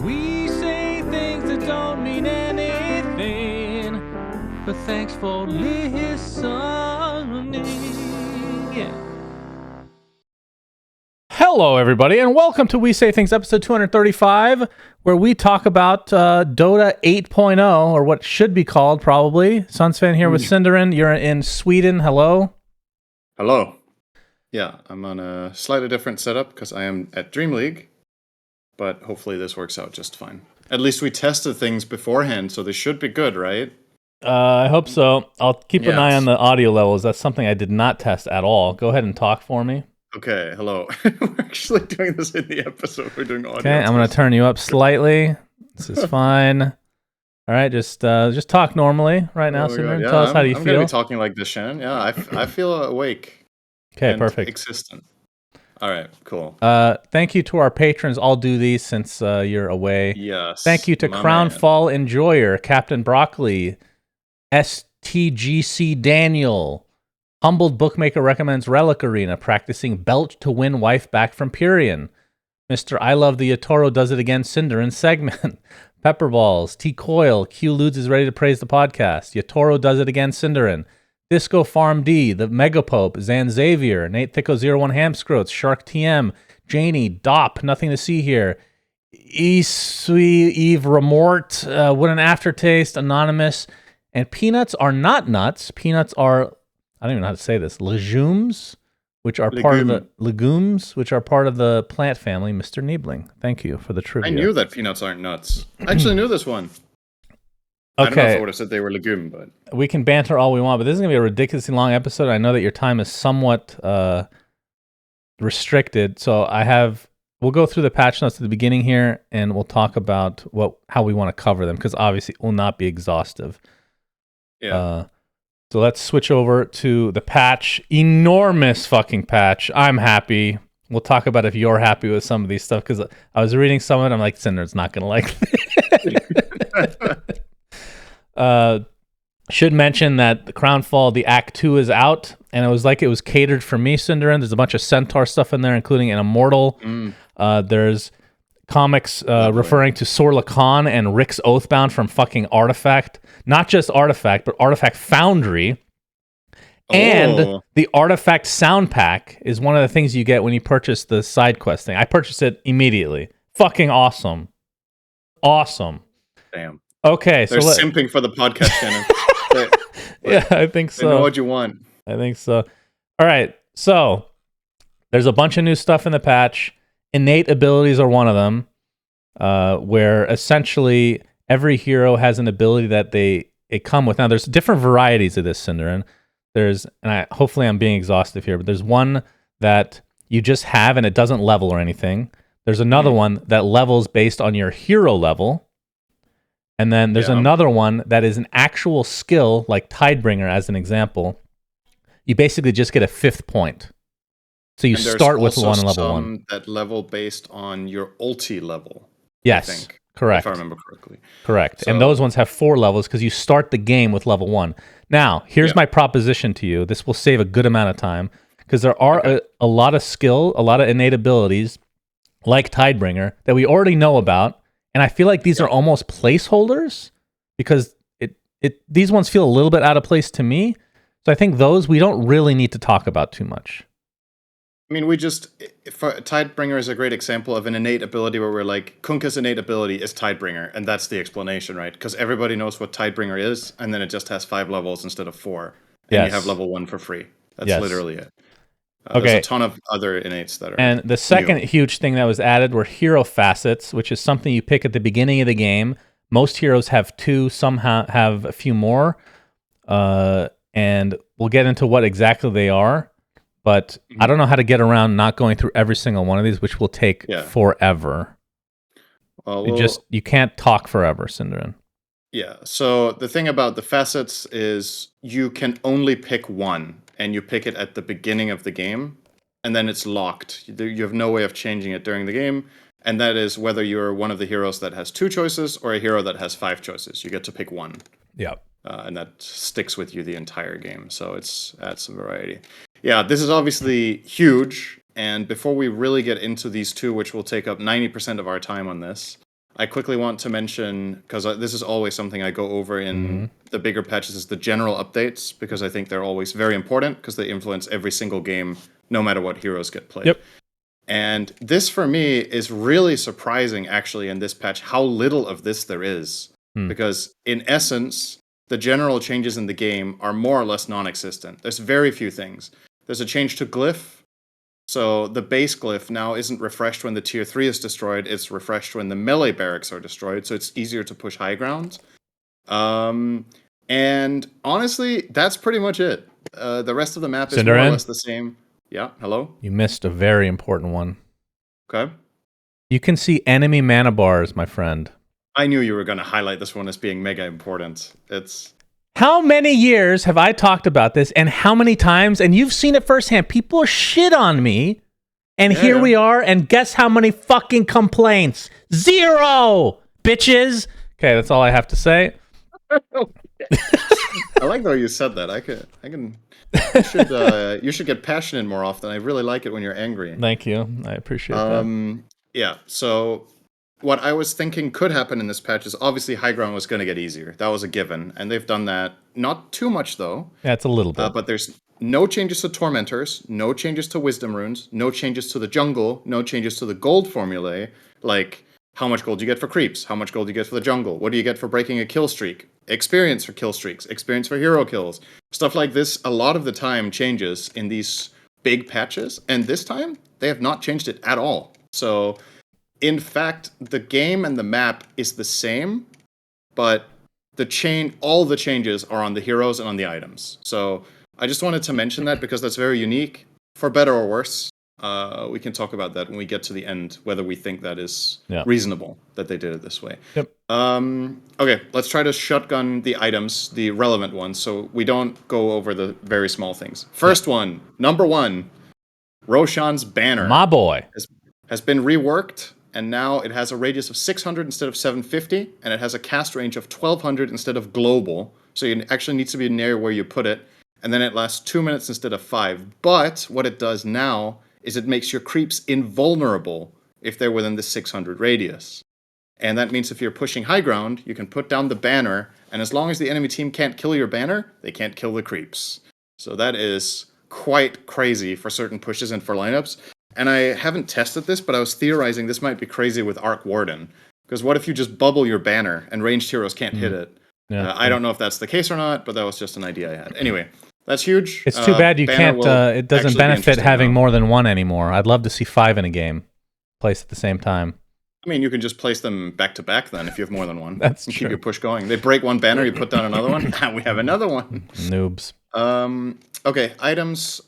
We say things that don't mean anything, but thanks for listening. Yeah. Hello, everybody, and welcome to We Say Things, episode 235, where we talk about Dota 8.0, or what should be called, probably. Sunsfan here with Cinderin. You're in Sweden. Hello. Hello. Yeah, I'm on a slightly different setup because I am at Dream League, but hopefully this works out just fine. At least we tested things beforehand, so they should be good, right? I hope so. I'll keep an eye on the audio levels. That's something I did not test at all. Go ahead and talk for me. Okay, hello. We're actually doing this in the episode. We're doing audio. Okay, I'm going to turn you up slightly. This is fine. All right, just talk normally right now, Cinder. Yeah, Tell us how do you I'm feel. I'm going to be talking like this, Shannon. Yeah, I feel awake. Okay, perfect. Existent. All right, cool. Thank you to our patrons. I'll do these since you're away. Yes. Thank you to Crownfall Enjoyer, Captain Broccoli, STGC Daniel, Humbled Bookmaker recommends Relic Arena, practicing belt to win wife back from Purian. Mr. I Love the Yatoro does it again, Cinderin segment. Pepperballs, T Coil, Q Ludes is ready to praise the podcast. Yatoro does it again, Cinderin. Disco Farm D, The Megapope, Zan Xavier, Nate Thicko01 Hamscroats, Shark TM, Janie, Dop, Nothing to See Here, Isui Eve Remort, What an Aftertaste, Anonymous, and Peanuts are not nuts. Peanuts are, I don't even know how to say this, legumes, which are part of the plant family, Mr. Niebling. Thank you for the trivia. I knew that peanuts aren't nuts. I actually knew this one. Okay. I don't know if I would have said they were legume, but we can banter all we want, but this is going to be a ridiculously long episode. I know that your time is somewhat restricted, so we'll go through the patch notes at the beginning here, and we'll talk about how we want to cover them, because obviously it will not be exhaustive. Yeah. So let's switch over to the patch. Enormous fucking patch. I'm happy. We'll talk about if you're happy with some of these stuff, because I was reading some of it. I'm like, Cinder's not going to like it. Should mention that the Crownfall, the Act 2 is out, and it was catered for me, Cinderin. There's a bunch of Centaur stuff in there, including an Immortal. There's comics referring to Sorla Khan and Rick's Oathbound from fucking Artifact. Not just Artifact, but Artifact Foundry. And the Artifact sound pack is one of the things you get when you purchase the side quest thing. I purchased it immediately. Fucking awesome. Awesome. Damn. Okay, they're simping for the podcast, Shannon. Yeah, I think so. They know what you want. I think so. All right, so there's a bunch of new stuff in the patch. Innate abilities are one of them, where essentially every hero has an ability that they come with. Now, there's different varieties of this, Cinderin. Hopefully I'm being exhaustive here, but there's one that you just have and it doesn't level or anything. There's another one that levels based on your hero level. And then there's another one that is an actual skill, like Tidebringer as an example. You basically just get a 5th point. So you start with one and level 1. That level based on your ulti level. Yes, I think, correct. If I remember correctly. Correct. So, and those ones have 4 levels because you start the game with level 1. Now, here's my proposition to you. This will save a good amount of time because there are a lot of skill, a lot of innate abilities like Tidebringer that we already know about. And I feel like these are almost placeholders because these ones feel a little bit out of place to me. So I think those we don't really need to talk about too much. I mean, Tidebringer is a great example of an innate ability where we're like, Kunkka's innate ability is Tidebringer, and that's the explanation, right? Because everybody knows what Tidebringer is, and then it just has 5 levels instead of 4. And you have level 1 for free. That's literally it. There's a ton of other innates that are And the second huge thing that was added were hero facets, which is something you pick at the beginning of the game. Most heroes have 2, some have a few more. And we'll get into what exactly they are. But I don't know how to get around not going through every single one of these, which will take forever. You can't talk forever, Cinderin. Yeah, so the thing about the facets is you can only pick one, and you pick it at the beginning of the game, and then it's locked. You have no way of changing it during the game, and that is whether you're one of the heroes that has 2 choices or a hero that has 5 choices. You get to pick one. Yeah. And that sticks with you the entire game, so adds some variety. Yeah, this is obviously huge, and before we really get into these 2, which will take up 90% of our time on this, I quickly want to mention, because this is always something I go over in the bigger patches, is the general updates, because I think they're always very important, because they influence every single game, no matter what heroes get played. Yep. And this, for me, is really surprising, actually, in this patch, how little of this there is. Because, in essence, the general changes in the game are more or less non-existent. There's very few things. There's a change to glyph. So the base glyph now isn't refreshed when the tier 3 is destroyed, it's refreshed when the melee barracks are destroyed, so it's easier to push high ground. And honestly, that's pretty much it. The rest of the map is more or less the same. Yeah, hello? You missed a very important one. Okay. You can see enemy mana bars, my friend. I knew you were going to highlight this one as being mega important. How many years have I talked about this, and how many times, and you've seen it firsthand, people shit on me, and here we are, and guess how many fucking complaints? 0, bitches! Okay, that's all I have to say. I like the way you said that. You should get passionate more often. I really like it when you're angry. Thank you. I appreciate that. Yeah, so what I was thinking could happen in this patch is obviously high ground was going to get easier. That was a given, and they've done that. Not too much, though. Yeah, it's a little bit. But there's no changes to Tormentors, no changes to Wisdom Runes, no changes to the jungle, no changes to the gold formulae, like how much gold you get for creeps, how much gold you get for the jungle, what do you get for breaking a kill streak, experience for kill streaks, experience for hero kills. Stuff like this, a lot of the time, changes in these big patches, and this time, they have not changed it at all. So, in fact, the game and the map is the same, but all the changes are on the heroes and on the items. So I just wanted to mention that because that's very unique, for better or worse. We can talk about that when we get to the end, whether we think that is reasonable that they did it this way. Yep. Okay, let's try to shotgun the items, the relevant ones, so we don't go over the very small things. First one, number 1, Roshan's banner. My boy. Has been reworked. And now it has a radius of 600 instead of 750, and it has a cast range of 1200 instead of global. So it actually needs to be near where you put it. And then it lasts 2 minutes instead of 5. But what it does now is it makes your creeps invulnerable if they're within the 600 radius. And that means if you're pushing high ground, you can put down the banner, and as long as the enemy team can't kill your banner, they can't kill the creeps. So that is quite crazy for certain pushes and for lineups. And I haven't tested this, but I was theorizing this might be crazy with Arc Warden. Because what if you just bubble your banner and ranged heroes can't hit it? Yeah, I don't know if that's the case or not, but that was just an idea I had. Anyway, that's huge. It's too bad you can't. It doesn't benefit having more than one anymore. I'd love to see 5 in a game, placed at the same time. I mean, you can just place them back to back then if you have more than one. That's true. Keep your push going. They break one banner, you put down another one, and we have another one. Noobs. Okay, items.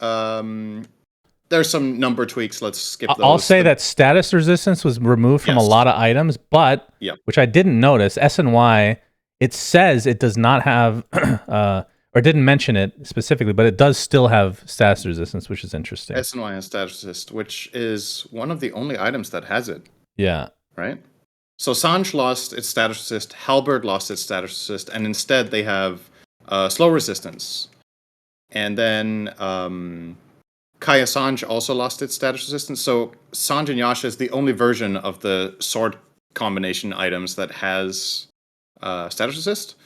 There's some number tweaks. Let's skip those. I'll say that status resistance was removed from a lot of items, but which I didn't notice. SNY, it says it does not have, or didn't mention it specifically, but it does still have status resistance, which is interesting. SNY has status resist, which is one of the only items that has it. Yeah. Right? So Sanj lost its status resist, Halberd lost its status resist, and instead they have slow resistance. And then Kaya Sanj also lost its status resistance. So Sanj and Yasha is the only version of the sword combination items that has status resist.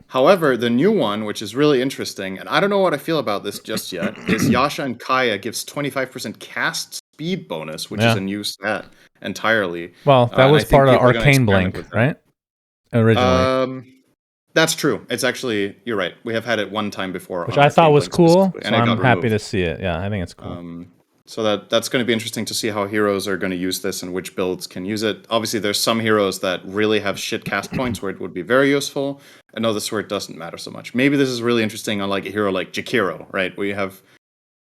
However, the new one, which is really interesting, and I don't know what I feel about this just yet, is Yasha and Kaya gives 25% cast speed bonus, which is a new stat entirely. Well, that was part of Arcane Blink, right? Originally. That's true. It's actually, you're right. We have had it one time before. Which I thought was cool, so I'm happy to see it. Yeah, I think it's cool. So that's going to be interesting to see how heroes are going to use this and which builds can use it. Obviously, there's some heroes that really have shit cast points where it would be very useful, and others where it doesn't matter so much. Maybe this is really interesting on like a hero like Jakiro, right? Where you have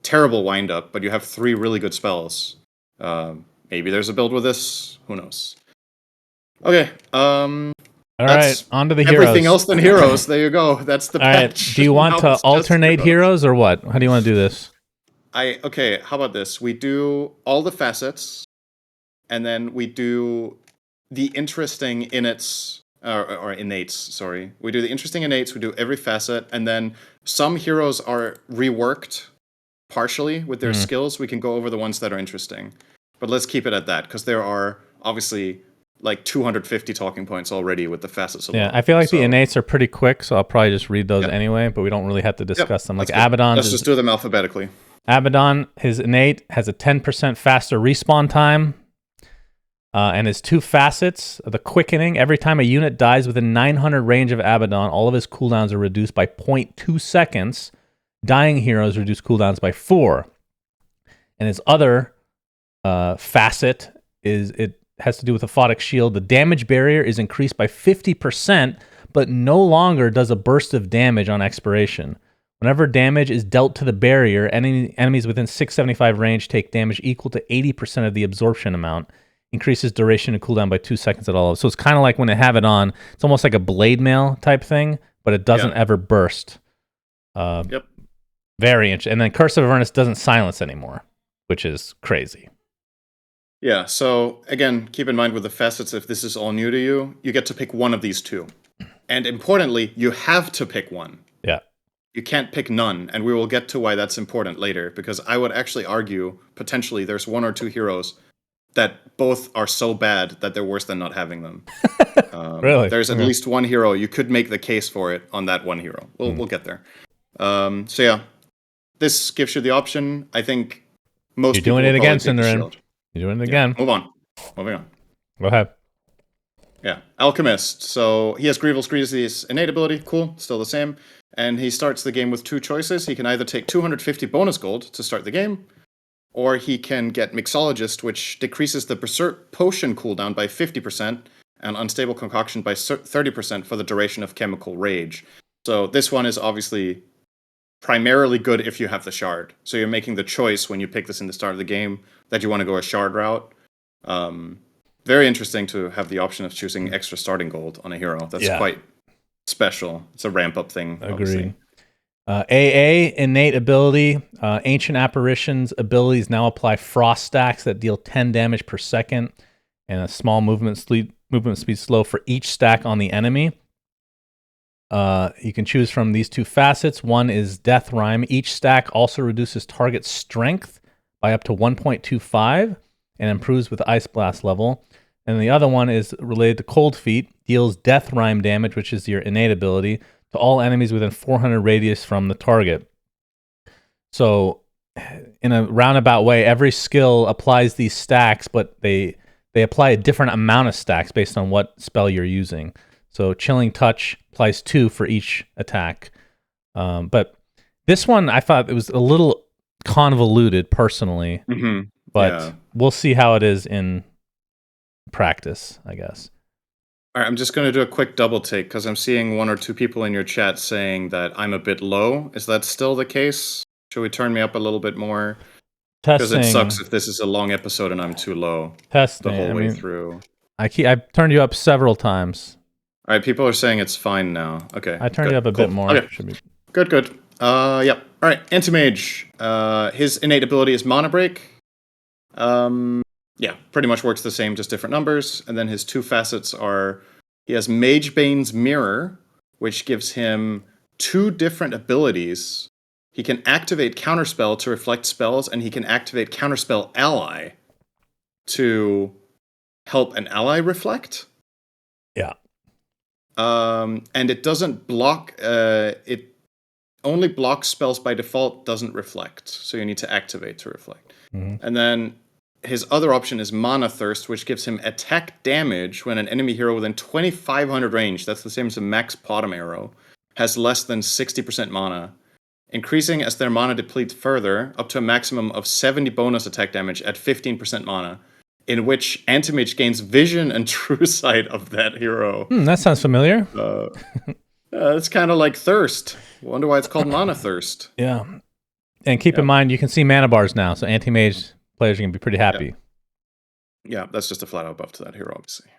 terrible wind-up, but you have 3 really good spells. Maybe there's a build with this. Who knows? Okay. All right, on to the heroes. Everything else than heroes. There you go. That's the patch. Right. Do you want to alternate heroes or what? How do you want to do this? Okay, how about this? We do all the facets, and then we do the interesting innats, or innates, sorry. We do the interesting innates, we do every facet, and then some heroes are reworked partially with their skills. We can go over the ones that are interesting. But let's keep it at that, because there are obviously like 250 talking points already with the facets alone. Yeah, I feel like the innates are pretty quick, so I'll probably just read those anyway, but we don't really have to discuss them. Like Abaddon. Let's just do them alphabetically. Abaddon, his innate has a 10% faster respawn time. And his two facets, the quickening, every time a unit dies within 900 range of Abaddon, all of his cooldowns are reduced by 0.2 seconds. Dying heroes reduce cooldowns by 4. And his other facet it has to do with aphotic shield. The damage barrier is increased by 50%, but no longer does a burst of damage on expiration. Whenever damage is dealt to the barrier, enemies within 675 range take damage equal to 80% of the absorption amount. Increases duration and cooldown by 2 seconds at all. So it's kind of like when they have it on, it's almost like a blade mail type thing, but it doesn't ever burst. Very interesting. And then Curse of Avernus doesn't silence anymore, which is crazy. Yeah, so again, keep in mind with the facets, if this is all new to you, you get to pick one of these two. And importantly, you have to pick one. Yeah. You can't pick none, and we will get to why that's important later, because I would actually argue, potentially, there's one or two heroes that both are so bad that they're worse than not having them. Really? There's at least one hero. You could make the case for it on that one hero. We'll get there. So yeah, this gives you the option. I think most people... You're doing it again, Cinderin. You're doing it again. Move on. Moving on. Go ahead. Yeah, Alchemist. So he has Grieval's Greasy's innate ability. Cool, still the same. And he starts the game with two choices. He can either take 250 bonus gold to start the game, or he can get Mixologist, which decreases the Berserk Potion cooldown by 50% and Unstable Concoction by 30% for the duration of Chemical Rage. So this one is obviously primarily good if you have the Shard. So you're making the choice when you pick this in the start of the game that you want to go a Shard route. Very interesting to have the option of choosing extra starting gold on a hero. That's quite special. It's a ramp-up thing. Agreed. AA, innate ability. Ancient Apparitions abilities now apply frost stacks that deal 10 damage per second and a small movement speed slow for each stack on the enemy. You can choose from these two facets. One is Death Rhyme. Each stack also reduces target strength by up to 1.25 and improves with Ice Blast level. And the other one is related to Cold Feet. Deals Death Rhyme damage, which is your innate ability, to all enemies within 400 radius from the target. So, in a roundabout way, every skill applies these stacks, but they apply a different amount of stacks based on what spell you're using. So, Chilling Touch applies 2 for each attack. But this one, I thought it was a little convoluted, personally. Mm-hmm. But we'll see how it is in practice, I guess. All right, I'm just going to do a quick double take because I'm seeing one or two people in your chat saying that I'm a bit low. Is that still the case? Should we turn me up a little bit more? Because it sucks if this is a long episode and I'm too low the whole way through. I've turned you up several times. All right, people are saying it's fine now. Okay. I turned you up a bit more. Okay. Should be... Good. Yep. All right, Anti-Mage. His innate ability is Mana Break. Yeah, pretty much works the same, just different numbers. And then his two facets are, he has Magebane's Mirror, which gives him two different abilities. He can activate Counterspell to reflect spells, and he can activate Counterspell Ally to help an ally reflect. Yeah. And it doesn't block, it only blocks spells by default, doesn't reflect. So you need to activate to reflect. Mm-hmm. And then his other option is Mana Thirst, which gives him attack damage when an enemy hero within 2,500 range, that's the same as a max bottom arrow, has less than 60% mana, increasing as their mana depletes further, up to a maximum of 70 bonus attack damage at 15% mana, in which Anti-Mage gains vision and true sight of that hero. That sounds familiar. It's kind of like Thirst. Wonder why it's called Mana Thirst. Yeah. And keep in mind, you can see mana bars now, so Anti-Mage players are going to be pretty happy. Yeah, that's just a flat out buff to that hero, obviously.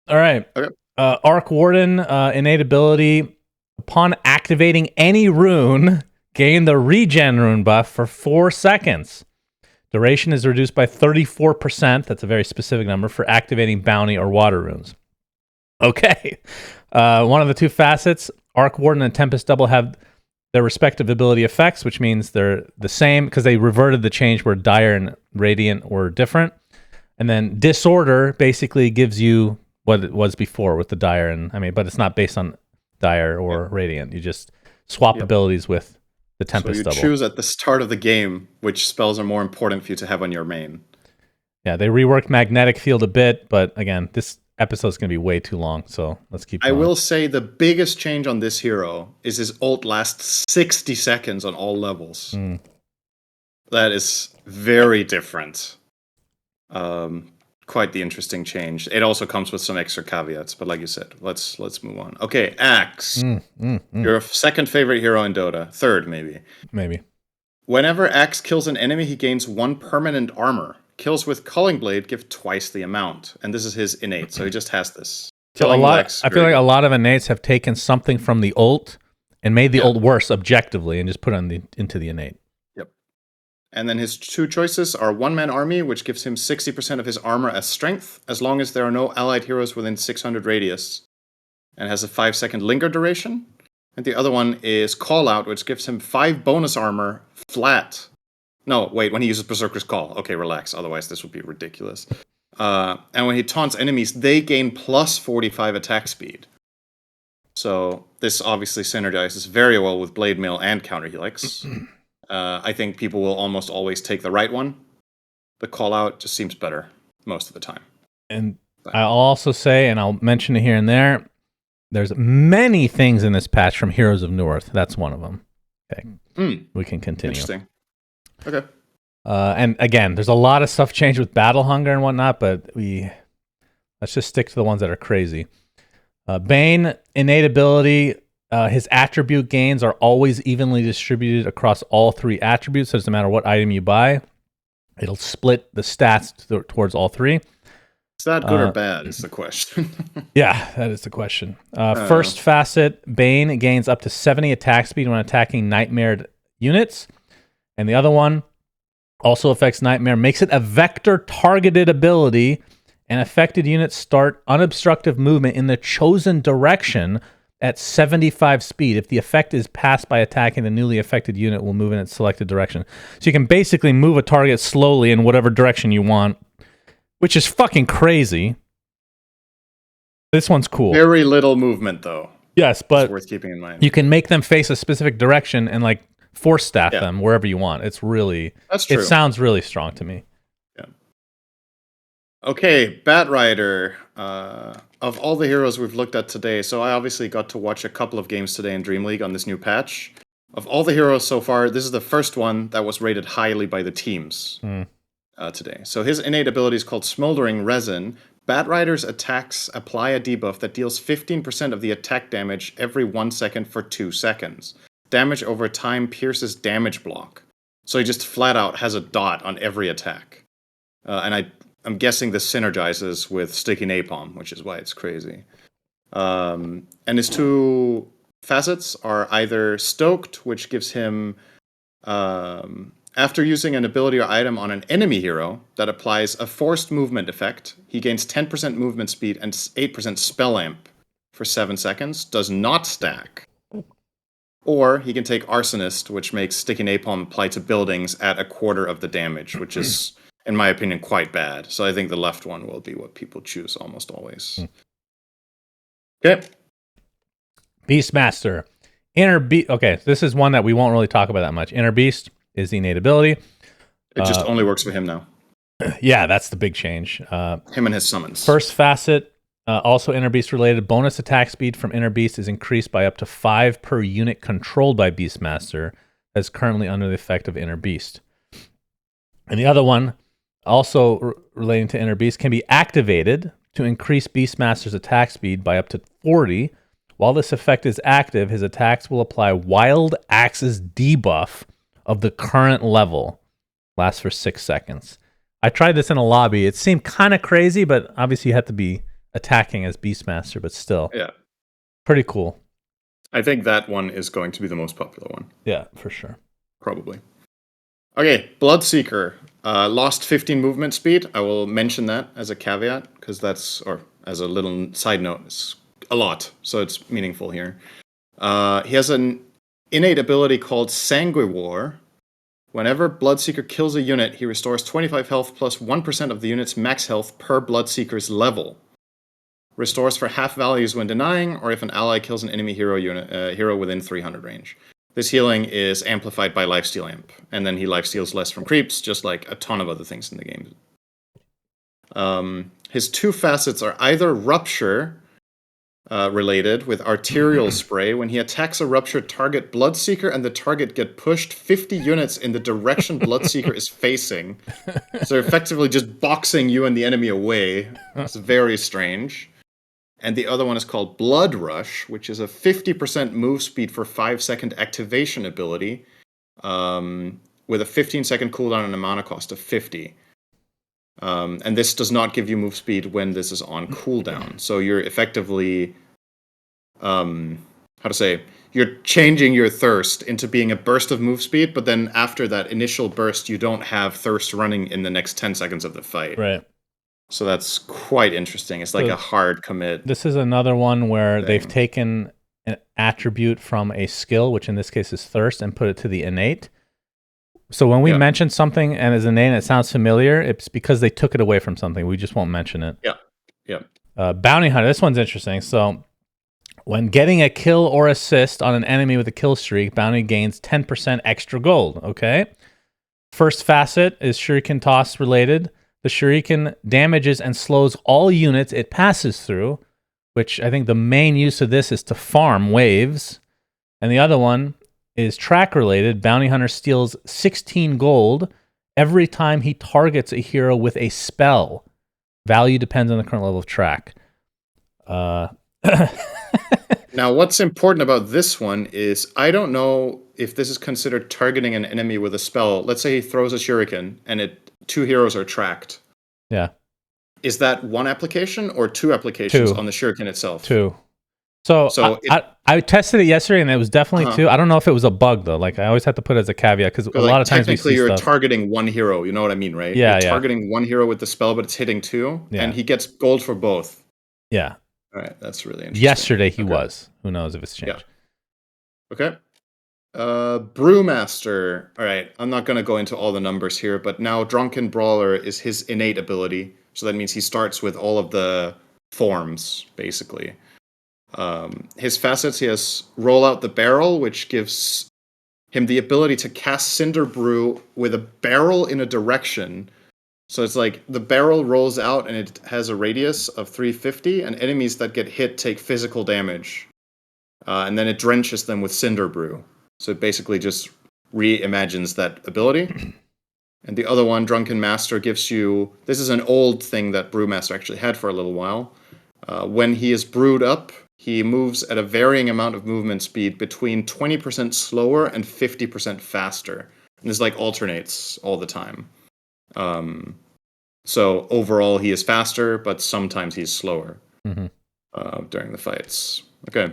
All right. Okay. Arc Warden, innate ability. Upon activating any rune, gain the regen rune buff for 4 seconds. Duration is reduced by 34%. That's a very specific number for activating bounty or water runes. Okay. One of the two facets, Arc Warden and Tempest Double, have their respective ability effects, which means they're the same because they reverted the change where Dire and Radiant were different. And then Disorder basically gives you what it was before with the Dire, but it's not based on Dire or Radiant. You just swap abilities with the Tempest So you double. choose at the start of the game which spells are more important for you to have on your main. Yeah, they reworked Magnetic Field a bit, but again, this episode's going to be way too long, so let's keep going. I will say the biggest change on this hero is his ult lasts 60 seconds on all levels. That is very different. Quite the interesting change. It also comes with some extra caveats, but like you said, let's move on. Okay, Axe. Your second favorite hero in Dota. Third, maybe. Maybe. Whenever Axe kills an enemy, he gains 1 permanent armor. Kills with Culling Blade give twice the amount. And this is his innate, so he just has this. So I feel like a lot of innates have taken something from the ult and made the ult worse objectively and just put it into the innate. Yep. And then his 2 choices are 1-man army, which gives him 60% of his armor as strength, as long as there are no allied heroes within 600 radius, and has a 5-second linger duration. And the other one is Call Out, which gives him 5 bonus armor flat. No, wait, when he uses Berserker's Call. Okay, relax, otherwise this would be ridiculous. And when he taunts enemies, they gain plus 45 attack speed. So this obviously synergizes very well with Blade Mail and Counter Helix. I think people will almost always take the right one. The Call Out just seems better most of the time. And I'll also say, and I'll mention it here and there, there's many things in this patch from Heroes of North. That's one of them. Okay, we can continue. Interesting. Okay. And again, there's a lot of stuff changed with Battle Hunger and whatnot, but let's just stick to the ones that are crazy. Bane, innate ability, his attribute gains are always evenly distributed across all 3 attributes, so it doesn't matter what item you buy. It'll split the stats towards all 3. Is that good or bad is the question. Yeah, that is the question. First facet, Bane gains up to 70 attack speed when attacking Nightmare units. And the other one also affects Nightmare, makes it a vector-targeted ability, and affected units start unobstructed movement in the chosen direction at 75 speed. If the effect is passed by attacking, the newly affected unit will move in its selected direction. So you can basically move a target slowly in whatever direction you want, which is fucking crazy. This one's cool. Very little movement, though. Yes, but it's worth keeping in mind. You can make them face a specific direction and force staff them wherever you want. That's true. It sounds really strong to me. Yeah. Okay, Batrider. Of all the heroes we've looked at today, so I obviously got to watch a couple of games today in Dream League on this new patch. Of all the heroes so far, this is the first one that was rated highly by the teams today. So his innate ability is called Smoldering Resin. Batrider's attacks apply a debuff that deals 15% of the attack damage every 1 second for 2 seconds. Damage over time pierces damage block. So he just flat out has a dot on every attack. And I'm guessing this synergizes with Sticky Napalm, which is why it's crazy. And his 2 facets are either Stoked, which gives him, after using an ability or item on an enemy hero that applies a forced movement effect, he gains 10% movement speed and 8% spell amp for 7 seconds, does not stack. Or he can take Arsonist, which makes Sticky Napalm apply to buildings at a quarter of the damage, which is, in my opinion, quite bad. So I think the left one will be what people choose almost always. Okay. Beastmaster. Okay, this is one that we won't really talk about that much. Inner Beast is the innate ability. It just only works for him now. Yeah, that's the big change. Him and his summons. First facet, also Inner Beast related. Bonus attack speed from Inner Beast is increased by up to 5 per unit controlled by Beastmaster, that's currently under the effect of Inner Beast. And the other one, also relating to Inner Beast, can be activated to increase Beastmaster's attack speed by up to 40. While this effect is active, his attacks will apply Wild Axe's debuff of the current level. Lasts for 6 seconds. I tried this in a lobby. It seemed kind of crazy, but obviously you have to be attacking as Beastmaster, but still. Yeah. Pretty cool. I think that one is going to be the most popular one. Yeah, for sure. Probably. Okay, Bloodseeker. Lost 15 movement speed. I will mention that as a caveat, because that's, or as a little side note, it's a lot, so it's meaningful here. He has an innate ability called Sanguivore, Whenever Bloodseeker kills a unit, he restores 25 health plus 1% of the unit's max health per Bloodseeker's level. Restores for half values when denying, or if an ally kills an enemy hero within 300 range. This healing is amplified by Lifesteal Amp, and then he lifesteals less from creeps, just like a ton of other things in the game. His two facets are either Rupture related with Arterial Spray. When he attacks a ruptured target, Bloodseeker and the target get pushed 50 units in the direction Bloodseeker is facing. So effectively just boxing you and the enemy away. It's very strange. And the other one is called Blood Rush, which is a 50% move speed for 5-second activation ability with a 15-second cooldown and a mana cost of 50. And this does not give you move speed when this is on cooldown. So you're effectively, you're changing your thirst into being a burst of move speed, but then after that initial burst, you don't have thirst running in the next 10 seconds of the fight. Right. So that's quite interesting. It's like a hard commit. This is another one where they've taken an attribute from a skill, which in this case is thirst, and put it to the innate. So when we mention something and as innate and it sounds familiar, it's because they took it away from something. We just won't mention it. Yeah. Bounty Hunter, this one's interesting. So when getting a kill or assist on an enemy with a kill streak, Bounty gains 10% extra gold, okay? First facet is Shuriken Toss related. The Shuriken damages and slows all units it passes through, which I think the main use of this is to farm waves. And the other one is track related. Bounty Hunter steals 16 gold every time he targets a hero with a spell. Value depends on the current level of track. Now, what's important about this one is I don't know if this is considered targeting an enemy with a spell. Let's say he throws a shuriken and two heroes are tracked. Yeah. Is that one application or two applications on the shuriken itself? Two. So I tested it yesterday and it was definitely two. I don't know if it was a bug though. Like I always have to put it as a caveat because a lot of times technically you're targeting one hero. You know what I mean, right? Yeah, you're targeting one hero with the spell, but it's hitting two, and he gets gold for both. Yeah. All right, that's really interesting. Yesterday he was. Who knows if it's changed? Yeah. Okay. Brewmaster. All right, I'm not going to go into all the numbers here, but now Drunken Brawler is his innate ability. So that means he starts with all of the forms, basically. His facets, he has Roll Out the Barrel, which gives him the ability to cast Cinder Brew with a barrel in a direction. So it's like the barrel rolls out and it has a radius of 350, and enemies that get hit take physical damage. And then it drenches them with Cinder Brew. So it basically just reimagines that ability. And the other one, Drunken Master, gives you... This is an old thing that Brewmaster actually had for a little while. When he is brewed up, he moves at a varying amount of movement speed between 20% slower and 50% faster. And this like alternates all the time. So overall, he is faster, but sometimes he's slower during the fights. Okay.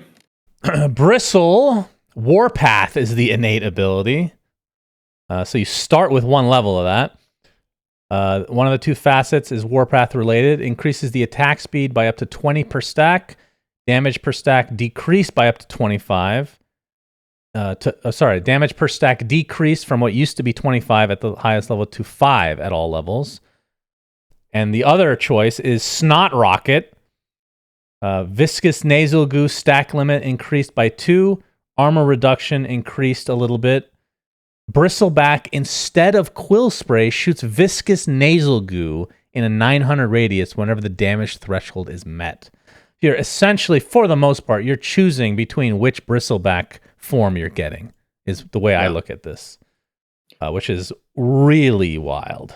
Bristle... Warpath is the innate ability. So you start with one level of that. One of the two facets is Warpath related. Increases the attack speed by up to 20 per stack. Damage per stack decreased by up to 25. Damage per stack decreased from what used to be 25 at the highest level to 5 at all levels. And the other choice is Snot Rocket. Viscous Nasal Goo stack limit increased by 2. Armor reduction increased a little bit. Bristleback, instead of Quill Spray, shoots viscous nasal goo in a 900 radius whenever the damage threshold is met. You're essentially, for the most part, you're choosing between which Bristleback form you're getting, is the way I look at this, which is really wild.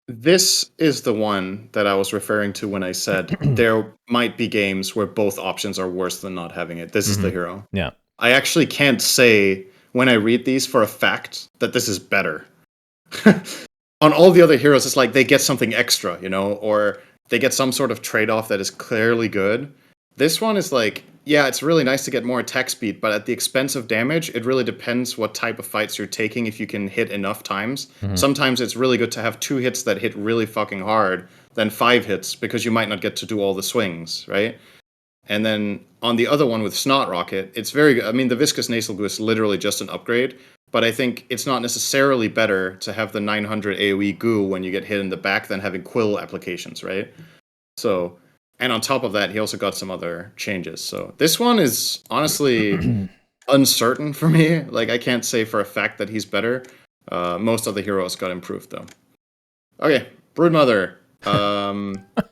This is the one that I was referring to when I said there might be games where both options are worse than not having it. This is the hero. Yeah. I actually can't say when I read these for a fact that this is better. On all the other heroes, it's like they get something extra, you know, or they get some sort of trade-off that is clearly good. This one is like, yeah, it's really nice to get more attack speed, but at the expense of damage, it really depends what type of fights you're taking if you can hit enough times. Sometimes it's really good to have 2 hits that hit really fucking hard than 5 hits because you might not get to do all the swings, right? And then on the other one with Snot Rocket, it's very good. I mean, the Viscous Nasal Goo is literally just an upgrade, but I think it's not necessarily better to have the 900 AoE goo when you get hit in the back than having quill applications, right? So, and on top of that, he also got some other changes. So this one is honestly uncertain for me. Like, I can't say for a fact that he's better. Most of the heroes got improved, though. Okay, Broodmother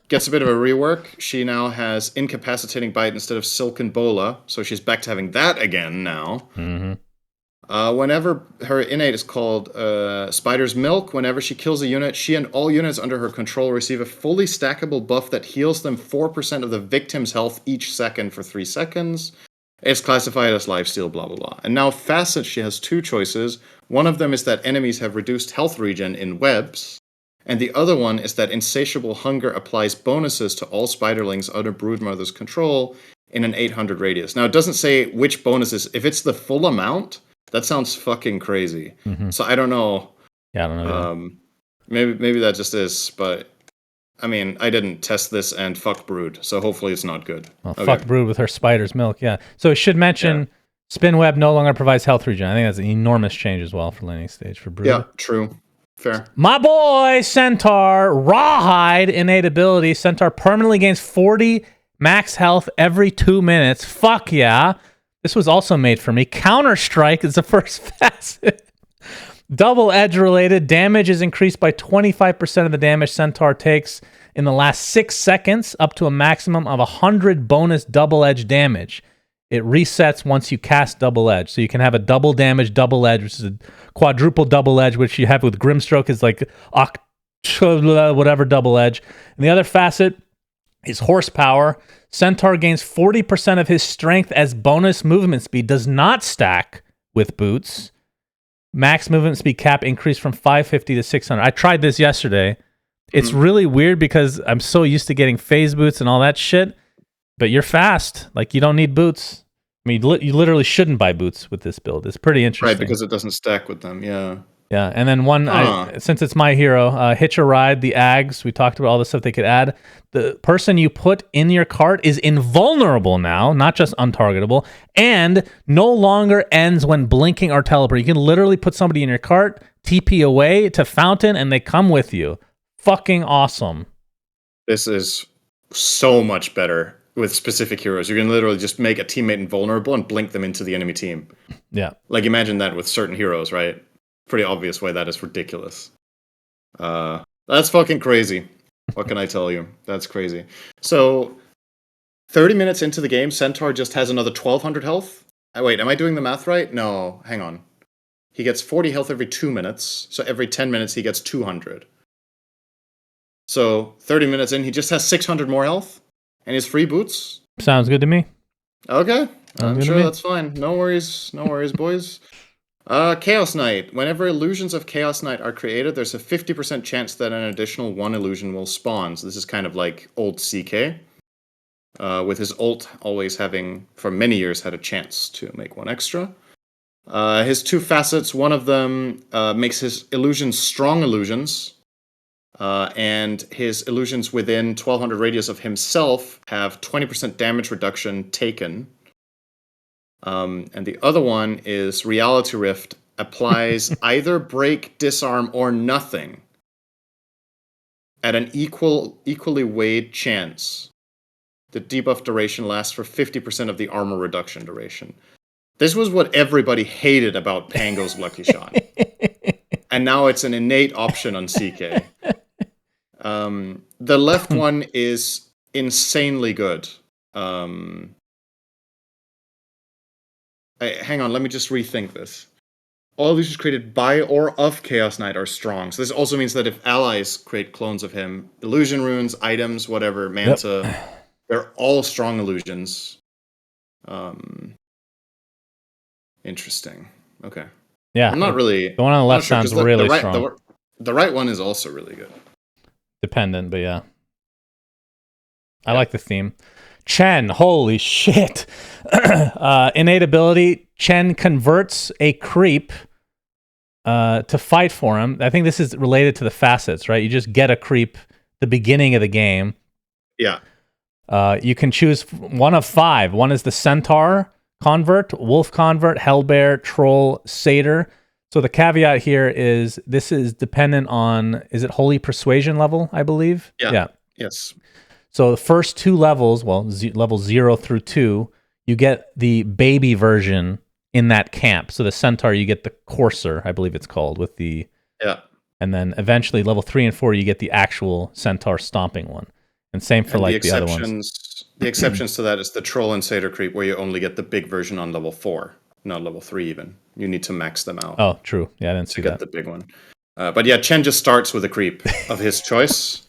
gets a bit of a rework. She now has Incapacitating Bite instead of Silken Bola, so she's back to having that again now. Mm-hmm. Whenever her innate is called Spider's Milk, whenever she kills a unit, she and all units under her control receive a fully stackable buff that heals them 4% of the victim's health each second for 3 seconds. It's classified as lifesteal, blah, blah, blah. And now Facet, she has 2 choices. One of them is that enemies have reduced health regen in webs, and the other one is that Insatiable Hunger applies bonuses to all spiderlings under Broodmother's control in an 800 radius. Now, it doesn't say which bonuses. If it's the full amount, that sounds fucking crazy. Mm-hmm. So I don't know. Yeah, I don't know. Maybe that just is, but I mean, I didn't test this, and fuck Brood, so hopefully it's not good. Well, fuck Brood with her spider's milk, yeah. So it should mention Spinweb no longer provides health regen. I think that's an enormous change as well for laning stage for Brood. Yeah, true. Fair. My boy, Centaur, Rawhide, innate ability. Centaur permanently gains 40 max health every 2 minutes. Fuck yeah. This was also made for me. Counter-Strike is the first facet. Double edge related. Damage is increased by 25% of the damage Centaur takes in the last 6 seconds, up to a maximum of 100 bonus double edge damage. It resets once you cast double edge. So you can have a double damage double edge, which is a quadruple double edge, which you have with Grimstroke is like whatever double edge. And the other facet is horsepower. Centaur gains 40% of his strength as bonus movement speed. Does not stack with boots. Max movement speed cap increased from 550 to 600. I tried this yesterday. It's really weird because I'm so used to getting phase boots and all that shit. But you're fast. Like, you don't need boots. I mean, you literally shouldn't buy boots with this build. It's pretty interesting. Right, because it doesn't stack with them, yeah. Yeah, and then since it's my hero, Hitch a Ride, the Ags, we talked about all the stuff they could add. The person you put in your cart is invulnerable now, not just untargetable, and no longer ends when blinking or teleport. You can literally put somebody in your cart, TP away to Fountain, and they come with you. Fucking awesome. This is so much better with specific heroes. You can literally just make a teammate invulnerable and blink them into the enemy team. Yeah. Like, imagine that with certain heroes, right? Pretty obvious why that is ridiculous. That's fucking crazy. What can I tell you? That's crazy. So, 30 minutes into the game, Centaur just has another 1200 health. Wait, am I doing the math right? No, hang on. He gets 40 health every 2 minutes, so every 10 minutes he gets 200. So, 30 minutes in, he just has 600 more health, and his free boots. Sounds good to me. Okay, I'm sure that's fine. No worries, boys. Chaos Knight. Whenever illusions of Chaos Knight are created, there's a 50% chance that an additional 1 illusion will spawn. So this is kind of like old CK. With his ult always having, for many years, had a chance to make 1 extra. His 2 facets, one of them makes his illusions strong illusions. And his illusions within 1200 radius of himself have 20% damage reduction taken. And the other one is Reality Rift applies either break, disarm, or nothing at an equally weighed chance. The debuff duration lasts for 50% of the armor reduction duration. This was what everybody hated about Pango's Lucky Shot. And now it's an innate option on CK. The left one is insanely good. Hang on, let me just rethink this. All illusions created by or of Chaos Knight are strong. So this also means that if allies create clones of him, illusion runes, items, whatever, Manta, they're all strong illusions. Interesting. Okay. Yeah. I'm not really... The one on the left sounds really strong. The right one is also really good. Dependent, but yeah. I like the theme. Chen, holy shit. Innate ability, Chen converts a creep to fight for him. I think this is related to the facets, right? You just get a creep the beginning of the game. Yeah. You can choose one of 5. One is the Centaur convert, Wolf convert, Hellbear, Troll, Satyr. So the caveat here is this is dependent on, is it Holy Persuasion level, I believe? Yeah. Yes. So the first 2 levels, well, level 0 through 2, you get the baby version in that camp. So the centaur, you get the courser, I believe it's called, with the... Yeah. And then eventually level 3 and 4, you get the actual centaur stomping one. And same for And like the other ones. the exceptions to that is the troll and satyr creep, where you only get the big version on level 4, not level 3 even. You need to max them out. Oh, true. Yeah, I didn't see to that. get the big one. But yeah, Chen just starts with a creep of his choice.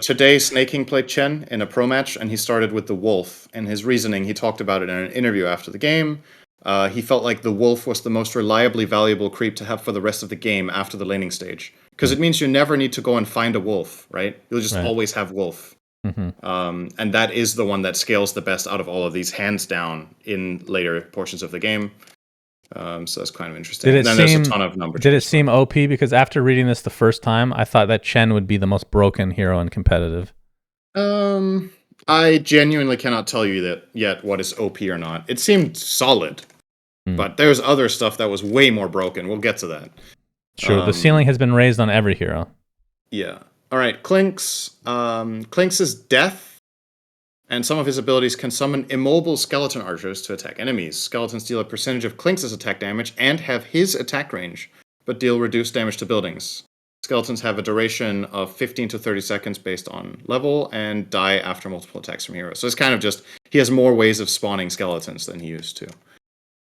Today, Snaking played Chen in a pro match, and he started with the wolf. And his reasoning, he talked about it in an interview after the game. He felt like the wolf was the most reliably valuable creep to have for the rest of the game after the laning stage. Because it means you never need to go and find a wolf, right? You'll just always have wolf. And that is the one that scales the best out of all of these, hands down, in later portions of the game. So that's kind of interesting. Did There's a ton of number. Did it seem OP? Because after reading this the first time, I thought that Chen would be the most broken hero in competitive. I genuinely cannot tell you that yet what is OP or not. It seemed solid, but there's other stuff that was way more broken. We'll get to that. Sure, the ceiling has been raised on every hero. Yeah. All right, Clinks. Clinks' death and some of his abilities can summon immobile skeleton archers to attack enemies. Skeletons deal a percentage of Clinks' attack damage and have his attack range, but deal reduced damage to buildings. Skeletons have a duration of 15 to 30 seconds based on level and die after multiple attacks from heroes. So it's kind of just, he has more ways of spawning skeletons than he used to.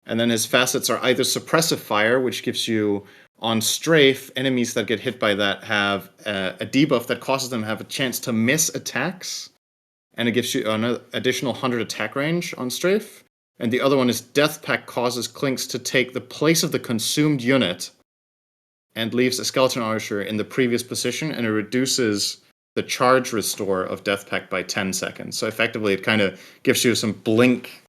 And then his facets are either suppressive fire, which gives you, on strafe, enemies that get hit by that have a debuff that causes them to have a chance to miss attacks. And it gives you an additional 100 attack range on strafe. And the other one is Death Pact causes Clinks to take the place of the consumed unit and leaves a skeleton archer in the previous position, and it reduces the charge restore of Death Pact by 10 seconds. So effectively, it kind of gives you some blink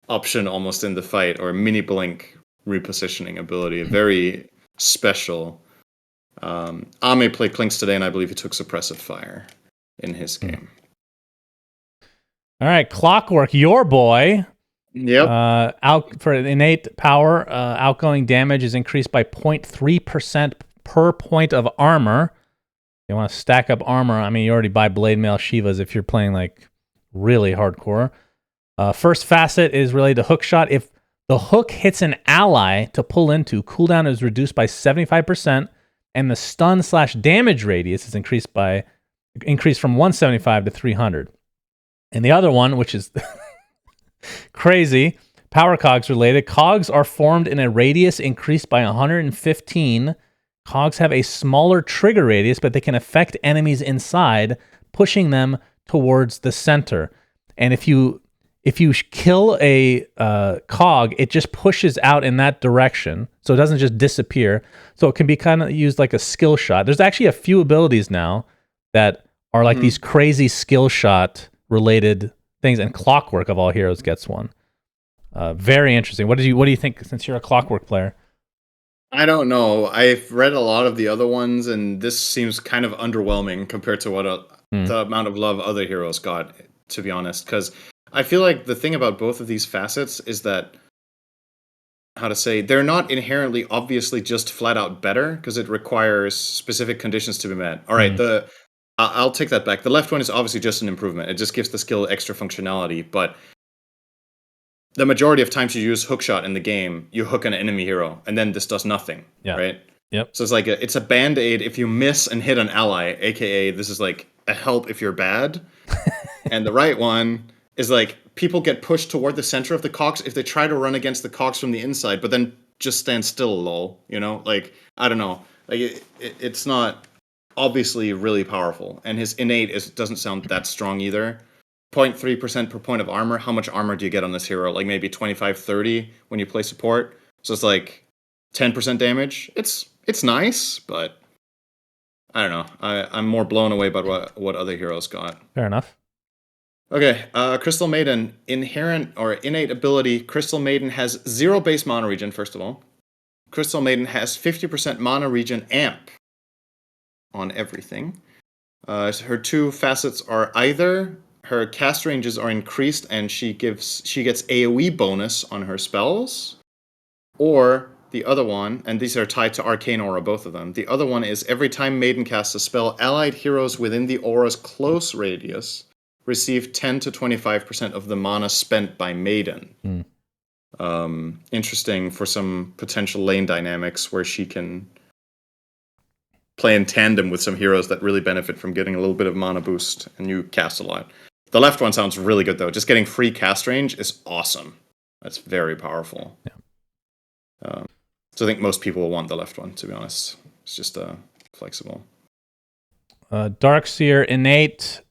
option almost in the fight, or a mini blink repositioning ability. Very special. Ame played Clinks today, and I believe he took suppressive fire in his game. All right, Clockwork, your boy. Yep. Out for innate power, outgoing damage is increased by 0.3% per point of armor. You want to stack up armor. I mean, you already buy Blade Mail Shivas if you're playing like really hardcore. First facet is related to hookshot. If the hook hits an ally to pull into, cooldown is reduced by 75%, and the stun/damage radius is increased from 175 to 300. And the other one, which is crazy, power cogs related. Cogs are formed in a radius increased by 115. Cogs have a smaller trigger radius, but they can affect enemies inside, pushing them towards the center. And if you kill a cog, it just pushes out in that direction, so it doesn't just disappear. So it can be kind of used like a skill shot. There's actually a few abilities now that are like these crazy skill shot related things, and Clockwork of all heroes gets one. Very interesting. What do you think, since you're a Clockwork player? I don't know. I've read a lot of the other ones, and this seems kind of underwhelming compared to what the amount of love other heroes got, to be honest. Because I feel like the thing about both of these facets is that, they're not inherently obviously just flat out better, because it requires specific conditions to be met. All right, I'll take that back. The left one is obviously just an improvement. It just gives the skill extra functionality, but the majority of times you use hookshot in the game, you hook an enemy hero, and then this does nothing, right? Yep. So it's like it's a band-aid if you miss and hit an ally, aka this is like a help if you're bad. And the right one is like people get pushed toward the center of the cogs if they try to run against the cogs from the inside, but then just stand still, lol. You know, like I don't know, like it's not obviously really powerful, and his innate doesn't sound that strong either. 0.3% per point of armor. How much armor do you get on this hero? Like maybe 25, 30 when you play support. So it's like 10% damage. It's nice, but I don't know. I'm more blown away by what other heroes got. Fair enough. Okay, Crystal Maiden. Inherent or innate ability. Crystal Maiden has 0 base mana regen, first of all. Crystal Maiden has 50% mana regen amp on everything. Her 2 facets are either her cast ranges are increased and she gets AoE bonus on her spells, or The other one, and these are tied to Arcane Aura, both of them. The other one is every time Maiden casts a spell, allied heroes within the aura's close radius receive 10 to 25% of the mana spent by Maiden. Interesting for some potential lane dynamics where she can play in tandem with some heroes that really benefit from getting a little bit of mana boost, and you cast a lot. The left one sounds really good, though. Just getting free cast range is awesome. That's very powerful. Yeah. So I think most people will want the left one, to be honest. It's just flexible. Darkseer innate.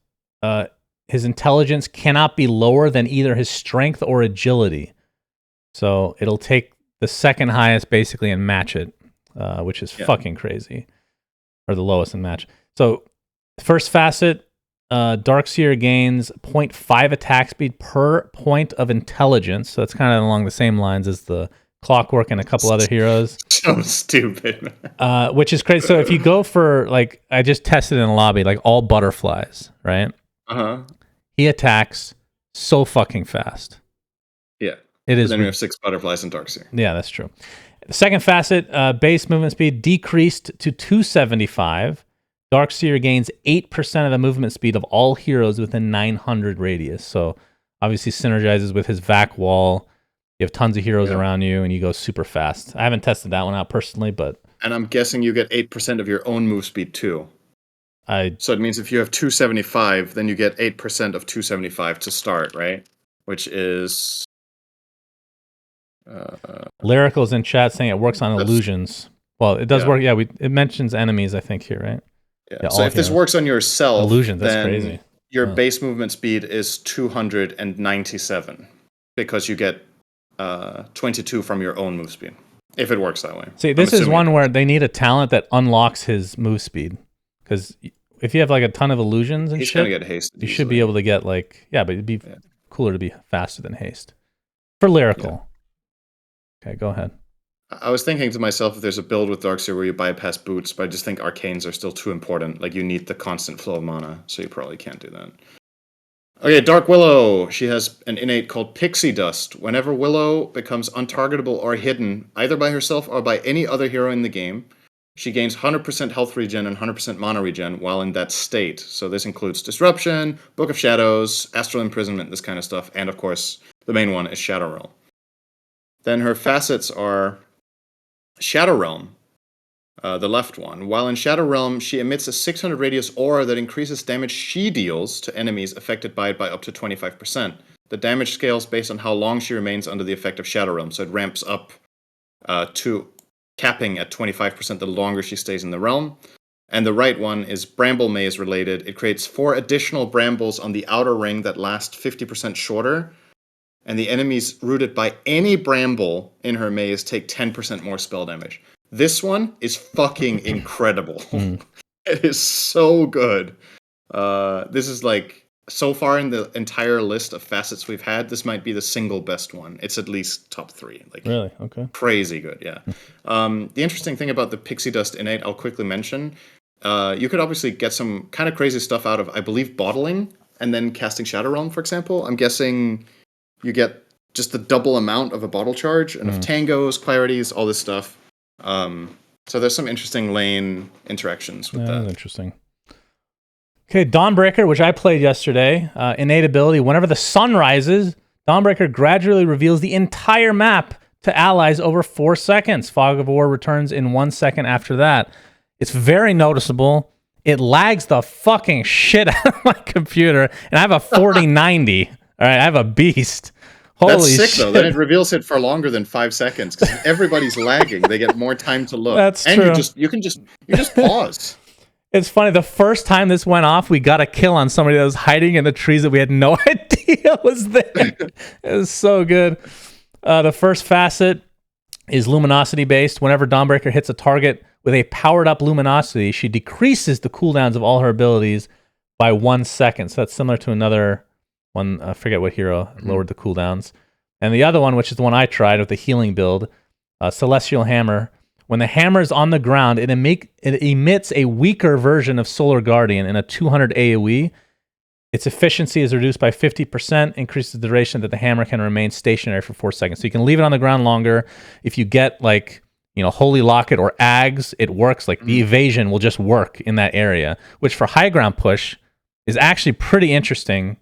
His intelligence cannot be lower than either his strength or agility. So it'll take the second highest basically and match it, which is fucking crazy. Or the lowest and match. So first facet, Darkseer gains 0.5 attack speed per point of intelligence. So that's kind of along the same lines as the Clockwork and a couple other heroes. So stupid. Which is crazy. So if you go for, like, I just tested in a lobby, like all butterflies, right? Uh-huh. He attacks so fucking fast. Yeah. It is. Then we have 6 butterflies in Darkseer. Yeah, that's true. The second facet, base movement speed decreased to 275. Darkseer gains 8% of the movement speed of all heroes within 900 radius. So obviously synergizes with his vac wall. You have tons of heroes around you, and you go super fast. I haven't tested that one out personally, but... And I'm guessing you get 8% of your own move speed, too. So it means if you have 275, then you get 8% of 275 to start, right? Which is... Lyrical's in chat saying it works on illusions. Well, it does work. Yeah, it mentions enemies, I think, here, right? Yeah, so if this works on yourself, illusions, that's then crazy. Your base movement speed is 297 because you get 22 from your own move speed, if it works that way. See, this is one where they need a talent that unlocks his move speed, because if you have like a ton of illusions and he's shit, gonna get haste. You should be able to get like, but it'd be cooler to be faster than haste. For Lyrical. Okay, go ahead. I was thinking to myself, if there's a build with Darkseer where you bypass boots, but I just think arcanes are still too important. Like, you need the constant flow of mana, so you probably can't do that. Okay, Dark Willow. She has an innate called Pixie Dust. Whenever Willow becomes untargetable or hidden, either by herself or by any other hero in the game, she gains 100% health regen and 100% mana regen while in that state. So this includes Disruption, Book of Shadows, Astral Imprisonment, this kind of stuff, and of course, the main one is Shadow Realm. Then her facets are Shadow Realm, the left one. While in Shadow Realm, she emits a 600 radius aura that increases damage she deals to enemies affected by it by up to 25%. The damage scales based on how long she remains under the effect of Shadow Realm, so it ramps up to capping at 25% the longer she stays in the realm. And the right one is Bramble Maze related. It creates 4 additional brambles on the outer ring that last 50% shorter, and the enemies rooted by any bramble in her maze take 10% more spell damage. This one is fucking incredible. It is so good. This is like, so far in the entire list of facets we've had, this might be the single best one. It's at least top 3. Like, really? Okay. Crazy good, yeah. The interesting thing about the Pixie Dust innate, I'll quickly mention, you could obviously get some kind of crazy stuff out of, I believe, bottling and then casting Shadow Realm, for example. I'm guessing you get just the double amount of a bottle charge and of tangos, clarities, all this stuff. So there's some interesting lane interactions with that. That's interesting. Okay, Dawnbreaker, which I played yesterday. Innate ability. Whenever the sun rises, Dawnbreaker gradually reveals the entire map to allies over 4 seconds. Fog of War returns in 1 second after that. It's very noticeable. It lags the fucking shit out of my computer, and I have a 4090. All right, I have a beast. Holy That's sick, shit. though. Then it reveals it for longer than 5 seconds, because everybody's lagging. They get more time to look. That's and true. You just pause. It's funny, the first time this went off, we got a kill on somebody that was hiding in the trees that we had no idea was there. It was so good. The first facet is luminosity based. Whenever Dawnbreaker hits a target with a powered up luminosity, she decreases the cooldowns of all her abilities by 1 second. So that's similar to another one, I forget what hero lowered the cooldowns. And the other one, which is the one I tried with the healing build, Celestial Hammer. When the hammer is on the ground, it emits a weaker version of Solar Guardian in a 200 AoE. Its efficiency is reduced by 50%, increases the duration that the hammer can remain stationary for 4 seconds. So you can leave it on the ground longer. If you get like Holy Locket or Ags, it works. Like the evasion will just work in that area, which for high ground push is actually pretty interesting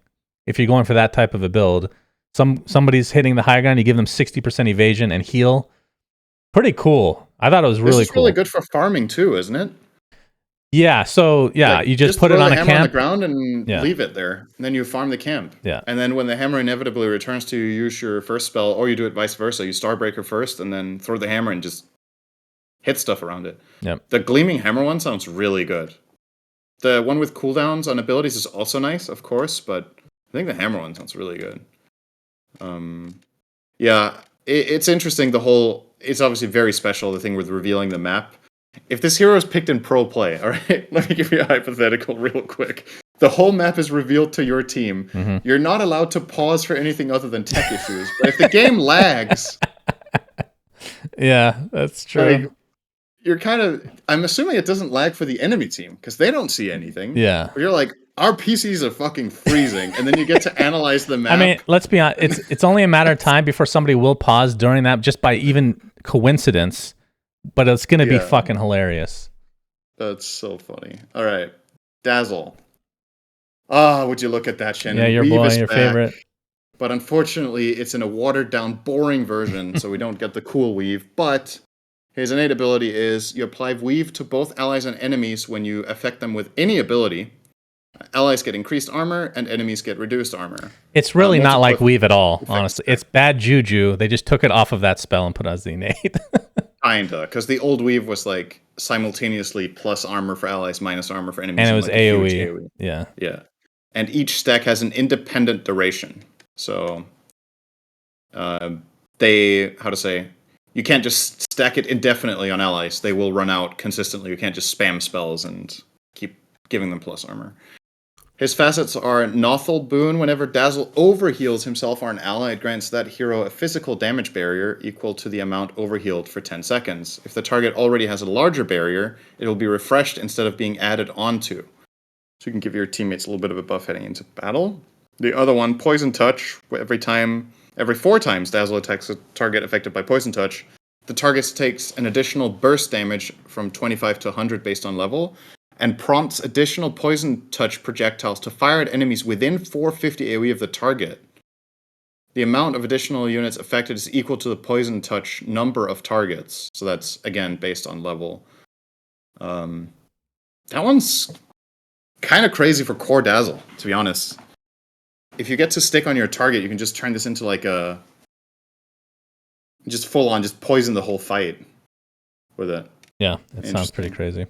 if you're going for that type of a build. Somebody's hitting the high ground, you give them 60% evasion and heal. Pretty cool. I thought it was really cool. This is really good for farming too, isn't it? Yeah, so you just put it on a camp. Throw the hammer on the ground and leave it there. And then you farm the camp. Yeah. And then when the hammer inevitably returns to you, use your first spell, or you do it vice versa. You Starbreaker first and then throw the hammer and just hit stuff around it. Yep. The Gleaming Hammer one sounds really good. The one with cooldowns on abilities is also nice, of course, but I think the hammer one sounds really good. It's interesting. It's obviously very special, the thing with revealing the map. If this hero is picked in pro play, all right, let me give you a hypothetical real quick. The whole map is revealed to your team. Mm-hmm. You're not allowed to pause for anything other than tech issues. But if the game lags... Yeah, that's true. You're I'm assuming it doesn't lag for the enemy team, because they don't see anything. Yeah. But you're like, our PCs are fucking freezing, and then you get to analyze the map. I mean, let's be honest, it's only a matter of time before somebody will pause during that, just by even coincidence. But it's going to be fucking hilarious. That's so funny. All right. Dazzle. Would you look at that, Shannon? Yeah, your Weave boy, is your back, favorite. But unfortunately, it's in a watered-down, boring version, so we don't get the cool Weave. But his innate ability is you apply Weave to both allies and enemies when you affect them with any ability. Allies get increased armor, and enemies get reduced armor. It's really not like Weave at all, honestly. It's bad juju. They just took it off of that spell and put it as the innate. Kinda, because the old Weave was like simultaneously plus armor for allies, minus armor for enemies. And it was AoE. Yeah. Yeah. And each stack has an independent duration. So you can't just stack it indefinitely on allies. They will run out consistently. You can't just spam spells and keep giving them plus armor. His facets are Nothal Boon. Whenever Dazzle overheals himself or an ally, it grants that hero a physical damage barrier equal to the amount overhealed for 10 seconds. If the target already has a larger barrier, it will be refreshed instead of being added onto. So you can give your teammates a little bit of a buff heading into battle. The other one, Poison Touch. Every 4 times Dazzle attacks a target affected by Poison Touch, the target takes an additional burst damage from 25 to 100 based on level, and prompts additional Poison Touch projectiles to fire at enemies within 450 AoE of the target. The amount of additional units affected is equal to the Poison Touch number of targets. So that's, again, based on level. That one's kind of crazy for core Dazzle, to be honest. If you get to stick on your target, you can just turn this into like just full on, just poison the whole fight with it. Yeah, it sounds pretty crazy.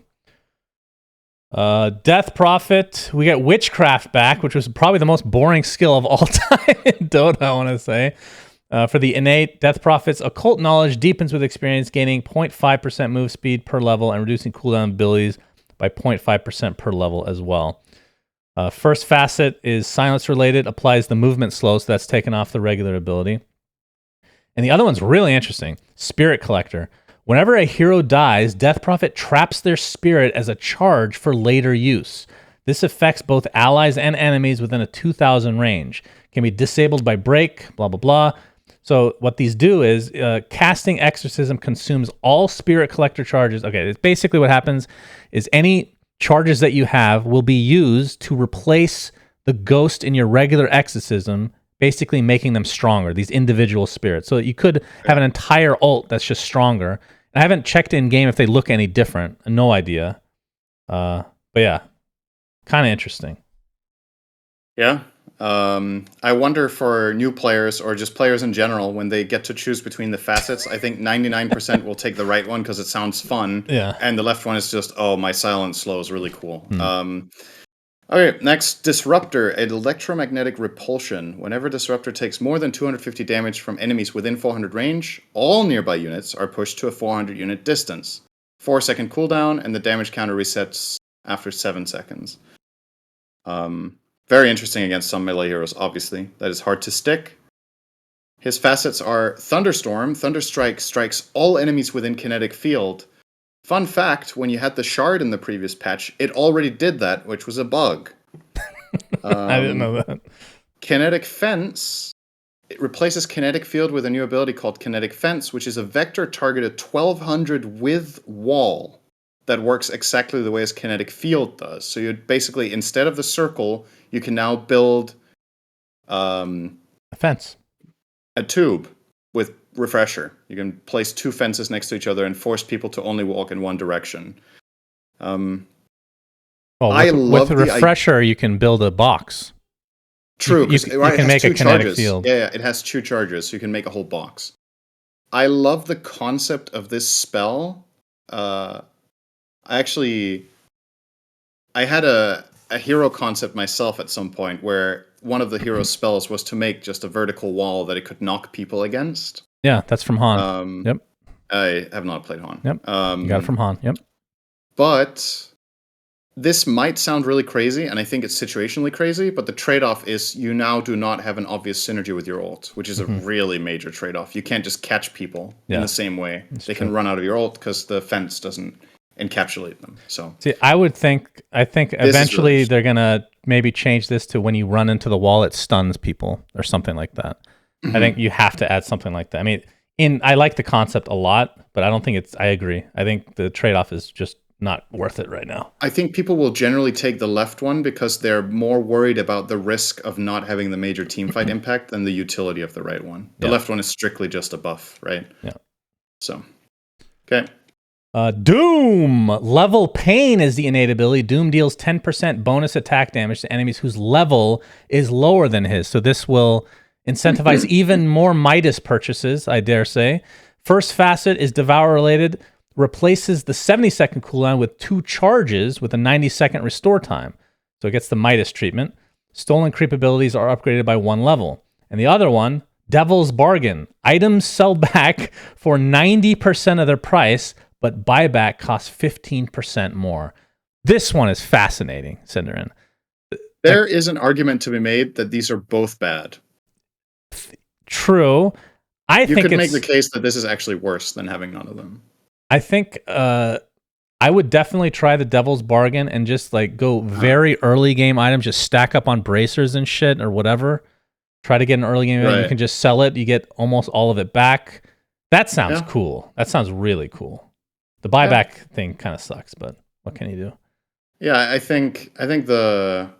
Death Prophet, we get Witchcraft back, which was probably the most boring skill of all time in Dota, I want to say. For the innate, Death Prophet's occult knowledge deepens with experience, gaining 0.5% move speed per level and reducing cooldown abilities by 0.5% per level as well. First facet is silence related, applies the movement slow, so that's taken off the regular ability. And the other one's really interesting, Spirit Collector. Whenever a hero dies, Death Prophet traps their spirit as a charge for later use. This affects both allies and enemies within a 2,000 range. Can be disabled by break, blah, blah, blah. So what these do is casting Exorcism consumes all Spirit Collector charges. Okay, it's basically what happens is any charges that you have will be used to replace the ghost in your regular Exorcism, basically making them stronger, these individual spirits. So you could have an entire ult that's just stronger. I haven't checked in game if they look any different. No idea. But yeah, kind of interesting. Yeah. I wonder for new players or just players in general, when they get to choose between the facets, I think 99% will take the right one because it sounds fun. Yeah. And the left one is just, my silence slow is really cool. Okay, next, Disruptor, an electromagnetic repulsion. Whenever Disruptor takes more than 250 damage from enemies within 400 range, all nearby units are pushed to a 400 unit distance. 4-second cooldown, and the damage counter resets after 7 seconds. Very interesting against some melee heroes, obviously. That is hard to stick. His facets are Thunderstorm. Thunderstrike strikes all enemies within kinetic field. Fun fact, when you had the shard in the previous patch, it already did that, which was a bug. I didn't know that. Kinetic Fence. It replaces Kinetic Field with a new ability called Kinetic Fence, which is a vector targeted 1200 with wall that works exactly the way as Kinetic Field does. So you basically, instead of the circle, you can now build A fence. a tube with Refresher. You can place two fences next to each other and force people to only walk in one direction. Well, with the Refresher, you can build a box. True, you can make a kinetic field. Yeah, it has 2 charges, so you can make a whole box. I love the concept of this spell. I had a hero concept myself at some point where one of the hero's spells was to make just a vertical wall that it could knock people against. Yeah, that's from Han. Yep. I have not played Han. Yep. You got it from Han. Yep. But this might sound really crazy, and I think it's situationally crazy, but the trade-off is you now do not have an obvious synergy with your ult, which is a really major trade-off. You can't just catch people in the same way. They can run out of your ult because the fence doesn't encapsulate them. So see, I think eventually really they're gonna maybe change this to when you run into the wall, it stuns people or something like that. I think you have to add something like that. I mean, I like the concept a lot, but I don't think I agree. I think the trade-off is just not worth it right now. I think people will generally take the left one because they're more worried about the risk of not having the major teamfight impact than the utility of the right one. The left one is strictly just a buff, right? Yeah. So, okay. Doom! Level Pain is the innate ability. Doom deals 10% bonus attack damage to enemies whose level is lower than his. So this will incentivize even more Midas purchases, I dare say. First facet is Devour related. Replaces the 70-second cooldown with 2 charges with a 90-second restore time. So it gets the Midas treatment. Stolen creep abilities are upgraded by 1 level. And the other one, Devil's Bargain. Items sell back for 90% of their price, but buyback costs 15% more. This one is fascinating, Cinderin. There is an argument to be made that these are both bad. True. You could make the case that this is actually worse than having none of them. I think I would definitely try the Devil's Bargain and just like go very early game items, just stack up on bracers and shit or whatever. Try to get an early game item. You can just sell it. You get almost all of it back. That sounds cool. That sounds really cool. The buyback thing kind of sucks, but what can you do? Yeah, I think the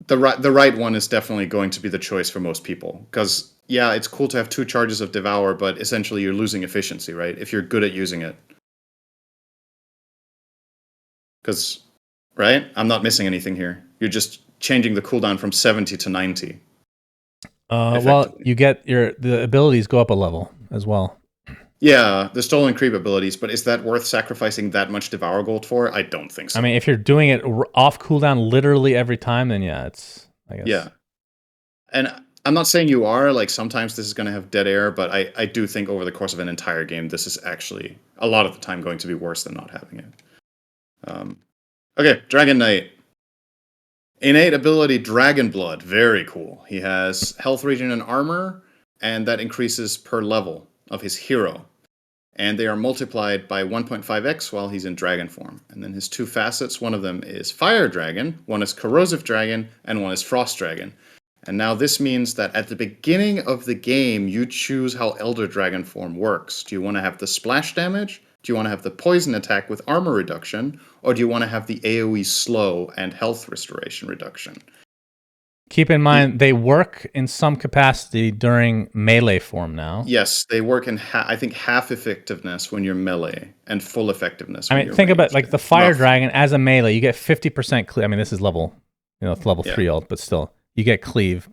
right one is definitely going to be the choice for most people because it's cool to have 2 charges of Devour, but essentially you're losing efficiency, right? If you're good at using it. Because, right? I'm not missing anything here. You're just changing the cooldown from 70 to 90. Well, you get the abilities go up a level as well. Yeah, the stolen creep abilities, but is that worth sacrificing that much Devour gold for? I don't think so. I mean, if you're doing it off cooldown literally every time, then it's, I guess. Yeah. And I'm not saying you are, like sometimes this is going to have dead air, but I do think over the course of an entire game, this is actually a lot of the time going to be worse than not having it. Okay, Dragon Knight. Innate ability Dragon Blood. Very cool. He has health regen and armor, and that increases per level of his hero. And they are multiplied by 1.5x while he's in dragon form. And then his 2 facets, one of them is Fire Dragon, one is Corrosive Dragon, and one is Frost Dragon. And now this means that at the beginning of the game, you choose how Elder Dragon form works. Do you want to have the splash damage? Do you want to have the poison attack with armor reduction? Or do you want to have the AoE slow and health restoration reduction? Keep in mind, they work in some capacity during melee form now. Yes, they work in, I think, half effectiveness when you're melee and full effectiveness when you're think about like the Fire Dragon as a melee, you get 50% cleave. I mean, this is level, it's level 3 ult, but still, you get cleave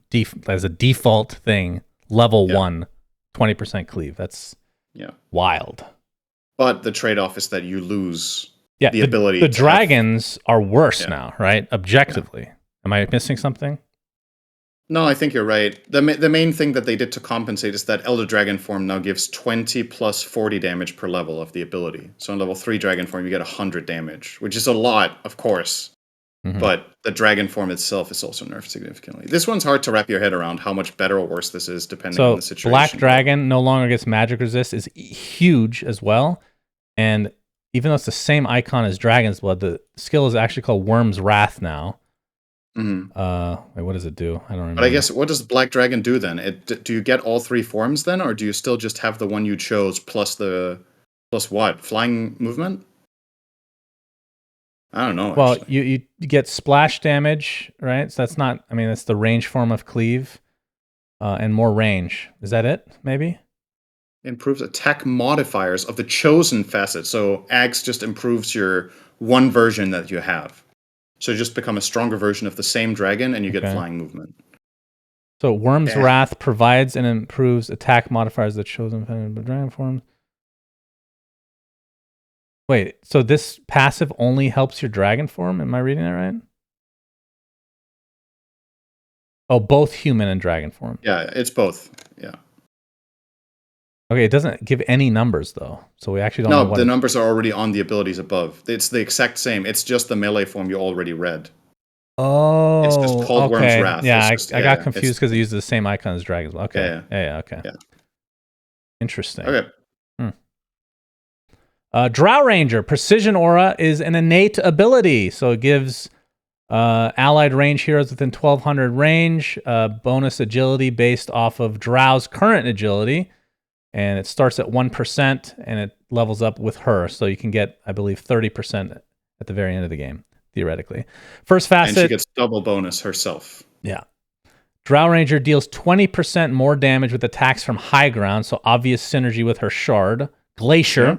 as a default thing, level 1, 20% cleave. That's wild. But the trade-off is that you lose the ability. The dragons are worse now, right? Objectively. Yeah. Am I missing something? No, I think you're right. The main thing that they did to compensate is that Elder Dragon form now gives 20 plus 40 damage per level of the ability. So in level 3 Dragon form, you get 100 damage, which is a lot, of course. Mm-hmm. But the Dragon form itself is also nerfed significantly. This one's hard to wrap your head around how much better or worse this is depending on the situation. Black Dragon no longer gets magic resist is huge as well. And even though it's the same icon as Dragon's Blood, the skill is actually called Worm's Wrath now. Wait, what does it do? I don't remember. But I guess, what does Black Dragon do then? Do you get all 3 forms then, or do you still just have the one you chose plus what? Flying movement? I don't know, Well, actually. you get splash damage, right? So that's not. I mean, that's the range form of cleave, and more range. Is that it? Maybe. Improves attack modifiers of the chosen facet. So Axe just improves your one version that you have. So you just become a stronger version of the same dragon, and you get flying movement. So Worm's Wrath provides and improves attack modifiers that chosen dragon forms. Wait, so this passive only helps your dragon form? Am I reading that right? Oh, both human and dragon form. Yeah, it's both. Yeah. Okay, it doesn't give any numbers though, so we actually don't know what. No, the numbers are already on the abilities above. It's the exact same. It's just the melee form you already read. Oh, it's just called Worm's Wrath. Yeah, I got confused because it uses the same icon as dragons. Okay. Yeah. Okay. Yeah. Interesting. Okay. Drow Ranger Precision Aura is an innate ability, so it gives allied range heroes within 1200 range bonus agility based off of Drow's current agility, and it starts at 1% and it levels up with her, so you can get, I believe, 30% at the very end of the game, theoretically. First facet, and she gets double bonus herself. Yeah. Drow Ranger deals 20% more damage with attacks from high ground, so obvious synergy with her shard, Glacier. Yeah.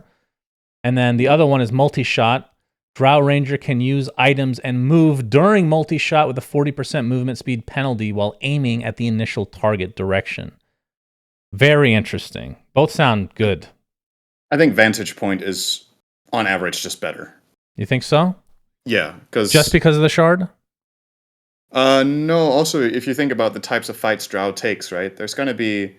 And then the other one is multi-shot. Drow Ranger can use items and move during multi-shot with a 40% movement speed penalty while aiming at the initial target direction. Very interesting. Both sound good. I think Vantage Point is, on average, just better. You think so? Yeah, just because of the shard? No, also, if you think about the types of fights Drow takes, right? There's going to be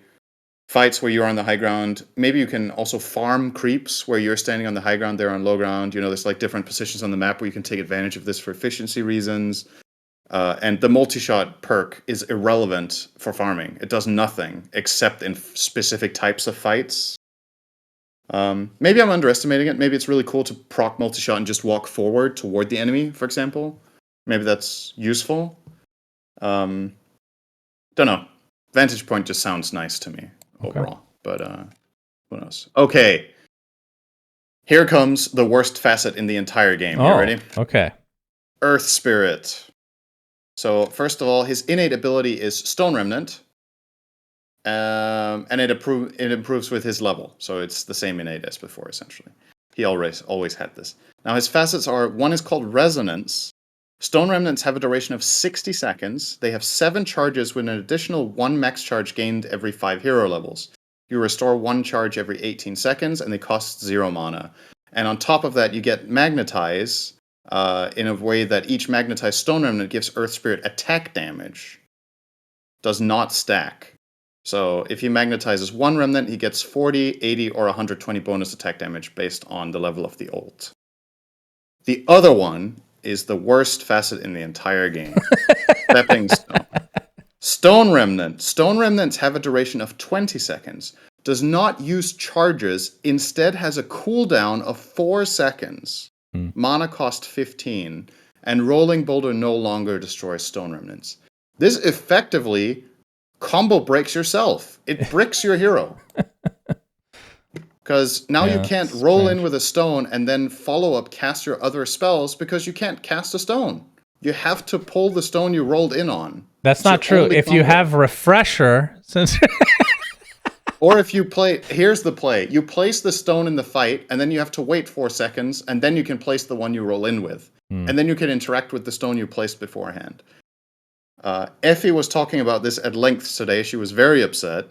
fights where you're on the high ground. Maybe you can also farm creeps where you're standing on the high ground, they're on low ground. You know, there's like different positions on the map where you can take advantage of this for efficiency reasons. And the multi-shot perk is irrelevant for farming. It does nothing except in specific types of fights. Maybe I'm underestimating it. Maybe it's really cool to proc multi-shot and just walk forward toward the enemy, for example. Maybe that's useful. Don't know. Vantage Point just sounds nice to me overall. But who knows? Okay. Here comes the worst facet in the entire game. You ready? Okay. Earth Spirit. So first of all, his innate ability is Stone Remnant. And it improves with his level. So it's the same innate as before, essentially. He always had this. Now his facets are, one is called Resonance. Stone Remnants have a duration of 60 seconds. They have 7 charges with an additional 1 max charge gained every 5 hero levels. You restore 1 charge every 18 seconds, and they cost 0 mana. And on top of that, you get Magnetize in a way that each Magnetized Stone Remnant gives Earth Spirit attack damage. Does not stack. So if he magnetizes 1 remnant, he gets 40, 80, or 120 bonus attack damage based on the level of the ult. The other one is the worst facet in the entire game. Stepping Stone. Stone Remnant. Stone Remnants have a duration of 20 seconds. Does not use charges. Instead has a cooldown of 4 seconds. Mana cost 15. And Rolling Boulder no longer destroys Stone Remnants. This effectively combo breaks yourself. It bricks your hero. Because now you can't roll in with a stone and then follow up cast your other spells because you can't cast a stone. You have to pull the stone you rolled in on. That's not true. If you have Refresher, since or if you play, here's the play. You place the stone in the fight, and then you have to wait 4 seconds, and then you can place the one you roll in with. And then you can interact with the stone you placed beforehand. Effie was talking about this at length today. She was very upset.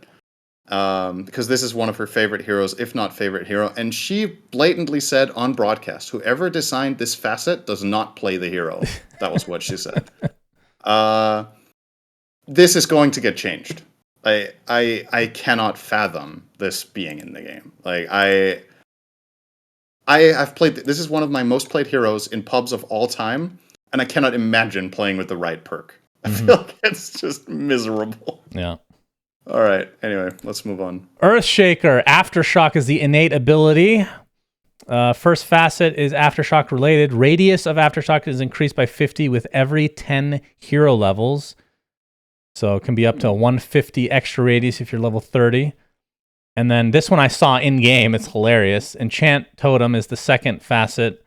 Because this is one of her favorite heroes, if not favorite hero. And she blatantly said on broadcast, whoever designed this facet does not play the hero. That was what she said. This is going to get changed. I cannot fathom this being in the game. Like, I've played, this is one of my most played heroes in pubs of all time, and I cannot imagine playing with the right perk. I feel like it's just miserable. Yeah. All right. Anyway, let's move on. Earthshaker. Aftershock is the innate ability. First facet is Aftershock related. Radius of Aftershock is increased by 50 with every 10 hero levels. So it can be up to 150 extra radius if you're level 30. And then this one I saw in-game. It's hilarious. Enchant Totem is the second facet.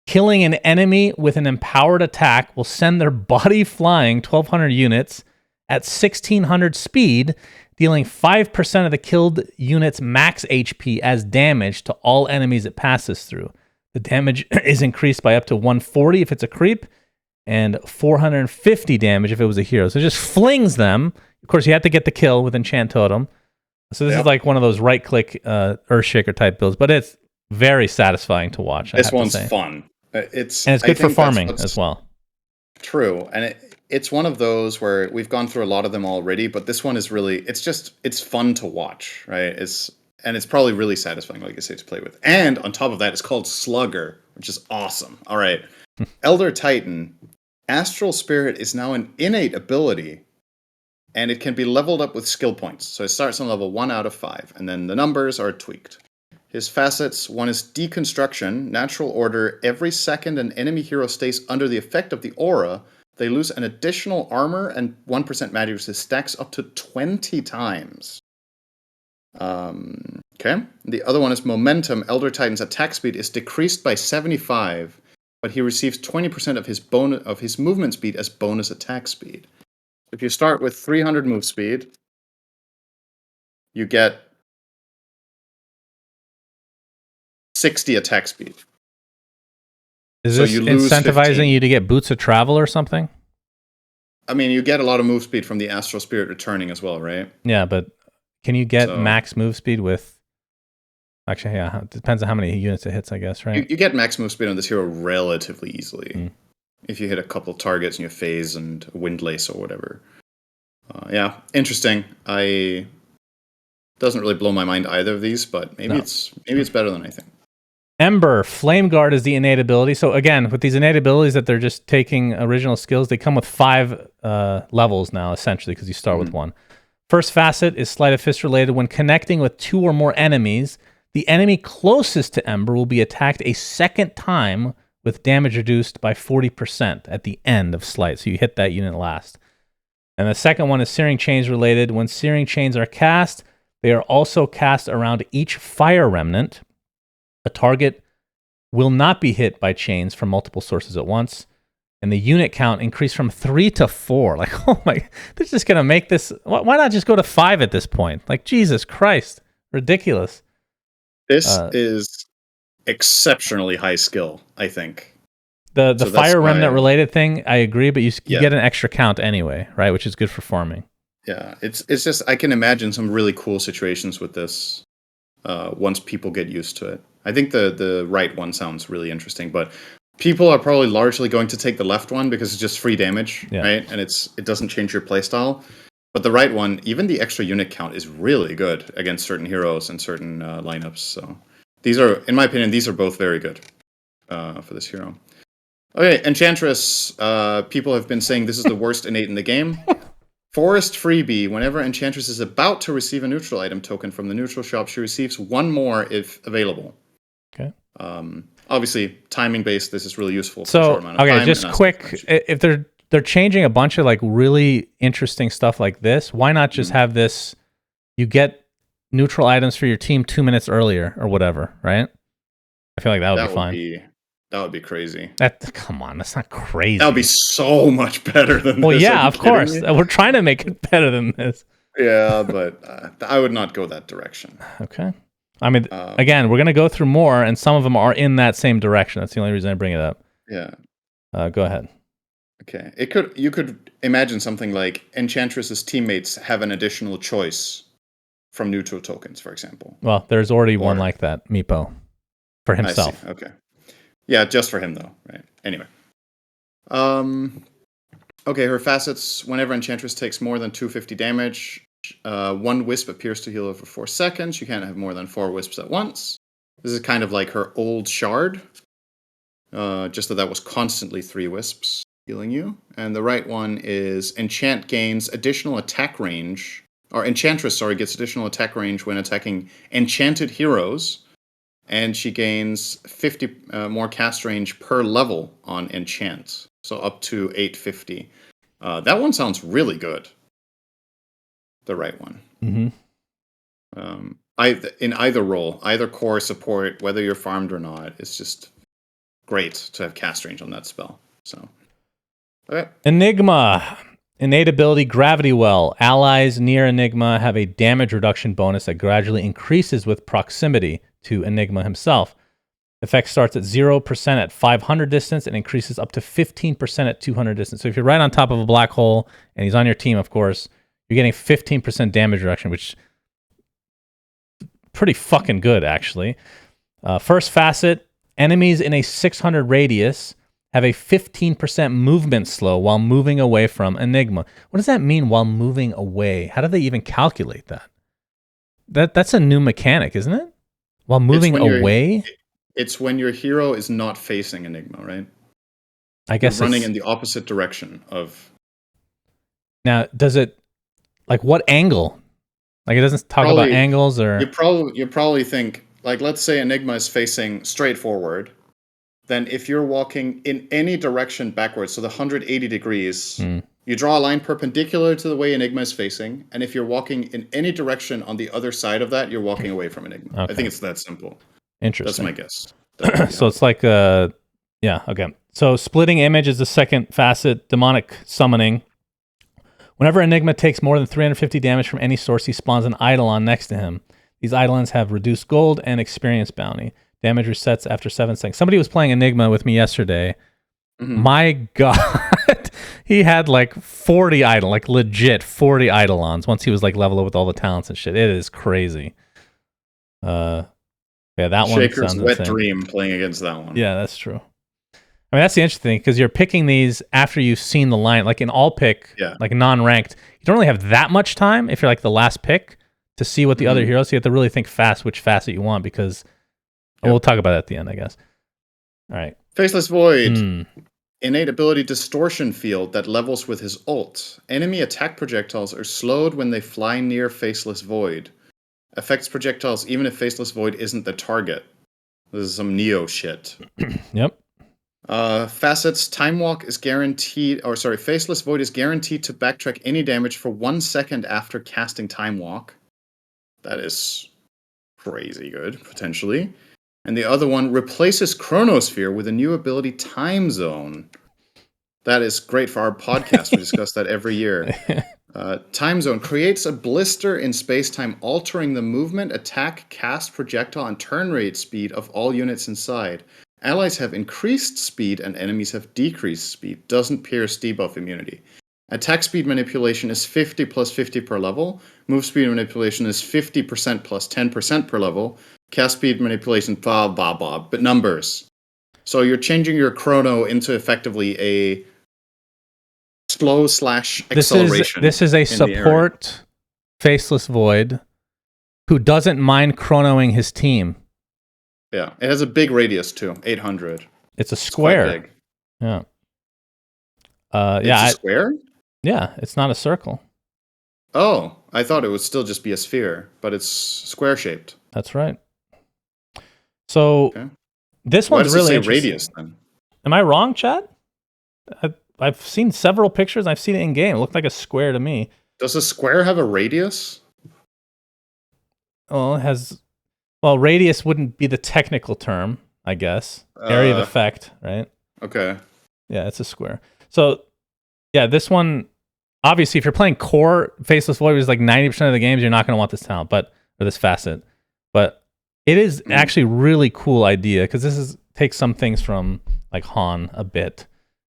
Killing an enemy with an empowered attack will send their body flying 1,200 units at 1,600 speed, dealing 5% of the killed unit's max HP as damage to all enemies it passes through. The damage is increased by up to 140 if it's a creep, and 450 damage if it was a hero. So it just flings them. Of course, you have to get the kill with Enchant Totem. So this is like one of those right-click Earthshaker type builds, but it's very satisfying to watch. This one's fun. It's good for farming as well. True, and it's one of those where we've gone through a lot of them already, but this one is really, it's fun to watch, right? It's probably really satisfying, like I say, to play with. And on top of that, it's called Slugger, which is awesome. All right, Elder Titan, Astral Spirit is now an innate ability, and it can be leveled up with skill points. So it starts on level 1 out of 5, and then the numbers are tweaked. His facets, one is Deconstruction, Natural Order. Every second an enemy hero stays under the effect of the aura, they lose an additional armor and 1% magic resist, stacks up to 20 times. Okay. The other one is Momentum. Elder Titan's attack speed is decreased by 75, but he receives 20% of his movement speed as bonus attack speed. If you start with 300 move speed, you get 60 attack speed. Is this incentivizing 15. you to get boots of travel or something? I mean, you get a lot of move speed from the Astral Spirit returning as well, right? Yeah, but can you get max move speed with... Actually, yeah, it depends on how many units it hits, I guess, right? You get max move speed on this hero relatively easily. If you hit a couple targets and you phase and Windlace or whatever. Yeah, interesting. Doesn't really blow my mind either of these, but maybe it's better than I think. Ember, Flame Guard is the innate ability. So again, with these innate abilities that they're just taking original skills, they come with 5 levels now, essentially, because you start with 1. First facet is Sleight of Fist related. When connecting with 2 or more enemies, the enemy closest to Ember will be attacked a second time with damage reduced by 40% at the end of Sleight. So you hit that unit last. And the second one is Searing Chains related. When Searing Chains are cast, they are also cast around each fire remnant. A target will not be hit by chains from multiple sources at once. And the unit count increased from 3 to 4. Like, oh my, they're just going to make this... Why not just go to 5 at this point? Like, Jesus Christ. Ridiculous. This is exceptionally high skill, I think. The fire remnant related thing, I agree, but you get an extra count anyway, right? Which is good for farming. Yeah, it's just, I can imagine some really cool situations with this once people get used to it. I think the right one sounds really interesting, but people are probably largely going to take the left one because it's just free damage, right? And it doesn't change your playstyle. But the right one, even the extra unit count is really good against certain heroes and certain lineups. So these are, in my opinion, these are both very good for this hero. Okay, Enchantress. People have been saying this is the worst innate in the game. Forest Freebie. Whenever Enchantress is about to receive a neutral item token from the neutral shop, she receives 1 more if available. Okay. Obviously, timing based, this is really useful. So, for a short amount of time, just quick. If they're changing a bunch of like really interesting stuff like this, why not just have this? You get neutral items for your team 2 minutes earlier or whatever, right? I feel like that would be fine. That would be crazy. Come on, that's not crazy. That would be so much better than this. Well, yeah, of course. We're trying to make it better than this. Yeah, but I would not go that direction. Okay. I mean, again, we're going to go through more, and some of them are in that same direction. That's the only reason I bring it up. Yeah. Go ahead. Okay. You could imagine something like Enchantress's teammates have an additional choice from neutral tokens, for example. Well, there's already one like that, Meepo, for himself. I see. Okay. Yeah, just for him, though. Right. Anyway. Okay, her facets. Whenever Enchantress takes more than 250 damage, 1 wisp appears to heal her for 4 seconds. You can't have more than 4 wisps at once. This is kind of like her old shard. Just that was constantly 3 wisps healing you. And the right one is Enchant gains additional attack range. Or Enchantress, gets additional attack range when attacking enchanted heroes. and she gains 50 more cast range per level on enchants, so up to 850. That one sounds really good. The right one. In either role, either core support, whether you're farmed or not, it's just great to have cast range on that spell. So, okay. Enigma. Innate ability, Gravity Well. Allies near Enigma have a damage reduction bonus that gradually increases with proximity to Enigma himself. Effect starts at 0% at 500 distance and increases up to 15% at 200 distance. So if you're right on top of a black hole and he's on your team, of course, you're getting 15% damage reduction, which is pretty fucking good, actually. First facet, enemies in a 600 radius have a 15% movement slow while moving away from Enigma. What does that mean, while moving away? How do they even calculate that? That's a new mechanic, isn't it? While moving away? It's when your hero is not facing Enigma, right? I guess you're running in the opposite direction of... Now, does it... Like, what angle? Like, it doesn't talk about angles, or... You probably think, like, let's say Enigma is facing straight forward. Then if you're walking in any direction backwards, so the 180 degrees, you draw a line perpendicular to the way Enigma is facing, and if you're walking in any direction on the other side of that, you're walking away from Enigma. Okay. I think it's that simple. Interesting. That's my guess. So it's like, yeah, okay. So splitting image is the second facet, demonic summoning. Whenever Enigma takes more than 350 damage from any source, he spawns an Eidolon next to him. These Eidolons have reduced gold and experience bounty. Damage resets after 7 seconds. Somebody was playing Enigma with me yesterday. My God. He had like 40 like legit 40 Eidolons once he was like level up with all the talents and shit. It is crazy. Yeah, that one Shaker's wet insane. Dream playing against that one. Yeah, that's true. I mean, that's the interesting thing, because you're picking these after you've seen the line. Like in all pick, like non-ranked, you don't really have that much time if you're like the last pick to see what the other heroes. So you have to really think fast which facet you want, because we'll talk about that at the end, I guess. All right. Faceless Void. Innate ability Distortion Field that levels with his ult. Enemy attack projectiles are slowed when they fly near Faceless Void. Affects projectiles even if Faceless Void isn't the target. This is some Neo shit. Yep. Facets, Time Walk is guaranteed, Faceless Void is guaranteed to backtrack any damage for 1 second after casting Time Walk. That is crazy good, potentially. And the other one replaces Chronosphere with a new ability, Time Zone. That is great for our podcast. We discuss that every year. Time Zone creates a blister in space-time, altering the movement, attack, cast, projectile, and turn rate speed of all units inside. Allies have increased speed and enemies have decreased speed. Doesn't pierce debuff immunity. Attack speed manipulation is 50 plus 50 per level. Move speed manipulation is 50% plus 10% per level. Cast speed manipulation, blah, blah, blah. But numbers. So you're changing your chrono into effectively a slow / acceleration. This is a support Faceless Void who doesn't mind chronoing his team. Yeah, it has a big radius too, 800. It's a square. It's quite big. Yeah. It's a square? Yeah, it's not a circle. Oh, I thought it would still just be a sphere, but it's square shaped. That's right. So this one's really interesting. Radius then? Am I wrong, Chad? I've seen several pictures. I've seen it in game. It looked like a square to me. Does a square have a radius? Well, it has. Well, radius wouldn't be the technical term, I guess. Area of effect, right? Okay. Yeah, it's a square. So, yeah, this one, obviously, if you're playing core Faceless Void, which is like 90% of the games, you're not going to want this talent, or this facet. But it is actually a really cool idea, because this takes some things from like Han a bit,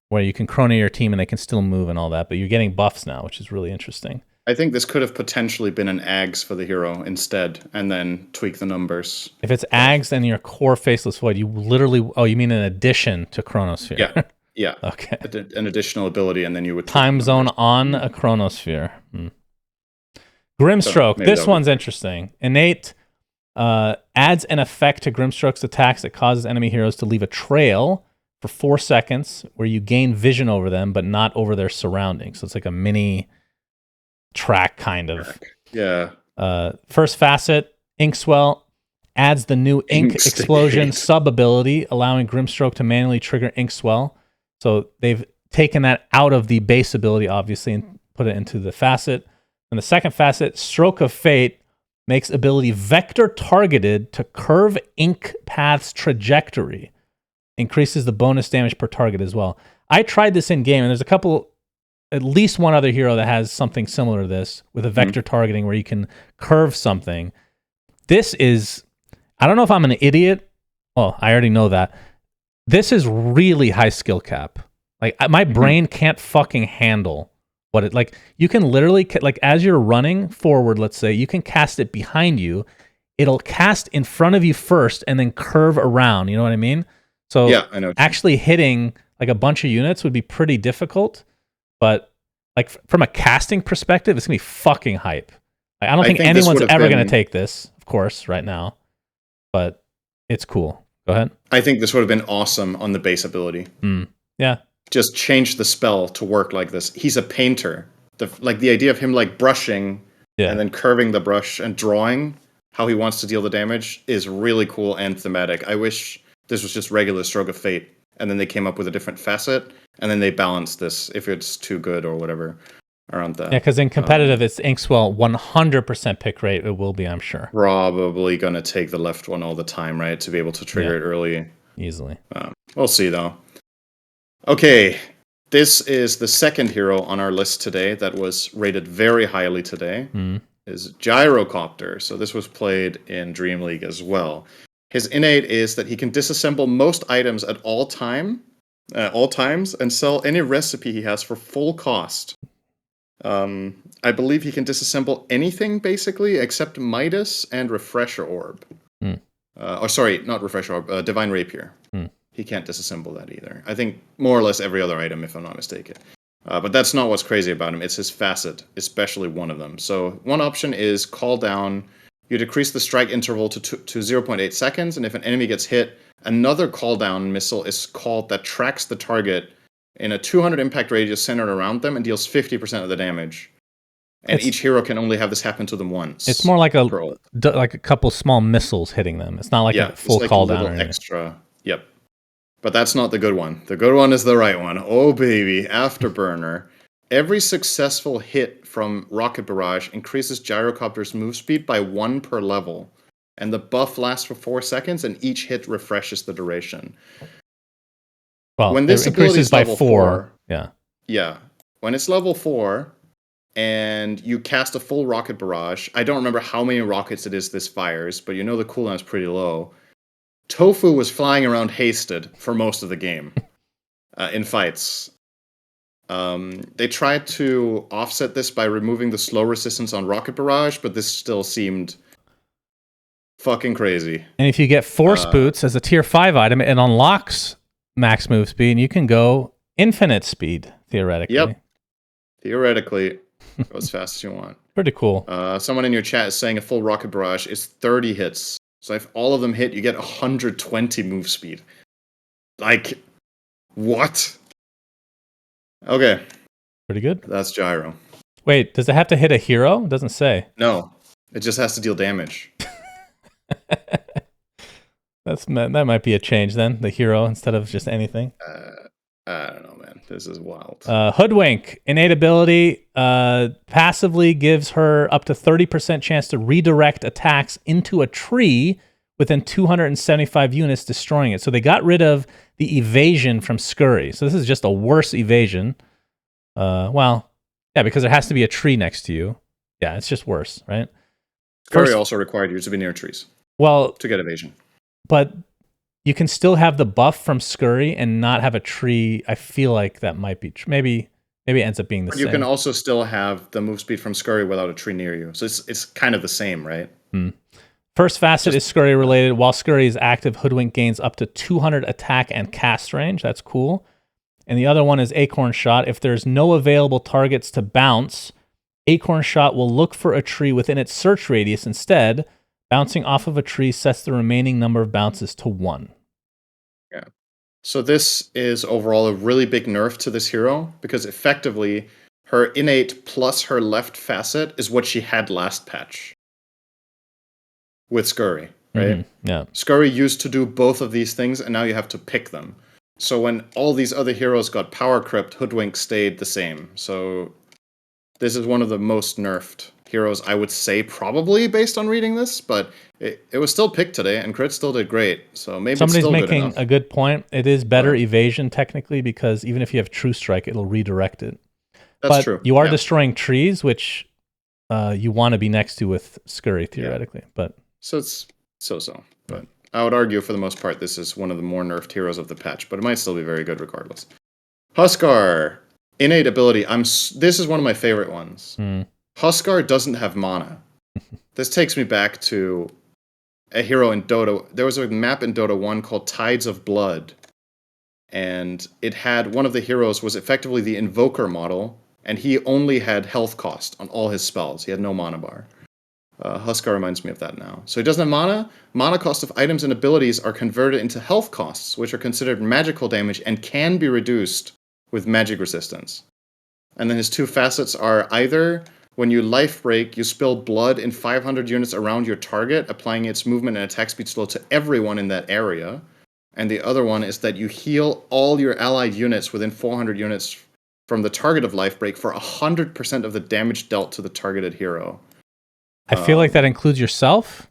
where you can chrono your team and they can still move and all that, but you're getting buffs now, which is really interesting. I think this could have potentially been an Ags for the hero instead, and then tweak the numbers. If it's Ags and your core Faceless Void, you literally... Oh, you mean in addition to Chronosphere? Yeah. Yeah. Okay. An additional ability, and then you would... Time Zone on a Chronosphere. Grimstroke. So this one's interesting. Innate adds an effect to Grimstroke's attacks that causes enemy heroes to leave a trail for 4 seconds, where you gain vision over them, but not over their surroundings. So it's like a mini... track kind of. Yeah. First facet, Inkswell. adds the new Ink Ink Explosion State. sub-ability, allowing Grimstroke to manually trigger Ink Swell. So they've taken that out of the base ability, obviously, and put it into the facet. And the second facet, Stroke of Fate, makes ability vector targeted to curve ink path's trajectory. Increases the bonus damage per target as well. I tried this in game, and there's at least one other hero that has something similar to this with a vector targeting where you can curve something. This is, I don't know if I'm an idiot. Oh, I already know that. This is really high skill cap. Like my brain can't fucking handle what it, like you can literally, like as you're running forward, let's say, you can cast it behind you. It'll cast in front of you first and then curve around. You know what I mean? So Yeah, I know. Actually hitting like a bunch of units would be pretty difficult, but like from a casting perspective, it's gonna be fucking hype. Like, I don't think anyone's ever gonna take this, of course, right now, but it's cool. Go ahead. I think this would have been awesome on the base ability. Yeah. Just change the spell to work like this. He's a painter. The idea of him like brushing and then curving the brush and drawing how he wants to deal the damage is really cool and thematic. I wish this was just regular Stroke of Fate, and then they came up with a different facet, and then they balanced this if it's too good or whatever around that. Yeah, because in competitive, it's Inkswell 100% pick rate. It will be, I'm sure. Probably going to take the left one all the time, right? To be able to trigger it early. Easily. We'll see, though. Okay, this is the second hero on our list today that was rated very highly today. Is Gyrocopter. So this was played in Dream League as well. His innate is that he can disassemble most items at all times, and sell any recipe he has for full cost. I believe he can disassemble anything, basically, except Midas and Refresher Orb. Sorry, not Refresher Orb, Divine Rapier. He can't disassemble that either. I think more or less every other item, if I'm not mistaken. But that's not what's crazy about him. It's his facet, especially one of them. So one option is Call Down. You decrease the strike interval to 0.8 seconds, and if an enemy gets hit, another Call Down missile is called that tracks the target in a 200 impact radius centered around them and deals 50% of the damage. And each hero can only have this happen to them once. It's more like a couple small missiles hitting them. It's not like a full like call a down. little extra. Yep. But that's not the good one. The good one is the right one. Oh, baby. Afterburner. Every successful hit from Rocket Barrage increases Gyrocopter's move speed by 1 per level. And the buff lasts for 4 seconds, and each hit refreshes the duration. Well, when this it increases by level 4. Yeah. When it's level 4, and you cast a full Rocket Barrage, I don't remember how many rockets it is this fires, but you know the cooldown is pretty low. Tofu was flying around hasted for most of the game in fights. They tried to offset this by removing the slow resistance on Rocket Barrage, but this still seemed fucking crazy. And if you get Force Boots as a tier 5 item, it unlocks max move speed, and you can go infinite speed, theoretically. Yep. Theoretically, go as fast as you want. Pretty cool. Someone in your chat is saying a full Rocket Barrage is 30 hits. So if all of them hit, you get 120 move speed. Like, what? Okay. Pretty good. That's Gyro. Wait, does it have to hit a hero? It doesn't say. No. It just has to deal damage. That might be a change then, the hero instead of just anything. I don't know, man. This is wild. Hoodwink, innate ability, passively gives her up to 30% chance to redirect attacks into a tree within 275 units, destroying it. So they got rid of the evasion from Scurry. So this is just a worse evasion. Well, yeah, because there has to be a tree next to you. Yeah, it's just worse, right? Scurry also required you to be near trees. Well, to get evasion. But you can still have the buff from Scurry and not have a tree. I feel like that might be maybe it ends up being the same. You can also still have the move speed from Scurry without a tree near you. So it's kind of the same, right? First facet is Scurry related. While Scurry is active, Hoodwink gains up to 200 attack and cast range. That's cool. And the other one is Acorn Shot. If there's no available targets to bounce, Acorn Shot will look for a tree within its search radius instead. Bouncing off of a tree sets the remaining number of bounces to 1. Yeah. So this is overall a really big nerf to this hero, because effectively her innate plus her left facet is what she had last patch with Scurry. right? Yeah. Scurry used to do both of these things, and now you have to pick them. So when all these other heroes got power crept, Hoodwink stayed the same. So this is one of the most nerfed heroes, I would say, probably based on reading this, but it was still picked today, and Crit still did great. So maybe Somebody's it's still good making enough. a good point. It is better But evasion technically because even if you have True Strike, it'll redirect it. that's But true. you are Yeah. destroying trees, which you want to be next to with Scurry theoretically. But So it's so. But I would argue for the most part this is one of the more nerfed heroes of the patch, but it might still be very good regardless. Huskar, innate ability. This is one of my favorite ones. Huskar doesn't have mana. This takes me back to a hero in Dota. There was a map in Dota 1 called Tides of Blood, and it had one of the heroes was effectively the Invoker model, and he only had health cost on all his spells. He had no mana bar. Huskar reminds me of that now. So he doesn't have mana. Mana cost of items and abilities are converted into health costs, which are considered magical damage and can be reduced with magic resistance. And then his two facets are either when you life break, you spill blood in 500 units around your target, applying its movement and attack speed slow to everyone in that area. And the other one is that you heal all your allied units within 400 units from the target of life break for 100% of the damage dealt to the targeted hero. I feel like that includes yourself.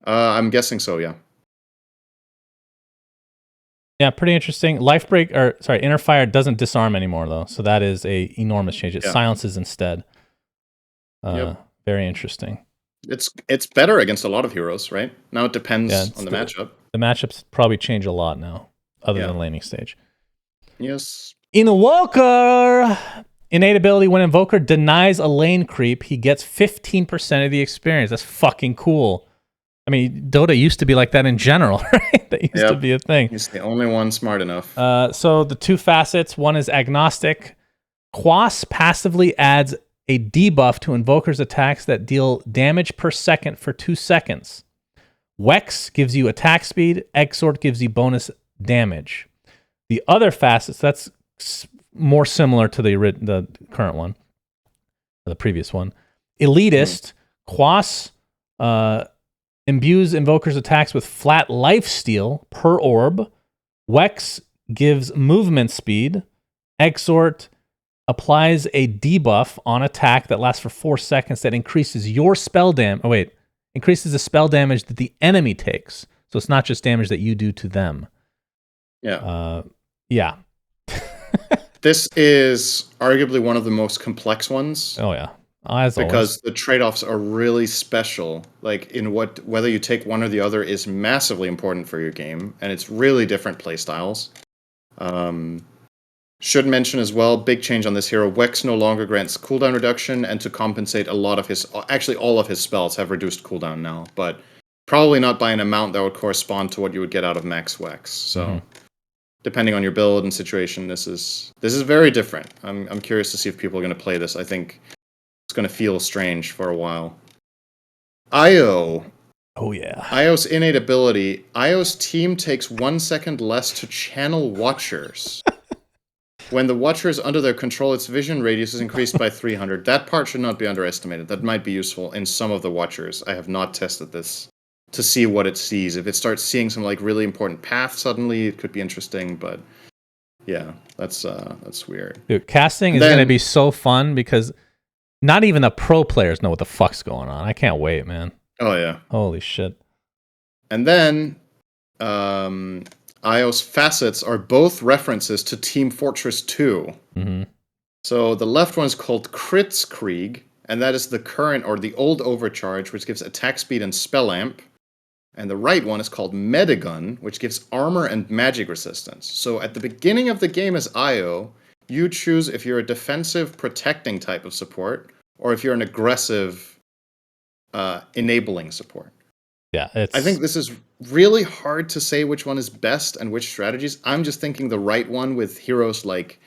I'm guessing so, yeah. Yeah, pretty interesting. Inner Fire doesn't disarm anymore though, so that is a enormous change. It silences instead. Very interesting. It's better against a lot of heroes, right? Now it depends on the matchup. The matchups probably change a lot now, other than laning stage. Yes. Invoker! Innate ability, when Invoker denies a lane creep, he gets 15% of the experience. That's fucking cool. I mean, Dota used to be like that in general, right? That used to be a thing. He's the only one smart enough. So the two facets, one is agnostic. Quas passively adds a debuff to Invoker's attacks that deal damage per second for 2 seconds. Wex gives you attack speed. Exort gives you bonus damage. The other facets, that's more similar to the current one, the previous one. Elitist, Quas imbues Invoker's attacks with flat lifesteal per orb. Wex gives movement speed. Exort applies a debuff on attack that lasts for 4 seconds that increases your spell damage. Increases the spell damage that the enemy takes. So it's not just damage that you do to them. Yeah. Yeah. This is arguably one of the most complex ones. Oh yeah. Because the trade-offs are really special. Like whether you take one or the other is massively important for your game, and it's really different playstyles. Should mention as well, big change on this hero. Wex no longer grants cooldown reduction, and to compensate, all of his spells have reduced cooldown now, but probably not by an amount that would correspond to what you would get out of max Wex. So, depending on your build and situation, this is very different. I'm curious to see if people are going to play this. I think it's going to feel strange for a while. Io. Oh yeah. Io's innate ability. Io's team takes 1 second less to channel Watchers. When the Watcher is under their control, its vision radius is increased by 300. That part should not be underestimated. That might be useful in some of the Watchers. I have not tested this to see what it sees. If it starts seeing some like really important path suddenly, it could be interesting. But yeah, that's weird. Dude, casting is going to be so fun because not even the pro players know what the fuck's going on. I can't wait, man. Oh yeah. Holy shit. And then Io's facets are both references to Team Fortress 2. Mm-hmm. So the left one is called Kritzkrieg, and that is the current or the old overcharge, which gives attack speed and spell amp. And the right one is called Medigun, which gives armor and magic resistance. So at the beginning of the game as Io, you choose if you're a defensive protecting type of support, or if you're an aggressive enabling support. Yeah, I think this is really hard to say which one is best and which strategies. I'm just thinking the right one with heroes like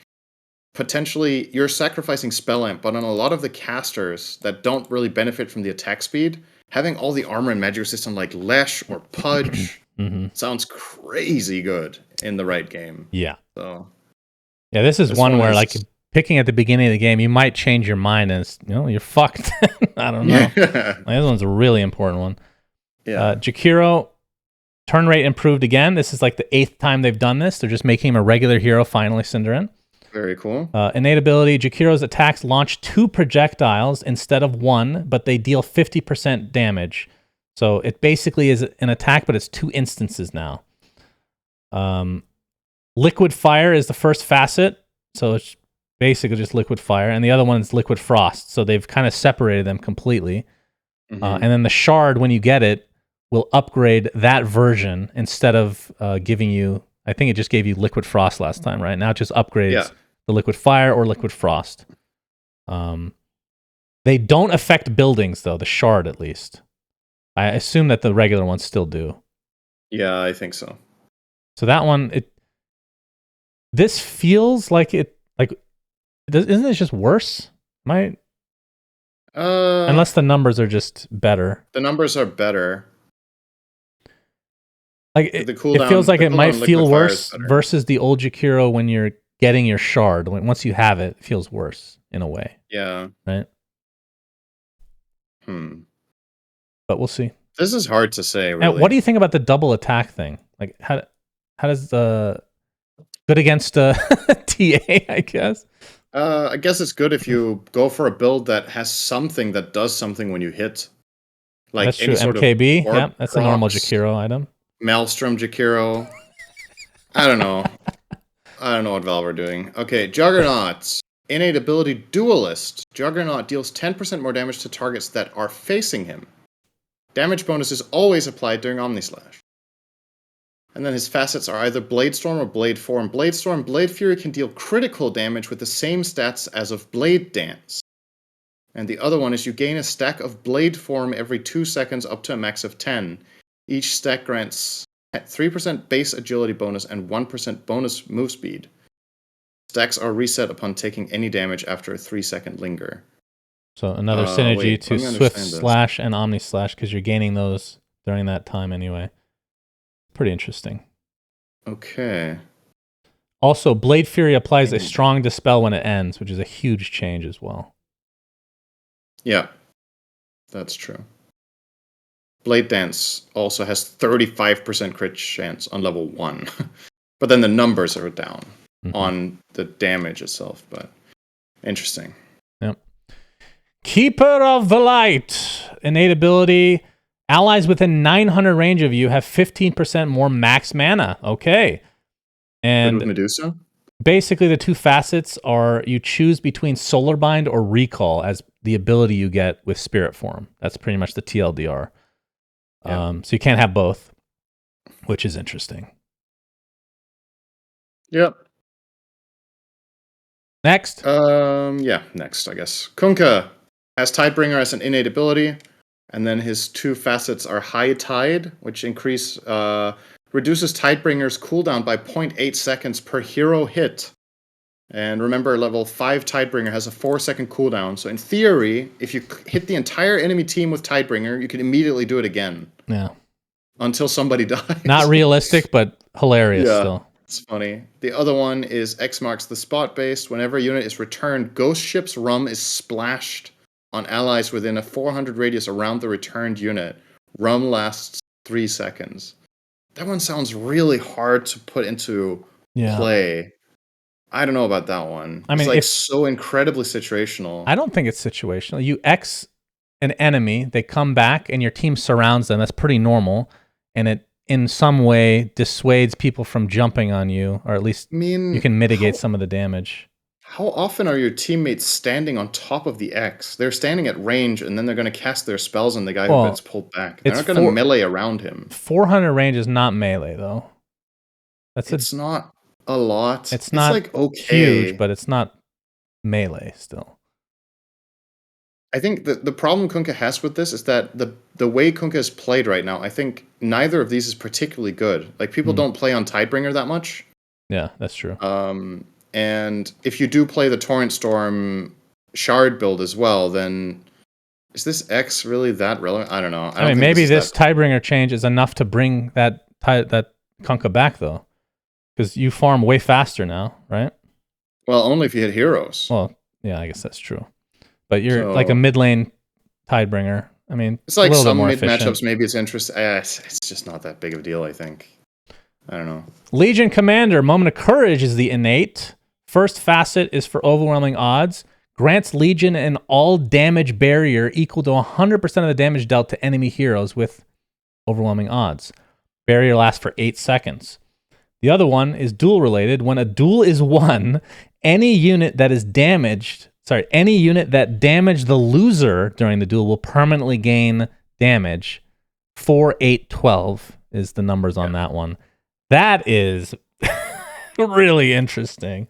potentially you're sacrificing spell amp, but on a lot of the casters that don't really benefit from the attack speed, having all the armor and magic system like Lesh or Pudge sounds crazy good in the right game. Yeah. So yeah, this is one where like picking at the beginning of the game, you might change your mind and you're fucked. I don't know. Like, this one's a really important one. Yeah. Jakiro, turn rate improved again. This is like the 8th time they've done this. They're just making him a regular hero finally, Cinderin. Very cool. Innate ability, Jakiro's attacks launch 2 projectiles instead of 1, but they deal 50% damage. So it basically is an attack, but it's 2 instances now. Liquid fire is the first facet, so it's basically just liquid fire, and the other one is liquid frost. So they've kind of separated them completely. And then the shard, when you get it, will upgrade that version instead of giving you. I think it just gave you liquid frost last time, right? Now it just upgrades the liquid fire or liquid frost. They don't affect buildings though. The shard, at least. I assume that the regular ones still do. Yeah, I think so. So that one, this feels like it. Like, isn't it just worse? Unless the numbers are just better. The numbers are better. Like it feels like it might feel worse versus the old Jakiro when you're getting your shard. Once you have it, it feels worse in a way. Yeah. Right. But we'll see. This is hard to say. Really. Now, what do you think about the double attack thing? Like, how does the good against TA? I guess. I guess it's good if you go for a build that has something that does something when you hit. Like that's true. MKB. Yeah, that's a normal Jakiro item. Maelstrom Jakiro. I don't know. I don't know what Valve are doing. Okay, Juggernauts. Innate ability Duelist. Juggernaut deals 10% more damage to targets that are facing him. Damage bonus is always applied during Omnislash. And then his facets are either Bladestorm or Blade Form. Bladestorm, Blade Fury can deal critical damage with the same stats as of Blade Dance. And the other one is you gain a stack of Blade Form every 2 seconds up to a max of 10. Each stack grants 3% base agility bonus and 1% bonus move speed. Stacks are reset upon taking any damage after a 3-second linger. So another synergy to Swift Slash and Omni Slash because you're gaining those during that time anyway. Pretty interesting. Okay. Also, Blade Fury applies a strong dispel when it ends, which is a huge change as well. Yeah, that's true. Blade Dance also has 35% crit chance on level 1. But then the numbers are down on the damage itself. But interesting. Yep. Keeper of the Light. Innate ability. Allies within 900 range of you have 15% more max mana. Okay. And with Medusa? Basically, the 2 facets are you choose between Solar Bind or Recall as the ability you get with Spirit Form. That's pretty much the TLDR. Yeah. So you can't have both, which is interesting. Yep. Next. Next, I guess. Kunkka has Tidebringer as an innate ability, and then his 2 facets are High Tide, which reduces Tidebringer's cooldown by 0.8 seconds per hero hit. And remember, level 5 Tidebringer has a 4-second cooldown. So in theory, if you hit the entire enemy team with Tidebringer, you can immediately do it again. Yeah. Until somebody dies. Not realistic, but hilarious still. It's funny. The other one is X marks the spot based. Whenever a unit is returned, Ghost Ship's rum is splashed on allies within a 400 radius around the returned unit. Rum lasts 3 seconds. That one sounds really hard to put into play. I don't know about that one. I mean, it's so incredibly situational. I don't think it's situational. You X an enemy, they come back, and your team surrounds them. That's pretty normal. And it, in some way, dissuades people from jumping on you, or at least you can mitigate some of the damage. How often are your teammates standing on top of the X? They're standing at range, and then they're going to cast their spells on the guy who gets pulled back. They're not going to melee around him. 400 range is not melee, though. It's not a lot. It's not like okay. Huge, but it's not melee still. I think the problem Kunkka has with this is that the way Kunkka is played right now, I think neither of these is particularly good. Like, people don't play on Tidebringer that much. Yeah, that's true. And if you do play the Torrent Storm Shard build as well, then is this X really that relevant? I don't know. I mean, maybe this Tidebringer change is enough to bring that Kunkka back, though. Because you farm way faster now, right? Well, only if you hit heroes. Well, yeah, I guess that's true. But you're like a mid lane Tidebringer. I mean, It's like a little bit some more mid efficient. matchups, maybe it's interesting. It's just not that big of a deal, I think. I don't know. Legion Commander, Moment of Courage is the innate. First facet is for overwhelming odds. Grants Legion an all damage barrier equal to 100% of the damage dealt to enemy heroes with overwhelming odds. Barrier lasts for 8 seconds. The other one is duel related. When a duel is won, any unit that damaged the loser during the duel will permanently gain damage. 4, 8, 12 is the numbers on that one. That is really interesting.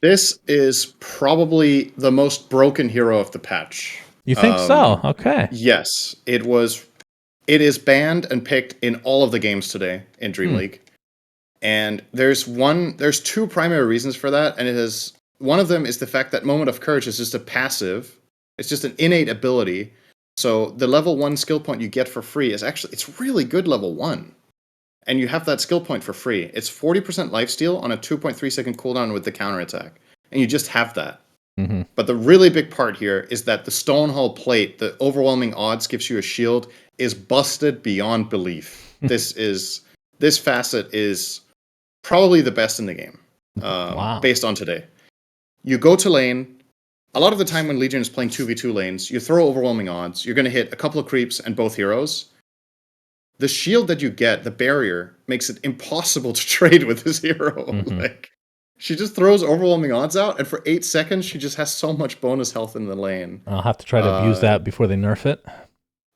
This is probably the most broken hero of the patch. You think so? Okay. Yes, it was. It is banned and picked in all of the games today in Dream League. And there's two primary reasons for that, and one of them is the fact that Moment of Courage is just a passive. It's just an innate ability. So the level 1 skill point you get for free it's really good level 1. And you have that skill point for free. It's 40% lifesteal on a 2.3 second cooldown with the counterattack. And you just have that. Mm-hmm. But the really big part here is that the Stonehull plate, the overwhelming odds gives you a shield, is busted beyond belief. This facet is probably the best in the game, based on today. You go to lane. A lot of the time when Legion is playing 2v2 lanes, you throw overwhelming odds. You're going to hit a couple of creeps and both heroes. The shield that you get, the barrier, makes it impossible to trade with this hero. Mm-hmm. She just throws overwhelming odds out, and for 8 seconds, she just has so much bonus health in the lane. I'll have to try to abuse that before they nerf it.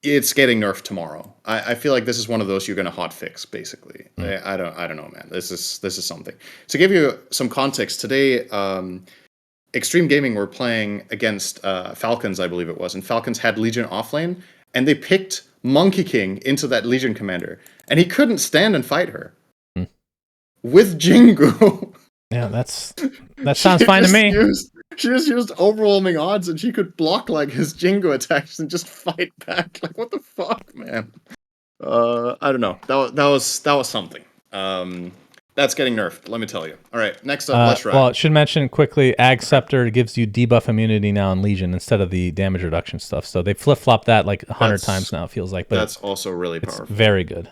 It's getting nerfed tomorrow. I feel like this is one of those you're going to hotfix, basically. I don't know, man. This is something. To give you some context, today, Extreme Gaming were playing against Falcons, I believe it was, and Falcons had Legion offlane, and they picked Monkey King into that Legion commander, and he couldn't stand and fight her with Jingu. Yeah, that sounds fine to me. She just used overwhelming odds, and she could block like his Jingu attacks and just fight back. Like, what the fuck, man? I don't know. That was something. That's getting nerfed. Let me tell you. All right, next up, Leshrac. Well, should mention quickly, Ag Scepter gives you debuff immunity now in Legion instead of the damage reduction stuff. So they flip flop that like 100 times now. It feels like, but that's also really powerful. It's very good.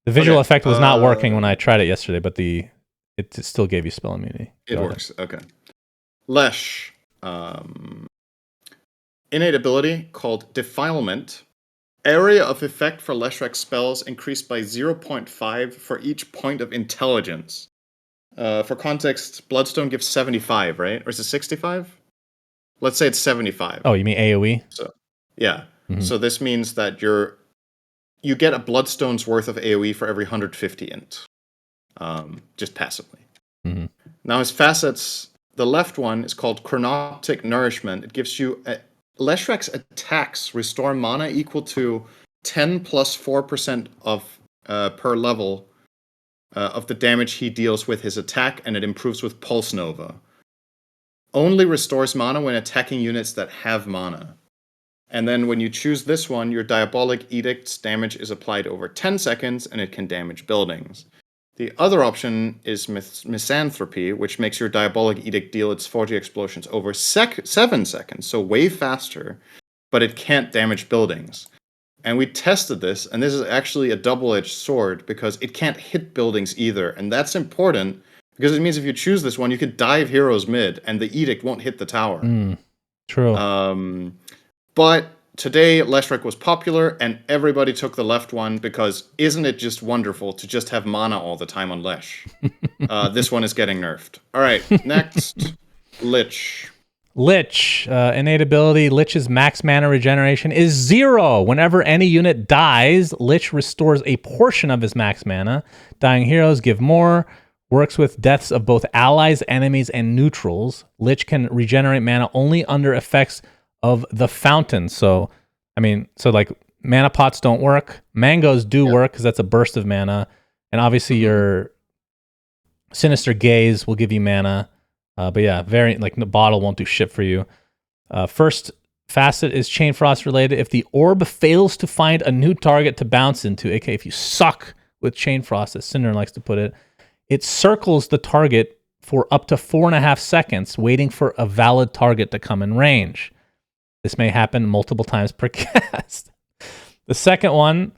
The visual effect was not working when I tried it yesterday, but it still gave you spell immunity. It works. Okay. Lesh. Innate ability called Defilement. Area of effect for Leshrac spells increased by 0.5 for each point of intelligence. For context, Bloodstone gives 75, right? Or is it 65? Let's say it's 75. Oh, you mean AoE? So, yeah. Mm-hmm. So this means that you get a Bloodstone's worth of AoE for every 150 int. Just passively. Mm-hmm. Now his facets, the left one is called Chronoptic Nourishment. It gives you Leshrac's attacks restore mana equal to 10 plus 4% of per level of the damage he deals with his attack, and it improves with Pulse Nova. Only restores mana when attacking units that have mana. And then when you choose this one, your Diabolic Edict's damage is applied over 10 seconds, and it can damage buildings. The other option is Misanthropy, which makes your Diabolic Edict deal its 40 explosions over 7 seconds, so way faster, but it can't damage buildings. And we tested this, and this is actually a double-edged sword, because it can't hit buildings either, and that's important, because it means if you choose this one, you could dive heroes mid, and the Edict won't hit the tower. True. But today, Leshrac was popular, and everybody took the left one, because isn't it just wonderful to just have mana all the time on Lesh? This one is getting nerfed. All right, next, Lich. Lich, innate ability, Lich's max mana regeneration is 0. Whenever any unit dies, Lich restores a portion of his max mana. Dying heroes give more. Works with deaths of both allies, enemies, and neutrals. Lich can regenerate mana only under effects of the fountain. So like mana pots don't work. Mangoes do work because that's a burst of mana. And obviously your Sinister Gaze will give you mana. But yeah, the bottle won't do shit for you. First facet is Chain Frost related. If the orb fails to find a new target to bounce into, aka if you suck with Chain Frost, as Cinder likes to put it, it circles the target for up to 4.5 seconds, waiting for a valid target to come in range. This may happen multiple times per cast. The second one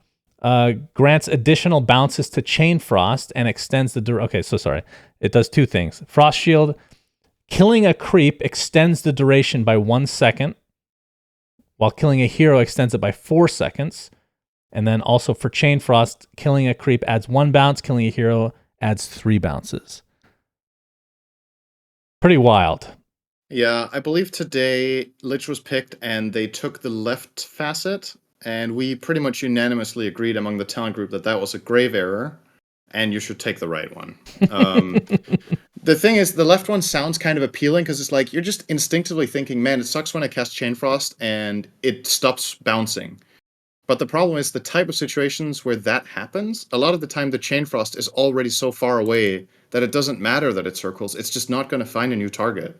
grants additional bounces to Chain Frost and extends the Okay, so sorry. It does two things. Frost Shield, killing a creep extends the duration by 1 second, while killing a hero extends it by 4 seconds. And then also for Chain Frost, killing a creep adds 1 bounce, killing a hero adds 3 bounces. Pretty wild. Yeah, I believe today Lich was picked and they took the left facet, and we pretty much unanimously agreed among the talent group that that was a grave error and you should take the right one. The thing is, the left one sounds kind of appealing because it's like you're just instinctively thinking, man, it sucks when I cast Chain Frost and it stops bouncing. But the problem is the type of situations where that happens, a lot of the time the Chain Frost is already so far away that it doesn't matter that it circles. It's just not going to find a new target.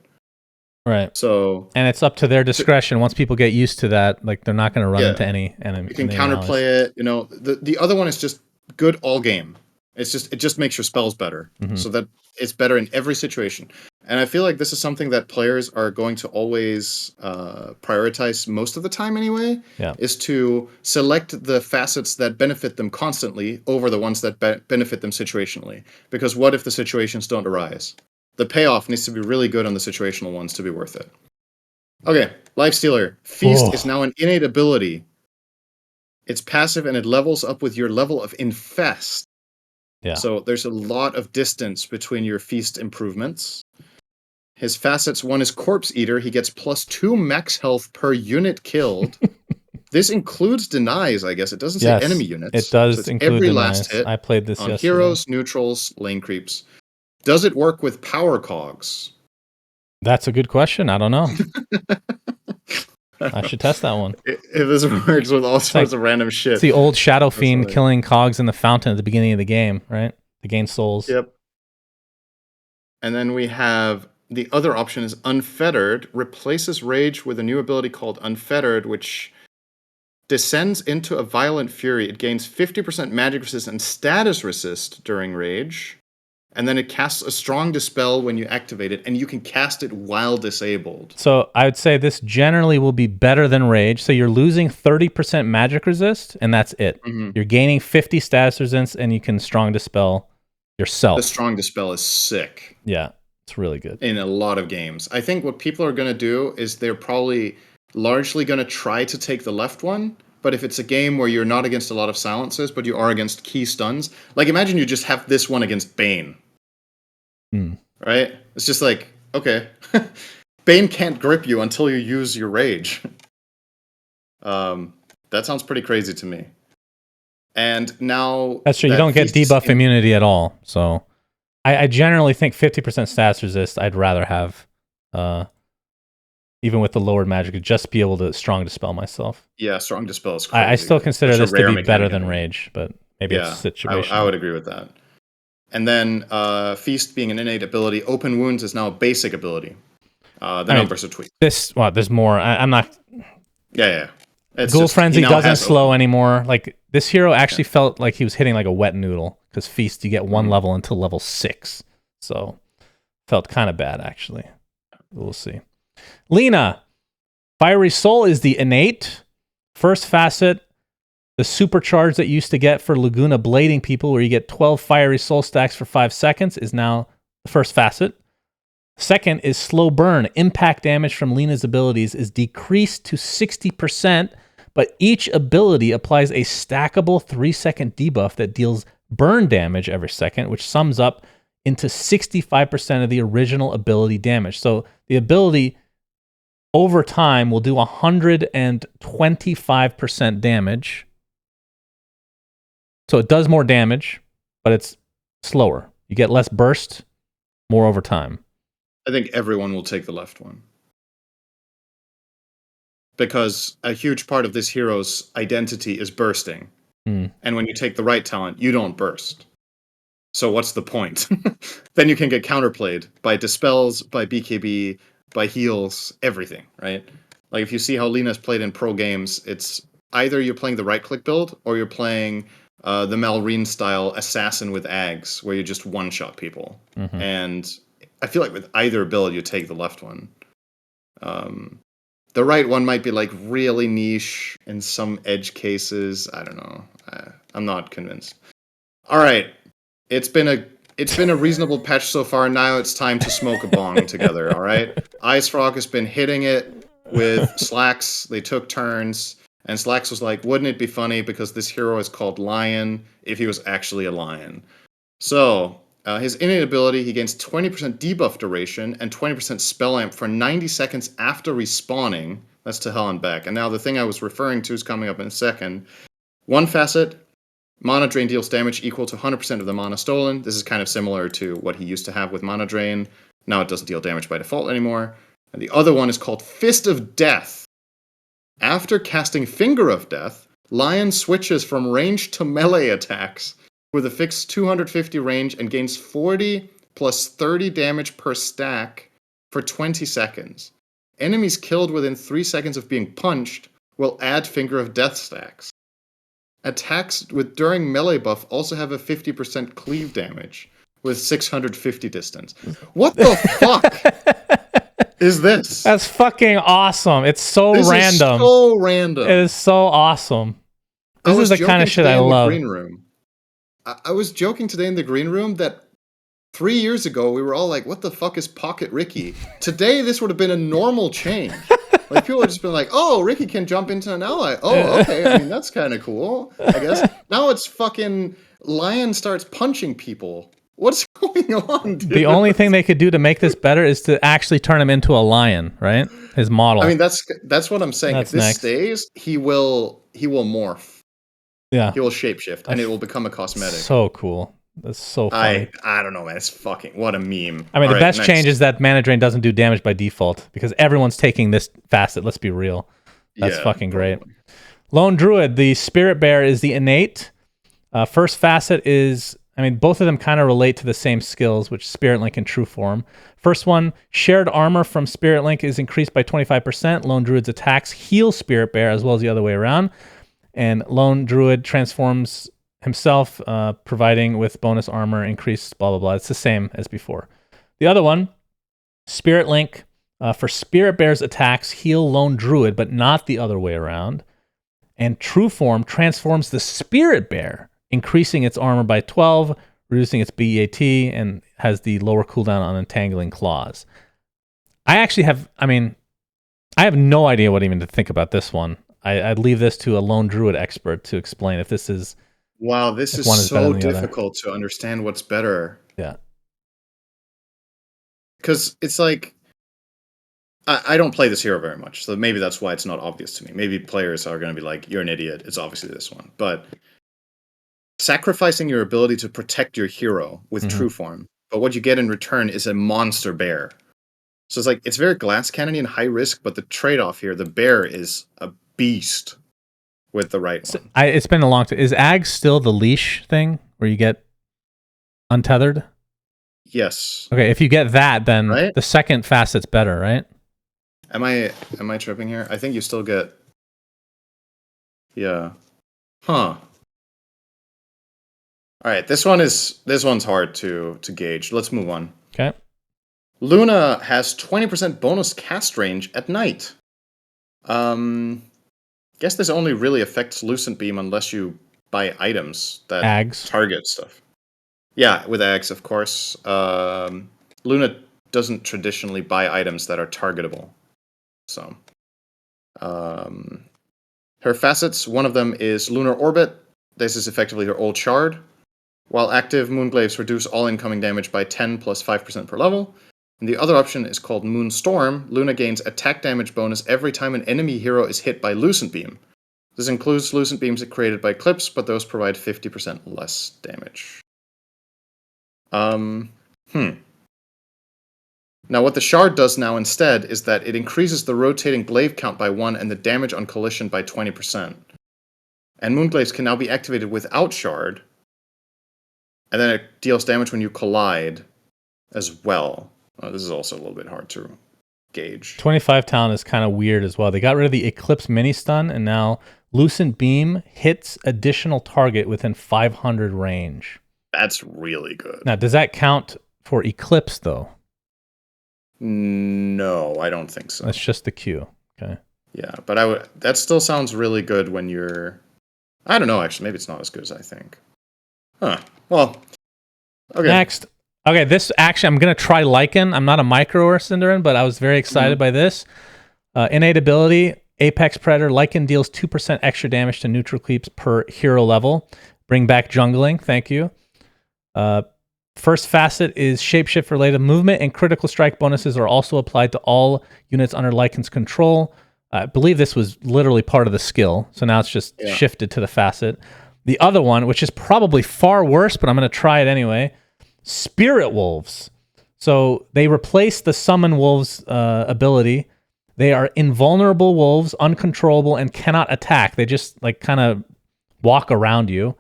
Right. So, and it's up to their discretion. Once people get used to that, like they're not going to run into any enemy. You can counterplay it. You know, the other one is just good all game. It just makes your spells better, so that it's better in every situation. And I feel like this is something that players are going to always prioritize most of the time anyway. Yeah. Is to select the facets that benefit them constantly over the ones that benefit them situationally. Because what if the situations don't arise? The payoff needs to be really good on the situational ones to be worth it. Okay, Lifestealer. Feast is now an innate ability. It's passive and it levels up with your level of Infest. Yeah. So there's a lot of distance between your Feast improvements. His facets, one is Corpse Eater. He gets +2 max health per unit killed. This includes denies, I guess. It doesn't say enemy units. It does so include every denies. last hit I played this on yesterday. heroes, neutrals, lane creeps. Does it work with power cogs? That's a good question. I don't know. I should test that one. If this works with all sorts of random shit. It's the old Shadow Fiend killing cogs in the fountain at the beginning of the game, right? To gain souls. Yep. And then we have the other option is Unfettered. Replaces Rage with a new ability called Unfettered, which descends into a violent fury. It gains 50% magic resist and status resist during Rage. And then it casts a strong dispel when you activate it, and you can cast it while disabled. So I would say this generally will be better than Rage. So you're losing 30% magic resist, and that's it. You're gaining 50 status resistance, and you can strong dispel yourself. The strong dispel is sick. Yeah, it's really good. In a lot of games. I think what people are going to do is they're probably largely going to try to take the left one. But if it's a game where you're not against a lot of silences, but you are against key stuns, like imagine you just have this one against Bane. Right? It's just like, okay. Bane can't grip you until you use your rage. That sounds pretty crazy to me. And now... That's true. You don't get debuff immunity at all. So I generally think 50% status resist I'd rather have, even with the lowered magic, just be able to strong dispel myself. Yeah, strong dispel is crazy. I still consider this to be better than Rage, but maybe it's situational. I would agree with that. And then Feast being an innate ability, Open Wounds is now a basic ability. The numbers are tweaked. There's more. I'm not... Yeah. Ghoul Frenzy doesn't slow anymore. Like, this hero actually felt like he was hitting like a wet noodle, because Feast, you get one level until level 6. So, felt kind of bad, actually. We'll see. Lena, Fiery Soul is the innate first facet. The supercharge that you used to get for Laguna blading people, where you get 12 Fiery Soul stacks for 5 seconds, is now the first facet. Second is Slow Burn. Impact damage from Lena's abilities is decreased to 60%, but each ability applies a stackable 3-second debuff that deals burn damage every second, which sums up into 65% of the original ability damage. So the ability over time will do 125% damage. So it does more damage, but it's slower. You get less burst, more over time. I think everyone will take the left one. Because a huge part of this hero's identity is bursting. And when you take the right talent, you don't burst. So what's the point? Then you can get counterplayed by dispels, by BKB, by heals, everything, right? Like if you see how Lena's played in pro games, it's either you're playing the right-click build or you're playing the Malrine style assassin with Ags, where you just one-shot people. And I feel like with either build, you take the left one. The right one might be like really niche in some edge cases. I don't know. I'm not convinced. All right, it's been a reasonable patch so far. Now it's time to smoke a bong together. All right, Ice Frog has been hitting it with Slacks. They took turns, and Slacks was like, "Wouldn't it be funny because this hero is called Lion if he was actually a lion?" So his innate ability, he gains 20% debuff duration and 20% spell amp for 90 seconds after respawning. That's to hell and back. And now the thing I was referring to is coming up in a second. One facet, mana drain deals damage equal to 100% of the mana stolen. This is kind of similar to what he used to have with mana drain. Now it doesn't deal damage by default anymore. And the other one is called Fist of Death. After casting Finger of Death, Lion switches from range to melee attacks with a fixed 250 range and gains 40 plus 30 damage per stack for 20 seconds. Enemies killed within 3 seconds of being punched will add Finger of Death stacks. Attacks with during melee buff also have a 50% cleave damage with 650 distance. What the fuck is this? That's fucking awesome. It's so This random. is so random. It is so awesome. This is the kind of shit I love. Green room. I was joking today in the green room that 3 years ago we were all like, "What the fuck is Pocket Ricky?" Today this would have been a normal change. Like people would just been like, "Oh, Ricky can jump into an ally. Oh, okay. I mean that's kind of cool. I guess." Now it's fucking Lion starts punching people. What's going on, dude? The only thing they could do to make this better is to actually turn him into a lion, right? His model. I mean that's what I'm saying. That's if this next. stays, he will morph. Yeah. He will shapeshift, and it will become a cosmetic. So cool. That's so funny. I don't know, man. It's fucking what a meme. I mean, All the best change is that Mana Drain doesn't do damage by default because everyone's taking this facet. Let's be real. That's fucking great. Lone Druid, the Spirit Bear is the innate. First facet is, I mean, both of them kind of relate to the same skills, which Spirit Link and True Form. First one, shared armor from Spirit Link is increased by 25%. Lone Druid's attacks heal Spirit Bear as well as the other way around. And Lone Druid transforms himself, providing with bonus armor, increased blah, blah, blah. It's the same as before. The other one, Spirit Link, for Spirit Bear's attacks, heal Lone Druid, but not the other way around. And True Form transforms the Spirit Bear, increasing its armor by 12, reducing its BAT, and has the lower cooldown on Entangling Claws. I have no idea what even to think about this one. I'd leave this to a Lone Druid expert to explain if this is... Wow, this is so difficult to understand what's better. Yeah. Because it's like, I don't play this hero very much, so maybe that's why it's not obvious to me. Maybe players are going to be like, "You're an idiot, it's obviously this one." But sacrificing your ability to protect your hero with True Form, but what you get in return is a monster bear. So it's like, it's very glass cannon and high risk, but the trade-off here, the bear is a beast with the right one. It's been a long time. Is Ag still the leash thing where you get untethered? Yes. Okay, if you get that, then right? The second facet's better, right? Am I tripping here? I think you still get... Yeah. Huh. Alright, this one's hard to gauge. Let's move on. Okay. Luna has 20% bonus cast range at night. Guess this only really affects Lucent Beam unless you buy items that target stuff. Yeah, with Ags, of course. Luna doesn't traditionally buy items that are targetable. So, her facets, one of them is Lunar Orbit. This is effectively her old shard. While active, Moonglaves reduce all incoming damage by 10 plus 5% per level. And the other option is called Moonstorm. Luna gains attack damage bonus every time an enemy hero is hit by Lucent Beam. This includes Lucent Beams created by Eclipse, but those provide 50% less damage. Now what the shard does now instead is that it increases the rotating glaive count by 1 and the damage on collision by 20%. And Moonglaves can now be activated without shard, and then it deals damage when you collide as well. This is also a little bit hard to gauge. 25 talent is kind of weird as well. They got rid of the Eclipse mini stun, and now Lucent Beam hits additional target within 500 range. That's really good. Now, does that count for Eclipse, though? No, I don't think so. That's just the Q. Okay. Yeah, but that still sounds really good when you're... I don't know, actually. Maybe it's not as good as I think. Huh. Well, okay. Next. Okay, this actually, I'm going to try Lycan. I'm not a micro or Cinderin, but I was very excited by this. Innate ability, Apex Predator. Lycan deals 2% extra damage to neutral creeps per hero level. Bring back jungling. Thank you. First facet is shapeshift related movement, and critical strike bonuses are also applied to all units under Lycan's control. I believe this was literally part of the skill, so now it's just shifted to the facet. The other one, which is probably far worse, but I'm going to try it anyway, Spirit Wolves. So they replace the Summon Wolves ability. They are invulnerable wolves, uncontrollable, and cannot attack. They just like kind of walk around you.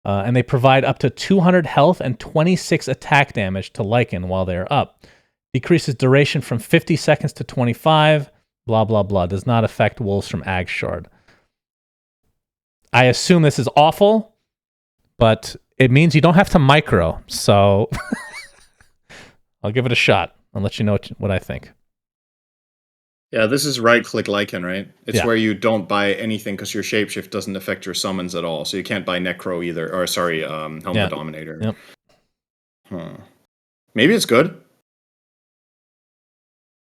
And they provide up to 200 health and 26 attack damage to Lycan while they are up. Decreases duration from 50 seconds to 25. Blah, blah, blah. Does not affect wolves from Ag Shard. I assume this is awful, but it means you don't have to micro. So I'll give it a shot. I'll let you know what I think. Yeah, this is right-click Lycan, right? It's where you don't buy anything because your shapeshift doesn't affect your summons at all. So you can't buy Necro either. Or, sorry, Helm the Dominator. Yep. Huh. Maybe it's good.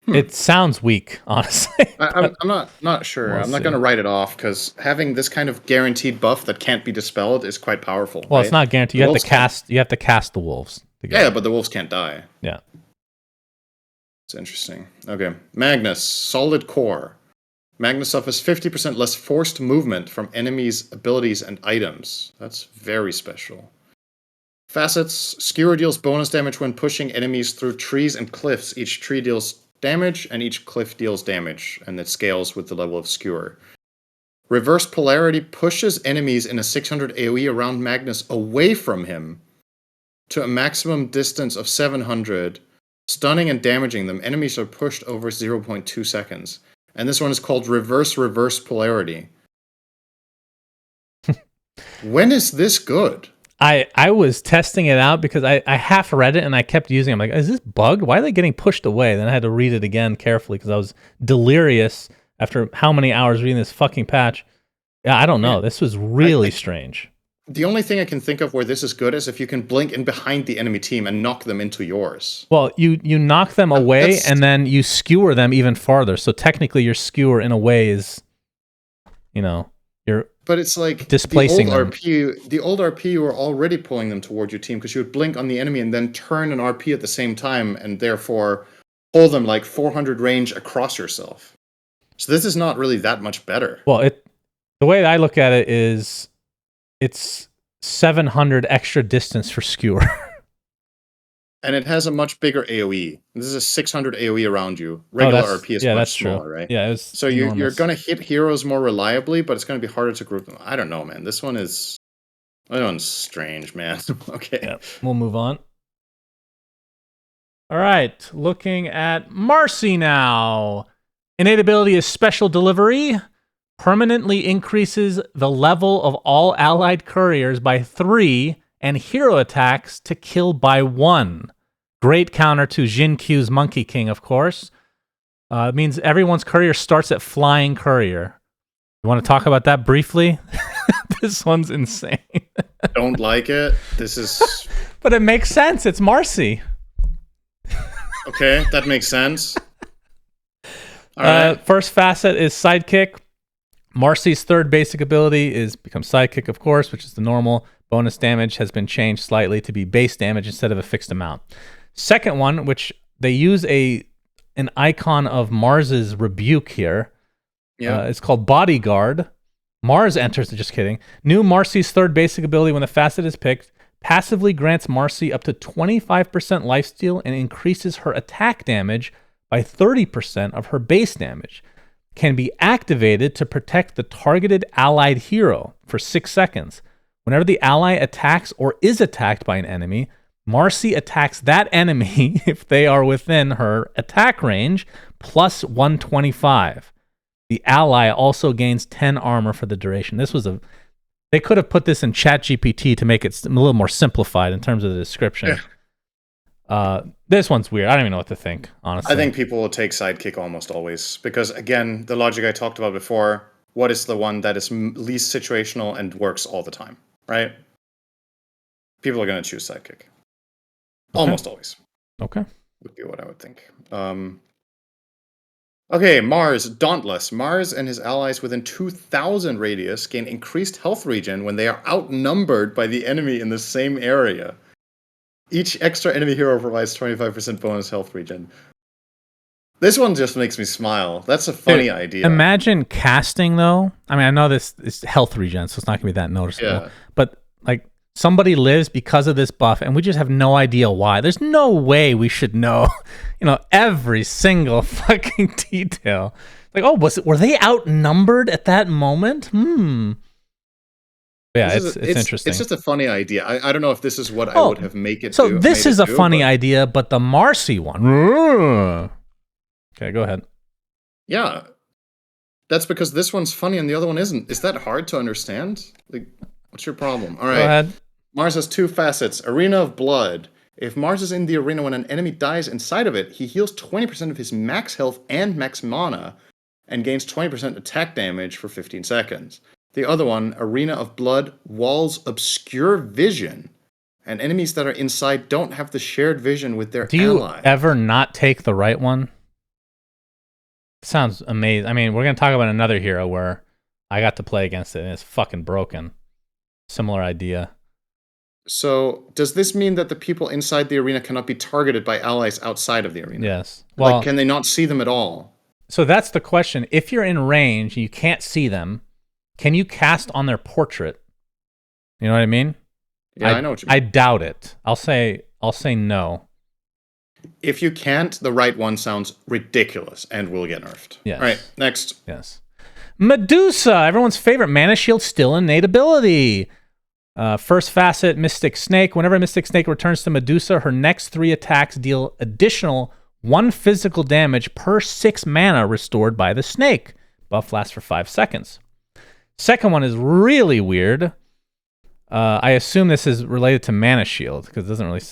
It sounds weak, honestly. I'm not sure. I'm not going to write it off because having this kind of guaranteed buff that can't be dispelled is quite powerful. Well, right? it's not guaranteed. You have to cast the wolves. Yeah, but the wolves can't die. Yeah. It's interesting. Okay. Magnus, Solid Core. Magnus suffers 50% less forced movement from enemies' abilities and items. That's very special. Facets, Skewer deals bonus damage when pushing enemies through trees and cliffs. Each tree deals damage, and each cliff deals damage, and it scales with the level of Skewer. Reverse Polarity pushes enemies in a 600 AoE around Magnus away from him to a maximum distance of 700, stunning and damaging them. Enemies are pushed over 0.2 seconds. And this one is called Reverse Polarity. When is this good? I was testing it out because I half read it and I kept using it. I'm like, is this bugged? Why are they getting pushed away? Then I had to read it again carefully because I was delirious after how many hours reading this fucking patch. Yeah, I don't know. This was really strange. The only thing I can think of where this is good is if you can blink in behind the enemy team and knock them into yours. Well, you knock them away and then you skewer them even farther. So technically your skewer in a way is, you're but it's like displacing them. The old RP, you were already pulling them toward your team because you would blink on the enemy and then turn an RP at the same time and therefore pull them like 400 range across yourself. So this is not really that much better. Well, the way I look at it is it's 700 extra distance for skewer. And it has a much bigger AoE. This is a 600 AoE around you. Regular RP is much smaller, right? Yeah, so you're going to hit heroes more reliably, but it's going to be harder to group them. I don't know, man. This one's strange, man. Okay. Yeah, we'll move on. All right, looking at Marcy now. Innate ability is Special Delivery. Permanently increases the level of all allied couriers by 3 and hero attacks to kill by 1. Great counter to Jin Q's Monkey King, of course. It means everyone's courier starts at Flying Courier. You want to talk about that briefly? This one's insane. Don't like it. This is... But it makes sense. It's Marcy. Okay, that makes sense. All right. First facet is Sidekick. Marcy's third basic ability is become Sidekick, of course, which is the normal. Bonus damage has been changed slightly to be base damage instead of a fixed amount. Second one, which they use an icon of Mars's rebuke here. Yeah. It's called Bodyguard. Mars enters, just kidding. New Marcy's third basic ability when the facet is picked passively grants Marcy up to 25% lifesteal and increases her attack damage by 30% of her base damage. Can be activated to protect the targeted allied hero for 6 seconds. Whenever the ally attacks or is attacked by an enemy, Marcy attacks that enemy if they are within her attack range, plus 125. The ally also gains 10 armor for the duration. They could have put this in ChatGPT to make it a little more simplified in terms of the description. This one's weird. I don't even know what to think, honestly. I think people will take sidekick almost always because, again, the logic I talked about before. What is the one that is least situational and works all the time, right? People are going to choose sidekick. Okay. Almost always. Okay. Would be what I would think. Okay, Mars, Dauntless. Mars and his allies within 2,000 radius gain increased health regen when they are outnumbered by the enemy in the same area. Each extra enemy hero provides 25% bonus health regen. This one just makes me smile. That's a funny idea. Imagine casting, though. I mean, I know this is health regen, so it's not going to be that noticeable. Yeah. But, like, somebody lives because of this buff, and we just have no idea why. There's no way we should know, every single fucking detail. Like, were they outnumbered at that moment? Yeah, it's interesting. It's just a funny idea. I don't know if this is what I would have made it do. So this is a funny idea, but the Marcy one... Okay, go ahead. Yeah. That's because this one's funny and the other one isn't. Is that hard to understand? Like, what's your problem? All right. Go ahead. Mars has 2 facets. Arena of Blood. If Mars is in the arena when an enemy dies inside of it, he heals 20% of his max health and max mana and gains 20% attack damage for 15 seconds. The other one, Arena of Blood, walls obscure vision, and enemies that are inside don't have the shared vision with their ally. Do you ever not take the right one? Sounds amazing. I mean, we're going to talk about another hero where I got to play against it and it's fucking broken. Similar idea. So, does this mean that the people inside the arena cannot be targeted by allies outside of the arena? Yes. Well, can they not see them at all? So that's the question. If you're in range and you can't see them, can you cast on their portrait? You know what I mean? Yeah, I know what you mean. I doubt it. I'll say no. If you can't, the right one sounds ridiculous and will get nerfed. Yes. All right, next. Yes. Medusa, everyone's favorite mana shield, still innate ability. First facet, Mystic Snake. Whenever Mystic Snake returns to Medusa, her next 3 attacks deal additional 1 physical damage per 6 mana restored by the snake. Buff lasts for 5 seconds. Second one is really weird. I assume this is related to Mana Shield because it doesn't really...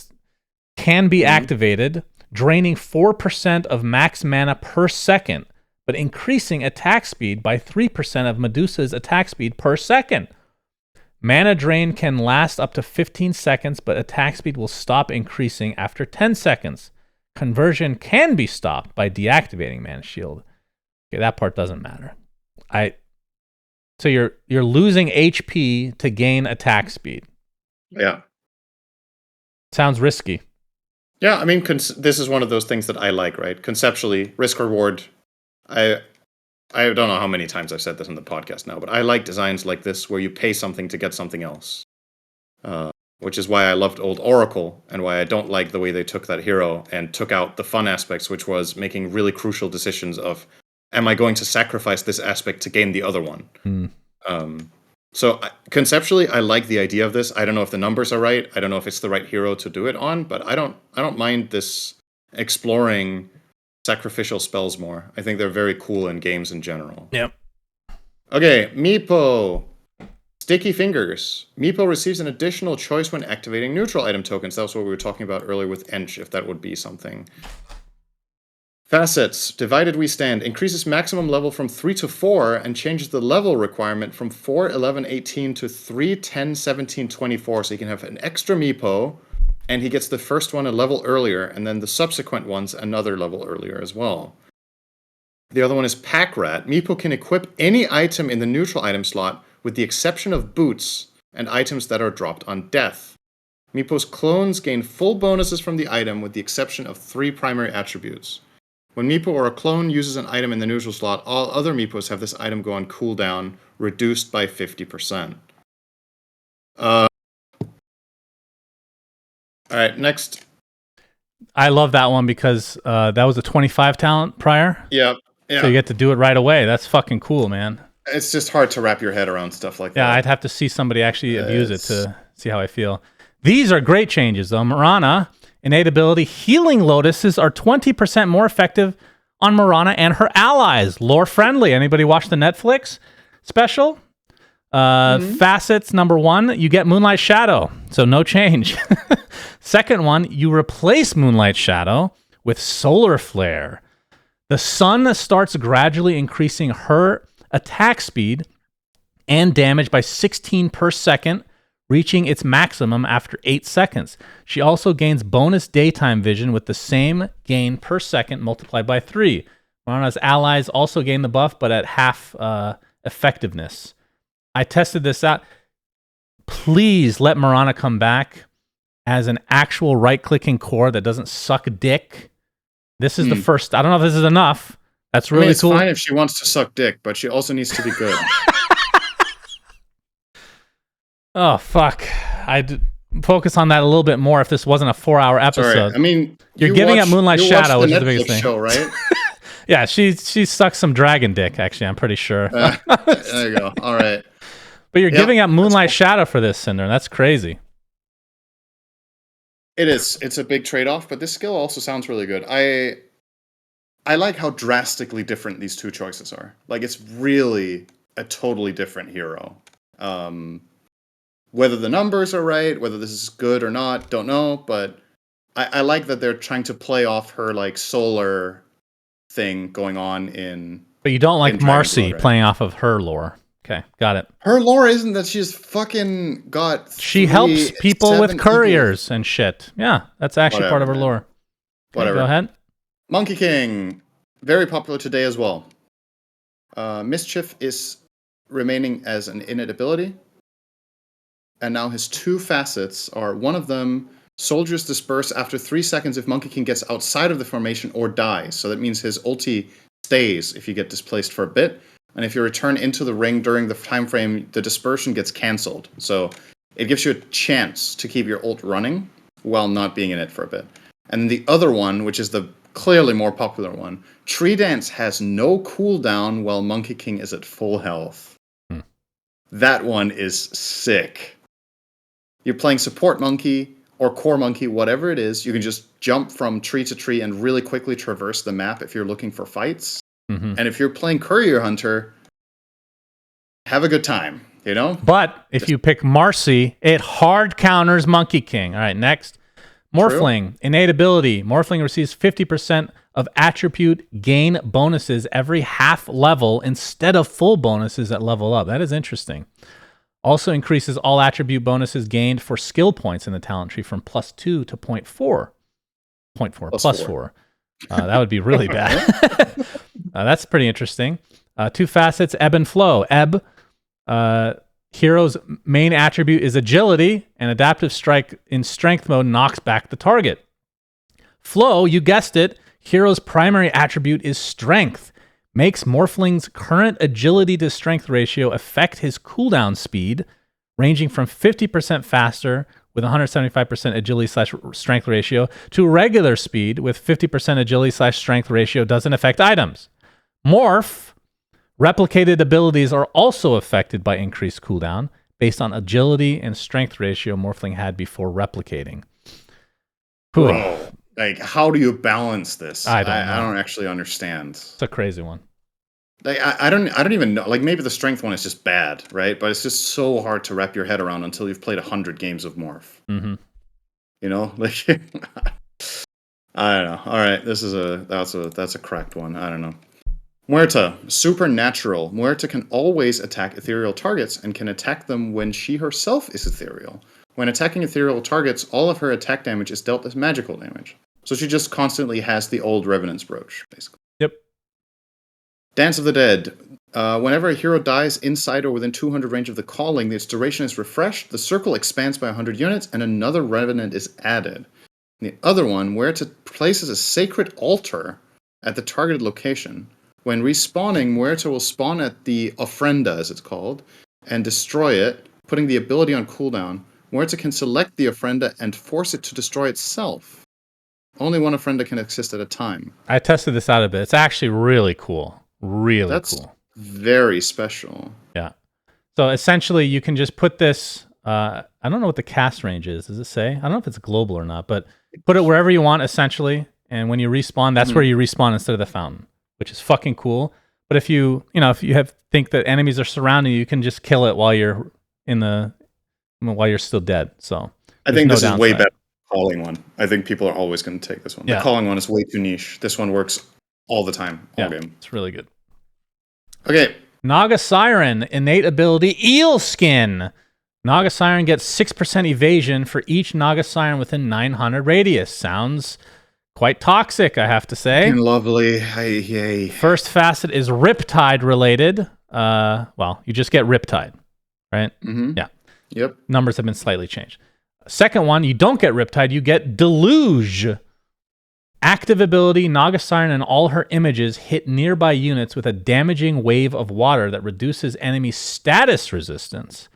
Can be activated, draining 4% of max mana per second, but increasing attack speed by 3% of Medusa's attack speed per second. Mana drain can last up to 15 seconds, but attack speed will stop increasing after 10 seconds. Conversion can be stopped by deactivating Mana Shield. Okay, that part doesn't matter. So you're losing HP to gain attack speed. Yeah. Sounds risky. Yeah, I mean, this is one of those things that I like, right? Conceptually, risk reward. I don't know how many times I've said this on the podcast now, but I like designs like this where you pay something to get something else. Which is why I loved Old Oracle and why I don't like the way they took that hero and took out the fun aspects, which was making really crucial decisions of, am I going to sacrifice this aspect to gain the other one? So conceptually, I like the idea of this. I don't know if the numbers are right. I don't know if it's the right hero to do it on, but I don't mind this exploring sacrificial spells more. I think they're very cool in games in general. Yep. Okay, Meepo. Sticky Fingers. Meepo receives an additional choice when activating neutral item tokens. That was what we were talking about earlier with Ench, if that would be something. Facets. Divided We Stand. Increases maximum level from 3 to 4 and changes the level requirement from 4, 11, 18 to 3, 10, 17, 24. So you can have an extra Meepo, and he gets the first one a level earlier, and then the subsequent ones another level earlier as well. The other one is Pack Rat. Meepo can equip any item in the neutral item slot with the exception of boots and items that are dropped on death. Meepo's clones gain full bonuses from the item with the exception of 3 primary attributes. When Meepo or a clone uses an item in the neutral slot, all other Meepos have this item go on cooldown, reduced by 50%. Alright, next. I love that one because that was a 25 talent prior. Yeah. So you get to do it right away. That's fucking cool, man. It's just hard to wrap your head around stuff like that. Yeah, I'd have to see somebody actually abuse it to see how I feel. These are great changes, though. Marana, innate ability, Healing Lotuses are 20% more effective on Marana and her allies. Lore friendly. Anybody watch the Netflix special? Facets, number 1, you get Moonlight Shadow, so no change. Second one, you replace Moonlight Shadow with Solar Flare. The sun starts gradually increasing her attack speed and damage by 16 per second, reaching its maximum after 8 seconds. She also gains bonus daytime vision with the same gain per second multiplied by 3. Marana's allies also gain the buff, but at half effectiveness. I tested this out. Please let Marana come back as an actual right-clicking core that doesn't suck dick. This is the first. I don't know if this is enough. That's really it's cool. It's fine if she wants to suck dick, but she also needs to be good. Oh, fuck. I'd focus on that a little bit more if this wasn't a 4-hour episode. Sorry. I mean, you're giving up Moonlight Shadow, which is the biggest Netflix thing. Show, right? Yeah, she sucks some dragon dick, actually, I'm pretty sure. There you go. All right. But you're giving up Moonlight Shadow for this, Cinder. That's crazy. It is. It's a big trade-off, but this skill also sounds really good. I like how drastically different these two choices are. Like, it's really a totally different hero. Whether the numbers are right, whether this is good or not, don't know. But I like that they're trying to play off her like solar thing going on in. But you don't like Marcy Blood, right? playing off of her lore. Okay, got it. Her lore isn't that she's fucking got. She helps people with couriers and shit. Yeah, that's actually part of her lore. Okay, Whatever. Go ahead. Monkey King, very popular today as well. Mischief is remaining as an innate ability. And now his 2 facets are, one of them, soldiers disperse after 3 seconds if Monkey King gets outside of the formation or dies. So that means his ulti stays if you get displaced for a bit. And if you return into the ring during the time frame, the dispersion gets cancelled. So it gives you a chance to keep your ult running while not being in it for a bit. And the other one, which is the clearly more popular one, Tree Dance has no cooldown while Monkey King is at full health. That one is sick. You're playing support monkey or core monkey, whatever it is, you can just jump from tree to tree and really quickly traverse the map if you're looking for fights. And if you're playing Courier Hunter, have a good time, you know? But if you pick Marcy, it hard counters Monkey King. All right, next. Morphling, innate ability. Morphling receives 50% of attribute gain bonuses every half level instead of full bonuses at level up. That is interesting. Also increases all attribute bonuses gained for skill points in the talent tree from +2 to 0.4. 0.4, plus 4. That would be really bad. That's pretty interesting. 2 facets, ebb and flow. Ebb, hero's main attribute is agility, and adaptive strike in strength mode knocks back the target. Flow, you guessed it, hero's primary attribute is strength. Makes Morphling's current agility to strength ratio affect his cooldown speed, ranging from 50% faster with 175% agility/strength ratio to regular speed with 50% agility/strength ratio doesn't affect items. Morph, replicated abilities are also affected by increased cooldown based on agility and strength ratio Morphling had before replicating. Bro, like, how do you balance this? I don't actually understand. It's a crazy one. Like, I don't even know. Like, maybe the strength one is just bad, right? But it's just so hard to wrap your head around until you've played 100 games of Morph. You know, like, I don't know. All right, that's a cracked one. I don't know. Muerta, supernatural. Muerta can always attack ethereal targets and can attack them when she herself is ethereal. When attacking ethereal targets, all of her attack damage is dealt as magical damage. So she just constantly has the old Revenant's Brooch, basically. Yep. Dance of the Dead. Whenever a hero dies inside or within 200 range of the calling, its duration is refreshed, the circle expands by 100 units, and another Revenant is added. And the other one, where it places a sacred altar at the targeted location. When respawning, Muerta will spawn at the Ofrenda, as it's called, and destroy it, putting the ability on cooldown. Muerta can select the Ofrenda and force it to destroy itself. Only one Ofrenda can exist at a time. I tested this out a bit. It's actually really cool. That's cool. Very special. Yeah. So essentially, you can just put this. I don't know what the cast range is. Does it say? I don't know if it's global or not, but put it wherever you want, essentially. And when you respawn, that's where you respawn instead of the fountain, which is fucking cool. But if you think that enemies are surrounding you, you can just kill it while you're while you're still dead. So I think no this is way downside. better than the calling one. I think people are always going to take this one. Yeah. The calling one is way too niche. This one works all the time, all game. It's really good. Okay. Naga Siren, innate ability, Eel Skin. Naga Siren gets 6% evasion for each Naga Siren within 900 radius. Sounds quite toxic, I have to say. And lovely. Yay. First facet is Riptide related. Well, you just get Riptide, right? Mm-hmm. Yeah. Yep. Numbers have been slightly changed. Second one, you don't get Riptide, you get Deluge. Active ability, Naga Siren and all her images hit nearby units with a damaging wave of water that reduces enemy status resistance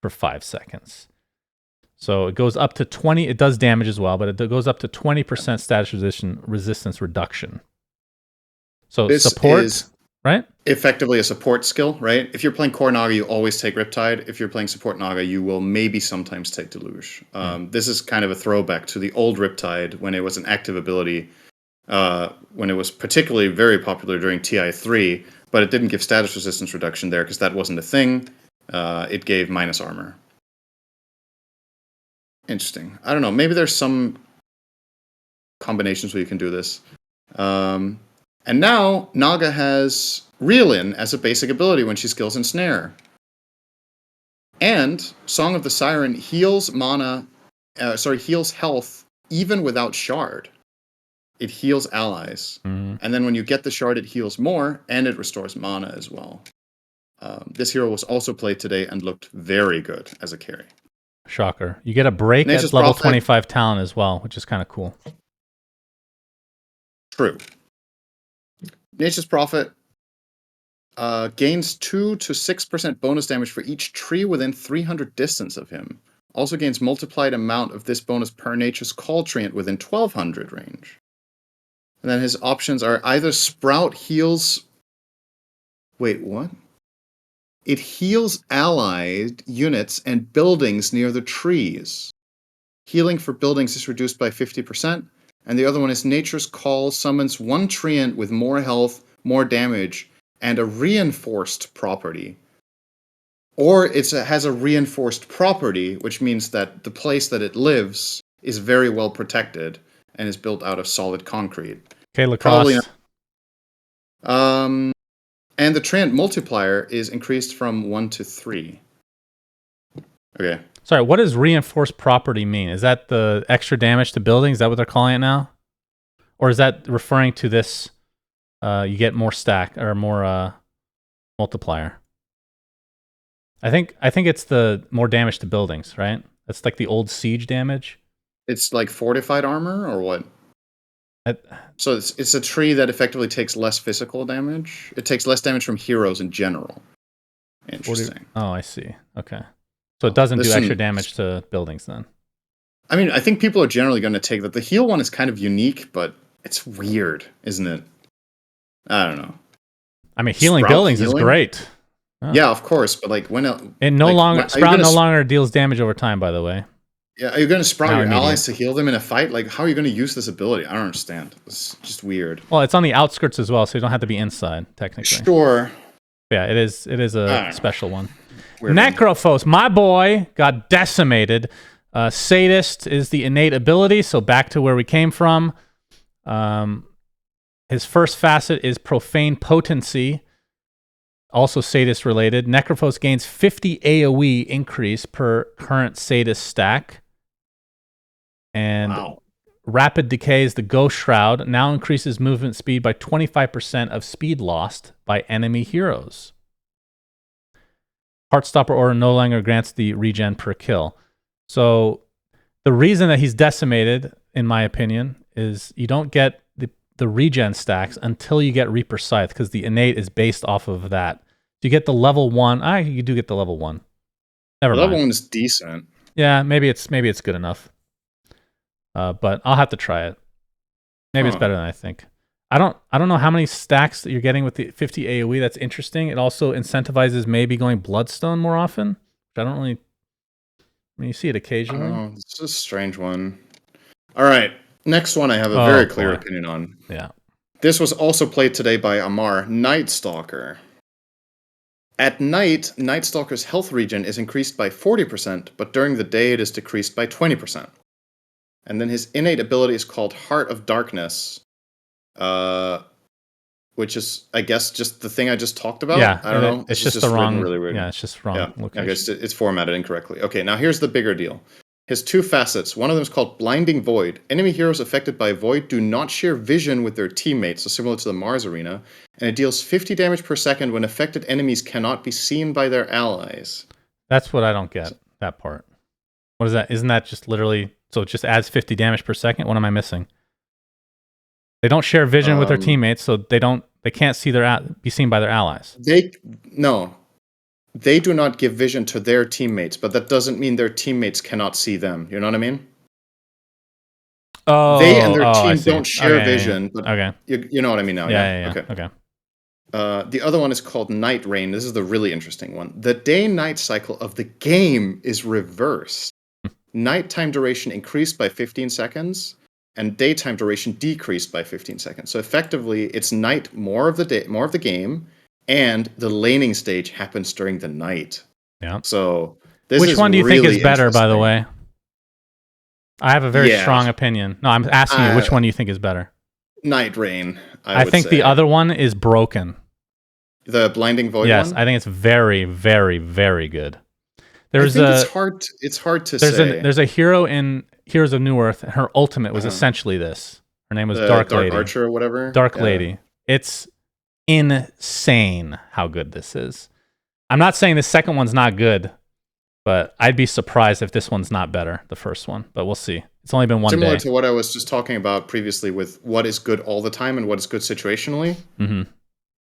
for 5 seconds. So it goes up to 20. It does damage as well, but it goes up to 20% status resistance reduction. So this support, is right? effectively a support skill, right? If you're playing core Naga, you always take Riptide. If you're playing support Naga, you will maybe sometimes take Deluge. This is kind of a throwback to the old Riptide when it was an active ability, when it was particularly very popular during TI3, but it didn't give status resistance reduction there because that wasn't a thing. It gave minus armor. Interesting. I don't know. Maybe there's some combinations where you can do this. And now Naga has Reel-In as a basic ability when she skills Ensnare. And Song of the Siren heals heals health even without Shard. It heals allies. Mm-hmm. And then when you get the Shard, it heals more, and it restores mana as well. This hero was also played today and looked very good as a carry. Shocker. You get a break Nature's at level Prophet. 25 talent as well, which is kind of cool. True. Nature's Prophet gains 2 to 6% bonus damage for each tree within 300 distance of him. Also gains multiplied amount of this bonus per Nature's Call treant within 1200 range. And then his options are either Sprout heals... Wait, what? It heals allied units and buildings near the trees. Healing for buildings is reduced by 50%. And the other one is Nature's Call summons one treant with more health, more damage, and a reinforced property. Or it has a reinforced property, which means that the place that it lives is very well protected and is built out of solid concrete. Okay, Lacoste. Probably not. And the treant multiplier is increased from 1 to 3. Okay. Sorry, what does reinforced property mean? Is that the extra damage to buildings? Is that what they're calling it now? Or is that referring to this, you get more stack or more multiplier? I think it's the more damage to buildings, right? That's like the old siege damage. It's like fortified armor or what? So it's a tree that effectively takes less physical damage. It takes less damage from heroes in general. Interesting. Oh, I see. Okay. So it doesn't do extra damage to buildings then. I mean, I think people are generally going to take that. The heal one is kind of unique, but it's weird, isn't it? I don't know. I mean, healing buildings is great. Oh. Yeah, of course, but like when Sprout no longer deals damage over time, by the way. Yeah, are you going to Sprout your allies to heal them in a fight? Like, how are you going to use this ability? I don't understand. It's just weird. Well, it's on the outskirts as well, so you don't have to be inside, technically. Sure. Yeah, it is a special one. Necrophos, my boy, got decimated. Sadist is the innate ability, so back to where we came from. His first facet is Profane Potency, also Sadist related. Necrophos gains 50 AoE increase per current Sadist stack. And Rapid Decay is the Ghost Shroud, now increases movement speed by 25% of speed lost by enemy heroes. Heartstopper Aura no longer grants the regen per kill. So the reason that he's decimated, in my opinion, is you don't get the regen stacks until you get Reaper Scythe, because the innate is based off of that. You get the level 1. You do get the level 1. Never mind. Level 1 is decent. Yeah, maybe it's good enough. But I'll have to try it. Maybe it's better than I think. I don't know how many stacks that you're getting with the 50 AoE. That's interesting. It also incentivizes maybe going Bloodstone more often. Which I don't really. I mean, you see it occasionally. Oh, it's a strange one. All right, next one I have a very clear opinion on. Yeah. This was also played today by Amar, Night Stalker. At night, Night Stalker's health regen is increased by 40%, but during the day it is decreased by 20%. And then his innate ability is called Heart of Darkness, which is, I guess, just the thing I just talked about. Yeah, I don't know. It's This just is the written wrong. really weird. Yeah, it's just wrong location. I guess it's formatted incorrectly. Okay, now here's the bigger deal. His two facets. One of them is called Blinding Void. Enemy heroes affected by Void do not share vision with their teammates, so similar to the Mars arena, and it deals 50 damage per second when affected enemies cannot be seen by their allies. That's what I don't get, that part. What is that? Isn't that just literally, so it just adds 50 damage per second? What am I missing? They don't share vision with their teammates, so they can't be seen by their allies. They do not give vision to their teammates, but that doesn't mean their teammates cannot see them. You know what I mean? They and their team don't share vision. But you know what I mean now. Yeah. Okay. The other one is called Night Rain. This is the really interesting one. The day-night cycle of the game is reversed. Nighttime duration increased by 15 seconds, and daytime duration decreased by 15 seconds. So effectively, it's night more of the game, and the laning stage happens during the night. Yeah. So this which is one do you really think is better, by the way? I have a very strong opinion. No, I'm asking you, which one do you think is better? Night Rain. I think the other one is broken. The Blinding Void one? Yes, I think it's very, very, very good. It's hard to say. There's a hero in Heroes of New Earth, and her ultimate was essentially this. Her name was Dark Lady. Archer or whatever? Dark Lady. It's insane how good this is. I'm not saying the second one's not good, but I'd be surprised if this one's not better, the first one. But we'll see. It's only been one day. Similar to what I was just talking about previously with what is good all the time and what is good situationally. Mm-hmm.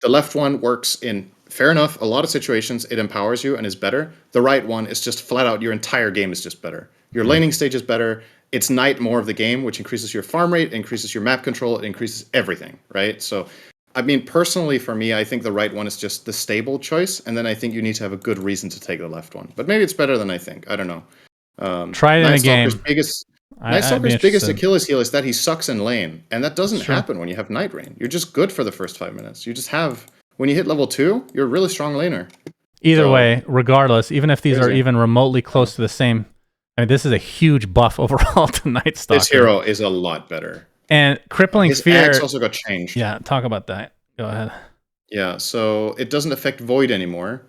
The left one works in, fair enough, a lot of situations. It empowers you and is better. The right one is just flat out, your entire game is just better. Your laning stage is better. It's night more of the game, which increases your farm rate, increases your map control, it increases everything, right? So, I mean, personally, for me, I think the right one is just the stable choice, and then I think you need to have a good reason to take the left one. But maybe it's better than I think. I don't know. Try it in a game. Night Stalker's biggest Achilles heel is that he sucks in lane, and that doesn't happen when you have Night Rain. You're just good for the first 5 minutes. You just have, when you hit level 2, you're a really strong laner. Either way, regardless, even if these are even remotely close to the same, I mean, this is a huge buff overall to Night Stalker. This hero is a lot better. And Crippling Fear... His axe also got changed. Yeah, talk about that. Go ahead. Yeah, so it doesn't affect Void anymore.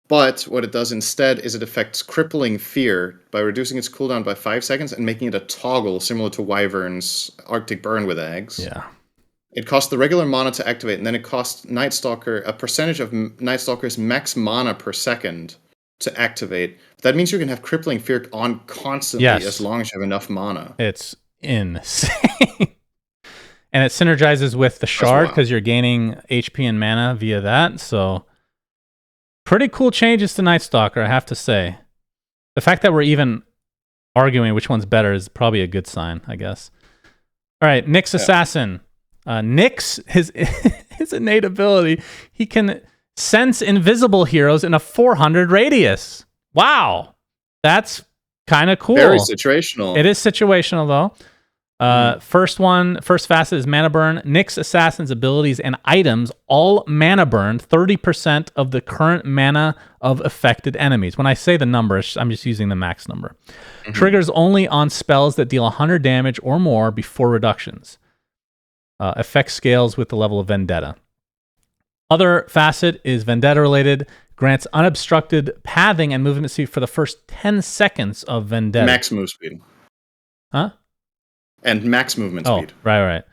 But what it does instead is it affects Crippling Fear by reducing its cooldown by 5 seconds and making it a toggle similar to Wyvern's Arctic Burn with Eggs. Yeah. It costs the regular mana to activate, and then it costs Night Stalker a percentage of Night Stalker's max mana per second to activate. That means you can have Crippling Fear on constantly as long as you have enough mana. It's insane. And it synergizes with the Shard because you're gaining HP and mana via that, so... Pretty cool changes to Night Stalker, I have to say. The fact that we're even arguing which one's better is probably a good sign, I guess. All right, Nyx Assassin. Nyx, his innate ability, he can sense invisible heroes in a 400 radius. Wow. That's kind of cool. Very situational. It is situational, though. First facet is mana burn. Nyx Assassin's abilities and items all mana burn 30% of the current mana of affected enemies. When I say the number, I'm just using the max number. Triggers only on spells that deal 100 damage or more before reductions. Effect scales with the level of Vendetta. Other facet is Vendetta related. Grants unobstructed pathing and movement speed for the first 10 seconds of Vendetta. Max move speed. Huh? And max movement speed. Right.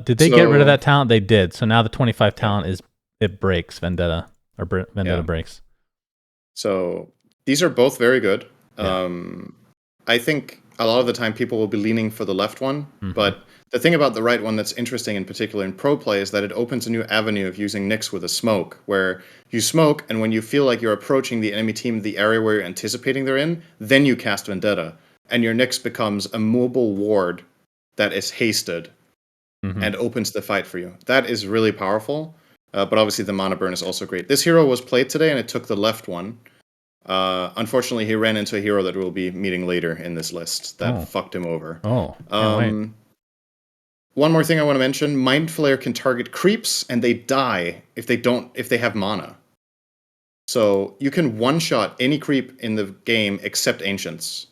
Did they get rid of that talent? They did. So now the 25 talent it breaks Vendetta, or Vendetta breaks. So these are both very good. I think a lot of the time people will be leaning for the left one, but the thing about the right one that's interesting in particular in pro play is that it opens a new avenue of using Nyx with a smoke, where you smoke, and when you feel like you're approaching the enemy team, the area where you're anticipating they're in, then you cast Vendetta. And your Nyx becomes a mobile ward that is hasted and opens the fight for you. That is really powerful, but obviously the mana burn is also great. This hero was played today, and it took the left one. Unfortunately, he ran into a hero that we'll be meeting later in this list that fucked him over. Can't wait. One more thing I want to mention: Mind Flayer can target creeps, and they die if they have mana. So you can one-shot any creep in the game except Ancients.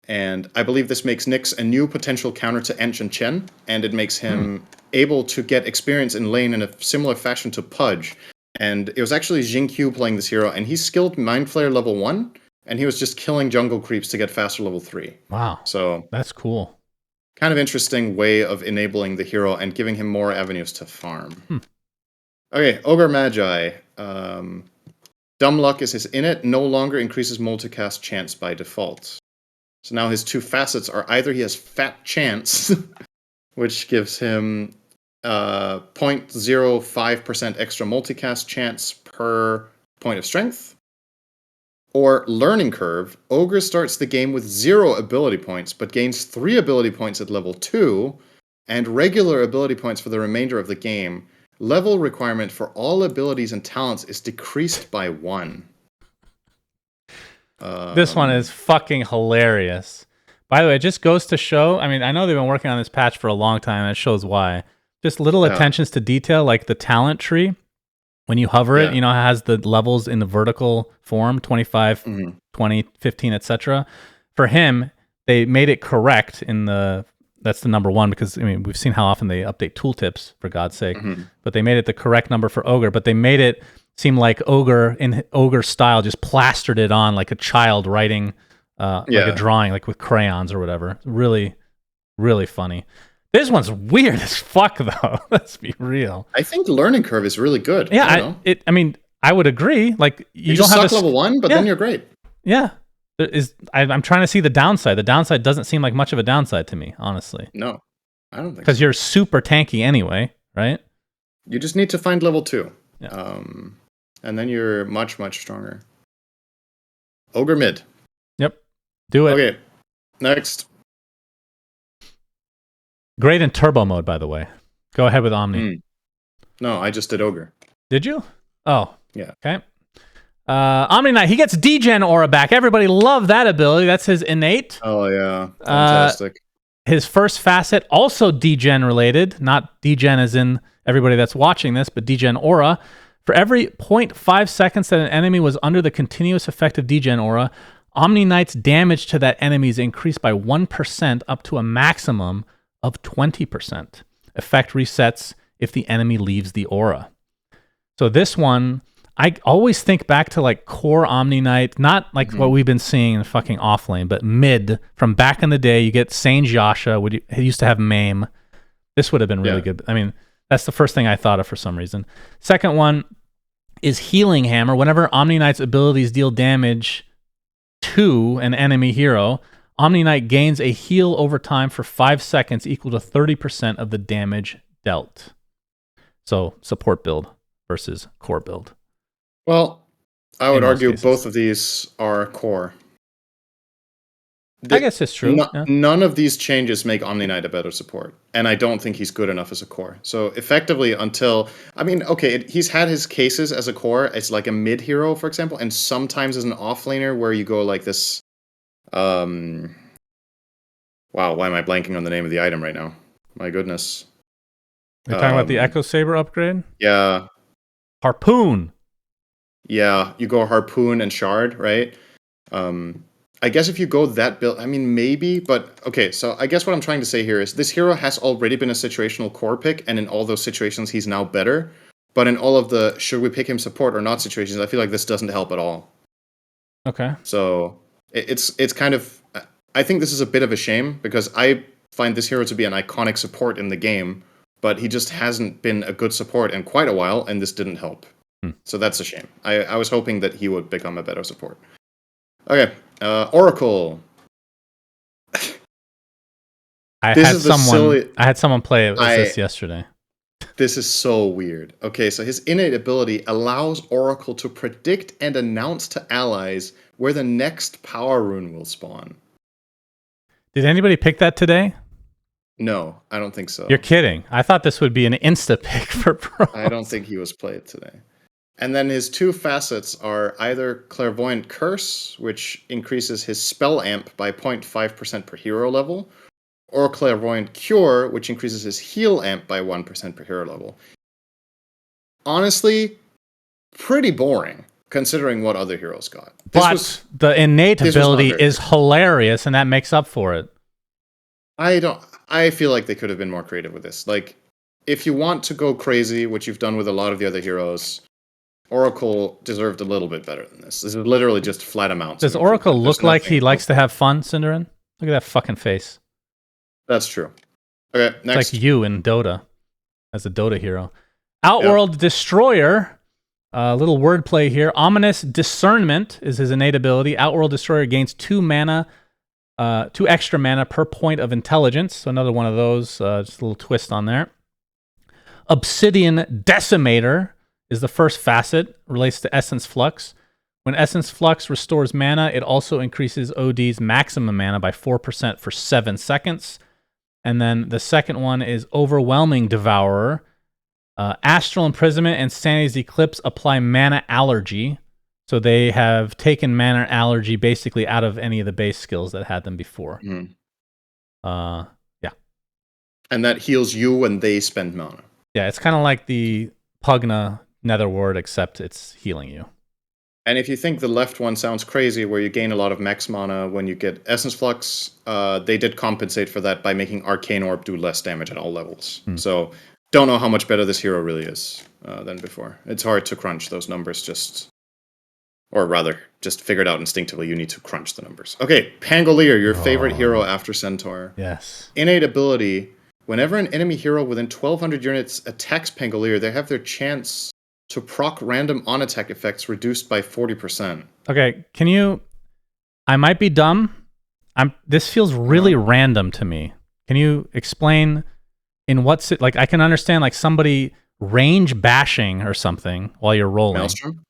And I believe this makes Nyx a new potential counter to Ench and Chen, and it makes him able to get experience in lane in a similar fashion to Pudge. And it was actually Jingqiu playing this hero, and he skilled Mind Flayer level 1, and he was just killing jungle creeps to get faster level 3. Wow. So that's cool. Kind of interesting way of enabling the hero and giving him more avenues to farm. Okay, Ogre Magi. Dumb Luck is his init, no longer increases multicast chance by default. So now his two facets are either he has Fat Chance, which gives him 0.05% extra multicast chance per point of strength, or Learning Curve. Ogre starts the game with 0 ability points, but gains 3 ability points at level 2, and regular ability points for the remainder of the game. Level requirement for all abilities and talents is decreased by 1. This one is fucking hilarious. By the way, it just goes to show, I mean, I know they've been working on this patch for a long time, and it shows why. Just little attentions to detail, like the talent tree. When you hover it, it has the levels in the vertical form, 25, 20, 15, etc. For him, they made it correct in that's the number 1, because, I mean, we've seen how often they update tooltips, for God's sake. But they made it the correct number for Ogre, but they made it seem like Ogre, in Ogre style, just plastered it on like a child writing like a drawing, like with crayons or whatever. Really, really funny. This one's weird as fuck, though. Let's be real. I think Learning Curve is really good. Yeah, I mean, I would agree. Like, you don't have suck level 1, but then you're great. Yeah. I'm trying to see the downside. The downside doesn't seem like much of a downside to me, honestly. No, I don't think so. Because you're super tanky anyway, right? You just need to find level 2. Yeah. And then you're much, much stronger. Ogre mid. Yep. Do it. Okay, next. Great in turbo mode, by the way. Go ahead with Omni. No, I just did Ogre. Did you? Oh. Yeah. Okay. Omni Knight, he gets degen aura back. Everybody loved that ability. That's his innate. Oh, yeah. Fantastic. His first facet, also degen related. Not degen as in everybody that's watching this, but degen aura. For every 0.5 seconds that an enemy was under the continuous effect of degen aura, Omni Knight's damage to that enemy is increased by 1% up to a maximum of 20%. Effect resets if the enemy leaves the aura. So this one, I always think back to like core Omni Knight, not like what we've been seeing in fucking offlane, but mid from back in the day. You get Sange Yasha, he used to have Mame. This would have been really good. I mean, that's the first thing I thought of for some reason. Second one is Healing Hammer. Whenever Omni Knight's abilities deal damage to an enemy hero, Omni Knight gains a heal over time for 5 seconds equal to 30% of the damage dealt. So support build versus core build. Well, I would argue both of these are core. I guess it's true. None of these changes make Omni Knight a better support, and I don't think he's good enough as a core. So effectively, he's had his cases as a core. It's like a mid hero, for example, and sometimes as an offlaner where you go like this. Wow, why am I blanking on the name of the item right now? My goodness. You're talking about the Echo Saber upgrade? Yeah. Harpoon. Yeah, you go Harpoon and Shard, right? I guess if you go that build, I mean, maybe, but okay, so I guess what I'm trying to say here is this hero has already been a situational core pick, and in all those situations, he's now better. But in all of the should we pick him support or not situations, I feel like this doesn't help at all. Okay. So it's kind of, I think this is a bit of a shame because I find this hero to be an iconic support in the game, but he just hasn't been a good support in quite a while, and this didn't help. So that's a shame. I was hoping that he would become a better support. Okay, Oracle. I had someone play this yesterday. This is so weird. Okay, so his innate ability allows Oracle to predict and announce to allies where the next power rune will spawn. Did anybody pick that today? No, I don't think so. You're kidding. I thought this would be an insta pick for pro. I don't think he was played today. And then his two facets are either Clairvoyant Curse, which increases his spell amp by 0.5% per hero level, or Clairvoyant Cure, which increases his heal amp by 1% per hero level. Honestly, pretty boring, considering what other heroes got. But the innate ability is hilarious, and that makes up for it. I feel like they could have been more creative with this. Like, if you want to go crazy, which you've done with a lot of the other heroes, Oracle deserved a little bit better than this. This is literally just flat amounts. Does Oracle look like he likes to have fun, Cinderin? Look at that fucking face. That's true. Okay, next. It's like you in Dota, as a Dota hero. Outworld Destroyer. A little wordplay here. Ominous Discernment is his innate ability. Outworld Destroyer gains 2 extra mana per point of intelligence. So another one of those. Just a little twist on there. Obsidian Decimator is the first facet. Relates to Essence Flux. When Essence Flux restores mana, it also increases OD's maximum mana by 4% for 7 seconds. And then the second one is Overwhelming Devourer. Astral Imprisonment and Sanity's Eclipse apply mana allergy. So they have taken mana allergy basically out of any of the base skills that had them before. Yeah. And that heals you when they spend mana. Yeah, it's kind of like the Pugna Netherward, except it's healing you. And if you think the left one sounds crazy, where you gain a lot of max mana when you get Essence Flux, they did compensate for that by making Arcane Orb do less damage at all levels. So don't know how much better this hero really is than before. It's hard to crunch those numbers or rather, just figure it out instinctively. You need to crunch the numbers. Okay, Pangolier, your favorite hero after Centaur. Yes. Innate ability. Whenever an enemy hero within 1,200 units attacks Pangolier, they have their chance to proc random on-attack effects reduced by 40%. Okay, I might be dumb. This feels really random to me. Can you explain in what's it like? I can understand like somebody range bashing or something while you're rolling. Maelstrom?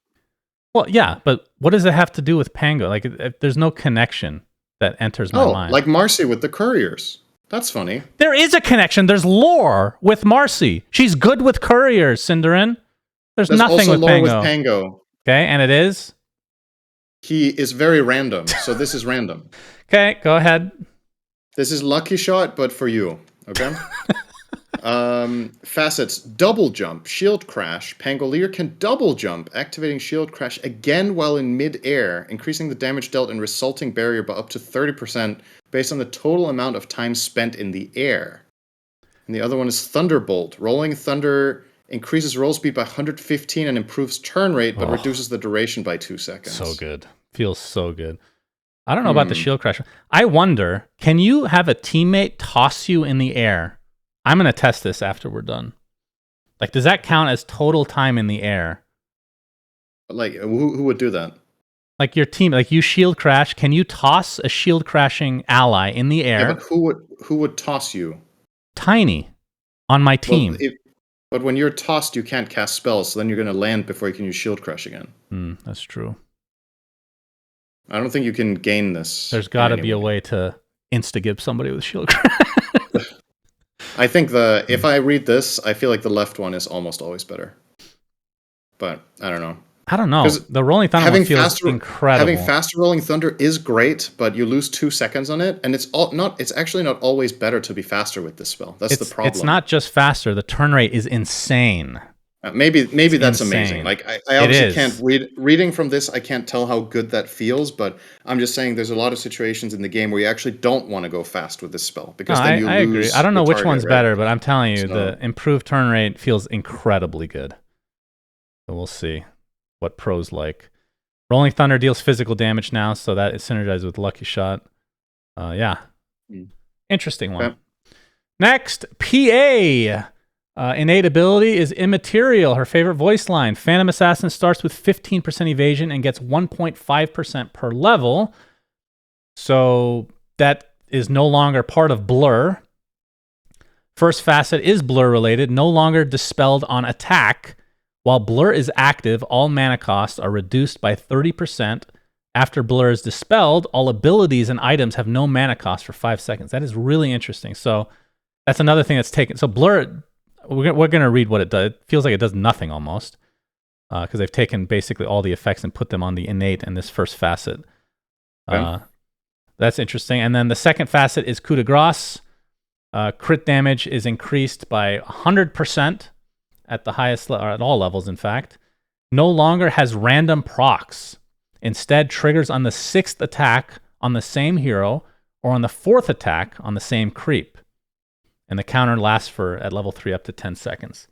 Well, yeah, but what does it have to do with Pango? Like, there's no connection that enters my mind. Like Marcy with the couriers. That's funny. There is a connection. There's lore with Marcy. She's good with couriers, Cinderin. There's nothing also with lore Pango. with Pango. Okay, and it is? He is very random, so this is random. Okay, go ahead. This is Lucky Shot, but for you, okay? Facets, double jump, shield crash. Pangolier can double jump, activating shield crash again while in mid-air, increasing the damage dealt and resulting barrier by up to 30% based on the total amount of time spent in the air. And the other one is Thunderbolt. Rolling Thunder increases roll speed by 115 and improves turn rate, but reduces the duration by 2 seconds. So good. Feels so good. I don't know about the shield crash. I wonder, can you have a teammate toss you in the air? I'm going to test this after we're done. Like, does that count as total time in the air? Like, who would do that? Like your team, like you shield crash. Can you toss a shield crashing ally in the air? Yeah, but who would toss you? Tiny on my team. Well, but when you're tossed, you can't cast spells, so then you're going to land before you can use shield crash again. That's true. I don't think you can gain this. There's got to be a way to insta-give somebody with shield crash. I think if I read this, I feel like the left one is almost always better. But I don't know. The Rolling Thunder one feels incredible. Having faster Rolling Thunder is great, but you lose 2 seconds on it, and it's actually not always better to be faster with this spell. That's the problem. It's not just faster. The turn rate is insane. Maybe that's insane. Amazing. Like I obviously can't reading from this. I can't tell how good that feels, but I'm just saying there's a lot of situations in the game where you actually don't want to go fast with this spell because then you lose. I agree. I don't know which one's better, but I'm telling you, the improved turn rate feels incredibly good. So we'll see what pros like. Rolling Thunder deals physical damage now, so that is synergized with Lucky Shot. Interesting one. Okay. Next, PA. Innate ability is Immaterial, her favorite voice line. Phantom Assassin starts with 15% evasion and gets 1.5% per level. So that is no longer part of Blur. First facet is Blur related, no longer dispelled on attack. While Blur is active, all mana costs are reduced by 30%. After Blur is dispelled, all abilities and items have no mana cost for 5 seconds. That is really interesting. So that's another thing that's taken. So Blur, we're going to read what it does. It feels like it does nothing almost, because they've taken basically all the effects and put them on the innate and this first facet. Okay. That's interesting. And then the second facet is Coup de Grace. Crit damage is increased by 100% at the highest or at all levels, in fact. No longer has random procs. Instead, triggers on the 6th attack on the same hero or on the 4th attack on the same creep. And the counter lasts for, at level 3, up to 10 seconds.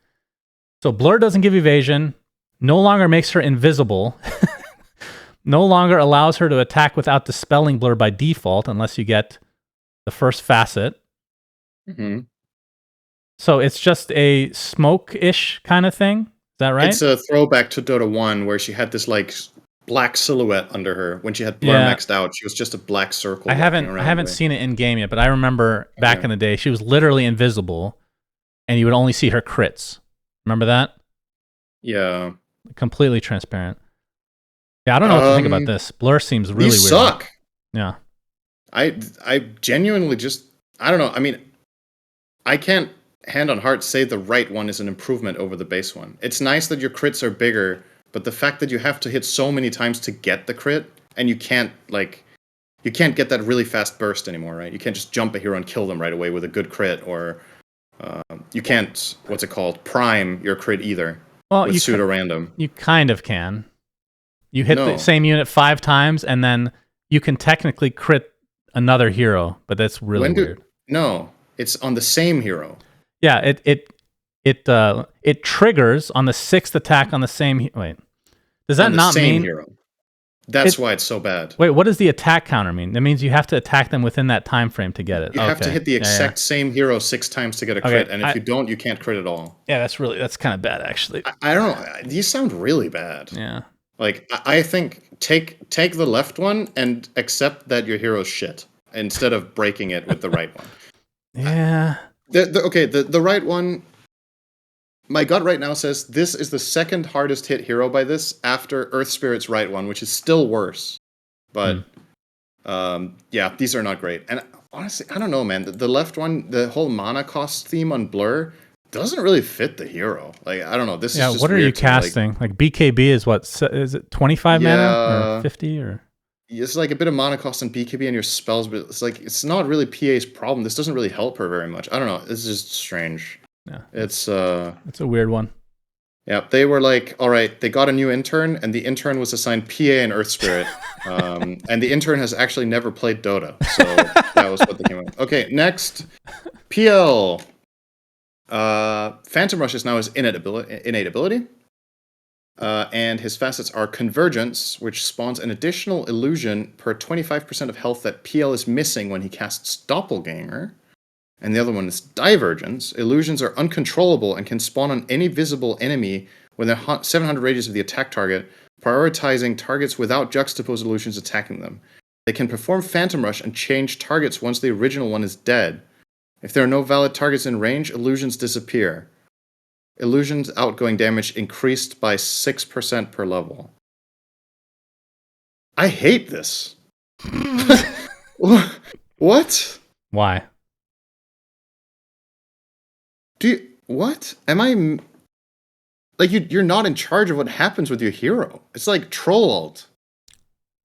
So Blur doesn't give evasion, no longer makes her invisible, no longer allows her to attack without dispelling Blur by default unless you get the first facet. Mm-hmm. So it's just a smoke-ish kind of thing? Is that right? It's a throwback to Dota 1 where she had this like black silhouette under her. When she had Blur maxed out, she was just a black circle. I haven't seen it in game yet, but I remember back in the day, she was literally invisible and you would only see her crits. Remember that? Yeah. Completely transparent. Yeah, I don't know what to think about this. Blur seems really weird. These suck. Yeah. I genuinely just, I don't know. I mean, I can't hand on heart say the right one is an improvement over the base one. It's nice that your crits are bigger, but the fact that you have to hit so many times to get the crit, and you can't get that really fast burst anymore, right? You can't just jump a hero and kill them right away with a good crit, or you can't, prime your crit either with pseudo-random. You kind of can. You hit the same unit 5 times, and then you can technically crit another hero, but that's really weird. No, it's on the same hero. Yeah, it triggers on the 6th attack on the same. Wait, does that not mean hero? That's why it's so bad. Wait, what does the attack counter mean? That means you have to attack them within that time frame to get it. You have to hit the exact same hero 6 times to get a crit, and if you don't, you can't crit at all. Yeah, that's kind of bad, actually. I don't know. These sound really bad. Yeah. Like, I think take the left one and accept that your hero's shit instead of breaking it with the right one. Yeah. The right one, my gut right now says this is the second hardest hit hero by this after Earth Spirit's right one, which is still worse. But, yeah, these are not great. And honestly, I don't know, man. The left one, the whole mana cost theme on Blur doesn't really fit the hero. Like, I don't know. This is just what are you casting? Like BKB is what? Is it 25 mana or 50 or? It's like a bit of mana cost on BKB and your spells, but it's like it's not really PA's problem. This doesn't really help her very much. I don't know. This is just strange. Yeah, it's a weird one. Yeah, they were like, all right, they got a new intern, and the intern was assigned PA and Earth Spirit, and the intern has actually never played Dota, so that was what they came up with. Okay, next, PL. Phantom Rush is now his innate ability. And his facets are Convergence, which spawns an additional illusion per 25% of health that PL is missing when he casts Doppelganger. And the other one is Divergence. Illusions are uncontrollable and can spawn on any visible enemy within 700 radius of the attack target, prioritizing targets without juxtaposed illusions attacking them. They can perform Phantom Rush and change targets once the original one is dead. If there are no valid targets in range, illusions disappear. Illusions outgoing damage increased by 6% per level. I hate this. What? Why? What? Am I... Like, you're not in charge of what happens with your hero. It's like Troll Alt.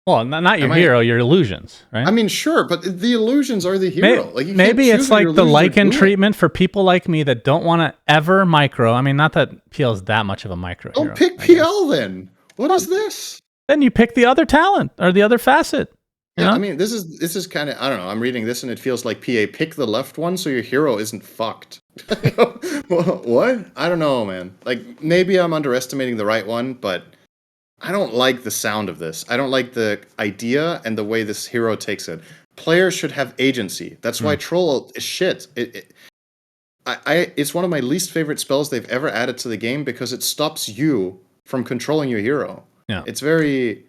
Well, not your hero, your illusions, right? I mean, sure, but the illusions are the hero. Maybe it's like the Lycan treatment for people like me that don't want to ever micro. I mean, not that PL is that much of a micro hero. Don't pick PL then. What is this? Then you pick the other talent or the other facet. Yeah, I mean, this is kind of, I don't know. I'm reading this and it feels like PA, pick the left one so your hero isn't fucked. What? I don't know, man. Like, maybe I'm underestimating the right one, but I don't like the sound of this. I don't like the idea and the way this hero takes it. Players should have agency. That's why Troll is shit. It's one of my least favorite spells they've ever added to the game because it stops you from controlling your hero. Yeah. It's very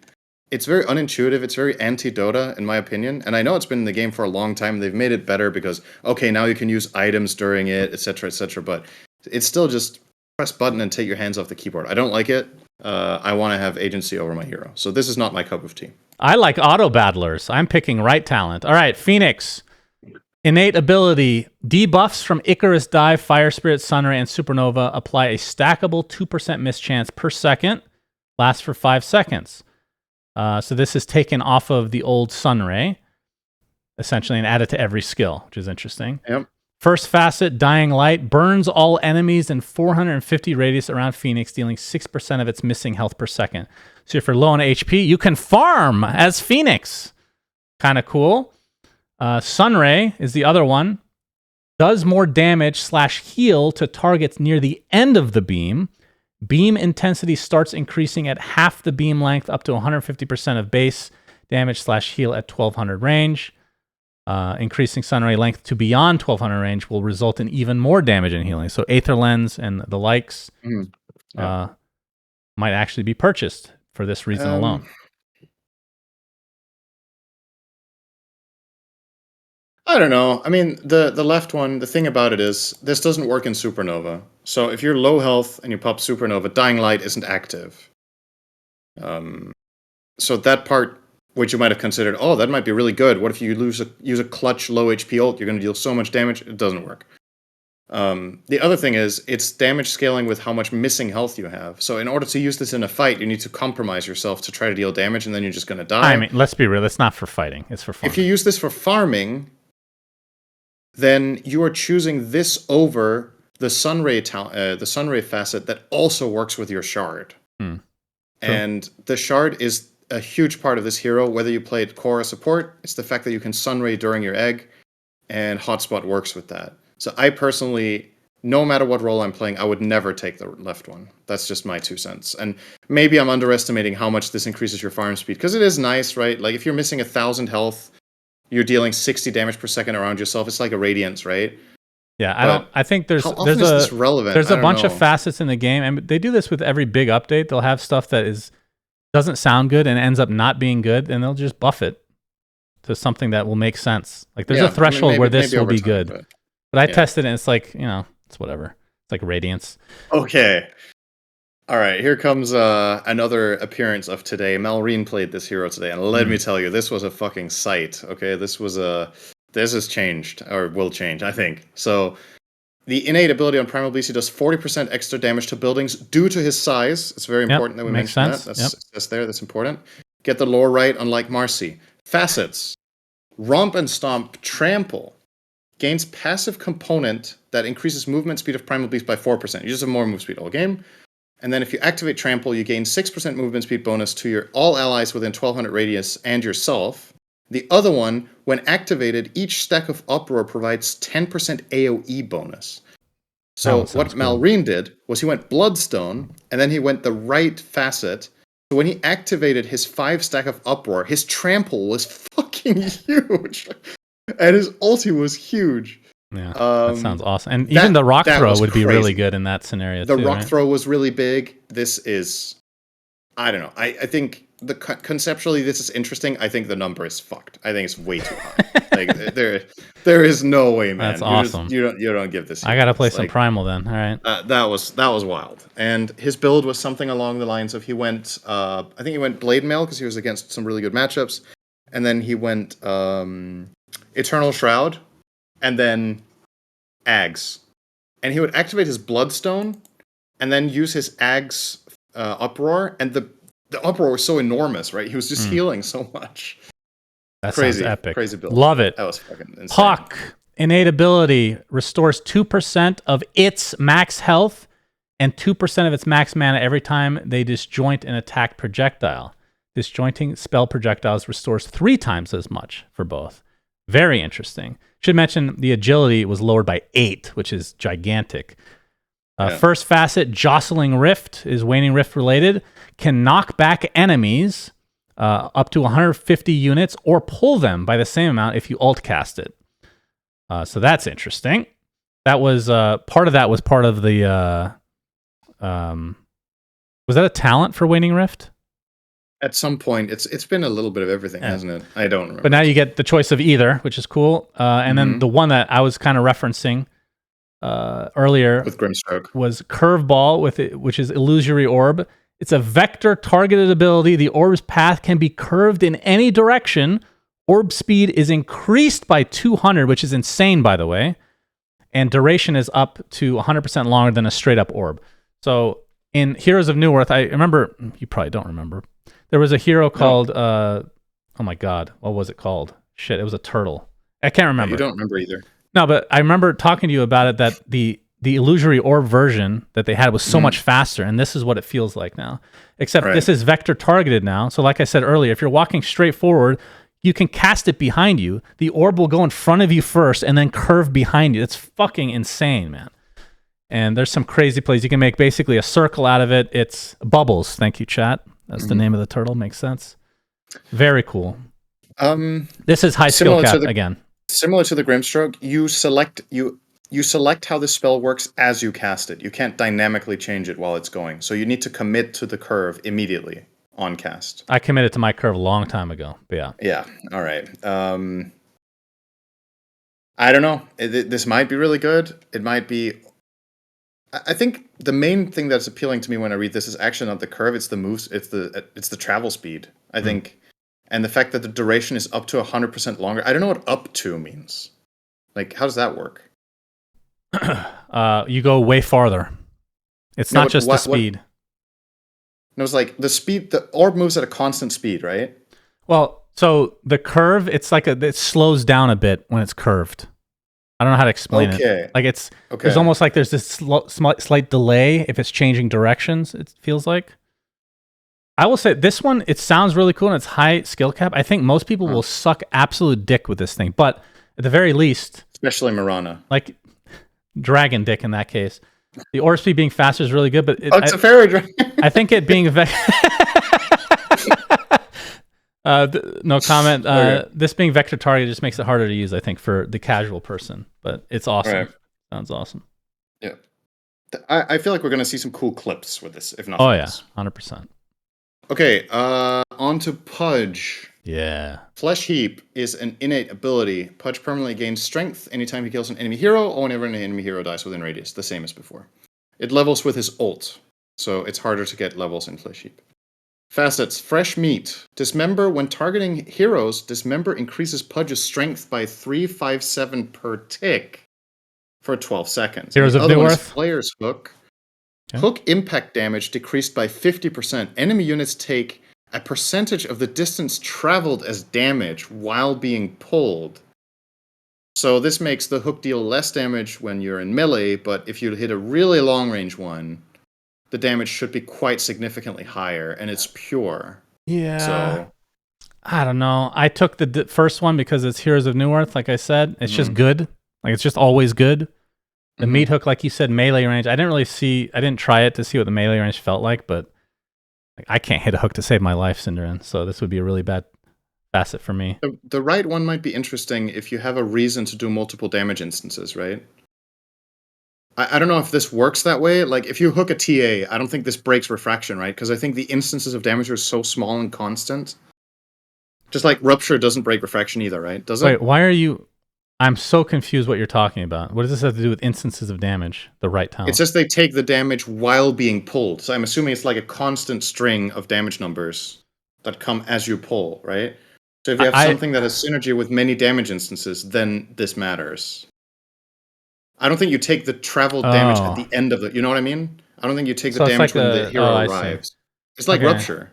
unintuitive. It's very anti-Dota, in my opinion. And I know it's been in the game for a long time. They've made it better because, okay, now you can use items during it, etc., etc. But it's still just press button and take your hands off the keyboard. I don't like it. I want to have agency over my hero. So this is not my cup of tea. I like auto battlers. I'm picking right talent. All right, Phoenix. Innate ability. Debuffs from Icarus Dive, Fire Spirit, Sunray, and Supernova apply a stackable 2% mischance per second. Lasts for 5 seconds. So this is taken off of the old Sunray, essentially, and added to every skill, which is interesting. Yep. First facet, Dying Light, burns all enemies in 450 radius around Phoenix, dealing 6% of its missing health per second. So if you're low on HP, you can farm as Phoenix. Kind of cool. Sunray is the other one. Does more damage / heal to targets near the end of the beam. Beam intensity starts increasing at half the beam length up to 150% of base damage / heal at 1200 range. Increasing Sunray length to beyond 1200 range will result in even more damage and healing. So Aether Lens and the likes might actually be purchased for this reason alone. I don't know. I mean, the left one, the thing about it is, this doesn't work in Supernova. So if you're low health and you pop Supernova, Dying Light isn't active. So that part, which you might have considered, oh, that might be really good. What if you use a clutch low HP ult? You're going to deal so much damage. It doesn't work. The other thing is, it's damage scaling with how much missing health you have. So in order to use this in a fight, you need to compromise yourself to try to deal damage, and then you're just going to die. I mean, let's be real. It's not for fighting. It's for farming. If you use this for farming, then you are choosing this over the Sunray facet that also works with your shard. And the shard is a huge part of this hero, whether you play it core or support. It's the fact that you can Sunray during your egg, and Hotspot works with that. So I personally, no matter what role I'm playing, I would never take the left one. That's just my 2 cents. And maybe I'm underestimating how much this increases your farm speed, because it is nice, right? Like if you're missing 1,000 health, you're dealing 60 damage per second around yourself. It's like a Radiance, right? Yeah, I think there's is this relevant? There's a bunch of facets in the game, and they do this with every big update. They'll have stuff that doesn't sound good and ends up not being good, and they'll just buff it to something that will make sense. Like there's a threshold where this will be good. But I tested it, and it's like, it's whatever. It's like Radiance. Okay. All right, here comes another appearance of today. Malrine played this hero today, and let me tell you, this was a fucking sight. Okay, this has changed, or will change, I think. So, the innate ability on Primal Beast, he does 40% extra damage to buildings due to his size. It's very important that we mention that. That's important. Get the lore right, unlike Marcy. Facets. Romp and Stomp Trample. Gains passive component that increases movement speed of Primal Beast by 4%. You just have more move speed all game. And then if you activate Trample, you gain 6% movement speed bonus to all allies within 1200 radius and yourself. The other one, when activated, each stack of Uproar provides 10% AoE bonus. So what Malrine did was he went Bloodstone, and then he went the right facet. So when he activated his 5 stack of Uproar, his Trample was fucking huge. And his ulti was huge. Yeah, that sounds awesome. And even the rock throw would be really good in that scenario too. The rock throw was really big. This is, I don't know. I think conceptually this is interesting. I think the number is fucked. I think it's way too high. Like there is no way, man. That's awesome. You don't give this. I gotta play some Primal then. All right. That was wild. And his build was something along the lines of he went. I think he went Blade Mail because he was against some really good matchups, and then he went Eternal Shroud. And then Ags. And he would activate his Bloodstone and then use his Ags Uproar. And the Uproar was so enormous, right? He was just healing so much. That sounds epic. Crazy build. Love it. That was fucking insane. Puck. Innate ability restores 2% of its max health and 2% of its max mana every time they disjoint an attack projectile. Disjointing spell projectiles restores 3 times as much for both. Very interesting. Should mention the agility was lowered by 8, which is gigantic. First facet, Jostling Rift, is Waning Rift related. Can knock back enemies up to 150 units or pull them by the same amount if you alt cast it. So that's interesting. That was part of the. Was that a talent for Waning Rift? At some point, it's been a little bit of everything, hasn't it? I don't remember. But now you get the choice of either, which is cool. And then the one that I was kind of referencing earlier with Grimstroke was Curveball, which is Illusory Orb. It's a vector targeted ability. The orb's path can be curved in any direction. Orb speed is increased by 200, which is insane, by the way. And duration is up to 100% longer than a straight up orb. So in Heroes of Newerth, I remember, you probably don't remember, there was a hero called, oh my God, what was it called? Shit, it was a turtle. I can't remember. You don't remember either. No, but I remember talking to you about it, that the illusory orb version that they had was so much faster, and this is what it feels like now. Except this is vector targeted now. So like I said earlier, if you're walking straight forward, you can cast it behind you. The orb will go in front of you first and then curve behind you. It's fucking insane, man. And there's some crazy plays. You can make basically a circle out of it. It's bubbles. Thank you, chat. That's the name of the turtle. Makes sense. Very cool. This is high skill cap again. Similar to the Grimstroke, you select how the spell works as you cast it. You can't dynamically change it while it's going. So you need to commit to the curve immediately on cast. I committed to my curve a long time ago, but yeah. Yeah, all right. I don't know. This might be really good. It might be... I think the main thing that's appealing to me when I read this is actually not the curve, it's the moves, it's the travel speed, I think. And the fact that the duration is up to 100% longer. I don't know what up to means. Like, how does that work? You go way farther. It's not just the speed. No, it's like the speed, the orb moves at a constant speed, right? Well, so the curve, it's like it slows down a bit when it's curved. I don't know how to explain it. Like it's almost like there's this slight delay if it's changing directions, it feels like. I will say this one, it sounds really cool and it's high skill cap. I think most people will suck absolute dick with this thing, but at the very least, especially Marana, like dragon dick in that case. The orb speed being faster is really good, but it's a fairy dragon. I think it being no comment. This being vector target just makes it harder to use, I think, for the casual person. But it's awesome. Right. Sounds awesome. Yeah, I feel like we're gonna see some cool clips with this, if not. Oh yeah, 100%. Okay, on to Pudge. Yeah. Flesh Heap is an innate ability. Pudge permanently gains strength anytime he kills an enemy hero or whenever an enemy hero dies within radius, the same as before. It levels with his ult, so it's harder to get levels in Flesh Heap. Facets, Fresh Meat. Dismember, when targeting heroes, Dismember increases Pudge's strength by 357 per tick for 12 seconds. Heroes of Newerth. Player's Hook. Okay. Hook impact damage decreased by 50%. Enemy units take a percentage of the distance traveled as damage while being pulled. So this makes the hook deal less damage when you're in melee, but if you hit a really long range one, the damage should be quite significantly higher, and it's pure. Yeah. So I don't know. I took the first one because it's Heroes of Newerth, like I said. It's just good. Like, it's just always good. The meat hook, like you said, melee range. I didn't try it to see what the melee range felt like, but like, I can't hit a hook to save my life, Cinderin. So this would be a really bad facet for me. The right one might be interesting if you have a reason to do multiple damage instances, right? I don't know if this works that way. Like, if you hook a TA, I don't think this breaks refraction, right? Because I think the instances of damage are so small and constant. Just like Rupture doesn't break refraction either, right? Does it? Wait, why are you... I'm so confused what you're talking about. What does this have to do with instances of damage, the right talent? It's just they take the damage while being pulled. So I'm assuming it's like a constant string of damage numbers that come as you pull, right? So if you have something that has synergy with many damage instances, then this matters. I don't think you take the travel damage at the end of it. You know what I mean? I don't think you take the damage when the hero arrives. It's like Rupture,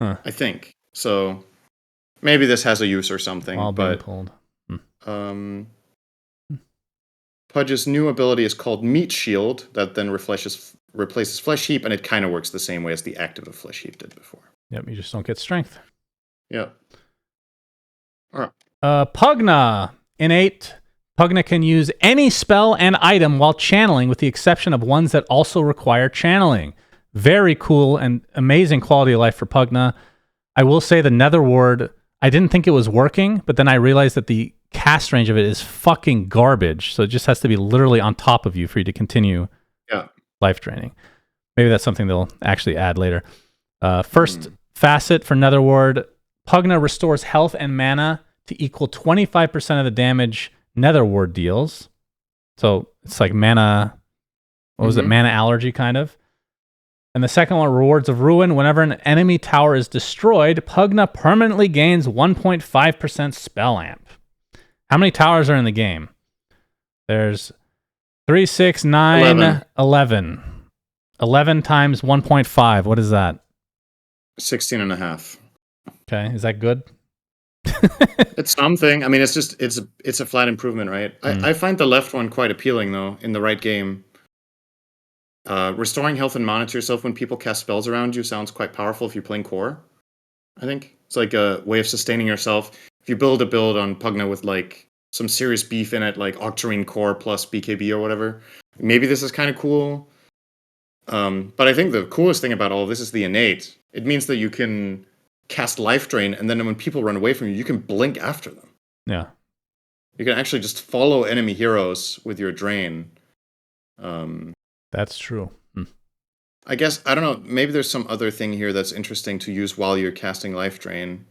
I think. So maybe this has a use or something. While being pulled. Pudge's new ability is called Meat Shield, that then replaces Flesh Heap, and it kind of works the same way as the active of Flesh Heap did before. Yep, you just don't get strength. Yeah. All right. Pugna. Innate. Pugna can use any spell and item while channeling, with the exception of ones that also require channeling. Very cool and amazing quality of life for Pugna. I will say the Nether Ward, I didn't think it was working, but then I realized that the cast range of it is fucking garbage. So it just has to be literally on top of you for you to continue life draining. Maybe that's something they'll actually add later. First facet for Nether Ward, Pugna restores health and mana to equal 25% of the damage Nether Ward deals. So it's like mana, what was it? Mana allergy kind of. And the second one, Rewards of Ruin. Whenever an enemy tower is destroyed, Pugna permanently gains 1.5% spell amp. How many towers are in the game? There's 3, 6, 9, 11. 11 times 1.5. What is that? 16 and a half. Okay. Is that good? It's something. I mean, it's just it's a flat improvement, right? I find the left one quite appealing though in the right game. Restoring health and monitor yourself when people cast spells around you sounds quite powerful if you're playing core. I think it's like a way of sustaining yourself. If you build a build on Pugna with like some serious beef in it, like Octarine Core plus BKB or whatever, maybe this is kind of cool. But I think the coolest thing about all of this is the innate. It means that you can cast Life Drain, and then when people run away from you, you can blink after them. Yeah. You can actually just follow enemy heroes with your drain. That's true. I guess, I don't know, maybe there's some other thing here that's interesting to use while you're casting Life Drain.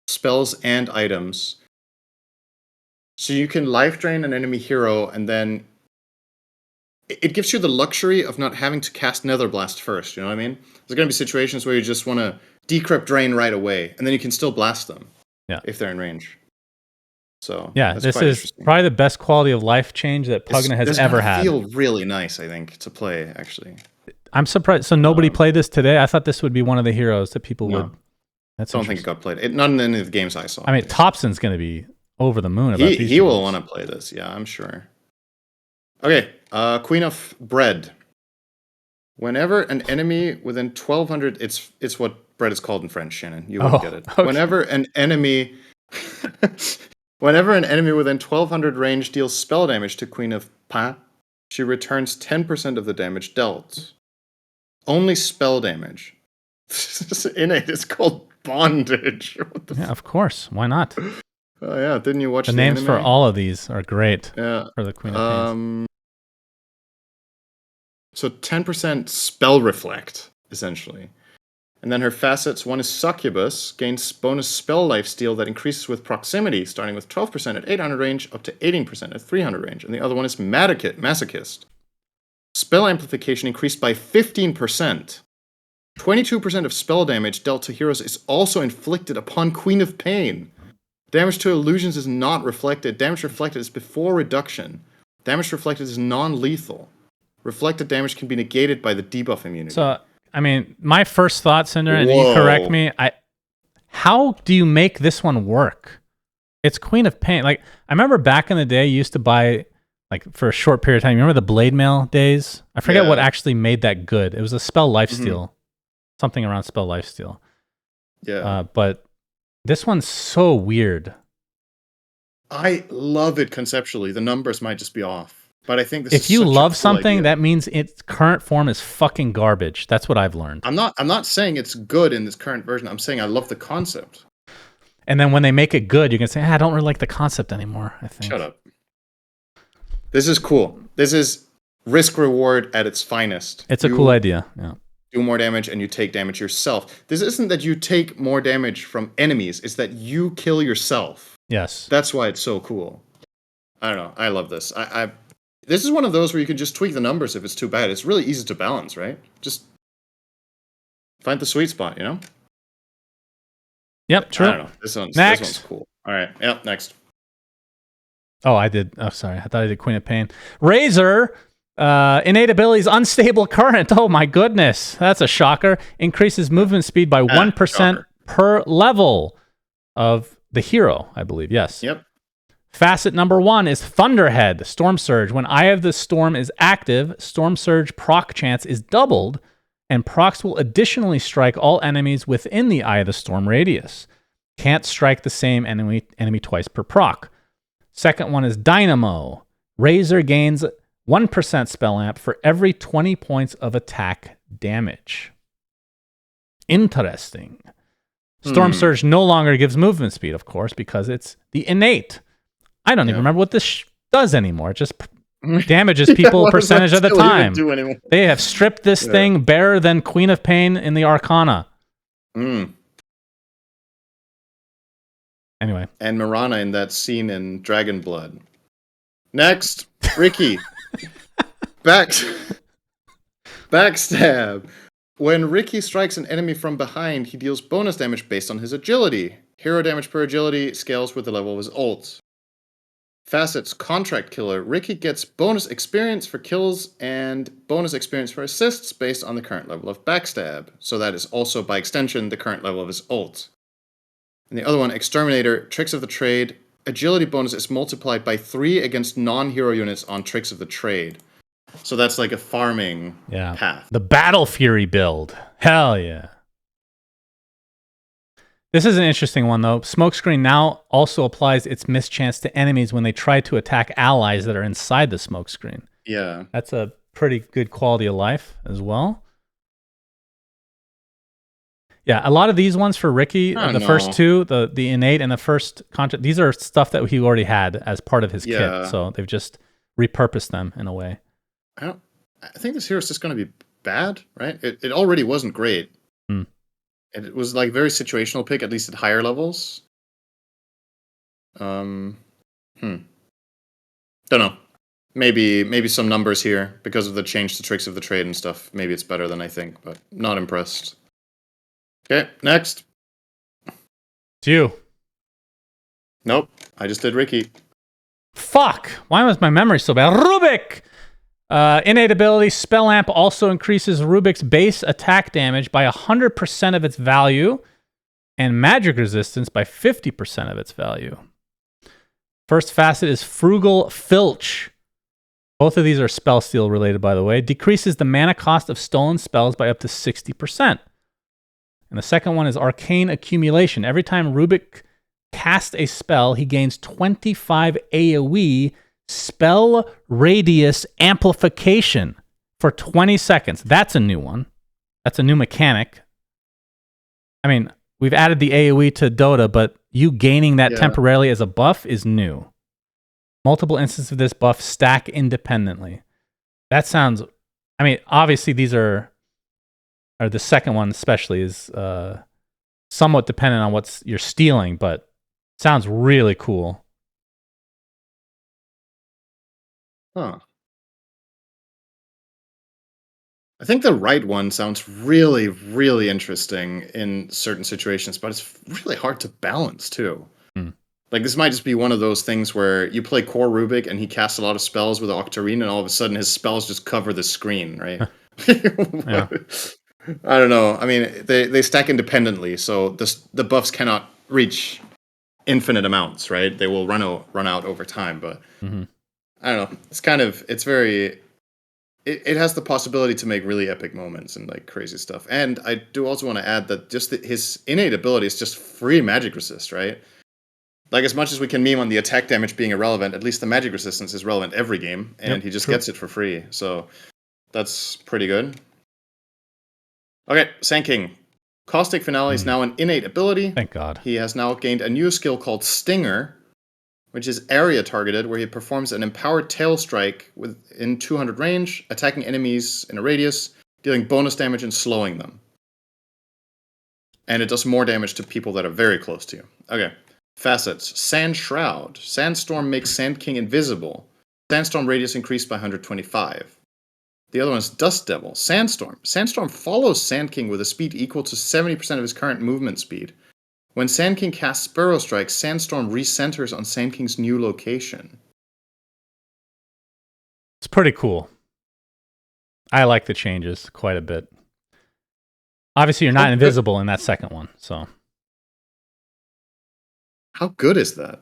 Spells and items. So you can Life Drain an enemy hero, and then it gives you the luxury of not having to cast Nether Blast first, you know what I mean? There's going to be situations where you just want to decrypt Drain right away, and then you can still blast them if they're in range. So yeah, this is probably the best quality of life change that Pugna has ever had. Feel really nice, I think, to play, actually. I'm surprised. So nobody played this today? I thought this would be one of the heroes that people would... I don't think it got played. Not in any of the games I saw. I mean, Thompson's going to be over the moon about these. He will want to play this, yeah, I'm sure. Okay, Queen of Bread. Whenever an enemy within 1,200... It's what bread is called in French, Shannon. You won't get it. Okay. Whenever an enemy within 1,200 range deals spell damage to Queen of Pain, she returns 10% of the damage dealt. Only spell damage. Innate is called Bondage. Yeah, of course. Why not? Oh yeah, didn't you watch the names anime? For all of these are great. Yeah. For the Queen of Pain. So 10% spell reflect, essentially. And then her facets, one is Succubus, gains bonus spell lifesteal that increases with proximity, starting with 12% at 800 range up to 18% at 300 range. And the other one is Masochist. Spell amplification increased by 15%. 22% of spell damage dealt to heroes is also inflicted upon Queen of Pain. Damage to illusions is not reflected. Damage reflected is before reduction. Damage reflected is non-lethal. Reflected damage can be negated by the debuff immunity. So, I mean, my first thought, Cinder, and you correct me, how do you make this one work? It's Queen of Pain. Like, I remember back in the day, you used to buy, like, for a short period of time, you remember the Blade Mail days? I forget what actually made that good. It was a spell lifesteal. Something around spell lifesteal. Yeah. But this one's so weird. I love it conceptually. The numbers might just be off. But I think this if you love something, that means its current form is fucking garbage. That's what I've learned. I'm not saying it's good in this current version. I'm saying I love the concept. And then when they make it good, you can say, I don't really like the concept anymore, I think. Shut up. This is cool. This is risk reward at its finest. It's a cool idea. Yeah. Do more damage and you take damage yourself. This isn't that you take more damage from enemies. It's that you kill yourself. Yes. That's why it's so cool. I don't know. I love this. This is one of those where you can just tweak the numbers if it's too bad. It's really easy to balance, right? Just find the sweet spot, you know? Yep, true. I don't know. This one's cool. All right. Yep, next. Oh, I did. Oh, sorry. I thought I did Queen of Pain. Razor, innate abilities, unstable current. Oh, my goodness. That's a shocker. Increases movement speed by 1% per level of the hero, I believe. Yes. Yep. Facet number 1 is Thunderhead, Storm Surge. When Eye of the Storm is active, Storm Surge proc chance is doubled, and procs will additionally strike all enemies within the Eye of the Storm radius. Can't strike the same enemy twice per proc. Second one is Dynamo. Razor gains 1% spell amp for every 20 points of attack damage. Interesting. Storm Surge no longer gives movement speed, of course, because it's the innate. I don't even remember what this does anymore. It just damages people a percentage of the time. They have stripped this thing barer than Queen of Pain in the Arcana. Anyway. And Mirana in that scene in Dragon Blood. Next, Ricky. Backstab. When Ricky strikes an enemy from behind, he deals bonus damage based on his agility. Hero damage per agility scales with the level of his ult. Facets Contract Killer. Ricky gets bonus experience for kills and bonus experience for assists based on the current level of Backstab. So that is also, by extension, the current level of his ult. And the other one, Exterminator, Tricks of the Trade. Agility bonus is multiplied by 3 against non-hero units on Tricks of the Trade. So that's like a farming path. The Battle Fury build. Hell yeah. This is an interesting one, though. Smokescreen now also applies its mischance to enemies when they try to attack allies that are inside the smokescreen. Yeah. That's a pretty good quality of life as well. Yeah, a lot of these ones for Ricky, the first two, the innate and the first contract, these are stuff that he already had as part of his kit. So they've just repurposed them in a way. I think this hero is just going to be bad, right? It already wasn't great. It was like very situational pick, at least at higher levels. Don't know. Maybe some numbers here because of the change to Tricks of the Trade and stuff. Maybe it's better than I think, but not impressed. Okay, next. It's you. Nope, I just did Ricky. Fuck! Why was my memory so bad? Rubik! Innate ability, Spell Amp also increases Rubik's base attack damage by 100% of its value and magic resistance by 50% of its value. First facet is Frugal Filch. Both of these are spell steal related, by the way. Decreases the mana cost of stolen spells by up to 60%. And the second one is Arcane Accumulation. Every time Rubik casts a spell, he gains 25 AoE spell radius amplification for 20 seconds. That's a new one. That's a new mechanic. I mean, we've added the AoE to Dota, but you gaining that temporarily as a buff is new. Multiple instances of this buff stack independently. That sounds... I mean, obviously these are... Or the second one especially is somewhat dependent on what you're stealing, but sounds really cool. Huh. I think the right one sounds really, really interesting in certain situations, but it's really hard to balance too. Like this might just be one of those things where you play core Rubik and he casts a lot of spells with Octarine, and all of a sudden his spells just cover the screen, right? Yeah. I don't know. I mean, they stack independently, so the buffs cannot reach infinite amounts, right? They will run out over time, but I don't know. It's very... It has the possibility to make really epic moments and like crazy stuff. And I do also want to add that just his innate ability is just free magic resist, right? Like as much as we can meme on the attack damage being irrelevant, at least the magic resistance is relevant every game, and he just gets it for free. So that's pretty good. Okay, Sand King. Caustic Finale is now an innate ability. Thank God. He has now gained a new skill called Stinger, which is area targeted, where he performs an empowered tail strike within 200 range, attacking enemies in a radius, dealing bonus damage and slowing them. And it does more damage to people that are very close to you. Okay. Facets. Sand Shroud. Sandstorm makes Sand King invisible. Sandstorm radius increased by 125. The other one is Dust Devil. Sandstorm. Sandstorm follows Sand King with a speed equal to 70% of his current movement speed. When Sand King casts Sparrow Strike, Sandstorm recenters on Sand King's new location. It's pretty cool. I like the changes quite a bit. Obviously, you're not invisible in that second one, so... How good is that?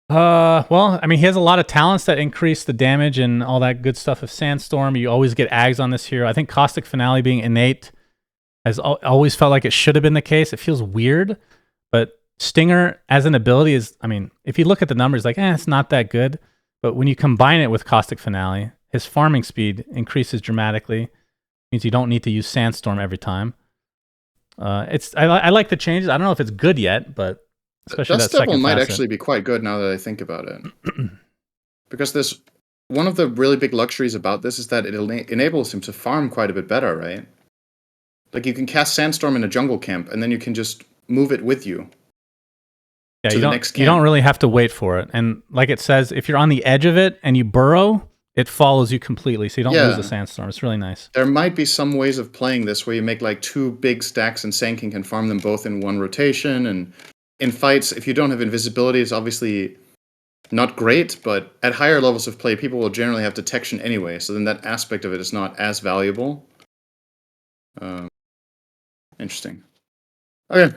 Well, I mean, he has a lot of talents that increase the damage and all that good stuff of Sandstorm. You always get Ags on this hero. I think Caustic Finale being innate has always felt like it should have been the case. It feels weird, but Stinger as an ability is, I mean, if you look at the numbers, like, it's not that good. But when you combine it with Caustic Finale, his farming speed increases dramatically. Means you don't need to use Sandstorm every time. I like the changes. I don't know if it's good yet, but especially Dust that Devil second might facet. actually be quite good now that I think about it. Because there's one of the really big luxuries about this is that it enables him to farm quite a bit better, right? Like you can cast Sandstorm in a jungle camp, and then you can just move it with you. Yeah, to the next camp. You don't really have to wait for it. And like it says, if you're on the edge of it and you burrow, it follows you completely, so you don't lose the Sandstorm. It's really nice. There might be some ways of playing this where you make like 2 big stacks and Sand King can farm them both in one rotation. And in fights, if you don't have invisibility, it's obviously not great, but at higher levels of play, people will generally have detection anyway, so then that aspect of it is not as valuable. Interesting. Okay.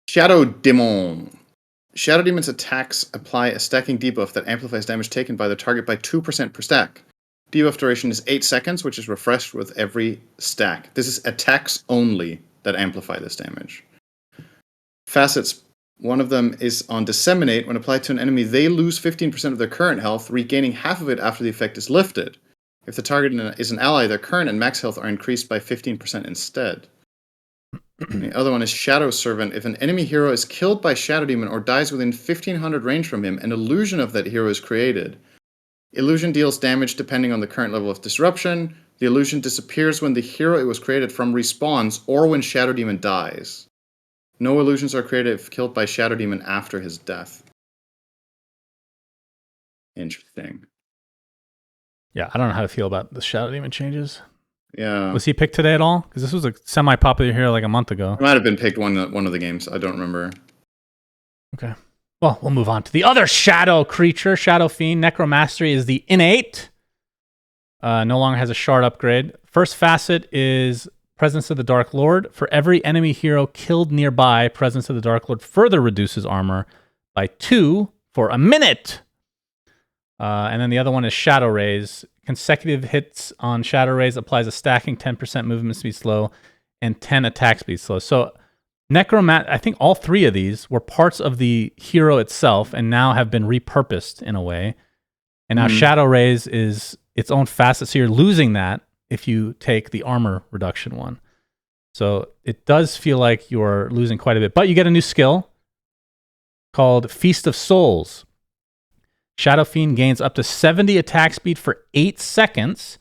Shadow Demon. Shadow Demon's attacks apply a stacking debuff that amplifies damage taken by the target by 2% per stack. Debuff duration is 8 seconds, which is refreshed with every stack. This is attacks only that amplify this damage. Facets. One of them is on Disseminate. When applied to an enemy, they lose 15% of their current health, regaining half of it after the effect is lifted. If the target is an ally, their current and max health are increased by 15% instead. The other one is Shadow Servant. If an enemy hero is killed by Shadow Demon or dies within 1500 range from him, an illusion of that hero is created. Illusion deals damage depending on the current level of disruption. The illusion disappears when the hero it was created from respawns or when Shadow Demon dies. No illusions are created if killed by Shadow Demon after his death. Interesting. Yeah, I don't know how to feel about the Shadow Demon changes. Yeah. Was he picked today at all? Because this was a semi-popular hero like a month ago. It might have been picked one of the games. I don't remember. Okay. Well, we'll move on to the other Shadow creature, Shadow Fiend. Necromastery is the innate. No longer has a shard upgrade. First facet is Presence of the Dark Lord. For every enemy hero killed nearby, Presence of the Dark Lord further reduces armor by 2 for a minute. And then the other one is Shadow Rays. Consecutive hits on Shadow Rays applies a stacking 10% movement speed slow and 10 attack speed slow. So I think all three of these were parts of the hero itself and now have been repurposed in a way. And now Shadow Rays is its own facet. So you're losing that if you take the armor reduction one. So it does feel like you're losing quite a bit. But you get a new skill called Feast of Souls. Shadow Fiend gains up to 70 attack speed for 8 seconds.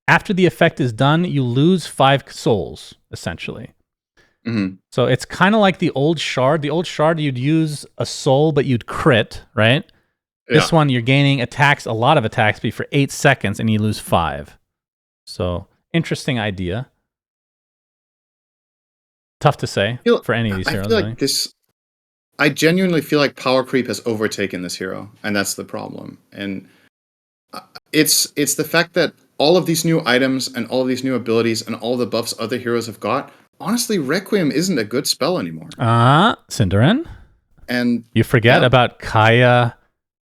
After the effect is done, you lose 5 souls, essentially. Mm-hmm. So it's kind of like the old shard. The old shard, you'd use a soul, but you'd crit, right? Yeah. This one, you're gaining a lot of attack speed for 8 seconds, and you lose 5. So, interesting idea. Tough to say for any of these heroes. I feel like I genuinely feel like power creep has overtaken this hero, and that's the problem. And it's the fact that all of these new items and all of these new abilities and all the buffs other heroes have got, honestly, Requiem isn't a good spell anymore. Cinderin? And you forget about Kaya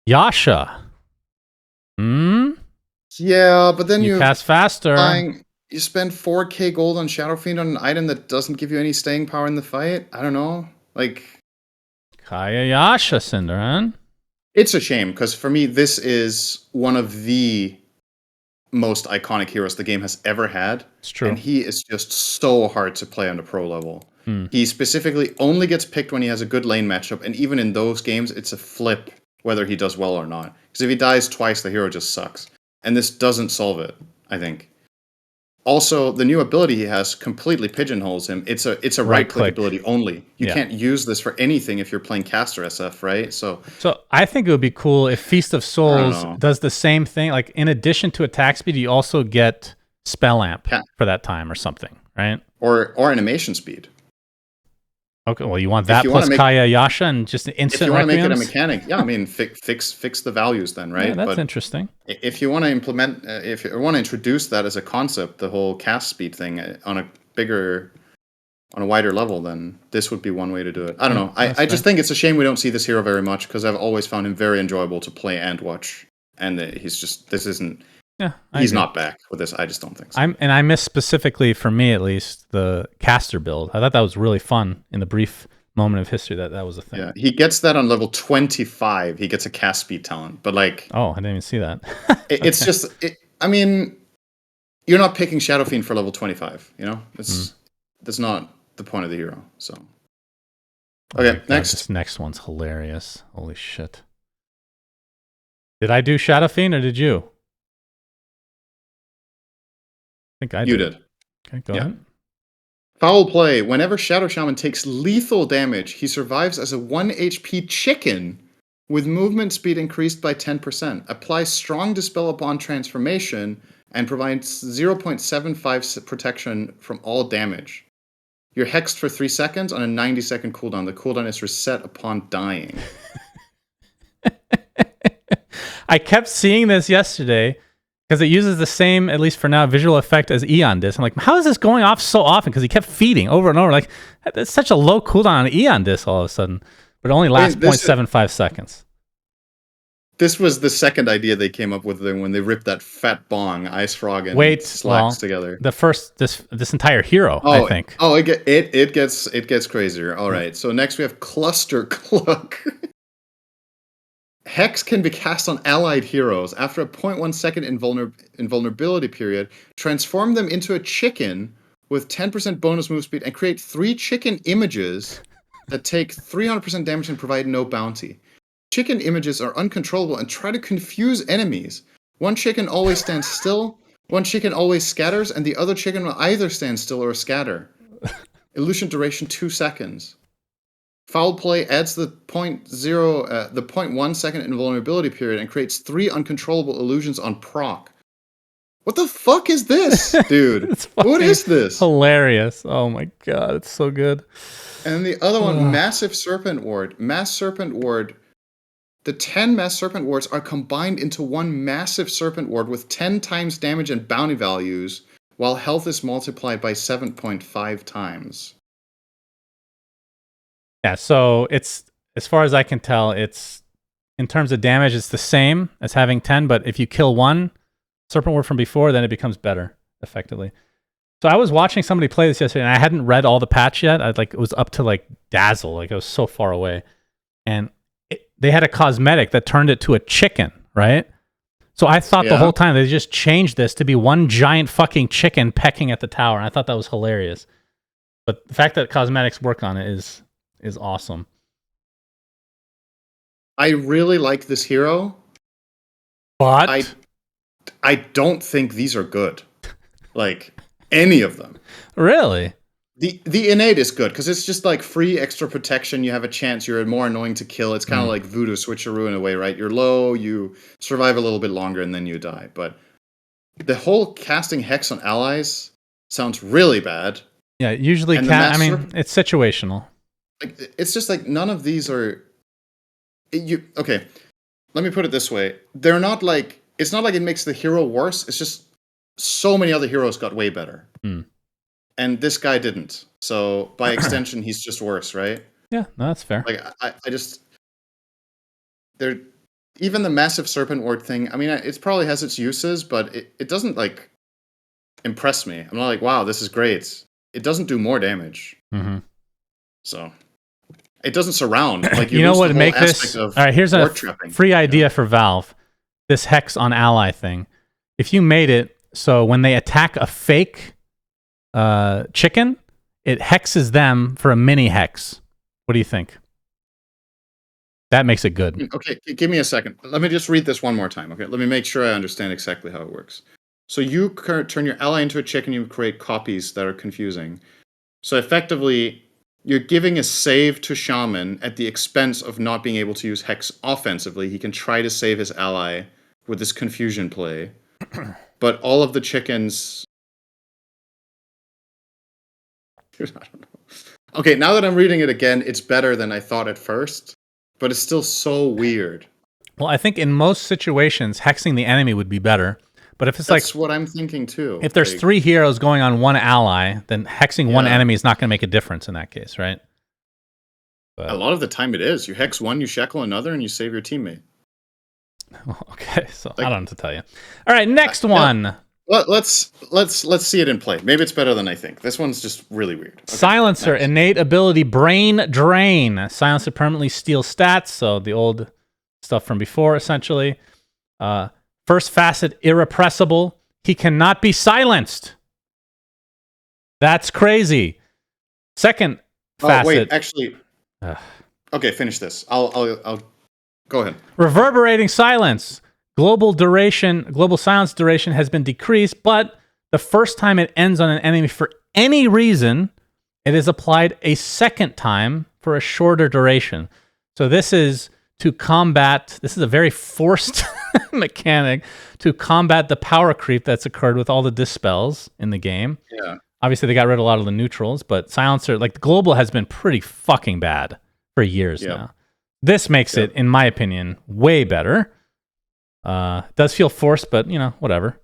Yasha. Yeah, but then you cast faster. You spend 4k gold on Shadow Fiend on an item that doesn't give you any staying power in the fight. I don't know. Like Kaya Yasha, Cinderin. It's a shame, because for me, this is one of the most iconic heroes the game has ever had. It's true. And he is just so hard to play on the pro level. He specifically only gets picked when he has a good lane matchup, and even in those games, it's a flip whether he does well or not. Because if he dies twice, the hero just sucks. And this doesn't solve it, I think. Also, the new ability he has completely pigeonholes him. It's a right-click ability only. You can't use this for anything if you're playing caster SF, right? So I think it would be cool if Feast of Souls does the same thing. Like, in addition to attack speed, you also get spell amp for that time or something, right? Or animation speed. Okay, well, you want that plus Kaya Yasha and just an instant. If you want to make it a mechanic, I mean, fix the values then, right? Yeah, that's interesting. If you want to implement, if you want to introduce that as a concept, the whole cast speed thing on a wider level, then this would be one way to do it. I don't know. I just think it's a shame we don't see this hero very much, because I've always found him very enjoyable to play and watch. And he's not back with this. I just don't think so. I miss specifically, for me at least, the caster build. I thought that was really fun in the brief moment of history that was a thing. Yeah, he gets that on level 25. He gets a cast speed talent, but like, oh, I didn't even see that. It's just, I mean, you're not picking Shadow Fiend for level 25. You know, that's not the point of the hero. So, okay, next. This next one's hilarious. Holy shit! Did I do Shadow Fiend or did you? I think I did. You did. Okay, go ahead. Foul play. Whenever Shadow Shaman takes lethal damage, he survives as a 1 HP chicken with movement speed increased by 10%. Applies strong dispel upon transformation and provides 0.75 protection from all damage. You're hexed for 3 seconds on a 90-second cooldown. The cooldown is reset upon dying. I kept seeing this yesterday, because it uses the same, at least for now, visual effect as Eon Disc. I'm like, how is this going off so often? Because he kept feeding over and over. Like, that's such a low cooldown on Eon Disc all of a sudden. But it only lasts 0.75 seconds. This was the second idea they came up with when they ripped that fat bong, Ice Frog, and Slacks together. The first, this entire hero, I think. Oh, it gets crazier. All right. So next we have Cluster Cluck. Hex can be cast on allied heroes. After a 0.1 second invulnerability period, transform them into a chicken with 10% bonus move speed and create 3 chicken images that take 300% damage and provide no bounty. Chicken images are uncontrollable and try to confuse enemies. One chicken always stands still, one chicken always scatters, and the other chicken will either stand still or scatter. Illusion duration 2 seconds. Foul play adds the 0.1 second invulnerability period and creates 3 uncontrollable illusions on proc. What the fuck is this, dude? What is this? Hilarious. Oh my god, it's so good. And the other one, Massive Serpent Ward. Mass Serpent Ward. The 10 Mass Serpent Wards are combined into one Massive Serpent Ward with 10 times damage and bounty values, while health is multiplied by 7.5 times. Yeah, so it's, as far as I can tell, it's, in terms of damage, it's the same as having 10, but if you kill one Serpent Ward from before, then it becomes better, effectively. So I was watching somebody play this yesterday, and I hadn't read all the patch yet. It was up to like Dazzle, like I was so far away. And they had a cosmetic that turned it to a chicken, right? So I thought the whole time they just changed this to be one giant fucking chicken pecking at the tower, and I thought that was hilarious. But the fact that cosmetics work on it is awesome. I really like this hero, but I don't think these are good. Like, any of them. Really? The innate is good, because it's just like free extra protection. You have a chance. You're more annoying to kill. It's kind of like Voodoo Switcheroo in a way, right? You're low, you survive a little bit longer, and then you die. But the whole casting Hex on allies sounds really bad. Yeah, usually it's situational. Like, it's just like none of these are... Okay, let me put it this way. They're not like... It's not like it makes the hero worse. It's just so many other heroes got way better. And this guy didn't. So, by extension, he's just worse, right? Yeah, no, that's fair. Like, I just... Even the Massive Serpent Ward thing, I mean, it probably has its uses, but it doesn't, like, impress me. I'm not like, wow, this is great. It doesn't do more damage. So... It doesn't surround. Like, you know what would make this? All right, here's a free idea for Valve. This Hex on ally thing. If you made it so when they attack a fake chicken, it hexes them for a mini hex. What do you think? That makes it good. Okay, give me a second. Let me just read this one more time. Okay, let me make sure I understand exactly how it works. So you turn your ally into a chicken. You create copies that are confusing. So effectively, you're giving a save to Shaman at the expense of not being able to use Hex offensively. He can try to save his ally with this confusion play. But all of the chickens... I don't know. Okay, now that I'm reading it again, it's better than I thought at first. But it's still so weird. Well, I think in most situations, hexing the enemy would be better. But if it's That's what I'm thinking too. If there's 3 heroes going on one ally, then hexing one enemy is not going to make a difference in that case, right? But a lot of the time it is. You hex one, you shackle another, and you save your teammate. Okay, so I don't know what to tell you. All right, next one. Let's see it in play. Maybe it's better than I think. This one's just really weird. Okay, Silencer, innate ability, Brain Drain. Silencer permanently steals stats, so the old stuff from before, essentially. First facet, irrepressible. He cannot be silenced. That's crazy. Second facet. Wait, actually. Okay, finish this. I'll go ahead. Reverberating silence. Global silence duration has been decreased, but the first time it ends on an enemy for any reason, it is applied a second time for a shorter duration. So this is to combat, this is a very forced mechanic to combat the power creep that's occurred with all the dispels in the game. Yeah. Obviously, they got rid of a lot of the neutrals, but Silencer, like the global has been pretty fucking bad for years now. This makes it, in my opinion, way better. Does feel forced, but, whatever.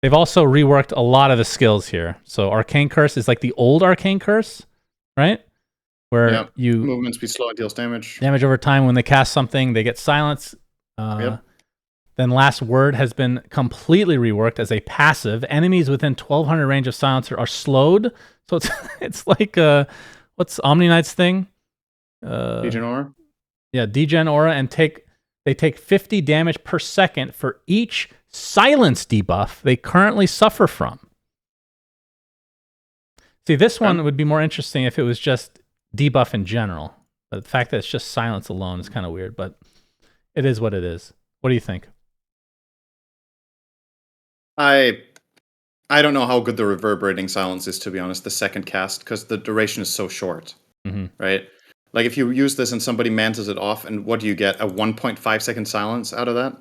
They've also reworked a lot of the skills here. So Arcane Curse is like the old Arcane Curse, right? Where you movement speed slow and deals damage. Damage over time. When they cast something, they get silence. Then Last Word has been completely reworked as a passive. Enemies within 1200 range of Silencer are slowed. So it's like what's Omni Knight's thing? Degen Aura? Yeah, Degen Aura, and they take 50 damage per second for each silence debuff they currently suffer from. See, this one would be more interesting if it was just debuff in general. But the fact that it's just silence alone is kind of weird, but it is what it is. What do you think? I don't know how good the reverberating silence is, to be honest, the second cast, because the duration is so short, right? Like if you use this and somebody mantas it off, and what do you get? A 1.5 second silence out of that?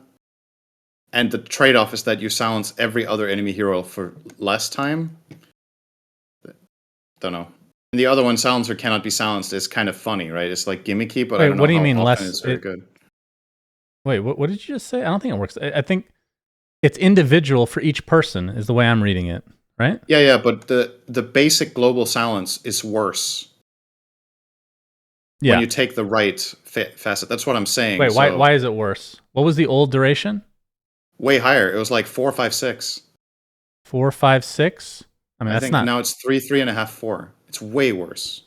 And the trade-off is that you silence every other enemy hero for less time? Don't know. And the other one, Silencer cannot be silenced, is kind of funny, right? It's like gimmicky, but I don't know what do you how mean often less? it's very good. Wait, what did you just say? I don't think it works. I think it's individual for each person is the way I'm reading it, right? Yeah, but the basic global silence is worse. When you take the right facet. That's what I'm saying. Wait, why is it worse? What was the old duration? Way higher. It was like 4, 5, 6. 4, 5, 6? I mean, I think now it's 3, 3.5, 4. It's way worse.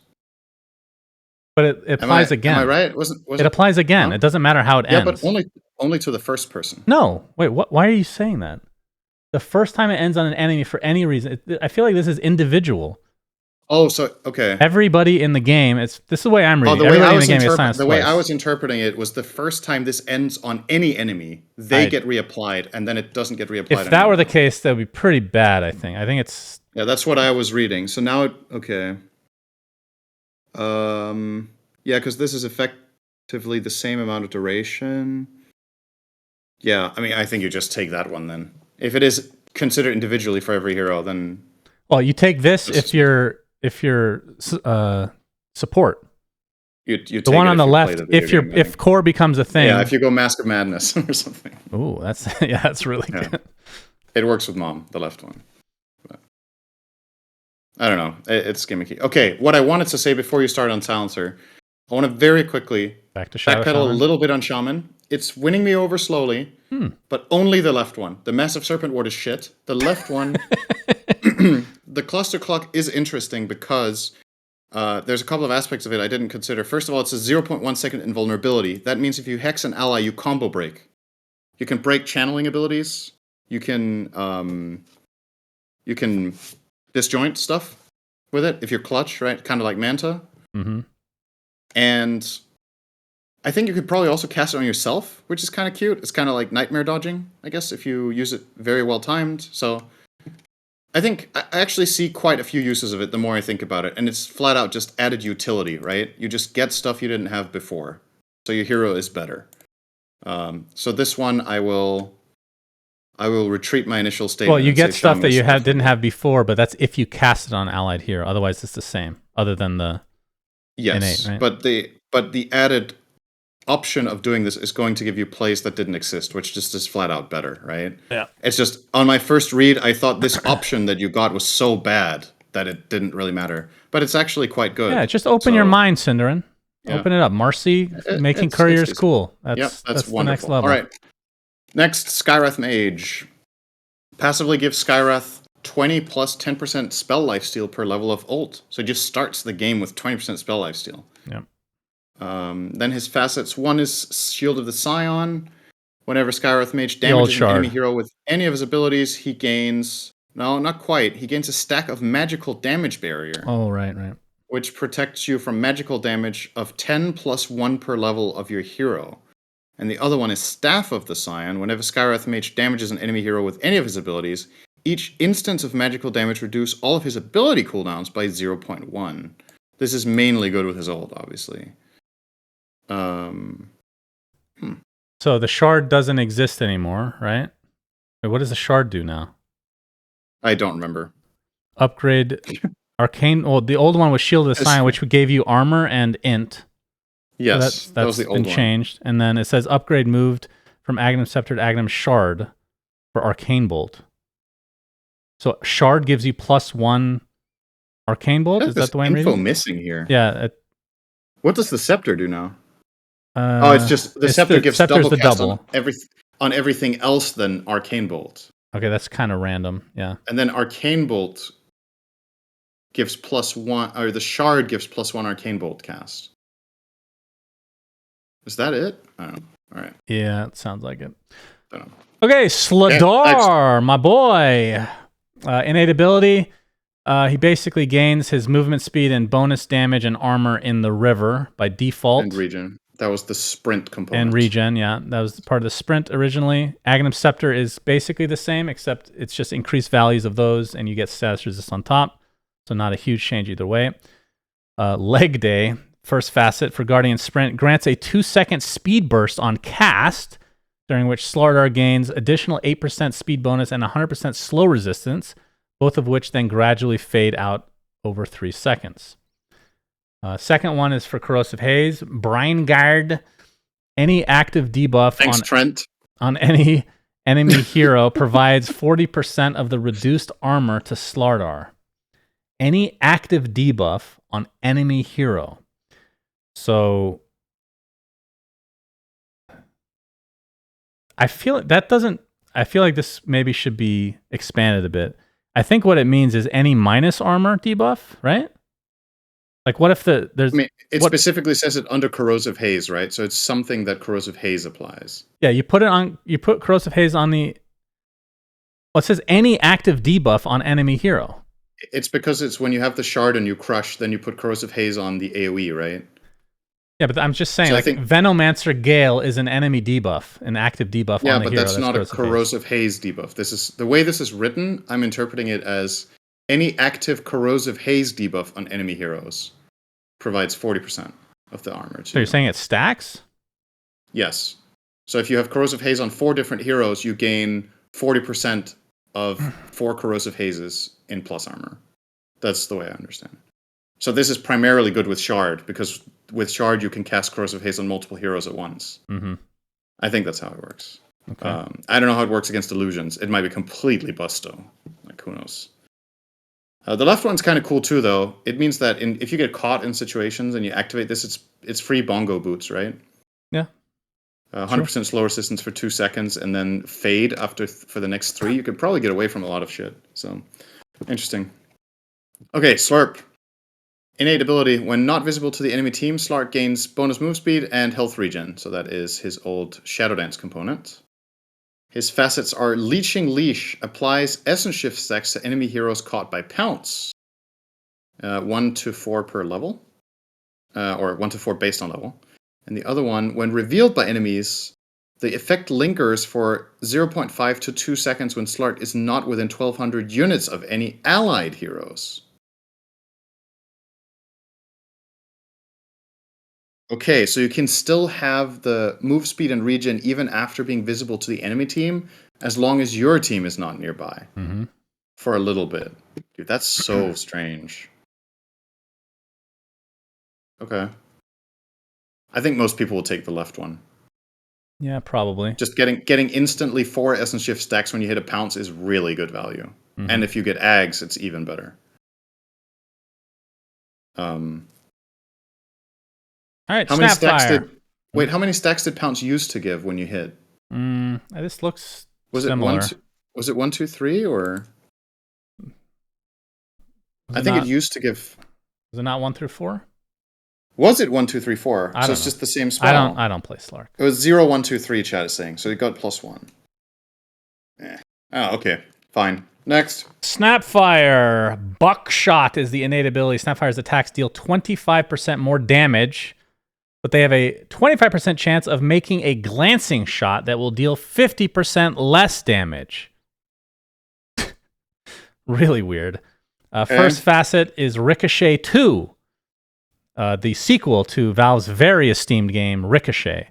But it applies again. Am I right? It applies again. No? It doesn't matter how it ends. Yeah, but only to the first person. No. Wait, why are you saying that? The first time it ends on an enemy for any reason, I feel like this is individual. Oh, so okay. Everybody in the game, this is the way I'm reading. The way I was interpreting it was the first time this ends on any enemy, they get reapplied, and then it doesn't get reapplied. If that were the case, that would be pretty bad. I think it's. Yeah, that's what I was reading. So now, okay. Yeah, because this is effectively the same amount of duration. Yeah, I mean, I think you just take that one then. If it is considered individually for every hero, then. Well, you take this if you're support. You take the one on the left. If core becomes a thing. Yeah, if you go Mask of Madness or something. Ooh, that's really good. It works with Mom, the left one. But I don't know. It's gimmicky. Okay, what I wanted to say before you start on Silencer, I want to very quickly backpedal a little bit on Shaman. It's winning me over slowly, but only the left one. The Massive Serpent Ward is shit. The left one, the Cluster Clock is interesting because there's a couple of aspects of it I didn't consider. First of all, it's a 0.1 second invulnerability. That means if you hex an ally, you combo break. You can break channeling abilities. You can disjoint stuff with it if you're clutch, right? Kind of like Manta. Mm-hmm. And I think you could probably also cast it on yourself, which is kind of cute. It's kind of like nightmare dodging, I guess, if you use it very well timed. So I think I actually see quite a few uses of it the more I think about it. And it's flat out just added utility, right? You just get stuff you didn't have before. So your hero is better. So this one, I will retreat my initial statement. Well, you get stuff that you didn't have before, but that's if you cast it on allied hero. Otherwise, it's the same, other than the innate, right? But the added option of doing this is going to give you plays that didn't exist, which just is flat out better, right? Yeah. It's just, on my first read, I thought this option that you got was so bad that it didn't really matter. But it's actually quite good. Yeah, just open your mind, Cinderin. Yeah. Open it up. Marcy, making couriers cool. That's the next level. All right. Next, Skywrath Mage. Passively gives Skywrath 20 plus 10% spell lifesteal per level of ult. So it just starts the game with 20% spell lifesteal. Yeah. Then his facets. One is Shield of the Scion. Whenever Skywrath Mage damages an enemy hero with any of his abilities, he gains... No, not quite. He gains a stack of magical damage barrier. Oh, right. Which protects you from magical damage of 10 plus 1 per level of your hero. And the other one is Staff of the Scion. Whenever Skywrath Mage damages an enemy hero with any of his abilities, each instance of magical damage reduces all of his ability cooldowns by 0.1. This is mainly good with his ult, obviously. So the shard doesn't exist anymore, right? Wait, what does the shard do now? I don't remember. Upgrade arcane. Well, the old one was Shield of the Scion, which gave you armor and int. Yes, so that was the old been changed. And then it says upgrade moved from Aghanim Scepter to Aghanim Shard for Arcane Bolt. So Shard gives you +1 Arcane Bolt. Is that the way I'm reading? Info missing here. Yeah. What does the Scepter do now? It's just the Scepter gives double cast on everything else than Arcane Bolt. Okay, that's kind of random. Yeah. And then Arcane Bolt gives +1, or the Shard gives +1 Arcane Bolt cast. Is that it? I don't know. All right. Yeah, it sounds like it. I don't know. Okay, Sladar, my boy. Innate ability. He basically gains his movement speed and bonus damage and armor in the river by default. And regen. That was the sprint component. And regen, yeah. That was part of the sprint originally. Aghanim Scepter is basically the same, except it's just increased values of those, and you get status resist on top. So not a huge change either way. Leg Day, first facet for Guardian Sprint, grants a 2-second speed burst on cast, during which Slardar gains additional 8% speed bonus and 100% slow resistance, both of which then gradually fade out over 3 seconds. Second one is for Corrosive Haze. Brine Guard. Any active debuff on any enemy hero provides 40% of the reduced armor to Slardar. Any active debuff on enemy hero. So I feel like this maybe should be expanded a bit. I think what it means is any minus armor debuff, right? Like, what if it specifically says it under Corrosive Haze, right? So it's something that Corrosive Haze applies. Yeah, you put Corrosive Haze on the. Well, it says any active debuff on enemy hero. It's because it's when you have the Shard and you crush, then you put Corrosive Haze on the AoE, right? Yeah, but I'm just saying, so I think Venomancer Gale is an enemy debuff, an active debuff on the hero. Yeah, but that's not a Corrosive Haze debuff. This is the way this is written. I'm interpreting it as any active Corrosive Haze debuff on enemy heroes provides 40% of the armor. So you're saying it stacks? Yes. So if you have Corrosive Haze on 4 different heroes, you gain 40% of 4 Corrosive Hazes in plus armor. That's the way I understand it. So this is primarily good with Shard, because with Shard you can cast Corrosive Haze on multiple heroes at once. Mm-hmm. I think that's how it works. Okay. I don't know how it works against illusions. It might be completely busto. Like, who knows? The left one's kind of cool too, though. It means that if you get caught in situations and you activate this, it's free bongo boots, right? Yeah. 100% slow resistance for 2 seconds, and then fade for the next 3. You could probably get away from a lot of shit. So, interesting. Okay, Slurp. Innate ability. When not visible to the enemy team, Slark gains bonus move speed and health regen. So that is his old Shadow Dance component. His facets are Leeching Leash. Applies Essence Shift stacks to enemy heroes caught by Pounce. 1 to 4 per level. Or 1 to 4 based on level. And the other one, when revealed by enemies, the effect lingers for 0.5 to 2 seconds when Slark is not within 1,200 units of any allied heroes. Okay, so you can still have the move speed and regen even after being visible to the enemy team, as long as your team is not nearby. Mm-hmm. For a little bit. Dude, that's so strange. Okay. I think most people will take the left one. Yeah, probably. Just getting instantly 4 Essence Shift stacks when you hit a Pounce is really good value. Mm-hmm. And if you get Ags, it's even better. All right, how many stacks did Pounce used to give when you hit? This looks similar. Was it 1, 2, 3, or? I think it used to give. Was it not 1 through 4? Was it 1, 2, 3, 4? So it's just the same spell. I don't play Slark. It was 0, 1, 2, 3. Chat is saying, so it got +1. Oh, okay, fine. Next. Snapfire. Buckshot is the innate ability. Snapfire's attacks deal 25% more damage, but they have a 25% chance of making a glancing shot that will deal 50% less damage. Really weird. First facet is Ricochet 2, the sequel to Valve's very esteemed game, Ricochet.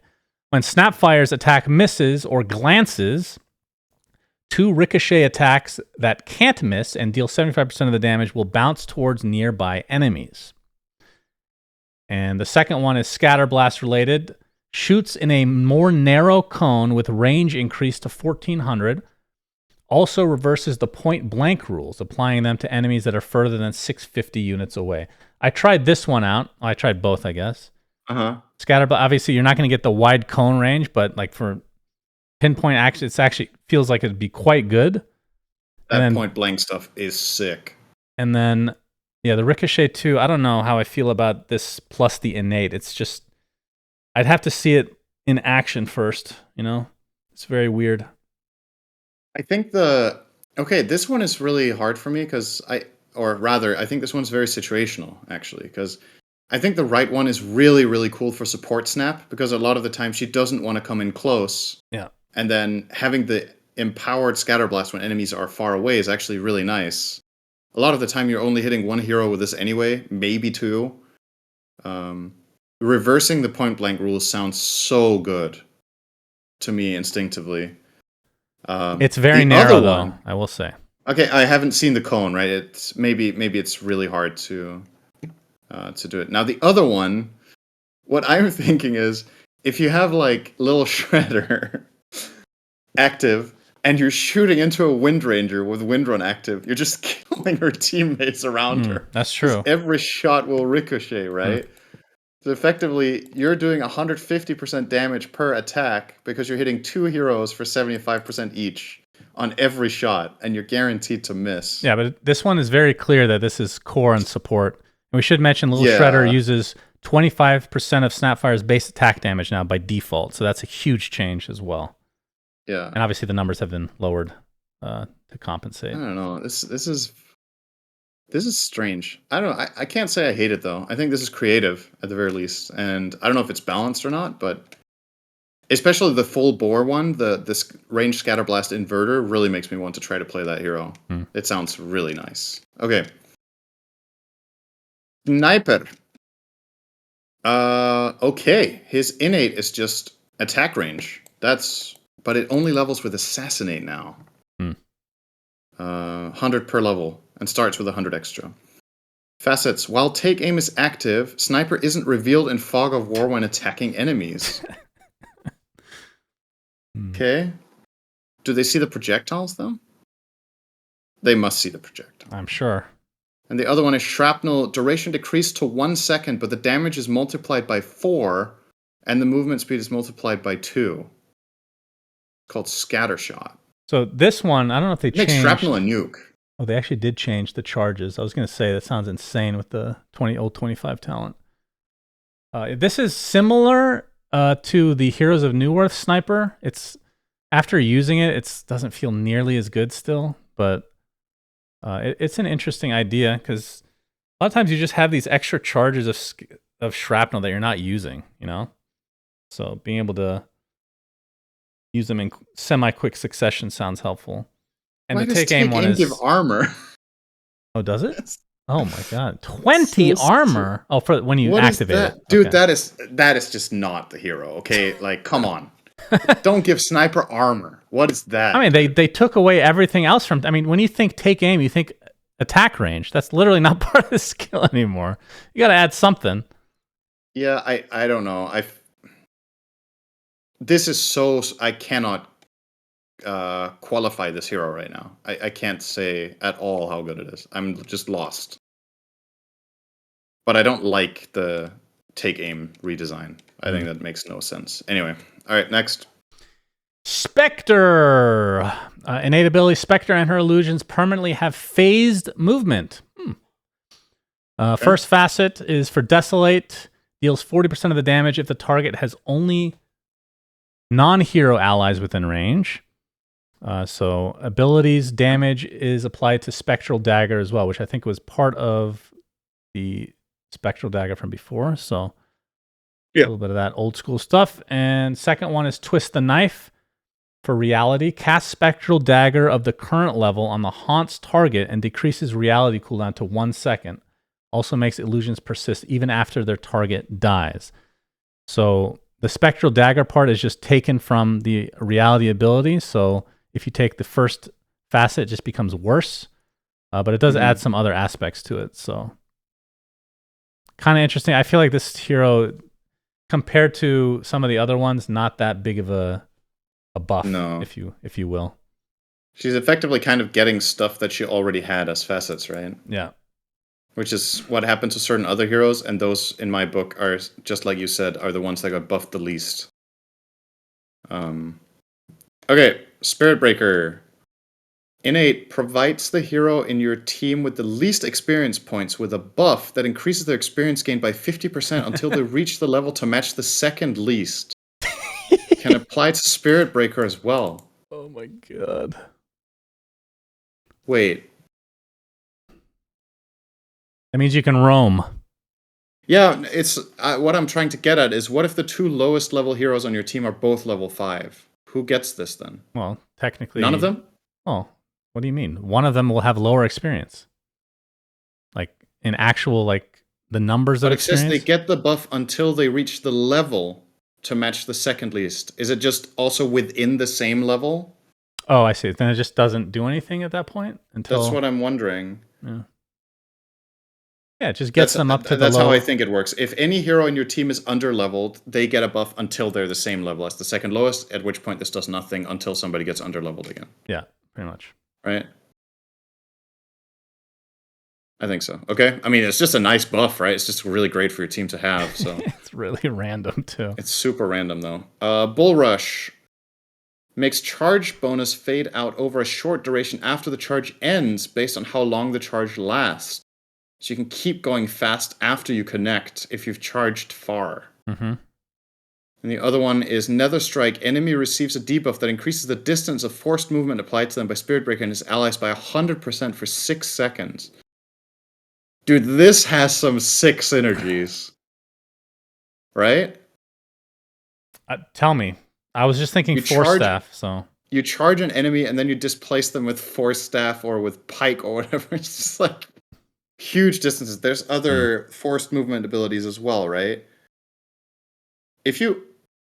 When Snapfire's attack misses or glances, 2 Ricochet attacks that can't miss and deal 75% of the damage will bounce towards nearby enemies. And the second one is Scatterblast related. Shoots in a more narrow cone with range increased to 1,400. also reverses the point blank rules, applying them to enemies that are further than 650 units away. I tried this one out. I tried both, I guess. Scatterblast, obviously, you're not going to get the wide cone range, but like for pinpoint action, it's actually feels like it'd be quite good. That point blank stuff is sick. And then, yeah, the ricochet too. I don't know how I feel about this plus the innate. It's just, I'd have to see it in action first. It's very weird. I think this one is really hard for me because I think this one's very situational actually, because I think the right one is really, really cool for support snap, because a lot of the time she doesn't want to come in close. Yeah. And then having the empowered scatterblast when enemies are far away is actually really nice. A lot of the time you're only hitting one hero with this anyway, maybe two. Reversing the point blank rules sounds so good to me instinctively. It's very narrow though, I will say. Okay, I haven't seen the cone, right? It's maybe it's really hard to do it. Now the other one, what I'm thinking is if you have like Little Shredder active and you're shooting into a Wind Ranger with Windrun active, you're just killing her teammates around her. That's true. Every shot will ricochet, right? So effectively, you're doing 150% damage per attack because you're hitting two heroes for 75% each on every shot, and you're guaranteed to miss. Yeah, but this one is very clear that this is core and support. And we should mention Little Shredder uses 25% of Snapfire's base attack damage now by default, so that's a huge change as well. Yeah. And obviously the numbers have been lowered to compensate. I don't know. This is strange. I don't know. I can't say I hate it though. I think this is creative at the very least, and I don't know if it's balanced or not, but especially the full bore one, this range scatterblast inverter really makes me want to try to play that hero. It sounds really nice. Okay. Sniper. Okay. His innate is just attack range. But it only levels with assassinate now. 100 per level, and starts with 100 extra. Facets. While take aim is active, sniper isn't revealed in fog of war when attacking enemies. Okay. Do they see the projectiles though? They must see the projectile. I'm sure. And the other one is shrapnel. Duration decreased to 1 second, but the damage is multiplied by 4, and the movement speed is multiplied by 2. It's called Scattershot. So this one, I don't know if they changed. Makes shrapnel a nuke. Oh, they actually did change the charges. I was going to say that sounds insane with the old 25 talent. This is similar to the Heroes of Newerth sniper. It's after using it, it doesn't feel nearly as good still, but it's an interesting idea because a lot of times you just have these extra charges of shrapnel that you're not using, So being able to use them in semi-quick succession sounds helpful. And why the take aim one is give armor. Oh, does it? Oh my god, 20 armor! Oh, for when you activate it, dude. Okay. That is just not the hero. Okay, like come on, don't give sniper armor. What is that? I mean, they took away everything else from. I mean, when you think take aim, you think attack range. That's literally not part of the skill anymore. You got to add something. Yeah, I don't know. This is so I cannot qualify this hero right now. I can't say at all how good it is. I'm just lost. But I don't like the take aim redesign. I think that makes no sense. Anyway, all right, next. Spectre. Innate ability, Spectre and her illusions permanently have phased movement. First facet is for Desolate. Deals 40% of the damage if the target has only non-hero allies within range. So abilities damage is applied to Spectral Dagger as well, which I think was part of the Spectral Dagger from before. So a little bit of that old school stuff. And second one is Twist the Knife for reality. Cast Spectral Dagger of the current level on the Haunt's target and decreases reality cooldown to 1 second. Also makes illusions persist even after their target dies. So the Spectral Dagger part is just taken from the reality ability. So if you take the first facet, it just becomes worse. But it does add some other aspects to it. So kind of interesting. I feel like this hero, compared to some of the other ones, not that big of a buff, if you will. She's effectively kind of getting stuff that she already had as facets, right? Yeah. Which is what happened to certain other heroes, and those, in my book, are, just like you said, are the ones that got buffed the least. Okay, Spirit Breaker. Innate provides the hero in your team with the least experience points with a buff that increases their experience gain by 50% until they reach the level to match the second least. Can apply to Spirit Breaker as well. Oh my god. Wait. That means you can roam. Yeah, it's what I'm trying to get at is what if the two lowest level heroes on your team are both level 5? Who gets this then? Well, technically... None of them? Oh, what do you mean? One of them will have lower experience. Like, in actual, like, the numbers But of it says experience? they get the buff until they reach the level to match the second least. Is it just also within the same level? Oh, I see. Then it just doesn't do anything at that point until... That's what I'm wondering. Yeah, it just gets them up to the That's low... how I think it works. If any hero in your team is under-leveled, they get a buff until they're the same level as the second lowest, at which point this does nothing until somebody gets under-leveled again. Yeah, pretty much. Right? I think so. Okay? I mean, it's just a nice buff, right? It's just really great for your team to have, so... It's really random, too. It's super random, though. Bull Rush makes charge bonus fade out over a short duration after the charge ends based on how long the charge lasts. So you can keep going fast after you connect if you've charged far. Mm-hmm. And the other one is Nether Strike. Enemy receives a debuff that increases the distance of forced movement applied to them by Spirit Breaker and his allies by 100% for 6 seconds. Dude, this has some sick synergies. Right? Tell me. I was just thinking Force Staff, so... You charge an enemy and then you displace them with Force Staff or with Pike or whatever. It's just like... huge distances. There's other forced movement abilities as well, right?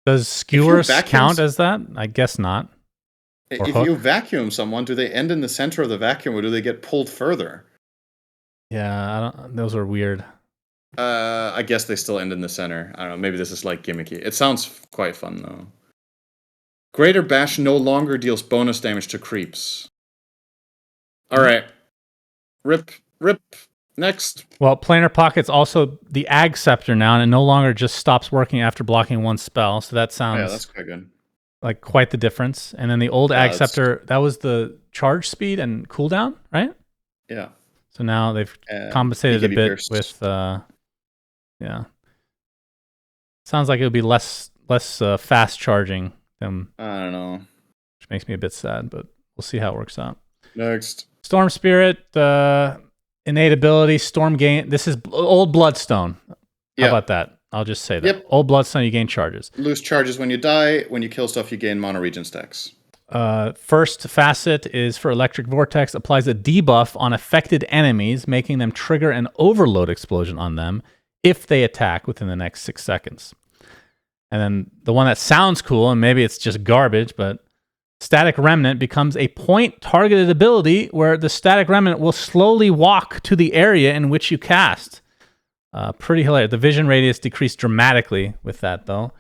Does Skewers count as that? I guess not. If you vacuum someone, do they end in the center of the vacuum or do they get pulled further? Yeah, those are weird. I guess they still end in the center. I don't know. Maybe this is like gimmicky. It sounds quite fun though. Greater Bash no longer deals bonus damage to creeps. All right. Rip. Next. Well, Planar Pocket's also the Ag Scepter now, and it no longer just stops working after blocking one spell. So that sounds that's quite good. Like quite the difference. And then the old Ag Scepter, that was the charge speed and cooldown, right? Yeah. So now they've compensated a bit with, Sounds like it would be less fast charging than. I don't know. Which makes me a bit sad, but we'll see how it works out. Next. Storm Spirit, innate ability, Storm gain. This is old Bloodstone. How about that? I'll just say that. Yep. Old Bloodstone, you gain charges. Lose charges when you die. When you kill stuff, you gain mono regen stacks. First facet is for Electric Vortex, applies a debuff on affected enemies, making them trigger an overload explosion on them if they attack within the next 6 seconds. And then the one that sounds cool, and maybe it's just garbage, but Static Remnant becomes a point-targeted ability where the Static Remnant will slowly walk to the area in which you cast. Pretty hilarious. The vision radius decreased dramatically with that, though.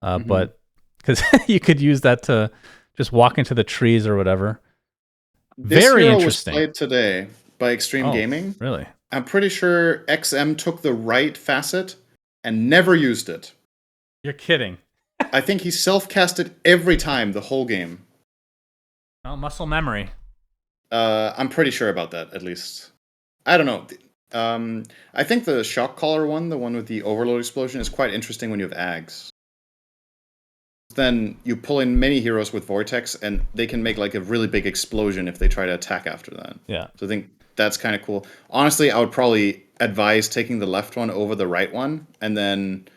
But because you could use that to just walk into the trees or whatever. Very interesting. Was played today by Extreme Gaming. Really? I'm pretty sure XM took the right facet and never used it. You're kidding. I think he self-casted every time the whole game. Oh, muscle memory. I'm pretty sure about that, at least. I don't know. I think the Shock Collar one, the one with the overload explosion, is quite interesting when you have Ags. Then you pull in many heroes with Vortex, and they can make like a really big explosion if they try to attack after that. Yeah. So I think that's kind of cool. Honestly, I would probably advise taking the left one over the right one, and then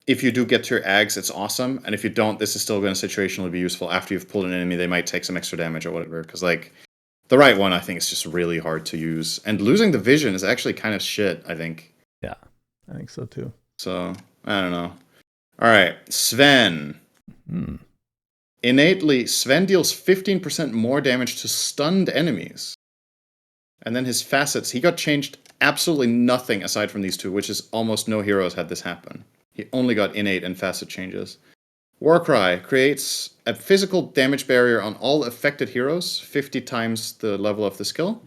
if you do get to your Ags, it's awesome. And if you don't, this is still going to situationally be useful. After you've pulled an enemy, they might take some extra damage or whatever. Because like the right one, I think, is just really hard to use. And losing the vision is actually kind of shit, I think. Yeah, I think so too. So, I don't know. All right, Sven. Innately, Sven deals 15% more damage to stunned enemies. And then his facets, he got changed absolutely nothing aside from these two, which is almost no heroes had this happen. He only got innate and facet changes. Warcry creates a physical damage barrier on all affected heroes, 50 times the level of the skill.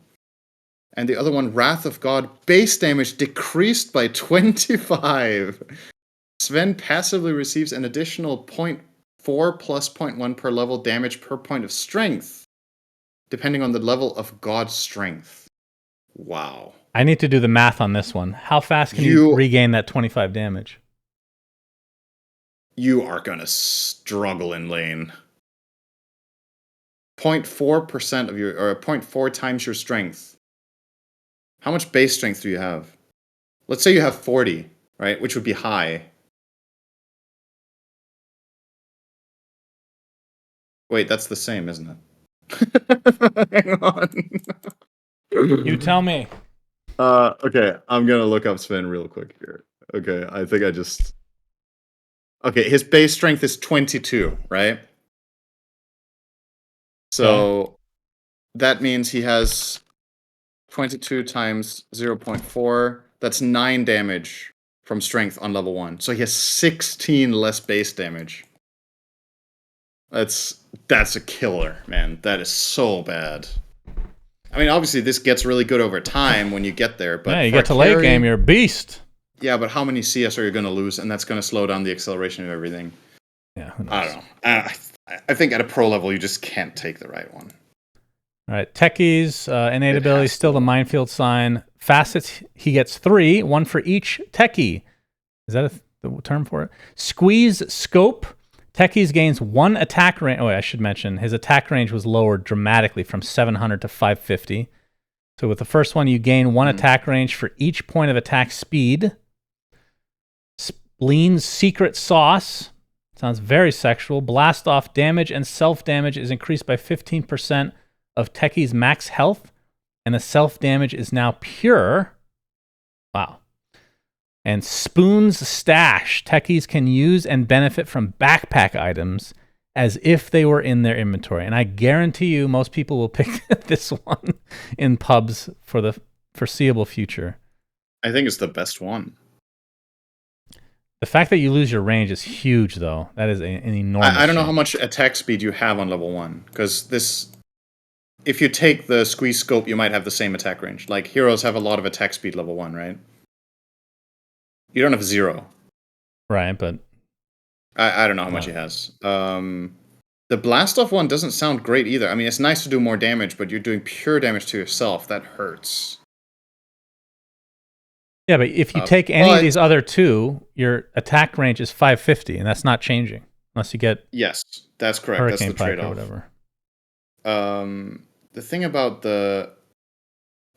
And the other one, Wrath of God, base damage decreased by 25. Sven passively receives an additional 0.4 plus 0.1 per level damage per point of strength, depending on the level of God's strength. Wow. I need to do the math on this one. How fast can you regain that 25 damage? You are going to struggle in lane. 0.4% of your, or 0.4 times your strength. How much base strength do you have? Let's say you have 40, right? Which would be high. Wait, that's the same, isn't it? Hang on. You tell me. Okay, I'm gonna look up Sven real quick here. Okay, I think I just... Okay, his base strength is 22, right? So that means he has 22 times 0.4. That's 9 damage from strength on level 1. So he has 16 less base damage. That's a killer, man. That is so bad. I mean, obviously, this gets really good over time when you get there. But yeah, you get to late game, you're a beast. Yeah, but how many CS are you going to lose? And that's going to slow down the acceleration of everything. Yeah, who knows? I don't know. I think at a pro level, you just can't take the right one. All right, techies, innate ability, still the minefield sign. Facets, he gets 3, 1 for each techie. Is that the term for it? Squeeze scope. Techies gains 1 attack range. Oh, wait, I should mention, his attack range was lowered dramatically from 700 to 550. So with the first one, you gain 1 attack range for each point of attack speed. Lean's secret sauce. Sounds very sexual. Blast off damage and self-damage is increased by 15% of Techie's max health, and the self-damage is now pure. Wow. And Spoon's Stash. Techies can use and benefit from backpack items as if they were in their inventory. And I guarantee you most people will pick this one in pubs for the foreseeable future. I think it's the best one. The fact that you lose your range is huge, though. That is an enormous I don't know how much attack speed you have on level 1, because this... If you take the squeeze scope, you might have the same attack range. Like, heroes have a lot of attack speed level 1, right? You don't have 0. Right, but... I don't know how much he has. The blast off one doesn't sound great either. I mean, it's nice to do more damage, but you're doing pure damage to yourself. That hurts. Yeah, but if you take any of these other two, your attack range is 550, and that's not changing unless you get... Yes, that's correct. Hurricane that's the trade-off. Or whatever. The thing about the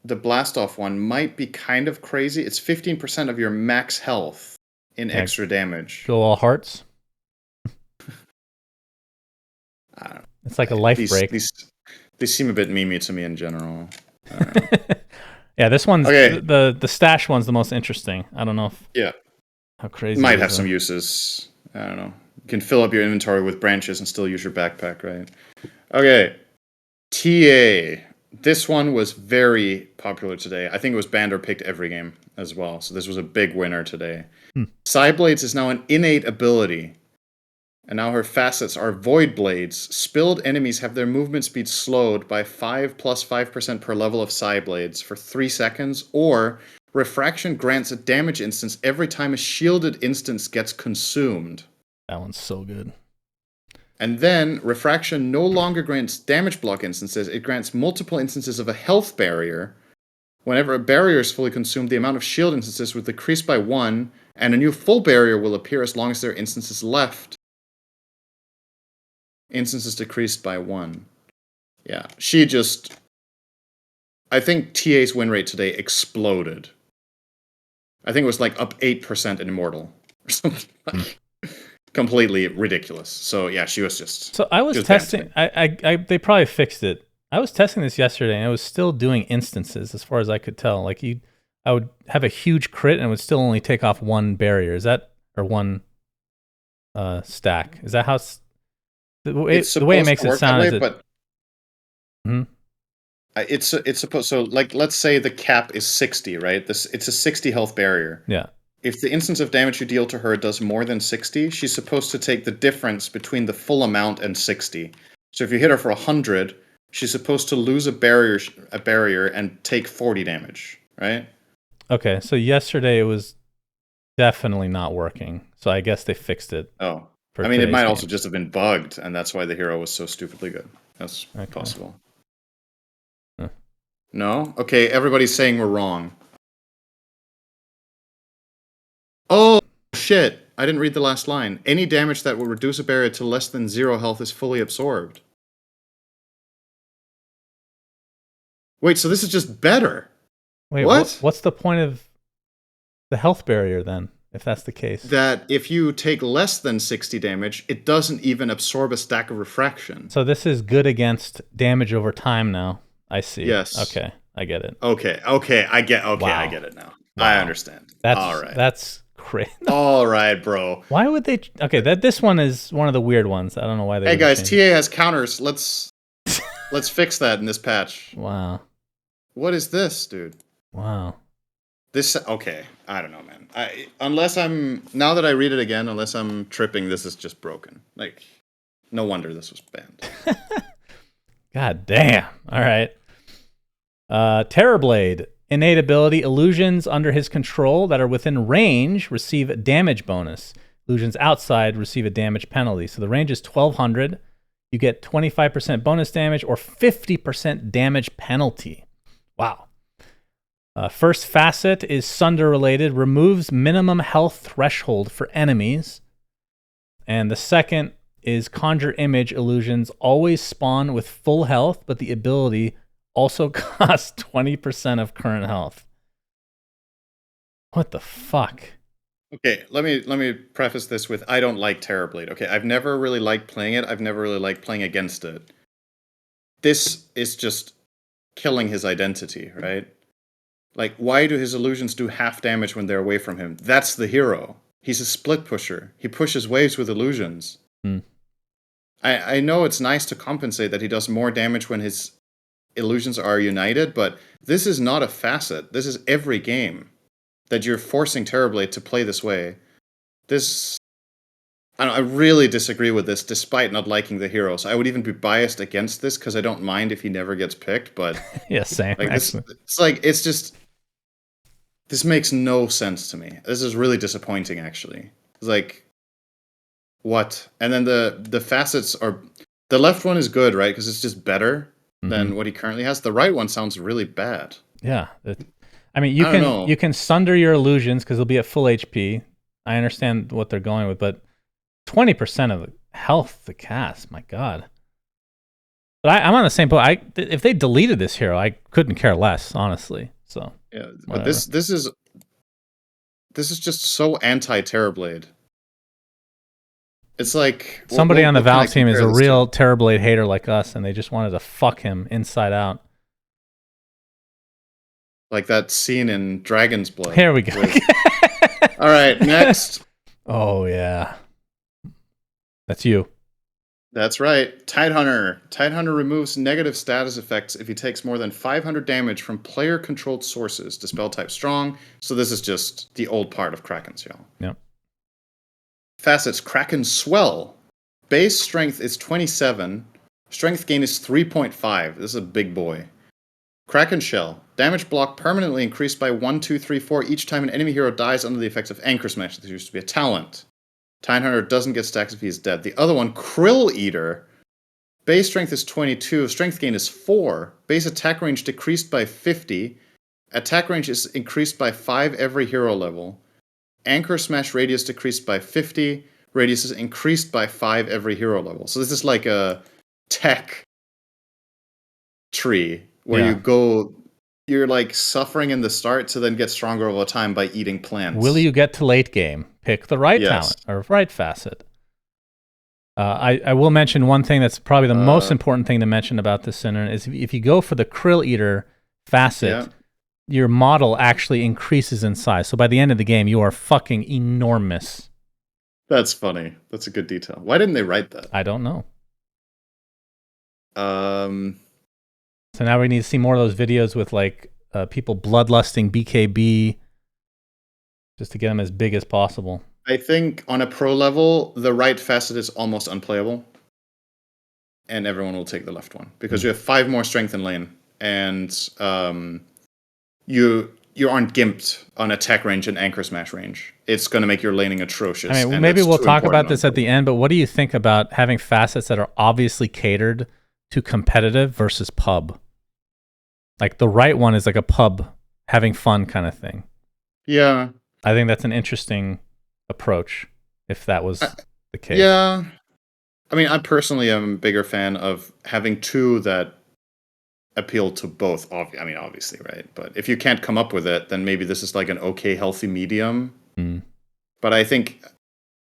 blast off one might be kind of crazy. It's 15% of your max health in extra damage. Go all hearts. I don't know. It's like a life break. These seem a bit memey to me in general. Yeah, this one's the stash one's the most interesting. I don't know if how crazy. Might have some uses. I don't know. You can fill up your inventory with branches and still use your backpack, right? Okay. TA. This one was very popular today. I think it was banned or picked every game as well. So this was a big winner today. Psyblades is now an innate ability. And now her facets are Void Blades. Spilled enemies have their movement speed slowed by 5 plus 5% per level of Psyblades for 3 seconds, or Refraction grants a damage instance every time a shielded instance gets consumed. That one's so good. And then, Refraction no longer grants damage block instances, it grants multiple instances of a health barrier. Whenever a barrier is fully consumed, the amount of shield instances will decrease by 1, and a new full barrier will appear as long as there are instances left. Instances decreased by 1. Yeah, she just... I think TA's win rate today exploded. I think it was like up 8% in Immortal. Or something like completely ridiculous. So yeah, she was just... So I was testing... they probably fixed it. I was testing this yesterday, and it was still doing instances, as far as I could tell. Like, I would have a huge crit, and it would still only take off 1 barrier. Is that... Or 1 stack. Is that how... The way it makes it sound is but it's supposed, so like, let's say the cap is 60, right? It's a 60 health barrier. Yeah. If the instance of damage you deal to her does more than 60, she's supposed to take the difference between the full amount and 60. So if you hit her for 100, she's supposed to lose a barrier and take 40 damage, right? Okay, so yesterday it was definitely not working. So I guess they fixed it. Oh. For I mean, it might today's also games. just have been bugged, and that's why the hero was so stupidly good. That's Okay. possible. Huh. No? Okay, everybody's saying we're wrong. Oh, shit. I didn't read the last line. Any damage that will reduce a barrier to less than 0 health is fully absorbed. Wait, so this is just better. Wait, What? what's the point of the health barrier then, if that's the case? That if you take less than 60 damage, it doesn't even absorb a stack of refraction. So this is good against damage over time now. I see. Yes. Okay, I get it. Okay, I get it now. Wow. I understand. All right. That's crazy. All right, bro. Why would they? Okay, this one is one of the weird ones. I don't know why they. Hey guys, change TA has counters. Let's fix that in this patch. Wow. What is this, dude? Wow. This okay. I don't know, man. Now that I read it again, unless I'm tripping, this is just broken. Like, no wonder this was banned. God damn. All right. Terrorblade. Innate ability. Illusions under his control that are within range receive a damage bonus. Illusions outside receive a damage penalty. So the range is 1200. You get 25% bonus damage or 50% damage penalty. Wow. First facet is Sunder related. Removes minimum health threshold for enemies. And the second is Conjure Image. Illusions always spawn with full health, but the ability also costs 20% of current health. What the fuck? Okay, let me preface this with I don't like Terrorblade. Okay, I've never really liked playing it. I've never really liked playing against it. This is just killing his identity, right? Like, why do his illusions do half damage when they're away from him? That's the hero. He's a split pusher. He pushes waves with illusions. I know it's nice to compensate that he does more damage when his illusions are united, but this is not a facet. This is every game that you're forcing Terrorblade to play this way. I really disagree with this, despite not liking the hero. So I would even be biased against this because I don't mind if he never gets picked. But yeah, same. like it's just this makes no sense to me. This is really disappointing, actually. It's like, what? And then the facets are the left one is good, right? Because it's just better than what he currently has. The right one sounds really bad. Yeah, I mean, you can sunder your illusions because they'll be at full HP. I understand what they're going with, but 20% of health to cast, my god. But I'm on the same boat. If they deleted this hero, I couldn't care less, honestly. So yeah, but this is just so anti-Terrorblade. It's like somebody on the Valve team is a real Terrorblade hater like us, and they just wanted to fuck him inside out. Like that scene in Dragon's Blood. Here we go. All right, next. Oh yeah, that's you. That's right. Tidehunter. Tidehunter removes negative status effects if he takes more than 500 damage from player-controlled sources. Dispel type strong. So this is just the old part of Kraken's, y'all. Yep. Facets. Kraken Swell. Base strength is 27. Strength gain is 3.5. This is a big boy. Kraken Shell. Damage block permanently increased by 1, 2, 3, 4 each time an enemy hero dies under the effects of Anchor Smash. This used to be a talent. Tidehunter doesn't get stacks if he's dead. The other one, Krill Eater. Base strength is 22. Strength gain is 4. Base attack range decreased by 50. Attack range is increased by 5 every hero level. Anchor Smash radius decreased by 50. Radius is increased by 5 every hero level. So this is like a tech tree where you're like suffering in the start to then get stronger over time by eating plants. Will you get to late game? Pick the right talent or right facet. I will mention one thing that's probably the most important thing to mention about this center is if you go for the Krill Eater facet, your model actually increases in size. So by the end of the game, you are fucking enormous. That's funny. That's a good detail. Why didn't they write that? I don't know. So now we need to see more of those videos with like people bloodlusting BKB. just to get him as big as possible. I think on a pro level, the right facet is almost unplayable, and everyone will take the left one because you have 5 more strength in lane, and you aren't gimped on attack range and anchor smash range. It's going to make your laning atrocious. I mean, and maybe that's we'll too talk about important this on at the pro. end, but what do you think about having facets that are obviously catered to competitive versus pub? Like the right one is like a pub having fun kind of thing. Yeah. I think that's an interesting approach if that was the case. Yeah. I mean, I personally am a bigger fan of having 2 that appeal to both. I mean, obviously, right? But if you can't come up with it, then maybe this is like an okay, healthy medium. Mm. But I think,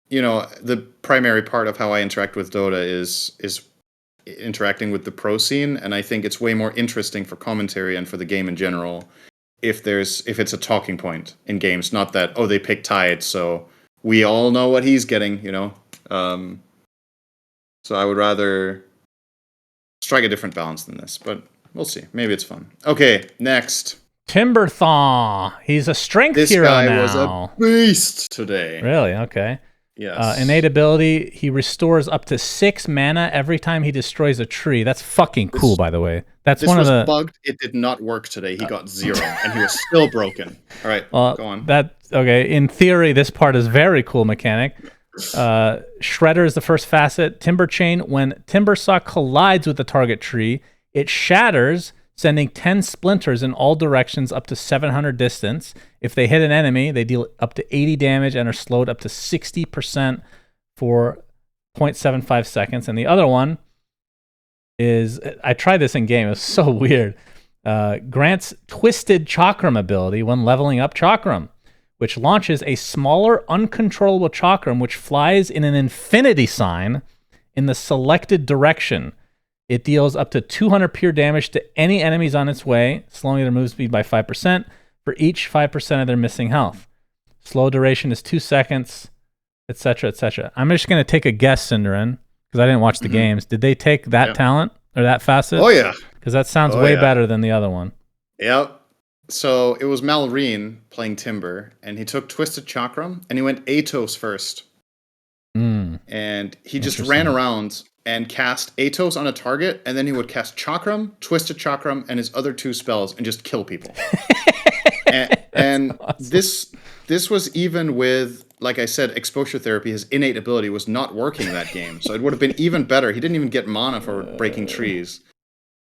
the primary part of how I interact with Dota is interacting with the pro scene, and I think it's way more interesting for commentary and for the game in general if it's a talking point in games, not that they pick Tide, so we all know what he's getting, so I would rather strike a different balance than this, but we'll see. Maybe it's fun. Okay, next. Timberthaw. He's a strength This hero guy now. was a beast today. Really? Okay. Yes. Innate ability, he restores up to 6 mana every time he destroys a tree. That's fucking cool, by the way. That's one of the... bugged. It did not work today. He got 0, and he was still broken. All right, go on. Okay, in theory, this part is very cool mechanic. Shredder is the first facet. Timber Chain, when Timber Saw collides with the target tree, it shatters, sending 10 splinters in all directions up to 700 distance. If they hit an enemy, they deal up to 80 damage and are slowed up to 60% for 0.75 seconds. And the other one is, I tried this in game, it was so weird. Grants Twisted Chakram ability when leveling up Chakram, which launches a smaller, uncontrollable Chakram which flies in an infinity sign in the selected direction. It deals up to 200 pure damage to any enemies on its way, slowing their move speed by 5% for each 5% of their missing health. Slow duration is 2 seconds, etc., etc. I'm just going to take a guess, Cinderin, because I didn't watch the games. Did they take that talent or that facet? Oh, yeah. Because that sounds way better than the other one. Yep. So it was Malrine playing Timber, and he took Twisted Chakram, and he went Atos first. And he just ran around and cast Atos on a target, and then he would cast Chakram, Twisted Chakram, and his other 2 spells, and just kill people. and awesome. This was even with, like I said, exposure therapy. His innate ability was not working that game, so it would have been even better. He didn't even get mana for breaking trees.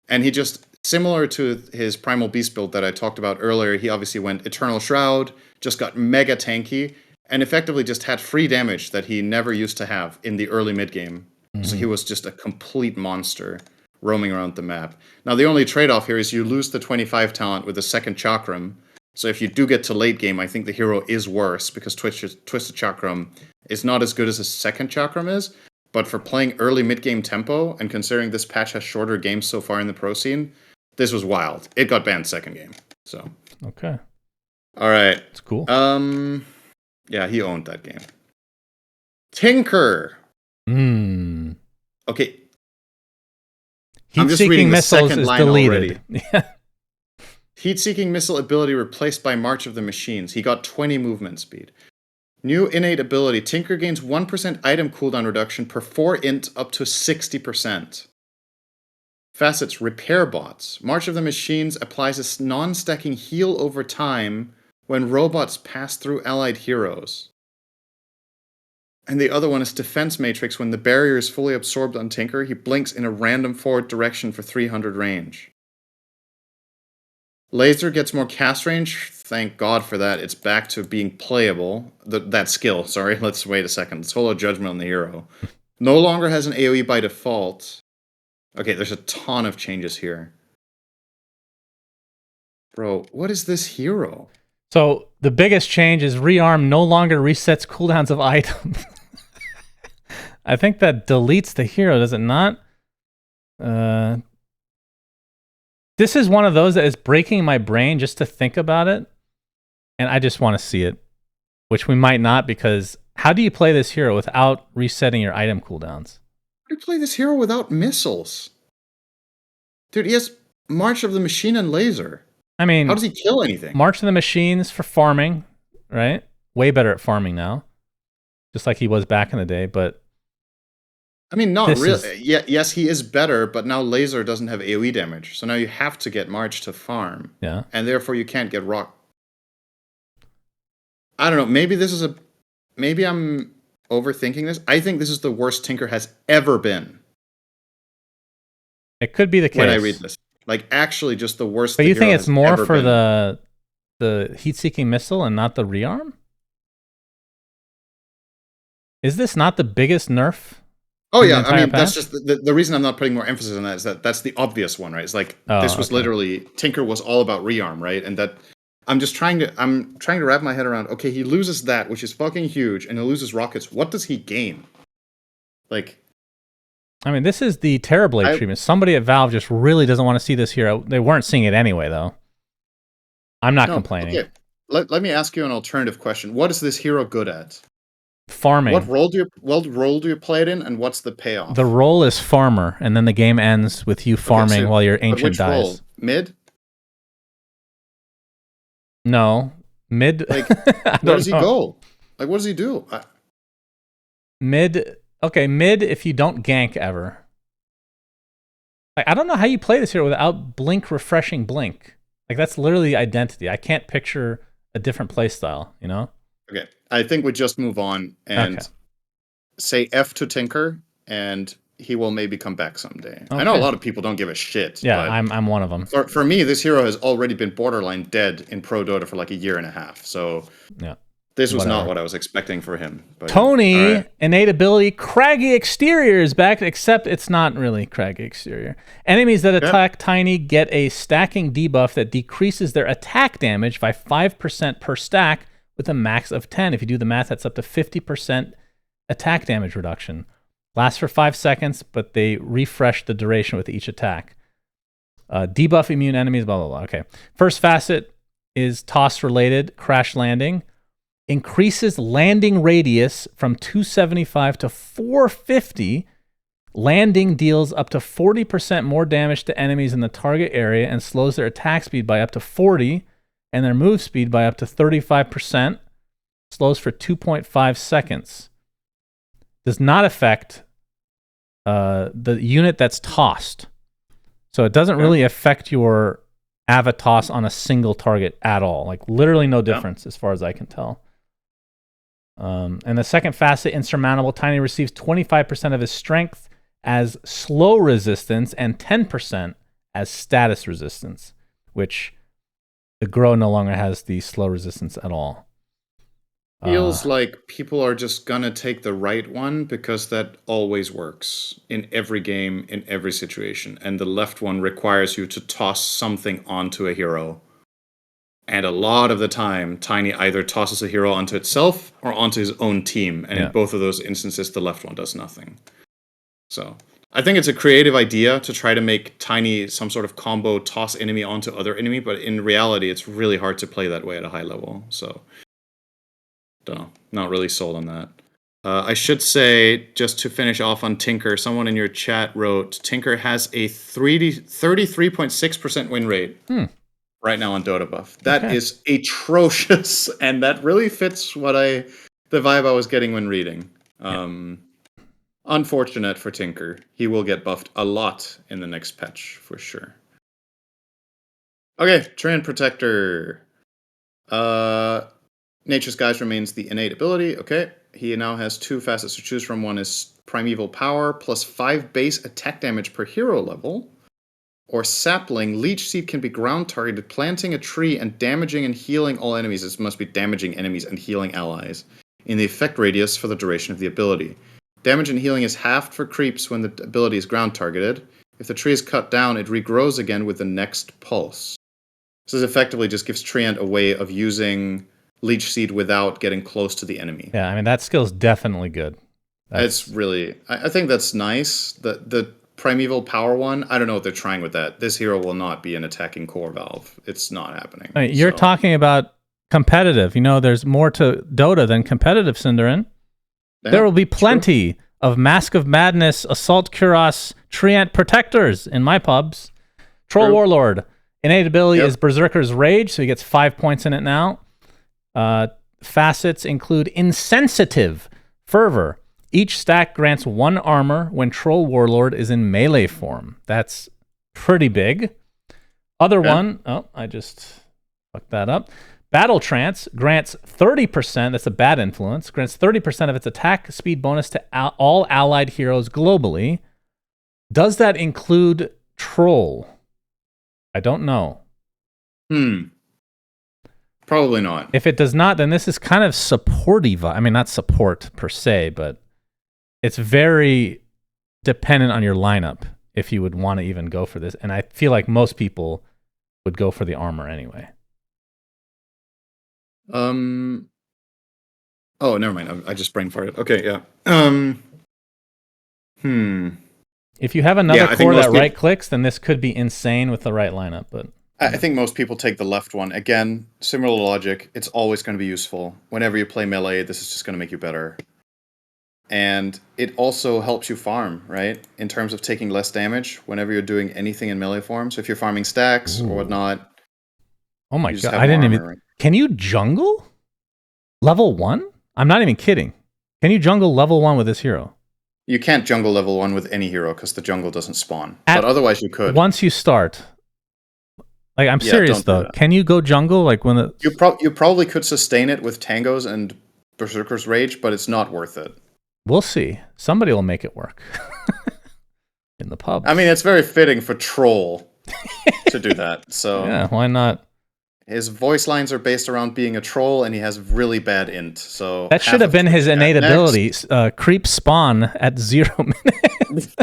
And he just, similar to his Primal Beast build that I talked about earlier, he obviously went Eternal Shroud, just got mega tanky, and effectively just had free damage that he never used to have in the early mid-game. So he was just a complete monster roaming around the map. Now, the only trade-off here is you lose the 25 talent with the second Chakram. So if you do get to late game, I think the hero is worse because Twisted Chakram is not as good as his second Chakram is. But for playing early mid-game tempo, and considering this patch has shorter games so far in the pro scene, this was wild. It got banned second game. So okay. All right. It's cool. Yeah, he owned that game. Tinker. Okay. Heat-seeking missiles is deleted. Heat-seeking missile ability replaced by March of the Machines. He got 20 movement speed. New innate ability. Tinker gains 1% item cooldown reduction per 4 int up to 60%. Facets. Repair bots. March of the Machines applies a non-stacking heal over time when robots pass through allied heroes. And the other one is Defense Matrix. When the barrier is fully absorbed on Tinker, he blinks in a random forward direction for 300 range. Laser gets more cast range. Thank God for that. It's back to being playable. That skill, sorry. Let's wait a second. Let's hold a judgment on the hero. No longer has an AoE by default. Okay, there's a ton of changes here. Bro, what is this hero? So the biggest change is Rearm no longer resets cooldowns of items. I think that deletes the hero, does it not? This is one of those that is breaking my brain just to think about it. And I just want to see it. Which we might not, because how do you play this hero without resetting your item cooldowns? How do you play this hero without missiles? Dude, he has March of the Machine and Laser. I mean, how does he kill anything? March of the Machines for farming, right? way better at farming now, just like he was back in the day. But I mean, not really. Yeah, yes, he is better, but now laser doesn't have AoE damage, so now you have to get March to farm. Yeah, and therefore you can't get rock. I don't know. Maybe I'm overthinking this. I think this is the worst Tinker has ever been. it could be the case when I read this. Like, actually, just the worst. But the you think hero it's has more ever for been. the heat-seeking missile and not the rearm? Is this not the biggest nerf? Oh in the yeah, I entire mean patch? that's just the reason I'm not putting more emphasis on that is that that's the obvious one, right? It's like this was okay. literally Tinker was all about rearm, right? And that I'm trying to wrap my head around. Okay, he loses that, which is fucking huge, and he loses rockets. What does he gain? Like, I mean, this is the Terrorblade treatment. Somebody at Valve just really doesn't want to see this hero. They weren't seeing it anyway, though. I'm not complaining. Okay. Let me ask you an alternative question. What is this hero good at? Farming. What role do you play it in, and what's the payoff? The role is farmer, and then the game ends with you farming while your ancient dies. Role? Mid? No. Mid? Like, where does he go? Like, what does he do? Mid... Okay, mid if you don't gank ever. Like, I don't know how you play this hero without blink, refreshing blink. Like, that's literally the identity. I can't picture a different playstyle, you know? Okay, I think we just move on and say F to Tinker, and he will maybe come back someday. Okay. I know a lot of people don't give a shit. Yeah, I'm one of them. For me, this hero has already been borderline dead in Pro Dota for like a year and a half. So yeah. This was not what I was expecting for him. But Tony, innate ability, Craggy Exterior is back, except it's not really Craggy Exterior. Enemies that attack Tiny get a stacking debuff that decreases their attack damage by 5% per stack with a max of 10. If you do the math, that's up to 50% attack damage reduction. Lasts for 5 seconds, but they refresh the duration with each attack. Debuff immune enemies, blah, blah, blah. Okay. First facet is toss related, crash landing. Increases landing radius from 275 to 450. Landing deals up to 40% more damage to enemies in the target area and slows their attack speed by up to 40 and their move speed by up to 35%. Slows for 2.5 seconds. Does not affect the unit that's tossed. So it doesn't really affect your Avatos on a single target at all. Like, literally no difference as far as I can tell. And the second facet, Insurmountable, Tiny receives 25% of his strength as slow resistance and 10% as status resistance, which the Grow no longer has the slow resistance at all. Feels like people are just gonna take the right one because that always works in every game, in every situation. And the left one requires you to toss something onto a hero. And a lot of the time, Tiny either tosses a hero onto itself or onto his own team. And in both of those instances, the left one does nothing. So I think it's a creative idea to try to make Tiny some sort of combo toss enemy onto other enemy. But in reality, it's really hard to play that way at a high level. So, don't know. Not really sold on that. I should say, just to finish off on Tinker, someone in your chat wrote, Tinker has a 33.6% win rate. Right now on Dota Buff. That is atrocious, and that really fits the vibe I was getting when reading. Unfortunate for Tinker. He will get buffed a lot in the next patch, for sure. Okay, Treant Protector. Nature's Guise remains the innate ability. Okay, he now has 2 facets to choose from. One is Primeval Power, plus 5 base attack damage per hero level. Or Sapling, Leech Seed can be ground targeted, planting a tree and damaging and healing all enemies. This must be damaging enemies and healing allies in the effect radius for the duration of the ability. Damage and healing is halved for creeps when the ability is ground targeted. If the tree is cut down, it regrows again with the next pulse. So this effectively just gives Treant a way of using Leech Seed without getting close to the enemy. Yeah, I mean, that skill's definitely good. It's really... I think that's nice. The Primeval Power one, I don't know what they're trying with that. This hero will not be an attacking core valve. It's not happening. I mean, you're talking about competitive. You know, there's more to Dota than competitive, Cinderin. Yeah, there will be plenty of Mask of Madness, Assault Cuirass, Treant Protectors in my pubs. Troll Warlord. Innate ability is Berserker's Rage, so he gets 5 points in it now. facets include Insensitive, Fervor. Each stack grants 1 armor when Troll Warlord is in melee form. That's pretty big. Other one, I just fucked that up. Battle Trance grants 30%, that's a bad influence, grants 30% of its attack speed bonus to all allied heroes globally. Does that include Troll? I don't know. Probably not. If it does not, then this is kind of supportive. I mean, not support per se, but it's very dependent on your lineup if you would want to even go for this. And I feel like most people would go for the armor anyway. Oh, never mind. I just brain farted. Okay, yeah. If you have another core that right clicks, then this could be insane with the right lineup. But I think most people take the left one. Again, similar logic. It's always going to be useful. Whenever you play melee, this is just going to make you better. And it also helps you farm, right? In terms of taking less damage whenever you're doing anything in melee form. So if you're farming stacks or whatnot. Oh my god, I didn't even... Right? Can you jungle? Level 1? I'm not even kidding. Can you jungle level 1 with this hero? You can't jungle level 1 with any hero because the jungle doesn't spawn. But otherwise you could. Once you start... Like, I'm serious though. Can you go jungle? Like when the... You probably could sustain it with Tangos and Berserker's Rage, but it's not worth it. We'll see. Somebody will make it work. In the pub. I mean, it's very fitting for Troll to do that. So yeah, why not? His voice lines are based around being a troll, and he has really bad int. So that should have been his innate ability. Creep spawn at 0 minutes.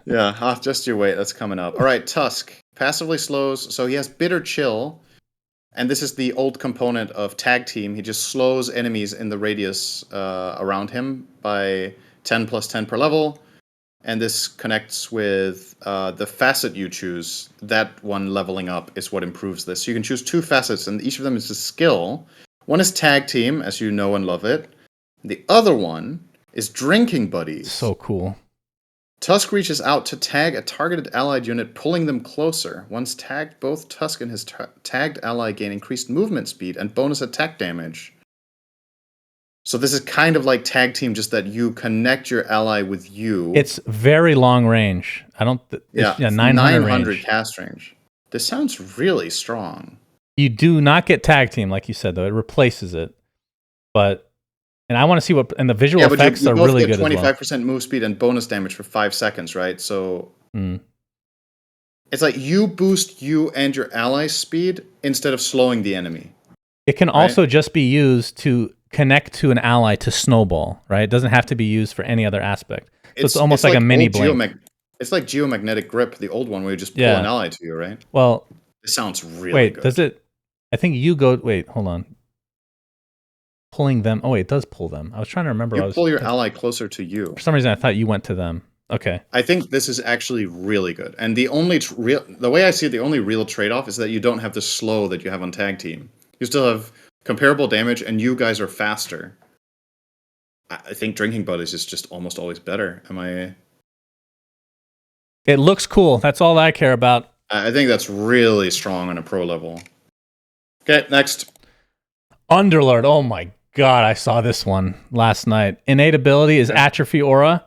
Yeah, just you wait. That's coming up. All right, Tusk. Passively slows. So he has Bitter Chill. And this is the old component of Tag Team. He just slows enemies in the radius around him by 10 plus 10 per level. And this connects with the facet you choose. That one leveling up is what improves this. So you can choose 2 facets, and each of them is a skill. One is Tag Team, as you know and love it. The other one is Drinking Buddies. So cool. Tusk reaches out to tag a targeted allied unit, pulling them closer. Once tagged, both Tusk and his tagged ally gain increased movement speed and bonus attack damage. So this is kind of like Tag Team, just that you connect your ally with you. It's very long range. I don't... 900 range. Cast range. This sounds really strong. You do not get Tag Team, like you said, though. It replaces it. But... And I want to see what... And the visual effects are really good as well. You both get 25% move speed and bonus damage for 5 seconds, right? So... It's like you boost you and your ally's speed instead of slowing the enemy. It can also just be used to connect to an ally to snowball, right? It doesn't have to be used for any other aspect. So it's almost like a mini blink. It's like Geomagnetic Grip, the old one, where you just pull an ally to you, right? Well... It sounds really good. Wait, does it... I think you go... Wait, hold on. Pulling them. Oh, wait, it does pull them. I was trying to remember. You pull your ally closer to you. For some reason, I thought you went to them. Okay. I think this is actually really good. And the only the way I see it, the only real trade-off is that you don't have the slow that you have on Tag Team. You still have comparable damage, and you guys are faster. I think Drinking Buddies is just almost always better. It looks cool. That's all I care about. I think that's really strong on a pro level. Okay, next. Underlord. Oh my god, I saw this one last night. Innate ability is Atrophy Aura.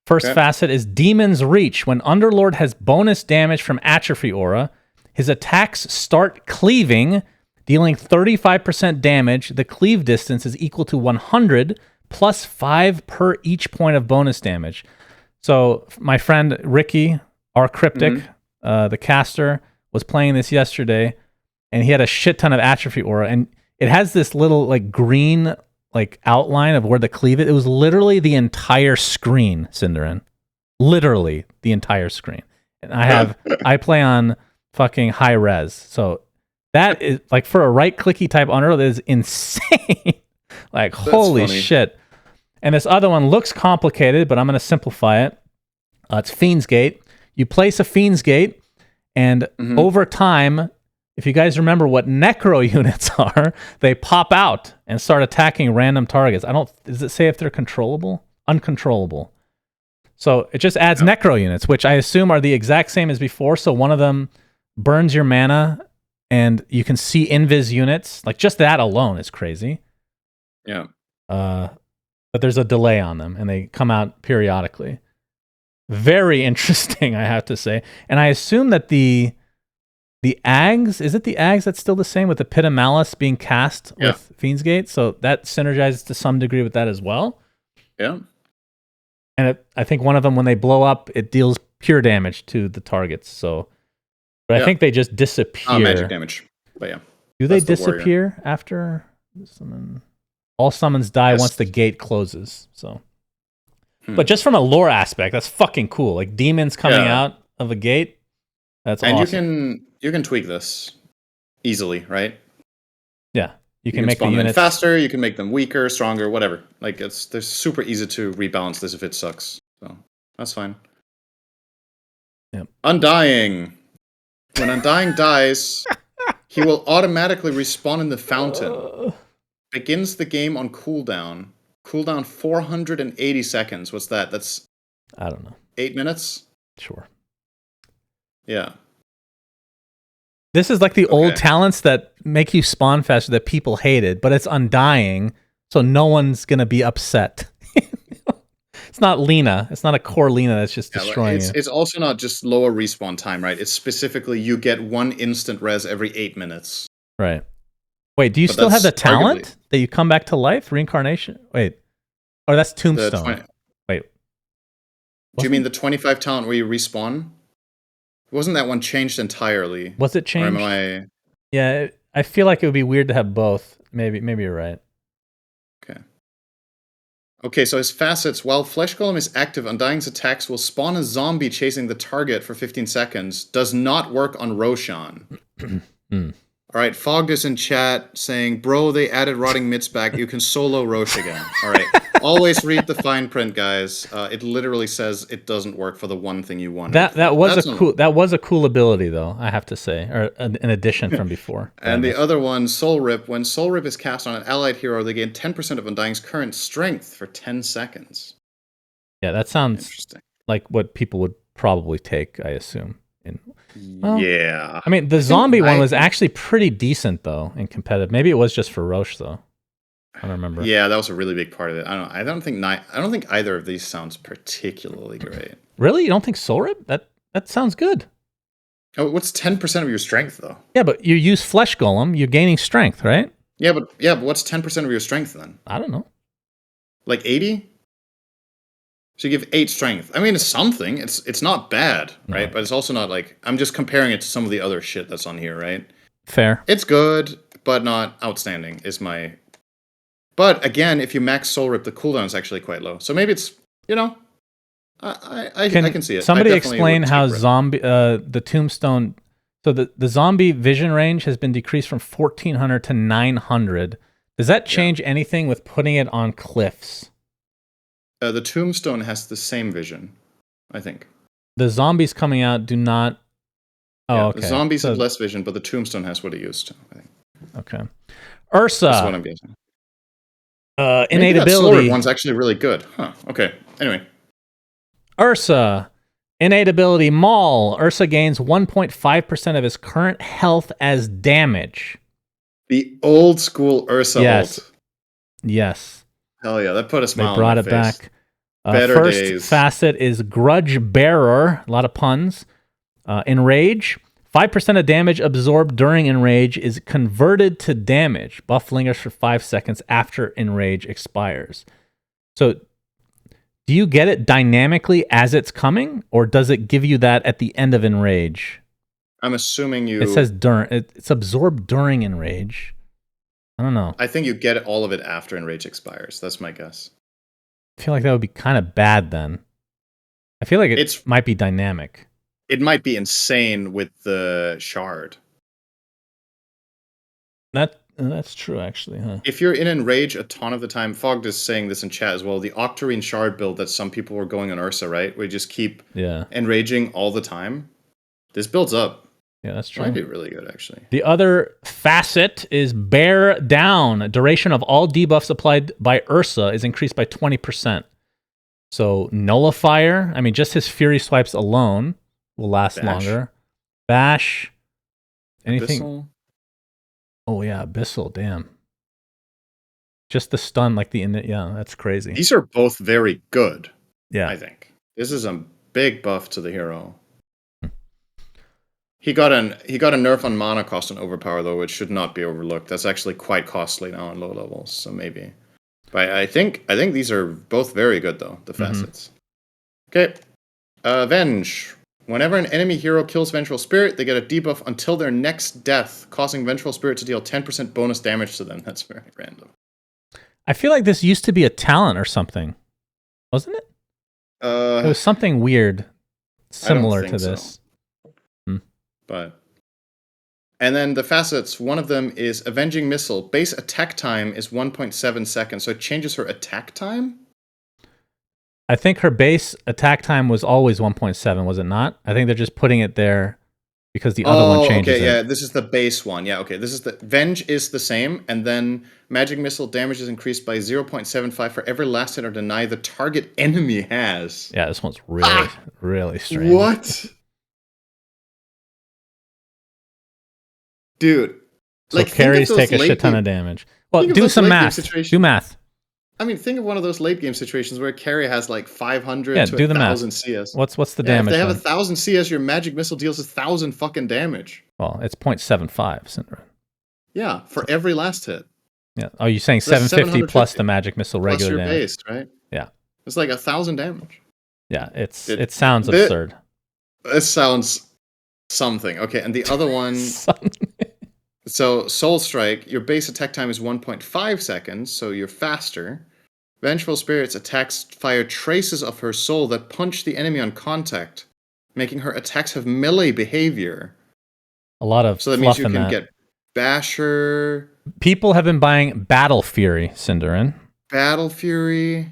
First facet is Demon's Reach. When Underlord has bonus damage from Atrophy Aura, his attacks start cleaving, dealing 35% damage. The cleave distance is equal to 100 plus 5 per each point of bonus damage. So my friend Ricky, our Cryptic, the caster, was playing this yesterday, and he had a shit ton of Atrophy Aura, and it has this little like green like outline of where the cleave is. It was literally the entire screen, Cinderin. Literally the entire screen. And I play on fucking high res. So that is like for a right clicky type Underlord, that is insane. Like that's holy funny. Shit. And this other one looks complicated, but I'm gonna simplify it. It's Fiend's Gate. You place a Fiend's Gate, and over time, if you guys remember what Necro units are, they pop out and start attacking random targets. Does it say if they're controllable? Uncontrollable. So it just adds Necro units, which I assume are the exact same as before. So one of them burns your mana and you can see invis units. Like just that alone is crazy. Yeah. But there's a delay on them, and they come out periodically. Very interesting, I have to say. And I assume that the Ags, is it the Ags that's still the same with the Pit of Malice being cast with Fiend's Gate? So that synergizes to some degree with that as well. Yeah. And I think one of them, when they blow up, it deals pure damage to the targets. So, but I think they just disappear. Magic damage. But yeah. Do they disappear after summon? All summons die once the gate closes. So, but just from a lore aspect, that's fucking cool. Like demons coming out of a gate. That's awesome. And you can tweak this easily, right? Yeah, you can make the units faster. You can make them weaker, stronger, whatever. Like they're super easy to rebalance this if it sucks. So that's fine. Yep. Undying. When Undying dies, he will automatically respawn in the fountain. Begins the game on cooldown. Cooldown 480 seconds. What's that? That's I don't know. 8 minutes? Sure. Yeah. This is like the old talents that make you spawn faster that people hated, but it's Undying, so no one's going to be upset. It's not Lena. It's not a core Lena that's just destroying you. It's also not just lower respawn time, right? It's specifically you get 1 instant res every 8 minutes. Right. Wait, do you still have the talent that you come back to life? Reincarnation? Wait. Or that's Tombstone. Wait. Do you mean the 25 talent where you respawn? Wasn't that one changed entirely? Was it changed? Yeah, I feel like it would be weird to have both. Maybe you're right. Okay, so his facets. While Flesh Golem is active, Undying's attacks will spawn a zombie chasing the target for 15 seconds. Does not work on Roshan. All right, Fogged is in chat saying, bro, they added Rotting Mitts back. You can solo Rosh again. All right. Always read the fine print, guys. It literally says it doesn't work for the one thing you want. That was a cool ability, though, I have to say, or an addition from before. And the other one, Soul Rip. When Soul Rip is cast on an allied hero, they gain 10% of Undying's current strength for 10 seconds. Yeah, that sounds like what people would probably take, I assume. Yeah. I mean, the zombie one was actually pretty decent, though, in competitive. Maybe it was just for Roche, though. I don't remember. Yeah, that was a really big part of it. I don't think either of these sounds particularly great. Really? You don't think Soul Rip? That sounds good. Oh, what's 10% of your strength, though? Yeah, but you use Flesh Golem, you're gaining strength, right? Yeah, but what's 10% of your strength then? I don't know. Like 80? So you give 8 strength. I mean, it's something. It's not bad, right? But it's also not like... I'm just comparing it to some of the other shit that's on here, right? Fair. It's good, but not outstanding, is my... But, again, if you max Soul Rip, the cooldown is actually quite low. So maybe it's, I can see it. Somebody explain how the Tombstone... So the zombie vision range has been decreased from 1,400 to 900. Does that change anything with putting it on cliffs? The Tombstone has the same vision, I think. The zombies coming out do not... Oh, okay. The zombies have less vision, but the Tombstone has what it used to, I think. Okay. Ursa. That's what I'm guessing. Innate ability. Soul Rip one's actually really good. Huh. Okay. Anyway. Ursa. Innate ability. Maul. Ursa gains 1.5% of his current health as damage. The old school Ursa ult. Yes. Hell yeah, that put a smile on my face. They brought it back. First days. Facet is Grudge Bearer. A lot of puns. Enrage. 5% of damage absorbed during Enrage is converted to damage. Buff lingers for 5 seconds after Enrage expires. So, do you get it dynamically as it's coming, or does it give you that at the end of Enrage? I'm assuming you... It says it's absorbed during Enrage. I don't know. I think you get all of it after Enrage expires. That's my guess. I feel like that would be kind of bad then. I feel like it might be dynamic. It might be insane with the shard. That's true, actually, huh? If you're in Enrage a ton of the time, Fogged is saying this in chat as well, the Octarine shard build that some people were going on Ursa, right? We just keep enraging all the time. This builds up. Yeah, that's true. Might be really good, actually. The other facet is Bear Down. Duration of all debuffs applied by Ursa is increased by 20%. So Nullifier, I mean, just his Fury swipes alone will last longer. Bash. Anything? Oh yeah, Abyssal, damn. Just the stun, like yeah, that's crazy. These are both very good. Yeah. I think this is a big buff to the hero. He got a nerf on mana cost and overpower though, which should not be overlooked. That's actually quite costly now on low levels, so maybe. But I think these are both very good though, the facets. Okay. Venge. Whenever an enemy hero kills Vengeful Spirit, they get a debuff until their next death, causing Vengeful Spirit to deal 10% bonus damage to them. That's very random. I feel like this used to be a talent or something, wasn't it? It was something weird, similar to this. So. But, and then the facets, one of them is Avenging Missile. Base attack time is 1.7 seconds, so it changes her attack time? I think her base attack time was always 1.7, was it not? I think they're just putting it there because the other one changes okay, yeah, this is the base one. Yeah, okay, this is the... Venge is the same, and then Magic Missile damage is increased by 0.75 for every last hit or deny the target enemy has. Yeah, this one's really, really strange. What? Dude. So like, carries take a shit ton of damage. Well, do some math. Do math. I mean, think of one of those late game situations where carry has like 500 to 1,000 CS. What's the damage? If they have 1,000 CS, your Magic Missile deals 1,000 fucking damage. Well, it's 0.75, Cinder. Yeah, for every last hit. Yeah. Oh, you're saying 750 plus the Magic Missile regular damage? Plus your base, right? Yeah. It's like 1,000 damage. Yeah, it sounds absurd. It sounds something. Okay, and the other one... So, Soul Strike, your base attack time is 1.5 seconds, so you're faster. Vengeful Spirit's attacks fire traces of her soul that punch the enemy on contact, making her attacks have melee behavior. A lot of so that means you can get Basher. People have been buying Battle Fury, Cinderin. Battle Fury.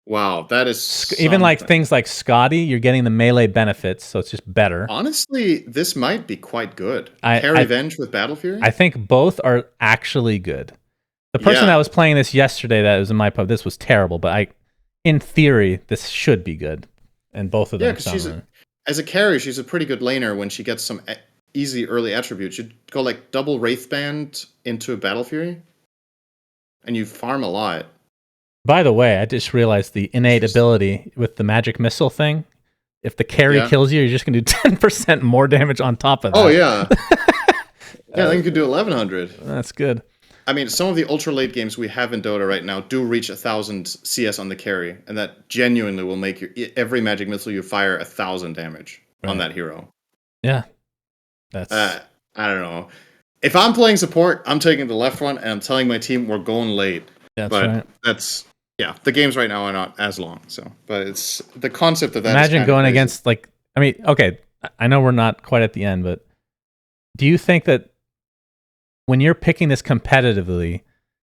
Wow, that is even like things like Scotty, you're getting the melee benefits, so it's just better. Honestly, this might be quite good. Carry Venge with Battle Fury? I think both are actually good. The person that was playing this yesterday that was in my pub, this was terrible, but in theory, this should be good. And both of them sound as a carry, she's a pretty good laner when she gets some easy early attributes. You'd go like double Wraithband into a Battle Fury, and you farm a lot. By the way, I just realized the innate ability with the Magic Missile thing. If the carry kills you, you're just going to do 10% more damage on top of that. Oh, yeah. Yeah, I think you could do 1,100. That's good. I mean, some of the ultra late games we have in Dota right now do reach 1,000 CS on the carry, and that genuinely will make every Magic Missile you fire 1,000 damage on that hero. Yeah. That's... I don't know. If I'm playing support, I'm taking the left one, and I'm telling my team we're going late. That's right. Yeah, the games right now are not as long, but it's the concept of that. Imagine going against okay, I know we're not quite at the end, but do you think that when you're picking this competitively,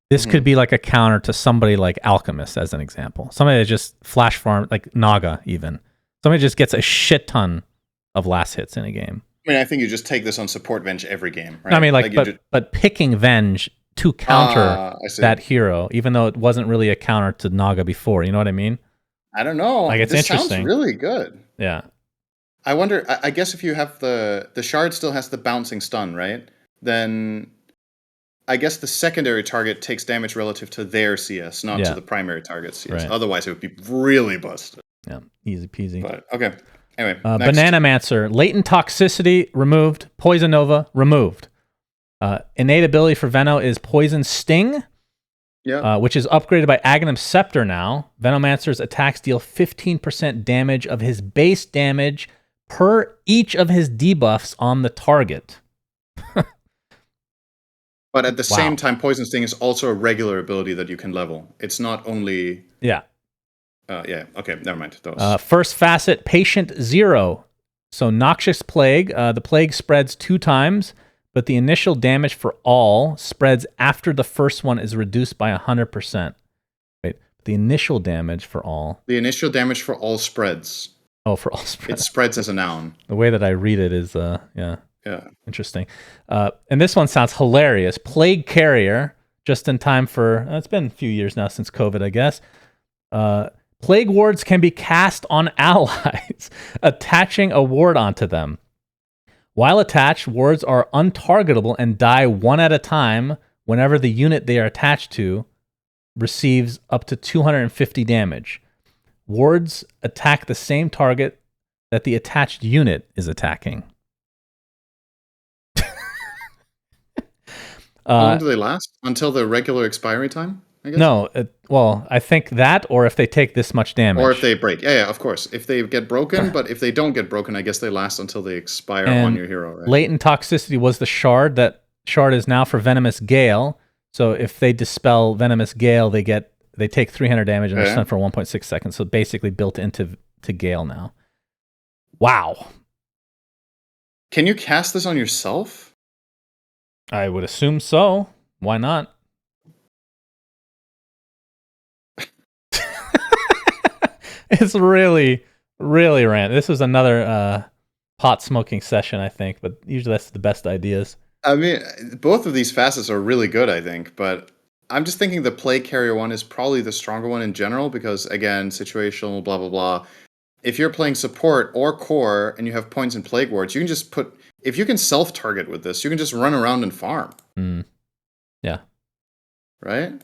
this could be like a counter to somebody like Alchemist, as an example? Somebody that just flash farm, like Naga even. Somebody just gets a shit ton of last hits in a game. I mean, I think you just take this on support Venge every game, right? No, I mean, but picking Venge to counter that hero, even though it wasn't really a counter to Naga before. You know what I mean? I don't know. Like, it's interesting. Sounds really good. Yeah. I wonder, I guess if you have the shard still has the bouncing stun, right? Then I guess the secondary target takes damage relative to their CS, not to the primary target's CS. Right. Otherwise, it would be really busted. Yeah, easy peasy. But, okay. Anyway, Bananamancer, latent toxicity removed, Poison Nova removed. Innate ability for Veno is Poison Sting, which is upgraded by Aghanim Scepter now. Venomancer's attacks deal 15% damage of his base damage per each of his debuffs on the target. But at the same time, Poison Sting is also a regular ability that you can level. It's not only... Yeah. Okay, never mind. Those. First facet, Patient 0. So Noxious Plague. The plague spreads 2 times, but the initial damage for all spreads after the first one is reduced by 100%. Wait, the initial damage for all... The initial damage for all spreads. Oh, for all spreads. It spreads as a noun. The way that I read it is, interesting. And this one sounds hilarious. Plague Carrier, just in time for... it's been a few years now since COVID, I guess. Plague wards can be cast on allies, attaching a ward onto them. While attached, wards are untargetable and die one at a time whenever the unit they are attached to receives up to 250 damage. Wards attack the same target that the attached unit is attacking. How long do they last? Until the regular expiry time, I guess? No, well, I think that, or if they take this much damage. Or if they break. Yeah, of course. If they get broken, but if they don't get broken, I guess they last until they expire on your hero, right? Latent toxicity was the shard. That shard is now for Venomous Gale. So if they dispel Venomous Gale, they take 300 damage and are stunned for 1.6 seconds. So basically built into Gale now. Wow. Can you cast this on yourself? I would assume so. Why not? It's really, really random. This was another pot smoking session, I think, but usually that's the best ideas. I mean, both of these facets are really good, I think, but I'm just thinking the play carrier one is probably the stronger one in general because, again, situational, blah, blah, blah. If you're playing support or core and you have points in plague wards, you can just if you can self-target with this, you can just run around and farm. Yeah. Right?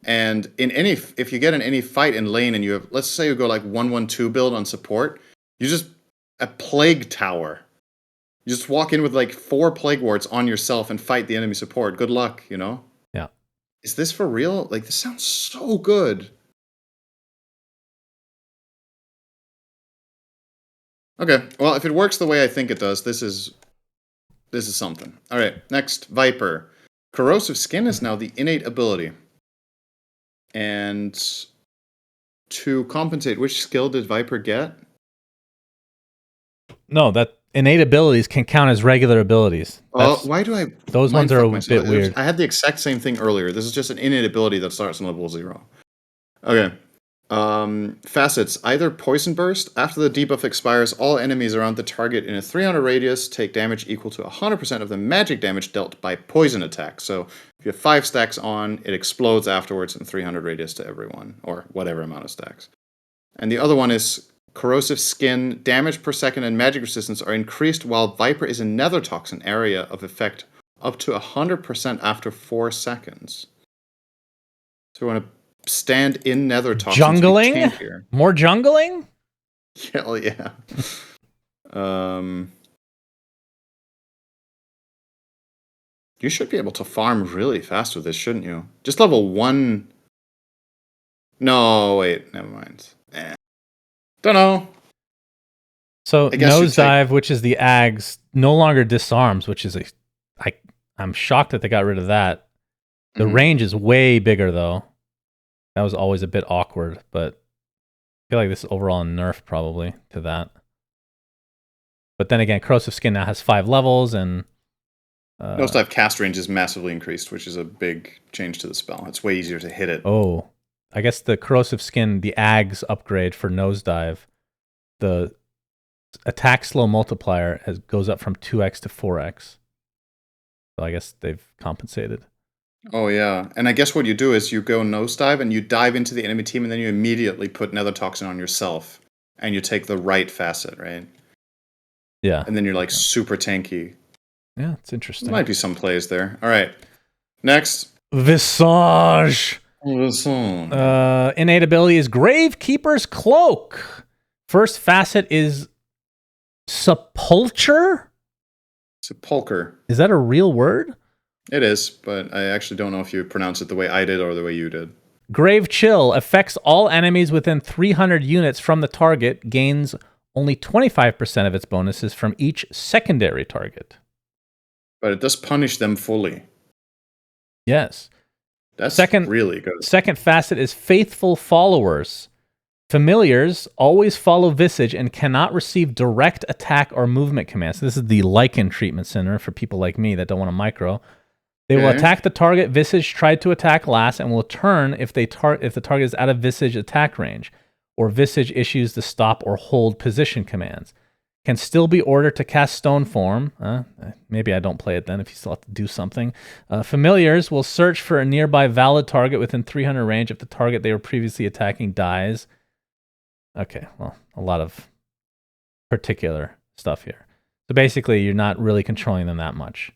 And if you get in any fight in lane and you have, let's say you go like 1-1-2 build on support, you just a plague tower. You just walk in with like 4 plague wards on yourself and fight the enemy support. Good luck, you know? Yeah. Is this for real? Like, this sounds so good. Okay, well, if it works the way I think it does, this is something. All right, next, Viper. Corrosive Skin is now the innate ability. And to compensate, which skill did Viper get? No, that innate abilities can count as regular abilities. Why do I... Those ones are a bit weird. I had the exact same thing earlier. This is just an innate ability that starts on level 0. Okay. Facets. Either Poison Burst. After the debuff expires, all enemies around the target in a 300 radius take damage equal to 100% of the magic damage dealt by poison attack. So if you have 5 stacks on, it explodes afterwards in 300 radius to everyone, or whatever amount of stacks. And the other one is Corrosive Skin. Damage per second and magic resistance are increased while Viper is in Nether Toxin area of effect up to 100% after 4 seconds. So we want to stand in Nether Toxin. Jungling? More jungling? Hell yeah. You should be able to farm really fast with this, shouldn't you? Just level 1. No, wait, never mind. Don't know. So Nosedive, which is the Ags, no longer disarms, which is I'm shocked that they got rid of that. The range is way bigger though. That was always a bit awkward, but I feel like this is overall a nerf probably to that. But then again, Corrosive Skin now has 5 levels, and Nosedive cast range is massively increased, which is a big change to the spell. It's way easier to hit it. Oh, I guess the Corrosive Skin, the Ags upgrade for Nosedive, the attack slow multiplier goes up from 2x to 4x. So I guess they've compensated. Oh, yeah. And I guess what you do is you go Nosedive and you dive into the enemy team and then you immediately put Nether Toxin on yourself and you take the right facet, right? Yeah. And then you're like super tanky. Yeah, it's interesting. There might be some plays there. All right. Next. Visage. Innate ability is Gravekeeper's Cloak. First facet is Sepulcher? Sepulcher. Is that a real word? It is, but I actually don't know if you pronounce it the way I did or the way you did. Grave Chill affects all enemies within 300 units from the target, gains only 25% of its bonuses from each secondary target. But it does punish them fully. Yes. That's really good. Second facet is Faithful Followers. Familiars always follow Visage and cannot receive direct attack or movement commands. This is the Lycan treatment center for people like me that don't want to micro. They will attack the target Visage tried to attack last and will turn if the target is out of Visage attack range, or Visage issues the stop or hold position commands. Can still be ordered to cast Stone Form. Maybe I don't play it then if you still have to do something. Familiars will search for a nearby valid target within 300 range if the target they were previously attacking dies. Okay, well, a lot of particular stuff here. So basically, you're not really controlling them that much.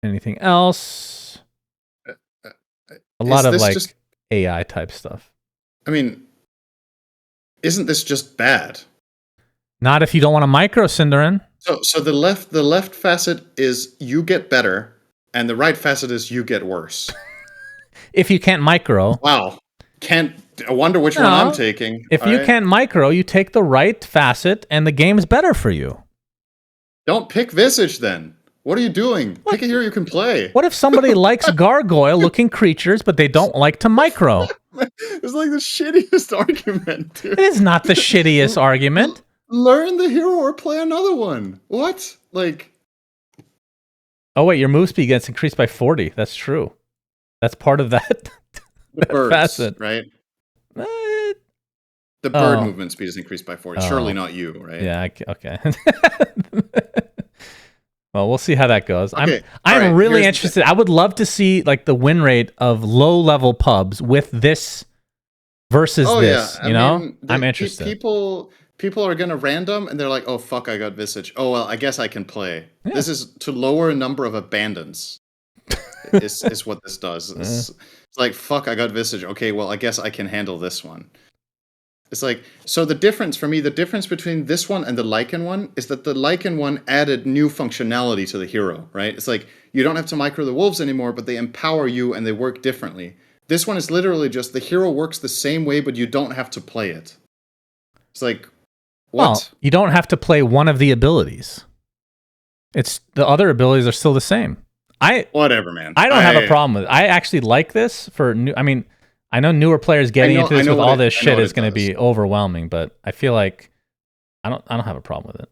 Anything else? A lot of like just AI type stuff. I mean, isn't this just bad? Not if you don't want to micro, Cinderin. So the left facet is you get better, and the right facet is you get worse. If you can't micro. Wow. I wonder which one I'm taking. If you can't micro, you take the right facet, and the game's better for you. Don't pick Visage then. What are you doing? What? Pick a hero you can play. What if somebody likes gargoyle-looking creatures, but they don't like to micro? It's like the shittiest argument, dude. It is not the shittiest argument. Learn the hero or play another one. What? Like... Oh, wait, your move speed gets increased by 40. That's true. That's part of that. The birds, facet. Right? The bird movement speed is increased by 40. Surely not you, right? Yeah, okay. Well, we'll see how that goes. Okay. I'm really interested. I would love to see like the win rate of low-level pubs with this versus this. Yeah. You know, I'm interested. People are gonna random, and they're like, "Oh fuck, I got Visage. Oh well, I guess I can play." Yeah. This is to lower a number of abandons. is what this does. It's like, fuck, I got Visage. Okay, well, I guess I can handle this one. It's like, so the difference between this one and the Lycan one is that the Lycan one added new functionality to the hero, right? It's like, you don't have to micro the wolves anymore, but they empower you and they work differently. This one is literally just, the hero works the same way, but you don't have to play it. It's like, what? Well, you don't have to play one of the abilities. It's the other abilities are still the same. Whatever, man. I don't have a problem with it. I actually like this for new. I mean, I know newer players getting into this with all this shit is going to be overwhelming, but I feel like I don't have a problem with it.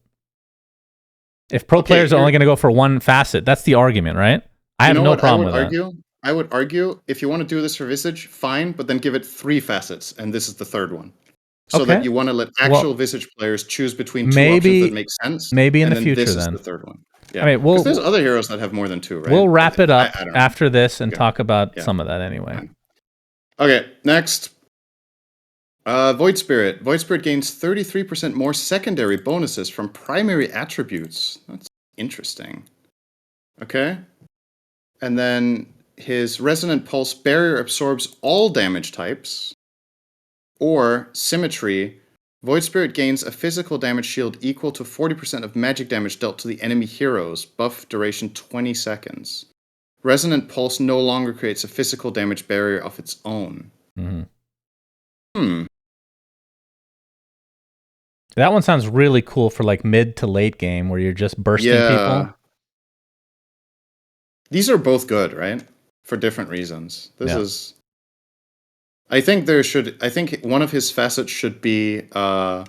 If pro players are only going to go for one facet, that's the argument, right? I have no problem with that. I would argue if you want to do this for Visage, fine, but then give it 3 facets, and this is the third one. So that you want to let actual Visage players choose between 2 options that make sense. Maybe in the future, this then. Is the third one. Yeah. I mean, because there's other heroes that have more than 2, right? We'll wrap it up after this and talk about some of that anyway. Okay, next. Void Spirit. Void Spirit gains 33% more secondary bonuses from primary attributes. That's interesting. Okay. And then his Resonant Pulse barrier absorbs all damage types. Or Symmetry. Void Spirit gains a physical damage shield equal to 40% of magic damage dealt to the enemy heroes. Buff duration 20 seconds. Resonant Pulse no longer creates a physical damage barrier of its own. That one sounds really cool for like mid to late game where you're just bursting people. These are both good, right? For different reasons. This is... I think one of his facets should be the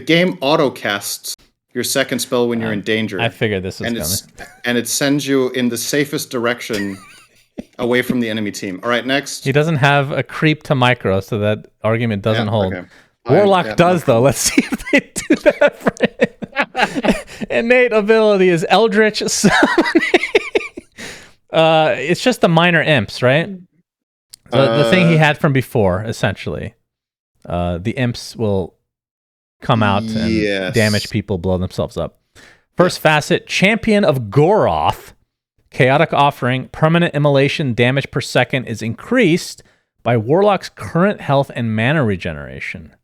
game auto-casts your second spell when you're in danger. I figured this was coming. And it sends you in the safest direction away from the enemy team. All right, next. He doesn't have a creep to micro, so that argument doesn't hold. Okay. Warlock does, though. Let's see if they do that for him. Innate ability is Eldritch Summoning. It's just the minor imps, right? The thing he had from before, essentially. The imps will come out and damage people, blow themselves up. First facet, Champion of Goroth. Chaotic Offering, permanent immolation damage per second is increased by Warlock's current health and mana regeneration.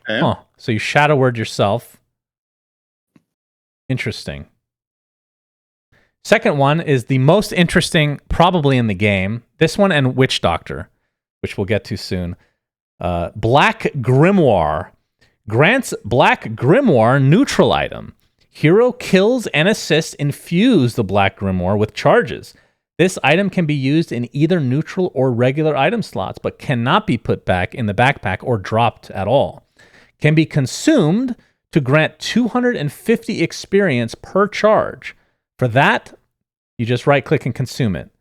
Okay. So you Shadow Word yourself. Interesting. Second one is the most interesting probably in the game. This one and Witch Doctor, which we'll get to soon. Black Grimoire. Grants Black Grimoire neutral item. Hero kills and assists infuse the Black Grimoire with charges. This item can be used in either neutral or regular item slots, but cannot be put back in the backpack or dropped at all. Can be consumed to grant 250 experience per charge. For that, you just right-click and consume it.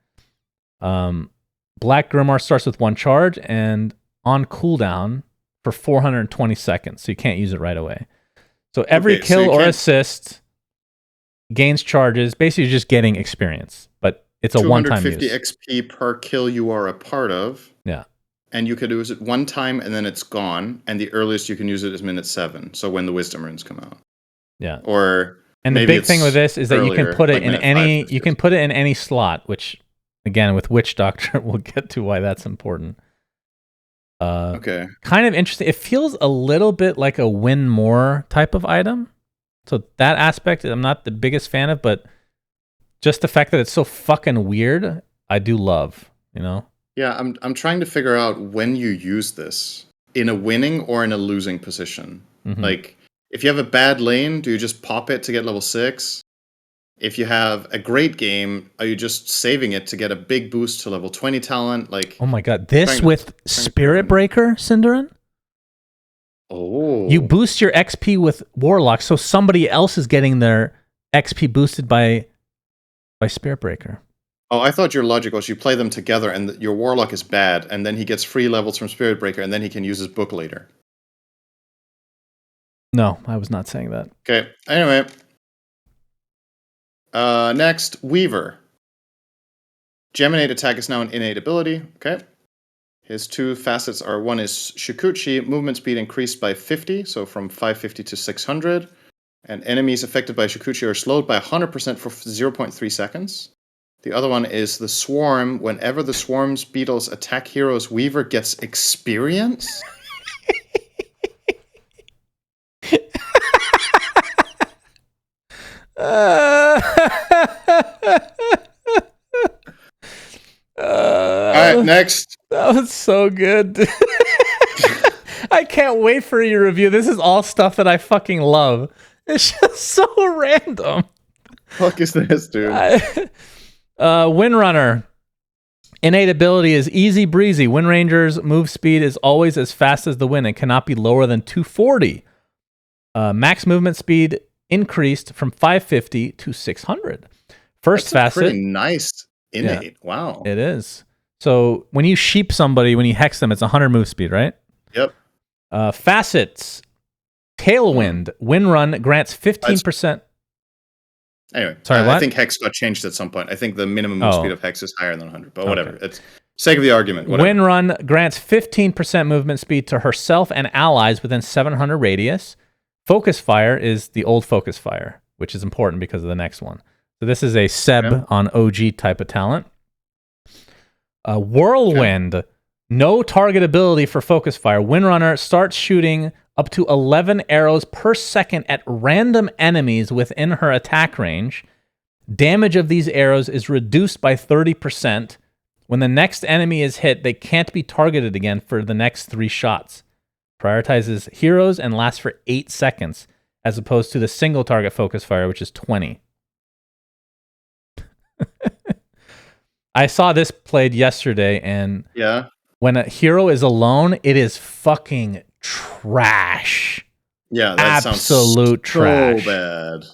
Black Grimoire starts with 1 charge and on cooldown for 420 seconds, so you can't use it right away. So every kill or assist gains charges. Basically, you're just getting experience, but it's a one-time use. 250 XP per kill you are a part of. Yeah. and you could use it one time and then it's gone, and the earliest you can use it is minute 7, so when the wisdom runes come out. Yeah. Or And the maybe big thing with this is that you can earlier, put it like in minute 5, any you can put it in any slot, which again with Witch Doctor we'll get to why that's important. Okay. Kind of interesting. It feels a little bit like a win more type of item. So that aspect I'm not the biggest fan of, but just the fact that it's so fucking weird, I do love, you know? Yeah, I'm trying to figure out when you use this in a winning or in a losing position. Mhm. Like, if you have a bad lane, do you just pop it to get level 6? If you have a great game, are you just saving it to get a big boost to level 20 talent? Like, Oh my god, this trying to- with Spirit Breaker, Cinderin? oh, You boost your XP with Warlock, so somebody else is getting their XP boosted by Spirit Breaker. oh, I thought your logic was you play them together, and your Warlock is bad, and then he gets free levels from Spirit Breaker, and then he can use his book later. No, I was not saying that. Okay. Anyway, next Weaver. Geminate attack is now an innate ability. Okay. His 2 facets are, one is Shikuchi, movement speed increased by 50, so from 550 to 600. And enemies affected by Shikuchi are slowed by 100% for 0.3 seconds. The other one is the Swarm. Whenever the Swarm's beetles attack heroes, Weaver gets experience. Alright, next. That was so good. I can't wait for your review. This is all stuff that I fucking love. It's just so random. Fuck is this, dude? Windrunner. Innate ability is easy breezy. Wind Ranger's move speed is always as fast as the wind and cannot be lower than 240. Max movement speed increased from 550 to 600. First That's facet. a pretty nice innate. Yeah, wow. It is. So when you sheep somebody, when you hex them, it's 100 move speed, right? Yep. Facets. Tailwind. Wind Run grants 15%. Anyway, Sorry, what? I think Hex got changed at some point. I think the minimum move speed of Hex is higher than 100, but whatever. Okay. It's sake of the argument. Whatever. Wind Run grants 15% movement speed to herself and allies within 700 radius. Focus Fire is the old Focus Fire, which is important because of the next one. So this is a Seb on OG type of talent. Whirlwind. No target ability for Focus Fire. Windrunner starts shooting up to 11 arrows per second at random enemies within her attack range. Damage of these arrows is reduced by 30%. When the next enemy is hit, they can't be targeted again for the next 3 shots. Prioritizes heroes and lasts for 8 seconds, as opposed to the single target Focus Fire, which is 20. I saw this played yesterday, and when a hero is alone, it is fucking trash. Yeah, that absolute trash. So bad.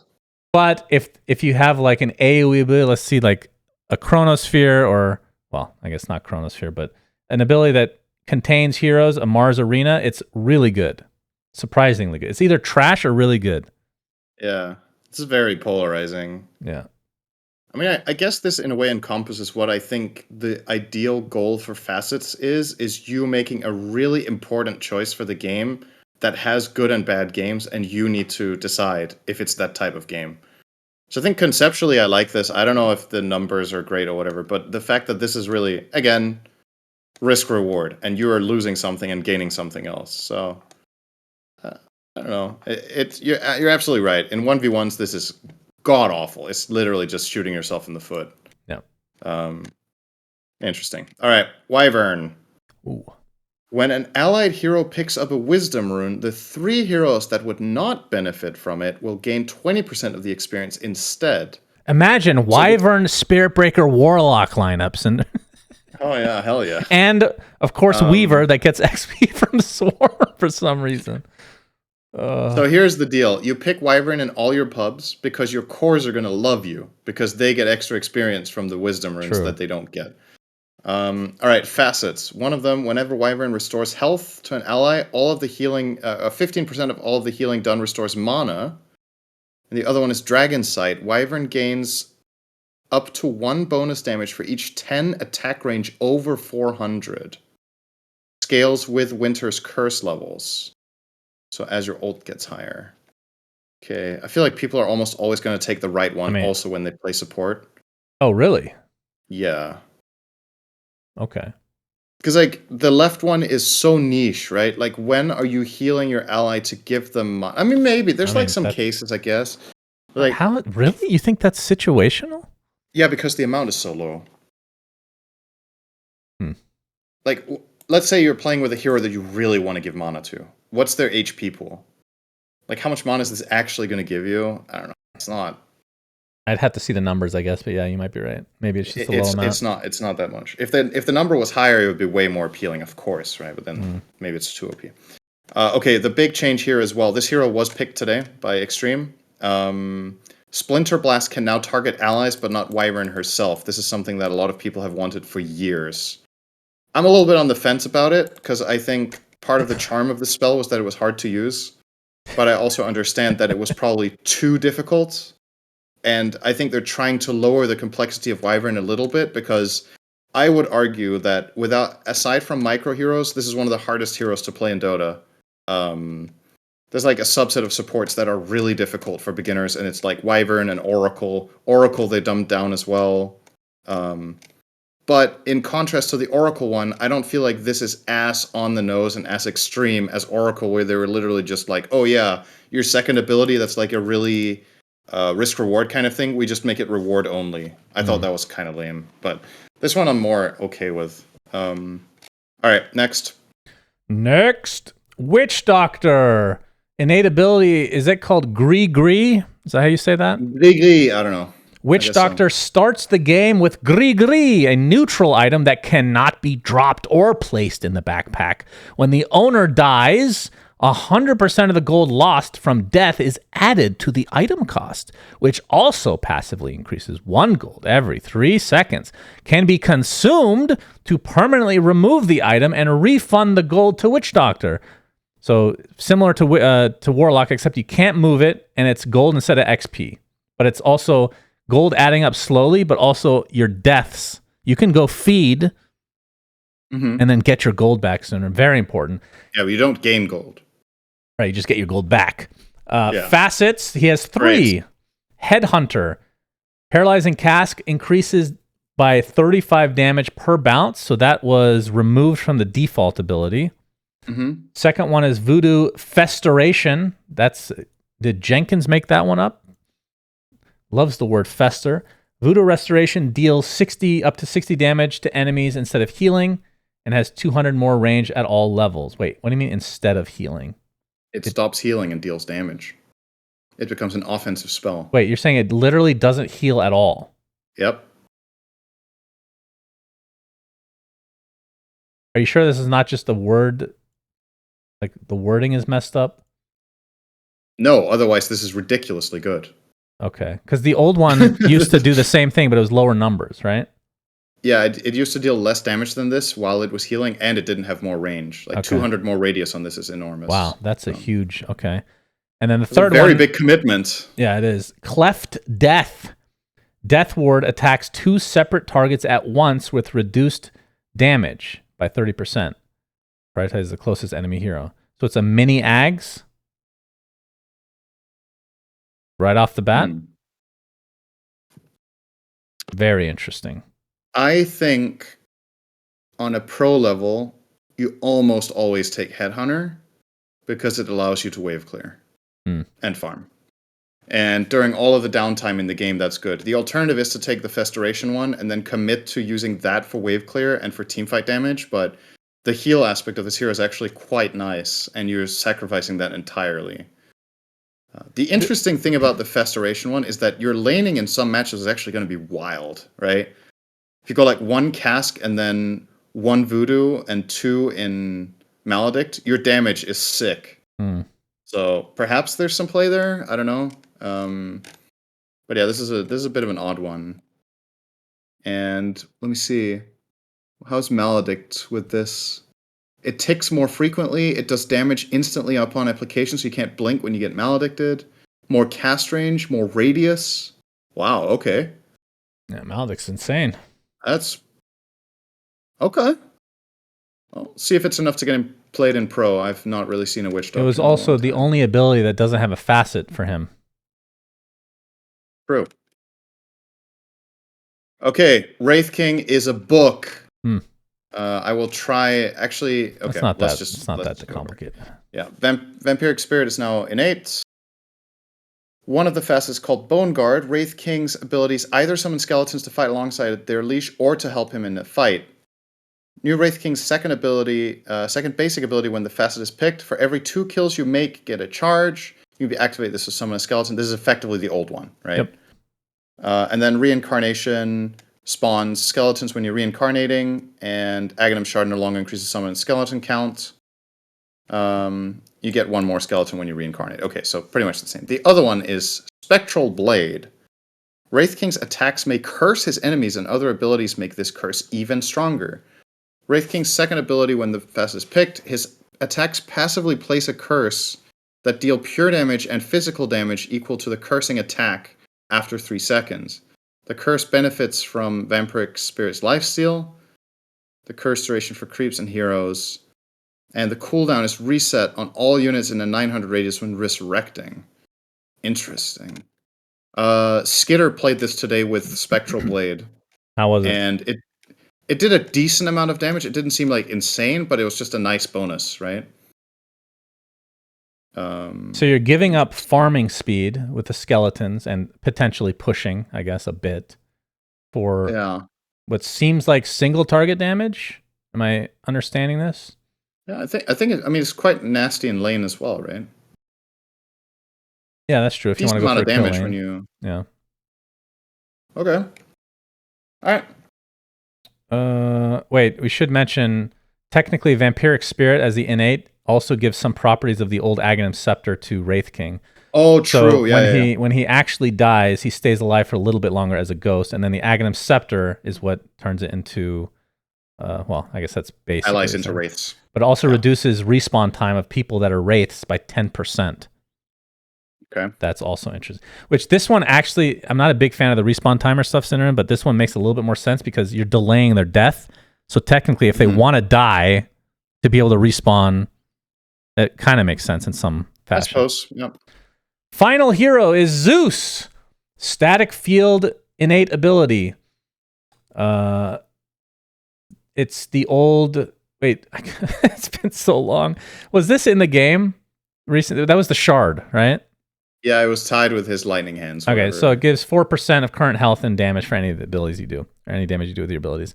But if you have like an AoE ability, let's see, like a Chronosphere, or well, I guess not Chronosphere, but an ability that contains heroes, a Mars Arena, it's really good. Surprisingly good. It's either trash or really good. Yeah, this is very polarizing. Yeah. I mean, I guess this in a way encompasses what I think the ideal goal for Facets is you making a really important choice for the game that has good and bad games, and you need to decide if it's that type of game. So I think conceptually I like this. I don't know if the numbers are great or whatever, but the fact that this is really, again, risk-reward, and you are losing something and gaining something else. So, I don't know. You're absolutely right. In 1v1s, this is god-awful. It's literally just shooting yourself in the foot. Yeah. Interesting. All right, Wyvern. Ooh. When an allied hero picks up a wisdom rune, the 3 heroes that would not benefit from it will gain 20% of the experience instead. Imagine Wyvern, Spirit Breaker, Warlock lineups, and oh yeah, hell yeah. And of course Weaver that gets XP from Swarm for some reason. So here's the deal. You pick Wyvern in all your pubs because your cores are going to love you because they get extra experience from the wisdom runes that they don't get. All right, facets. One of them, whenever Wyvern restores health to an ally, all of the healing, 15% of all of the healing done restores mana. And the other one is Dragon Sight. Wyvern gains up to 1 bonus damage for each 10 attack range over 400. scales with Winter's curse levels. So as your ult gets higher. Okay, I feel like people are almost always going to take the right one also when they play support. Oh, really? Yeah. Okay. Because, like, the left one is so niche, right? Like, when are you healing your ally to give them... I mean, maybe. There's, like, some cases, I guess. Like, how... Really? You think that's situational? Yeah, because the amount is so low. Like, let's say you're playing with a hero that you really want to give mana to. What's their HP pool? Like, how much mana is this actually going to give you? I don't know. It's not... I'd have to see the numbers, I guess, but yeah, you might be right. Maybe it's just a low amount. It's not that much. If the number was higher, it would be way more appealing, of course, right? But then maybe it's too OP. Okay, the big change here as well. This hero was picked today by Extreme. Splinter Blast can now target allies, but not Wyvern herself. This is something that a lot of people have wanted for years. I'm a little bit on the fence about it, because I think part of the charm of the spell was that it was hard to use. But I also understand that it was probably too difficult. And I think they're trying to lower the complexity of Wyvern a little bit, because I would argue that aside from micro heroes, this is one of the hardest heroes to play in Dota. There's like a subset of supports that are really difficult for beginners, and it's like Wyvern and Oracle. Oracle they dumbed down as well. But in contrast to the Oracle one, I don't feel like this is as on the nose and as extreme as Oracle, where they were literally just like, oh yeah, your second ability that's like a really... risk-reward kind of thing, we just make it reward only. I thought that was kind of lame, but this one I'm more okay with. Alright, next. Witch Doctor. Innate ability, is it called Gree? Is that how you say that? Gree, I don't know. Witch Doctor starts the game with Gree, a neutral item that cannot be dropped or placed in the backpack. When the owner dies, 100% of the gold lost from death is added to the item cost, which also passively increases 1 gold every 3 seconds, can be consumed to permanently remove the item and refund the gold to Witch Doctor. So similar to Warlock, except you can't move it, and it's gold instead of XP. But it's also gold adding up slowly, but also your deaths. You can go feed and then get your gold back sooner. Very important. Yeah, but you don't gain gold. Right, you just get your gold back. Facets, he has 3. Great. Headhunter. Paralyzing Cask increases by 35 damage per bounce, so that was removed from the default ability. Second one is Voodoo Festeration. Did Jenkins make that one up? Loves the word fester. Voodoo Restoration deals up to 60 damage to enemies instead of healing, and has 200 more range at all levels. Wait, what do you mean instead of healing? It stops healing and deals damage. It becomes an offensive spell. Wait, you're saying it literally doesn't heal at all? Yep. Are you sure this is not just a word? Like, the wording is messed up? No, otherwise this is ridiculously good. Okay, because the old one used to do the same thing, but it was lower numbers, right? Yeah, it used to deal less damage than this while it was healing, and it didn't have more range. Like 200 more radius on this is enormous. Wow, that's a huge... Okay. And then the third one... Very big commitment. Yeah, it is. Cleft Death. Death Ward attacks 2 separate targets at once with reduced damage by 30%. Prioritize the closest enemy hero. So it's a mini Ags. Right off the bat. Very interesting. I think on a pro level, you almost always take Headhunter because it allows you to wave clear and farm. And during all of the downtime in the game, that's good. The alternative is to take the Festeration one and then commit to using that for wave clear and for teamfight damage, but the heal aspect of this hero is actually quite nice, and you're sacrificing that entirely. The interesting thing about the Festeration one is that your laning in some matches is actually going to be wild, right? If you go like 1 Cask and then 1 Voodoo and 2 in Maledict, your damage is sick. So perhaps there's some play there. I don't know. But yeah, this is a bit of an odd one. And let me see. How's Maledict with this? It ticks more frequently. It does damage instantly upon application, so you can't blink when you get Maledicted. More cast range, more radius. Wow, okay. Yeah, Maledict's insane. That's... Okay. Well, see if it's enough to get him played in pro. I've not really seen a Witch It Doctor. was in a also long the time. only ability that doesn't have a facet for him. True. Okay, Wraith King is a book. Hmm. I will try. Actually, okay. It's not that go over it. complicated. Yeah, Vampiric Spirit is now innate. One of the facets is called Bone Guard. Wraith King's abilities either summon skeletons to fight alongside their leash or to help him in a fight. New Wraith King's second basic ability when the facet is picked. For every 2 kills you make, get a charge. You can activate this to summon a skeleton. This is effectively the old one, right? Yep. And then Reincarnation spawns skeletons when you're reincarnating, and Aghanim Shard no longer increases summon and skeleton count. You get 1 more skeleton when you reincarnate. Okay, so pretty much the same. The other one is Spectral Blade. Wraith King's attacks may curse his enemies, and other abilities make this curse even stronger. Wraith King's second ability when the facet is picked, his attacks passively place a curse that deal pure damage and physical damage equal to the cursing attack after 3 seconds. The curse benefits from Vampiric Spirit's lifesteal, the curse duration for creeps and heroes, and the cooldown is reset on all units in a 900 radius when resurrecting. Interesting. Skitter played this today with Spectral Blade. How was it? And it did a decent amount of damage. It didn't seem like insane, but it was just a nice bonus, right? So you're giving up farming speed with the skeletons and potentially pushing, I guess, a bit for what seems like single target damage. Am I understanding this? Yeah, I mean, it's quite nasty in lane as well, right? Yeah, that's true. If you want to go for a kill lane. when you... Yeah. Okay. All right. Wait, we should mention technically Vampiric Spirit as the innate also gives some properties of the old Aghanim Scepter to Wraith King. Oh, true. So when he actually dies, he stays alive for a little bit longer as a ghost, and then the Aghanim Scepter is what turns it into. Well, I guess that's basically allies into wraiths, but also reduces respawn time of people that are wraiths by 10%. Okay, that's also interesting. Which this one actually, I'm not a big fan of the respawn timer stuff, Syndrome, but this one makes a little bit more sense because you're delaying their death. So technically, if they want to die to be able to respawn, it kind of makes sense in some fashion. I suppose. Yep. Final hero is Zeus. Static field innate ability. It's the old... Wait, it's been so long. Was this in the game recently? That was the shard, right? Yeah, it was tied with his lightning hands. Okay, so it gives 4% of current health and damage for any of the abilities you do, or any damage you do with your abilities.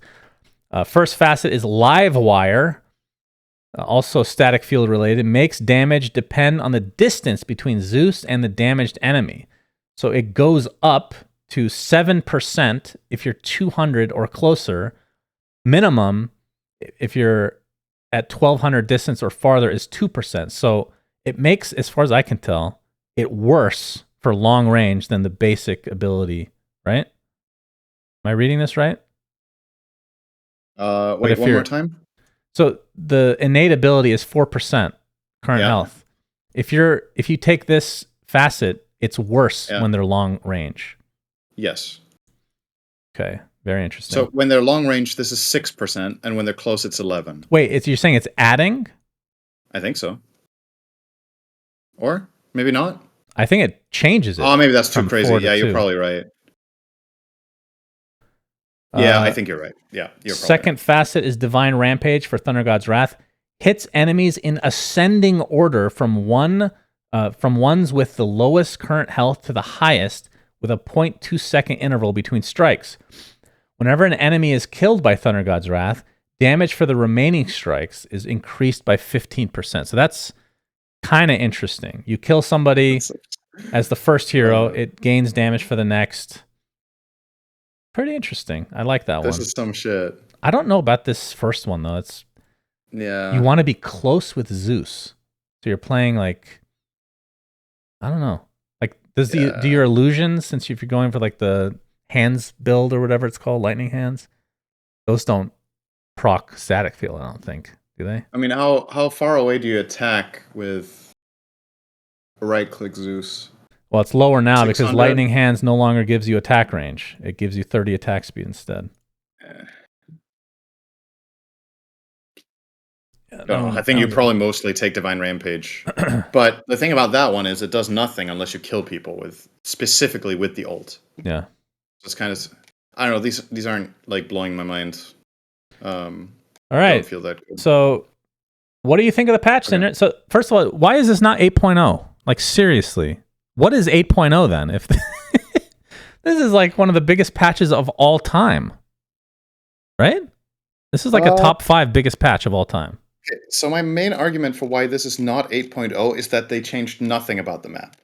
First facet is Live Wire. Also static field related. Makes damage depend on the distance between Zeus and the damaged enemy. So it goes up to 7% if you're 200 or closer. Minimum, if you're at 1200 distance or farther, is 2%. So it makes, as far as I can tell, it worse for long range than the basic ability, right? Am I reading this right? Wait, one more time? So the innate ability is 4% current health. If you take this facet, it's worse when they're long range. Yes. Okay, very interesting. So when they're long range, this is 6%, and when they're close, it's 11. Wait, you're saying it's adding? I think so. Or maybe not. I think it changes it. Oh, maybe that's too crazy. Yeah, you're probably right. Yeah, I think you're right. Yeah, you're second facet is Divine Rampage for Thunder God's Wrath. Hits enemies in ascending order from ones with the lowest current health to the highest, with a 0.2 second interval between strikes. Whenever an enemy is killed by Thunder God's Wrath, damage for the remaining strikes is increased by 15%. So that's kind of interesting. You kill somebody as the first hero, it gains damage for the next. Pretty interesting. I like that one. This is some shit. I don't know about this first one though. You want to be close with Zeus, so you're playing like, I don't know. Like, do your illusions, since if you're going for like the hands build or whatever it's called, lightning hands, those don't proc static field. I don't think, do they? I mean, how far away do you attack with right click Zeus? Well, it's lower now because lightning hands no longer gives you attack range. It gives you 30 attack speed instead. No, I think you probably mostly take Divine Rampage. But the thing about that one is it does nothing unless you kill people specifically with the ult. Yeah. So it's kind of, I don't know, these aren't like blowing my mind. All right. Don't feel that good. So what do you think of the patch, Cinder? So first of all, why is this not 8.0? Like seriously, what is 8.0 then? If this is like one of the biggest patches of all time, right? This is like a top 5 biggest patch of all time. Okay, so my main argument for why this is not 8.0 is that they changed nothing about the map.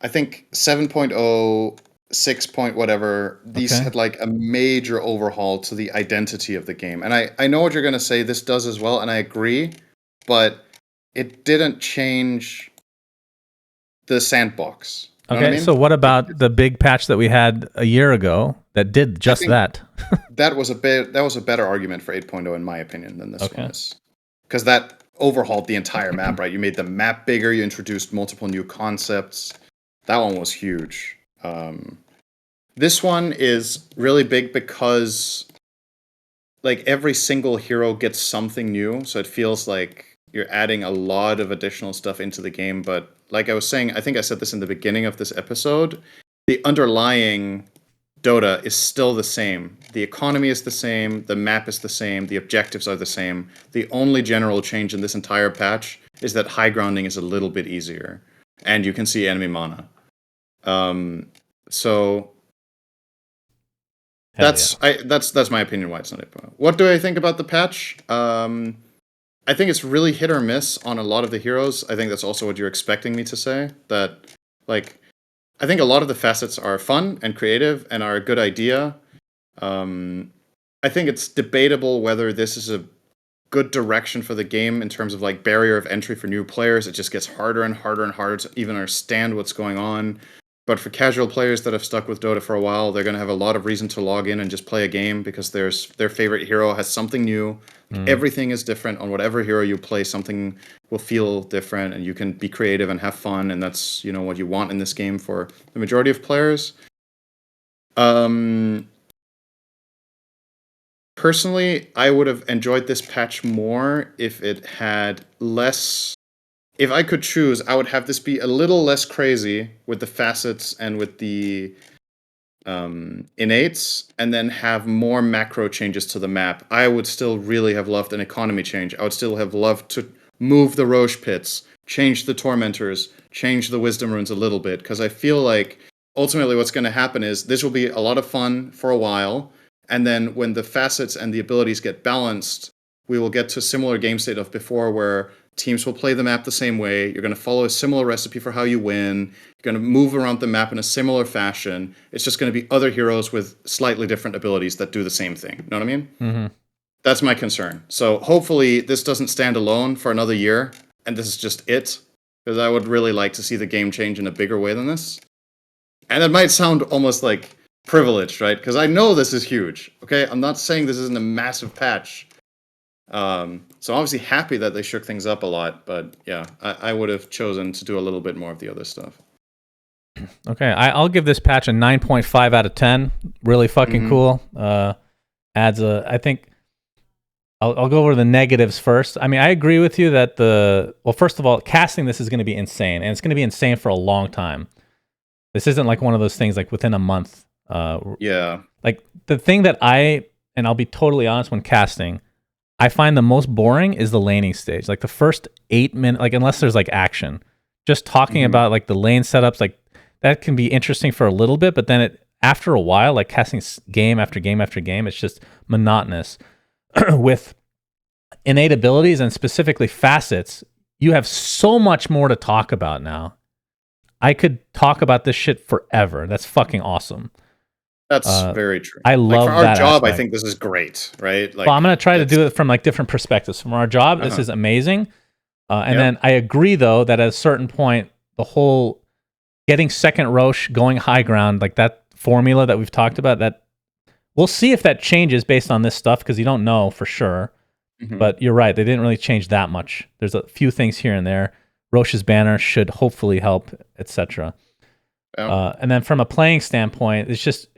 I think 7.0, 6 point whatever, these had like a major overhaul to the identity of the game. And I know what you're going to say this does as well, and I agree, but it didn't change the sandbox. Okay, what I mean? So what about the big patch that we had a year ago that did just that? That was a better argument for 8.0 in my opinion than this one is. Because that overhauled the entire map, right? You made the map bigger, you introduced multiple new concepts. That one was huge. This one is really big because like every single hero gets something new, so it feels like you're adding a lot of additional stuff into the game. But like I was saying, I think I said this in the beginning of this episode, the underlying Dota is still the same. The economy is the same, the map is the same, the objectives are the same. The only general change in this entire patch is that high grounding is a little bit easier, and you can see enemy mana. So that's my opinion why it's not 8.0. What do I think about the patch? I think it's really hit or miss on a lot of the heroes. I think that's also what you're expecting me to say. That, like, I think a lot of the facets are fun and creative and are a good idea. I think it's debatable whether this is a good direction for the game in terms of like barrier of entry for new players. It just gets harder and harder and harder to even understand what's going on. But for casual players that have stuck with Dota for a while, they're going to have a lot of reason to log in and just play a game because their favorite hero has something new. Everything is different on whatever hero you play. Something will feel different, and you can be creative and have fun, and that's what you want in this game for the majority of players. Personally, I would have enjoyed this patch more if it had less. If I could choose, I would have this be a little less crazy with the facets and with the innates, and then have more macro changes to the map. I would still really have loved an economy change. I would still have loved to move the Roche pits, change the Tormentors, change the Wisdom runes a little bit, because I feel like ultimately what's going to happen is this will be a lot of fun for a while, and then when the facets and the abilities get balanced, we will get to a similar game state of before where teams will play the map the same way. You're going to follow a similar recipe for how you win. You're going to move around the map in a similar fashion. It's just going to be other heroes with slightly different abilities that do the same thing. You know what I mean? Mm-hmm. That's my concern. So hopefully this doesn't stand alone for another year, and this is just it, because I would really like to see the game change in a bigger way than this. And it might sound almost like privileged, right? Because I know this is huge. Okay, I'm not saying this isn't a massive patch. So I'm obviously happy that they shook things up a lot, but yeah, I would have chosen to do a little bit more of the other stuff. Okay, I'll give this patch a 9.5 out of 10. Really fucking cool. Adds I think I'll go over the negatives first. I mean, I agree with you that first of all, casting this is going to be insane, and it's going to be insane for a long time. This isn't like one of those things like within a month. Yeah. Like the thing that and I'll be totally honest when casting, I find the most boring is the laning stage. Like the first 8 minutes, like unless there's like action, just talking about like the lane setups, like that can be interesting for a little bit, but then after a while, like casting game after game after game, it's just monotonous. With innate abilities and specifically facets, you have so much more to talk about now. I could talk about this shit forever. That's fucking awesome. That's very true. I love for our that job. aspect. I think this is great, right? Like, well, I'm going to try to do it from like different perspectives. From our job, this is amazing. And then I agree, though, that at a certain point, the whole getting second Roche, going high ground, like that formula that we've talked about, that we'll see if that changes based on this stuff, because you don't know for sure. But you're right. They didn't really change that much. There's a few things here and there. Roche's banner should hopefully help, etc. And then from a playing standpoint, it's just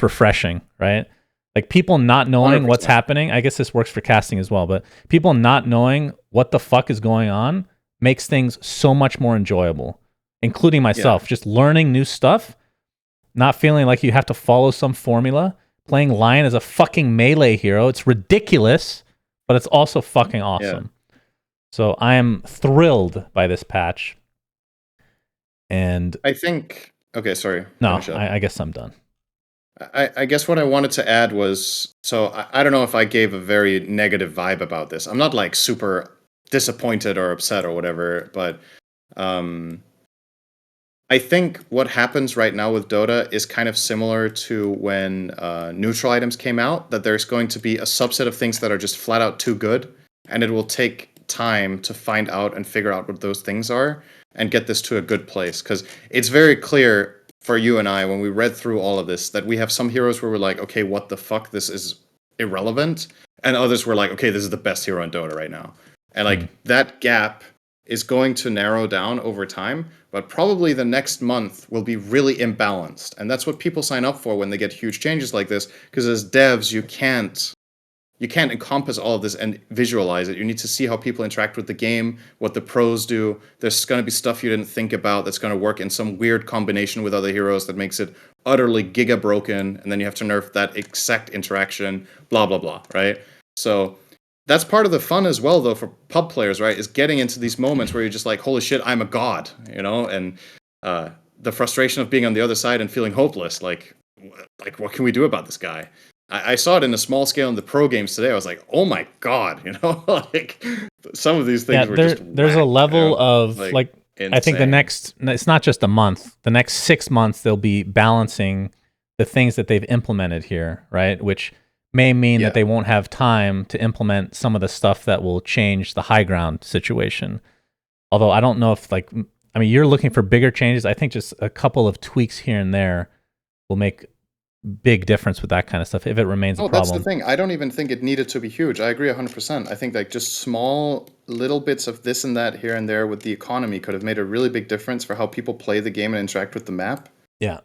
refreshing, right? Like people not knowing what's 100%. happening. I guess this works for casting as well, but people not knowing what the fuck is going on makes things so much more enjoyable, including myself. Yeah. Just learning new stuff, not feeling like you have to follow some formula. Playing Lion as a fucking melee hero. It's ridiculous, but it's also fucking awesome. So I am thrilled by this patch. And I think. Okay, sorry. no, Finish up. I guess I'm done. I guess what I wanted to add was, so I don't know if I gave a very negative vibe about this. I'm not like super disappointed or upset or whatever, but um, I think what happens right now with Dota is kind of similar to when neutral items came out, that there's going to be a subset of things that are just flat out too good, and it will take time to find out and figure out what those things are and get this to a good place. Because it's very clear for you and I, when we read through all of this, that we have some heroes where we're like, okay, what the fuck, this is irrelevant, and others were like, okay, this is the best hero in Dota right now, and like that gap is going to narrow down over time, but probably the next month will be really imbalanced, and that's what people sign up for when they get huge changes like this, because as devs you can't encompass all of this and visualize it. You need to see how people interact with the game, what the pros do. There's going to be stuff you didn't think about that's going to work in some weird combination with other heroes that makes it utterly giga broken, and then you have to nerf that exact interaction, blah, blah, blah, right? So that's part of the fun as well, though, for pub players, right? Is getting into these moments where you're just like, holy shit, I'm a god, and the frustration of being on the other side and feeling hopeless. Like what can we do about this guy? I saw it in a small scale in the pro games today. I was like, oh my god, like some of these things were just there's a whack, level of like insane. I think it's not just a month. The next 6 months they'll be balancing the things that they've implemented here, right? Which may mean that they won't have time to implement some of the stuff that will change the high ground situation. Although I don't know if you're looking for bigger changes. I think just a couple of tweaks here and there will make big difference with that kind of stuff if it remains a problem. That's the thing. I don't even think it needed to be huge. I agree 100%. I think like just small little bits of this and that here and there with the economy could have made a really big difference for how people play the game and interact with the map. Yeah.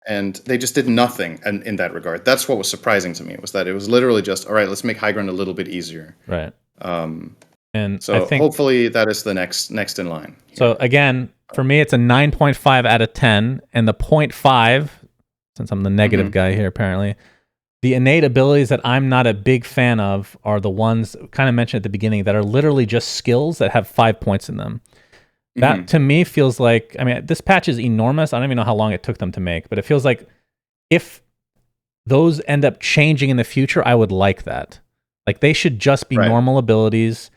And they just did nothing in that regard. That's what was surprising to me, was that it was literally just, all right, let's make high ground a little bit easier. Right. And so I think hopefully that is the next in line. So again, for me, it's a 9.5 out of 10, and the 0.5, since I'm the negative guy here, apparently, the innate abilities that I'm not a big fan of are the ones kind of mentioned at the beginning that are literally just skills that have 5 points in them. That to me feels like, this patch is enormous. I don't even know how long it took them to make, but it feels like if those end up changing in the future, I would like that. Like they should just be normal abilities.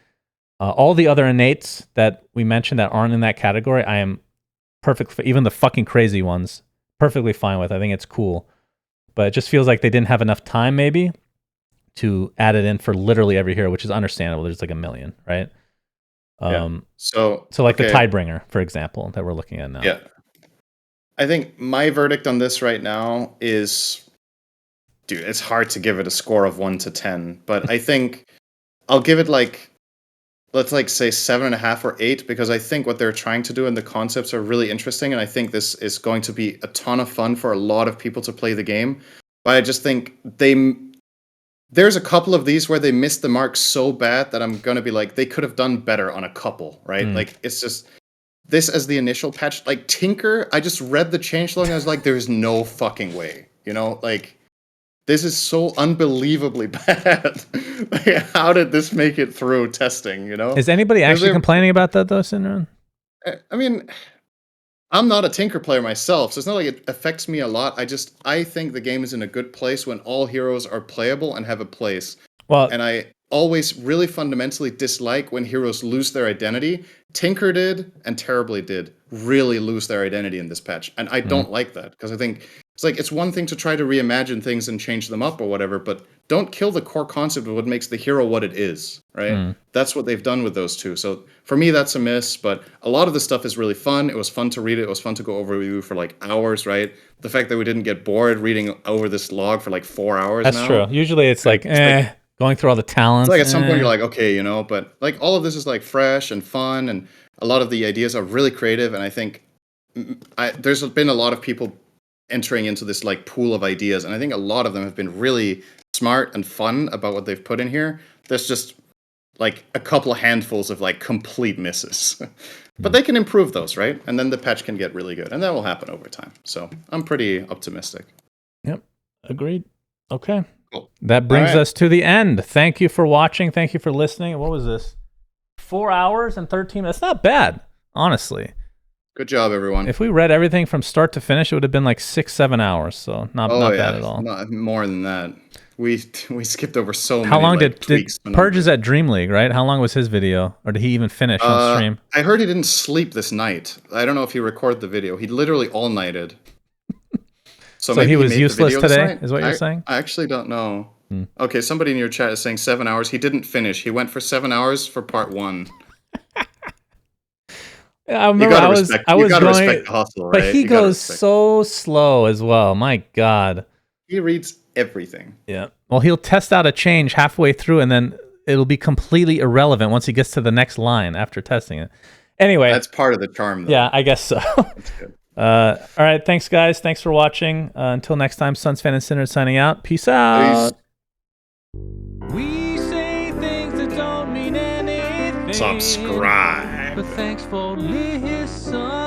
All the other innates that we mentioned that aren't in that category, I am perfect for. Even the fucking crazy ones, perfectly fine with. I think it's cool. But it just feels like they didn't have enough time maybe to add it in for literally every hero, which is understandable. There's like a million, right? So like the Tidebringer, for example, that we're looking at now. Yeah. I think my verdict on this right now is, dude, it's hard to give it a score of 1 to 10, but I think I'll give it let's say 7.5 or 8, because I think what they're trying to do and the concepts are really interesting, and I think this is going to be a ton of fun for a lot of people to play the game. But I just think there's a couple of these where they missed the mark so bad that I'm gonna be like, they could have done better on a couple, right? Like it's just this as the initial patch, like Tinker. I just read the changelog and I was like, there's no fucking way, like this is so unbelievably bad. Like, how did this make it through testing? Is anybody actually complaining about that though, Syndrome? I mean, I'm not a Tinker player myself, so it's not like it affects me a lot. I think the game is in a good place when all heroes are playable and have a place. Well, and I always really fundamentally dislike when heroes lose their identity. Tinker did, and Terribly did, really lose their identity in this patch. And I don't like that, because I think it's one thing to try to reimagine things and change them up or whatever, but don't kill the core concept of what makes the hero what it is, right? That's what they've done with those two. So for me, that's a miss, but a lot of the stuff is really fun. It was fun to read it. It was fun to go over review for like hours, right? The fact that we didn't get bored reading over this log for like 4 hours That's true. Usually it's like, going through all the talents. It's like at some point you're like, okay, but like all of this is like fresh and fun, and a lot of the ideas are really creative, and I think there's been a lot of people entering into this like pool of ideas, and I think a lot of them have been really smart and fun about what they've put in here, there's just like a couple of handfuls of like complete misses. But they can improve those, right? And then the patch can get really good, and that will happen over time. So I'm pretty optimistic. Yep, agreed. Okay. Cool. That brings us to the end. Thank you for watching. Thank you for listening. What was this? 4 hours and 13 minutes. That's not bad, honestly. Good job, everyone. If we read everything from start to finish, it would have been like 6-7 hours. So not bad at all. Not more than that. We skipped over so many. How long did tweaks Purge is at Dream League, right? How long was his video, or did he even finish on stream? I heard he didn't sleep this night. I don't know if he recorded the video. He literally all nighted. So maybe he was useless today, is what you're saying? I actually don't know. Okay, somebody in your chat is saying 7 hours. He didn't finish. He went for 7 hours for part 1. Yeah, I remember I was going, respect the hustle, right? But he goes so slow as well. My God. He reads everything. Yeah. Well, he'll test out a change halfway through, and then it'll be completely irrelevant once he gets to the next line after testing it. Anyway. That's part of the charm, though. Yeah, I guess so. That's good. All right. Thanks, guys. Thanks for watching. Until next time, Suns Fan and Sinner signing out. Peace out. Peace. We say things that don't mean anything. Subscribe. But thanks for listening.